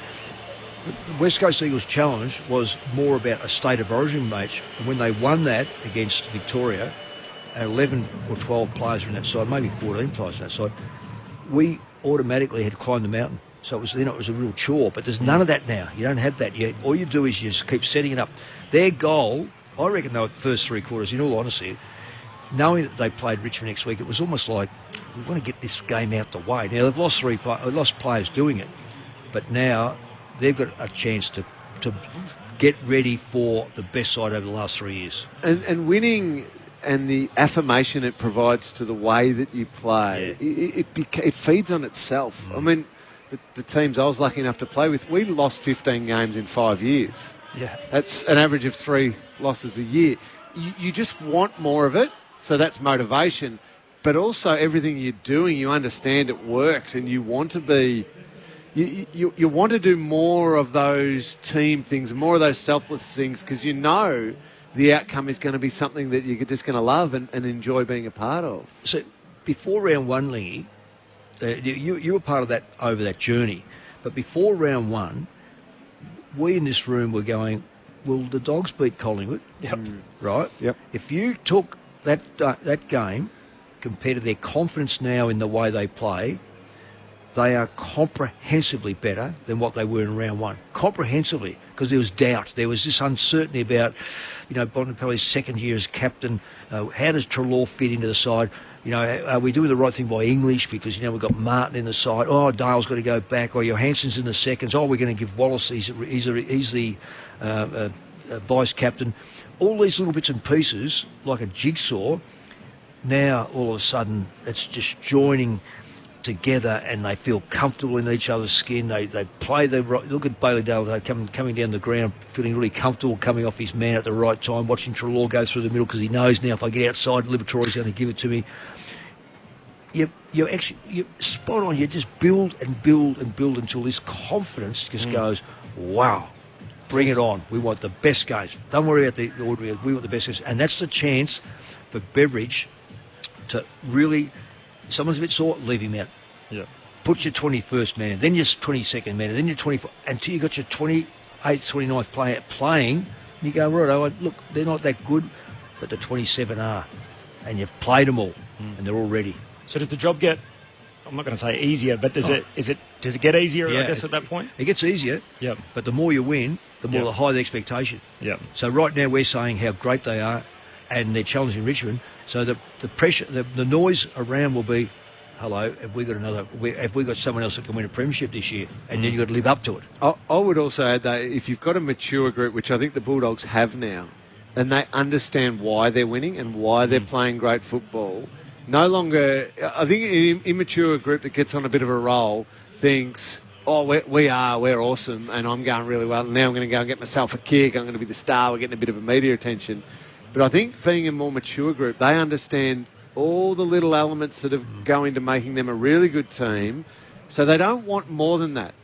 The West Coast Eagles challenge was more about a state of origin match, and when they won that against Victoria, 11 or 12 players were in that side, maybe 14 players in that side, we automatically had climbed the mountain. So it was a real chore, but there's none of that now. You don't have that yet. All you do is you just keep setting it up. Their goal, I reckon, though, at the first 3 quarters, in all honesty, knowing that they played Richmond next week, it was almost like, we want to get this game out the way. Now, they've lost players doing it, but now they've got a chance to get ready for the best side over the last 3 years. And winning and the affirmation it provides to the way that you play, it feeds on itself. I mean, the teams I was lucky enough to play with, we lost 15 games in 5 years. Yeah. That's an average of 3 losses a year. You just want more of it, so that's motivation. But also everything you're doing, you understand it works, and you want to be... You want to do more of those team things, more of those selfless things, because you know the outcome is going to be something that you're just going to love and enjoy being a part of. So before round 1, Lingy, you were part of that over that journey, but before round 1, we in this room were going, will the Dogs beat Collingwood? Yep. Right? Yep. If you took that game, compared to their confidence now in the way they play, they are comprehensively better than what they were in round 1. Comprehensively, because there was doubt. There was this uncertainty about, Bontempelli's second year as captain. How does Treloar fit into the side? Are we doing the right thing by English? Because, we've got Martin in the side. Oh, Dale's got to go back. Or Johansson's in the seconds. Oh, we're going to give Wallace. He's the vice-captain. All these little bits and pieces, like a jigsaw, now all of a sudden it's just joining together and they feel comfortable in each other's skin. They play the right. Look at Bailey Dale coming down the ground, feeling really comfortable, coming off his man at the right time, watching Treloar go through the middle because he knows now if I get outside, Liberatore's going to give it to me. You're spot on. You just build and build and build until this confidence just goes, wow, bring it on. We want the best guys. Don't worry about the ordinary. We want the best guys. And that's the chance for Beveridge to really, someone's a bit sore, leave him out. Yeah. Put your 21st man in, then your 22nd man in, then your 24th, until you got your 28th, 29th player playing, you go, right, look, they're not that good, but the 27 are. And you've played them all, and they're all ready. So does the job get, I'm not going to say easier, but does it get easier, I guess, at that point? It gets easier, but the more you win, the more the higher the expectation. So right now we're saying how great they are, and they're challenging Richmond. So the pressure, the noise around will be, hello, have we got someone else that can win a premiership this year? And then you've got to live up to it. I would also add that if you've got a mature group, which I think the Bulldogs have now, and they understand why they're winning and why they're playing great football, no longer, I think an immature group that gets on a bit of a roll thinks, oh, we're awesome and I'm going really well. Now I'm going to go and get myself a kick. I'm going to be the star. We're getting a bit of a media attention. But I think being a more mature group, they understand all the little elements that go into making them a really good team. So they don't want more than that.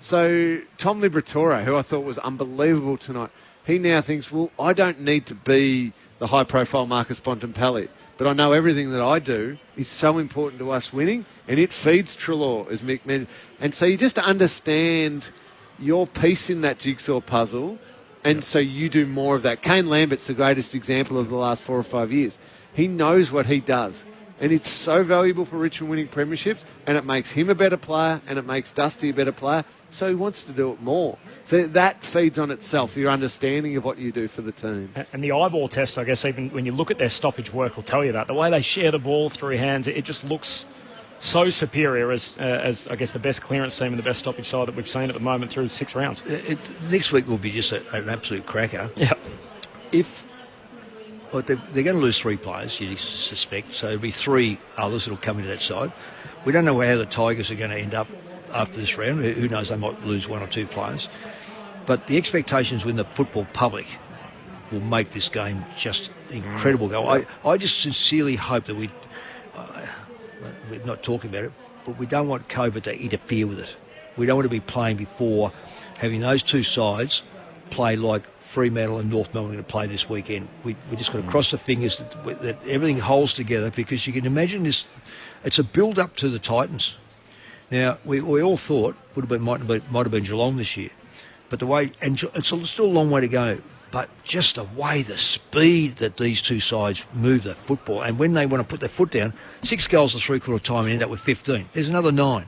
So Tom Liberatore, who I thought was unbelievable tonight, he now thinks, well, I don't need to be the high-profile Marcus Bontempelli, but I know everything that I do is so important to us winning, and it feeds Treloar, as Mick mentioned. And so you just understand your piece in that jigsaw puzzle, and so you do more of that. Kane Lambert's the greatest example of the last 4 or 5 years. He knows what he does, and it's so valuable for Richmond winning premierships, and it makes him a better player, and it makes Dusty a better player, so he wants to do it more. So that feeds on itself, your understanding of what you do for the team. And the eyeball test, I guess, even when you look at their stoppage work, will tell you that. The way they share the ball through hands, it just looks so superior as I guess, the best clearance team and the best stoppage side that we've seen at the moment through 6 rounds. Next week will be just an absolute cracker. Yeah. They're going to lose 3 players, you suspect, so there'll be 3 others that'll come into that side. We don't know how the Tigers are going to end up after this round. Who knows, they might lose 1 or 2 players. But the expectations within the football public will make this game just incredible go. I just sincerely hope that we're not talking about it, but we don't want COVID to interfere with it. We don't want to be playing before having those 2 sides play like Fremantle and North Melbourne are going to play this weekend. We just got to cross the fingers that everything holds together, because you can imagine this. It's a build-up to the Titans. Now, we all thought might have been Geelong this year, but the way, and it's still a long way to go, but just the way, the speed that these 2 sides move the football, and when they want to put their foot down, 6 goals to 3/4 time and end up with 15. There's another 9.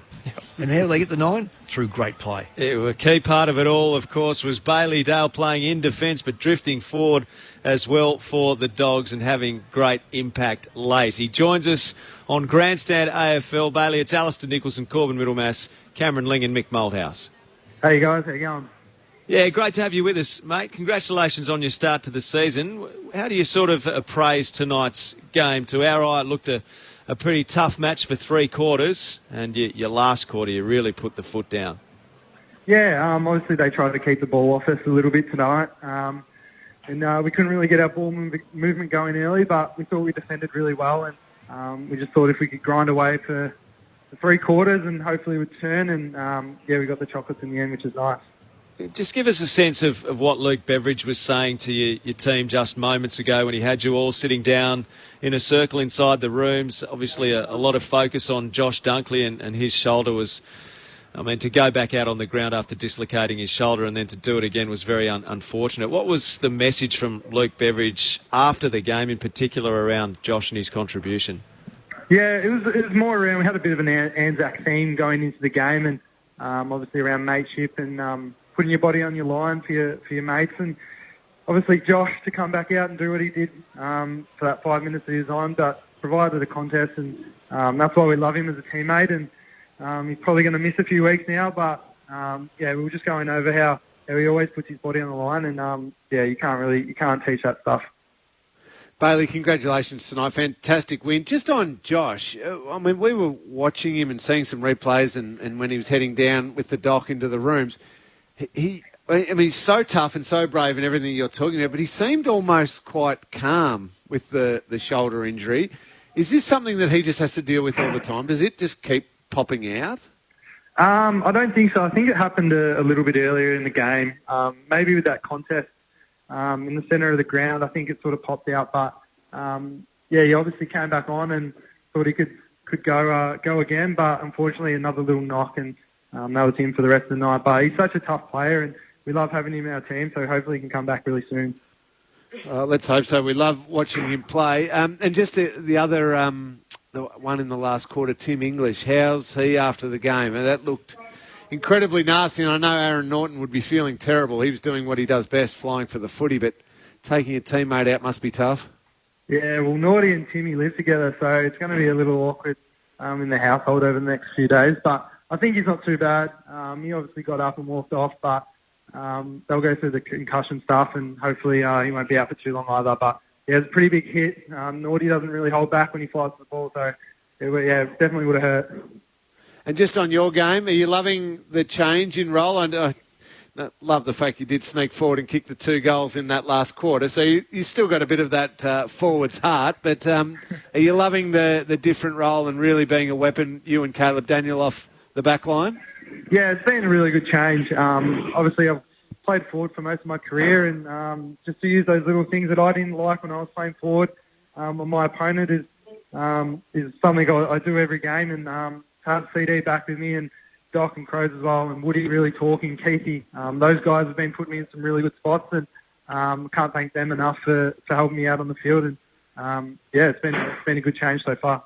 And how do they get the 9? Through great play. A key part of it all, of course, was Bailey Dale playing in defence but drifting forward as well for the Dogs and having great impact late. He joins us on Grandstand AFL. Bailey, it's Alistair Nicholson, Corbin Middlemass, Cameron Ling and Mick Malthouse. Hey guys, how you going? Yeah, great to have you with us, mate. Congratulations on your start to the season. How do you sort of appraise tonight's game? To our eye, it looked a pretty tough match for 3 quarters, and your last quarter, you really put the foot down. Yeah, obviously they tried to keep the ball off us a little bit tonight, and we couldn't really get our ball movement going early, but we thought we defended really well, and we just thought if we could grind away for the 3 quarters and hopefully we'd turn, and we got the chocolates in the end, which is nice. Just give us a sense of what Luke Beveridge was saying to your team just moments ago when he had you all sitting down in a circle inside the rooms. Obviously a lot of focus on Josh Dunkley and his shoulder was, to go back out on the ground after dislocating his shoulder and then to do it again was very unfortunate. What was the message from Luke Beveridge after the game, in particular around Josh and his contribution? Yeah, it was more around, we had a bit of an Anzac theme going into the game, and obviously around mateship and putting your body on your line for your mates, and obviously Josh to come back out and do what he did for that 5 minutes that he was on, but provided a contest, and that's why we love him as a teammate, and he's probably going to miss a few weeks now, but we were just going over how he always puts his body on the line, and you can't teach that stuff. Bailey, congratulations tonight. Fantastic win. Just on Josh, I mean, we were watching him and seeing some replays and when he was heading down with the doc into the rooms, he's so tough and so brave and everything you're talking about, but he seemed almost quite calm with the shoulder injury. Is this something that he just has to deal with all the time? Does it just keep popping out? I don't think so. I think it happened a little bit earlier in the game, maybe with that contest. In the centre of the ground, I think it sort of popped out, but he obviously came back on and thought he could go again, but unfortunately another little knock, and that was him for the rest of the night. But he's such a tough player, and we love having him in our team, so hopefully he can come back really soon. Let's hope so. We love watching him play. And just the other, the one in the last quarter, Tim English, how's he after the game? And that looked incredibly nasty, and I know Aaron Norton would be feeling terrible. He was doing what he does best, flying for the footy, but taking a teammate out must be tough. Yeah, well, Norty and Timmy live together, so it's going to be a little awkward in the household over the next few days, but I think he's not too bad. He obviously got up and walked off, but they'll go through the concussion stuff, and hopefully he won't be out for too long either. But yeah, it's a pretty big hit. Norty doesn't really hold back when he flies the ball, so it definitely would have hurt. And just on your game, are you loving the change in role? I love the fact you did sneak forward and kick the 2 goals in that last quarter. So you still got a bit of that forward's heart. But are you loving the different role and really being a weapon, you and Caleb Daniel off the back line? Yeah, it's been a really good change. Obviously, I've played forward for most of my career, and just to use those little things that I didn't like when I was playing forward on my opponent is something I do every game, and have CD back with me, and Doc and Crows as well, and Woody really talking, Keithy. Those guys have been putting me in some really good spots, and can't thank them enough for helping me out on the field. And it's been a good change so far.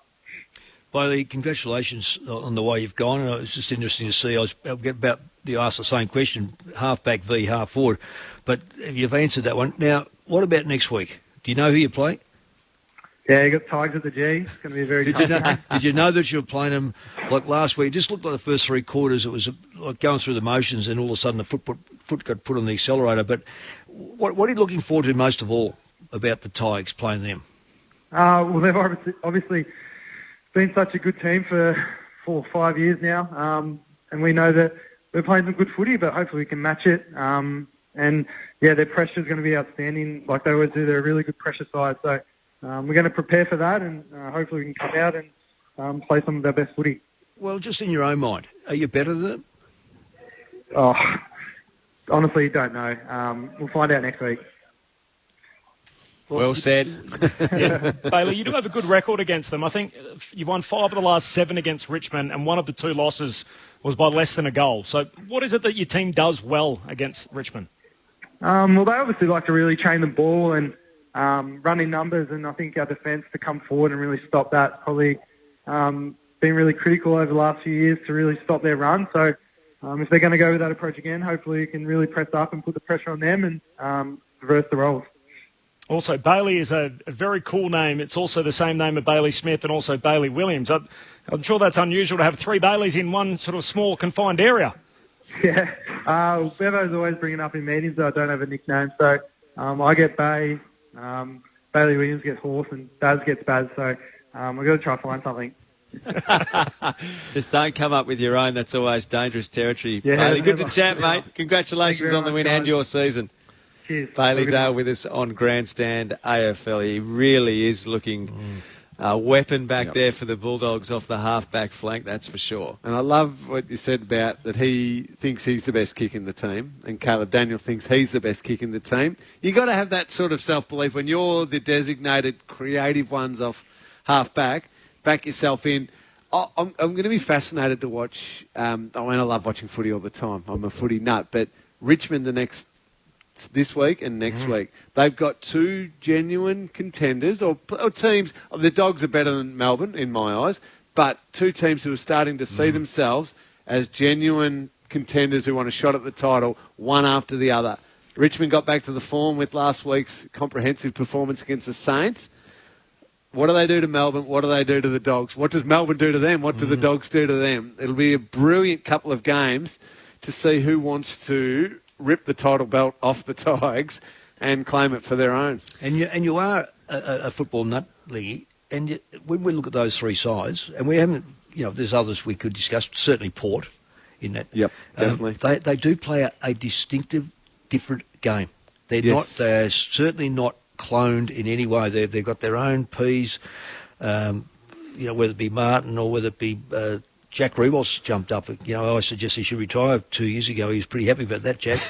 Bailey, congratulations on the way you've gone. It's just interesting to see. I'll get about you asked the same question, half-back v half-forward, but you've answered that one. Now, what about next week? Do you know who you play? Yeah, you got Tigers at the G. It's going to be a very tough game. Did you know that you were playing them like last week? It just looked like the first 3 quarters. It was like going through the motions, and all of a sudden the foot got put on the accelerator. But what are you looking forward to most of all about the Tigers playing them? Well, they've obviously been such a good team for 4 or 5 years now, and we know that we're playing some good footy, but hopefully we can match it. And their pressure is going to be outstanding, like they always do. They're a really good pressure side, so. We're going to prepare for that, and hopefully we can come out and play some of our best footy. Well, just in your own mind, are you better than them? Oh, honestly, don't know. We'll find out next week. Well said. Yeah. Bailey, you do have a good record against them. I think you've won 5 of the last 7 against Richmond, and one of the 2 losses was by less than a goal. So what is it that your team does well against Richmond? Well, they obviously like to really chain the ball and running numbers, and I think our defence to come forward and really stop that. Probably been really critical over the last few years to really stop their run. So if they're going to go with that approach again, hopefully we can really press up and put the pressure on them and reverse the roles. Also, Bailey is a very cool name. It's also the same name of Bailey Smith and also Bailey Williams. I'm sure that's unusual to have 3 Baileys in one sort of small confined area. Yeah, Bevo's always bringing up in meetings that I don't have a nickname. So I get Bay. Bailey Williams gets Horse, and Baz gets Baz, so we've got to try to find something. Just don't come up with your own. That's always dangerous territory. Yeah, Bailey, good to chat, mate. Congratulations on the win and your season. Cheers. Bailey Dale with us on Grandstand AFL. He really is looking a weapon back there for the Bulldogs off the half-back flank, that's for sure. And I love what you said about that he thinks he's the best kick in the team and Caleb Daniel thinks he's the best kick in the team. You've got to have that sort of self-belief when you're the designated creative ones off half-back, back yourself in. I'm going to be fascinated to watch. I love watching footy all the time. I'm a footy nut. But Richmond this week and next week, they've got 2 genuine contenders or teams. The Dogs are better than Melbourne in my eyes, but 2 teams who are starting to see themselves as genuine contenders who want a shot at the title, one after the other. Richmond got back to the form with last week's comprehensive performance against the Saints. What do they do to Melbourne? What do they do to the Dogs? What does Melbourne do to them? What do the Dogs do to them? It'll be a brilliant couple of games to see who wants to rip the title belt off the Tigers and claim it for their own. And you are a football nut, Lee. And when we look at those three sides, and we haven't, there's others we could discuss. Certainly Port in that. Yep, definitely. They do play a distinctive, different game. They're certainly not cloned in any way. They've got their own P's. Whether it be Martin or whether it be Jack Rewalt's jumped up. I suggest he should retire 2 years ago. He was pretty happy about that, Jack.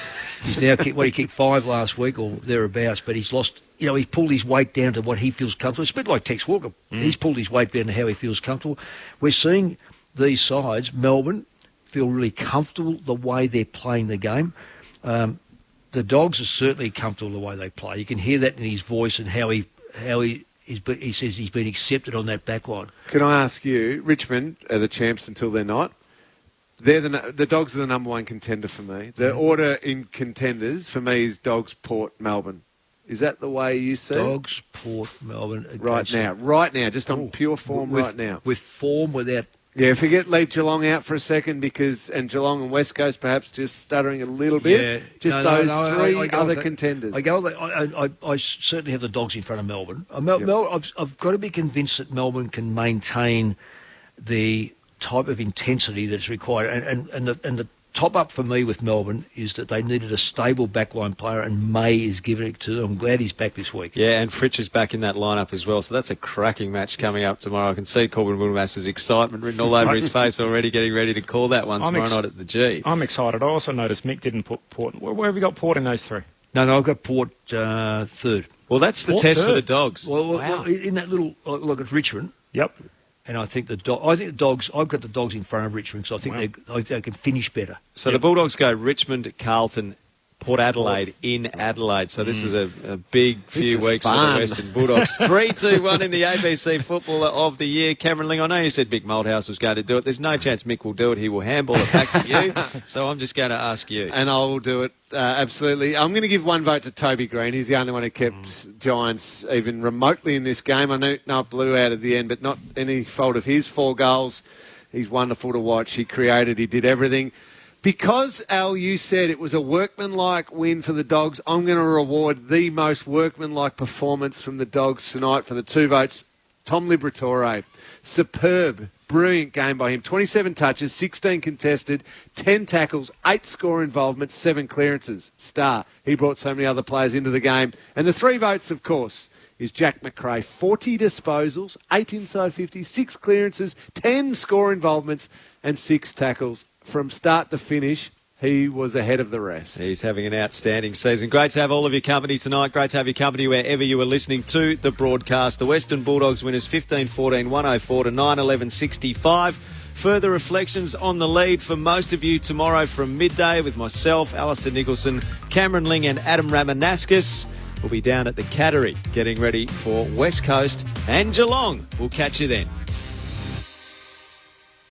He's now he kicked 5 last week or thereabouts, but he's lost. He's pulled his weight down to what he feels comfortable. It's a bit like Tex Walker. He's pulled his weight down to how he feels comfortable. We're seeing these sides, Melbourne, feel really comfortable the way they're playing the game. The Dogs are certainly comfortable the way they play. You can hear that in his voice and how he says he's been accepted on that back line. Can I ask you, Richmond are the champs until they're not. They're the Dogs are the number one contender for me. The order in contenders for me is Dogs, Port, Melbourne. Is that the way you see it? Dogs, Port, Melbourne. Right now, just on pure form right now. With form, without... Yeah, leave Geelong out for a second and Geelong and West Coast perhaps just stuttering a little bit. Yeah. Three other contenders. I certainly have the Dogs in front of Melbourne. I've got to be convinced that Melbourne can maintain the type of intensity that's required. And the top up for me with Melbourne is that they needed a stable backline player, and May is giving it to them. I'm glad he's back this week. Yeah, and Fritsch is back in that lineup as well, so that's a cracking match coming up tomorrow. I can see Corbin Wilmass's excitement written all over his face already, getting ready to call that one tomorrow night at the G. I'm excited. I also noticed Mick didn't put Port. Where have you got Port in those three? No, I've got Port third. Well, that's the test for the Dogs. Well, in that little look at Richmond. Yep. And I think the Dogs. I've got the Dogs in front of Richmond, so I think they can finish better. So the Bulldogs go Richmond, Carlton, Port Adelaide in Adelaide. So this is a big few weeks for the Western Bulldogs. 3-2-1 in the ABC Footballer of the Year. Cameron Ling, I know you said Mick Malthouse was going to do it. There's no chance Mick will do it. He will handball it back to you. So I'm just going to ask you. And I will do it, absolutely. I'm going to give one vote to Toby Green. He's the only one who kept Giants even remotely in this game. I know it blew out at the end, but not any fault of his. 4 goals. He's wonderful to watch. He created, he did everything. Because, Al, you said it was a workmanlike win for the Dogs, I'm going to reward the most workmanlike performance from the Dogs tonight for the 2 votes. Tom Liberatore. Superb, brilliant game by him. 27 touches, 16 contested, 10 tackles, 8 score involvements, 7 clearances. Star. He brought so many other players into the game. And the 3 votes, of course, is Jack McRae. 40 disposals, 8 inside 50, 6 clearances, 10 score involvements, and 6 tackles. From start to finish, he was ahead of the rest. He's having an outstanding season. Great to have all of your company tonight. Great to have your company wherever you are listening to the broadcast. The Western Bulldogs winners 15-14, 104 to 9-11-65. Further reflections on the lead for most of you tomorrow from midday with myself, Alistair Nicholson, Cameron Ling and Adam Ramanauskas. We'll be down at the Cattery getting ready for West Coast and Geelong. We'll catch you then.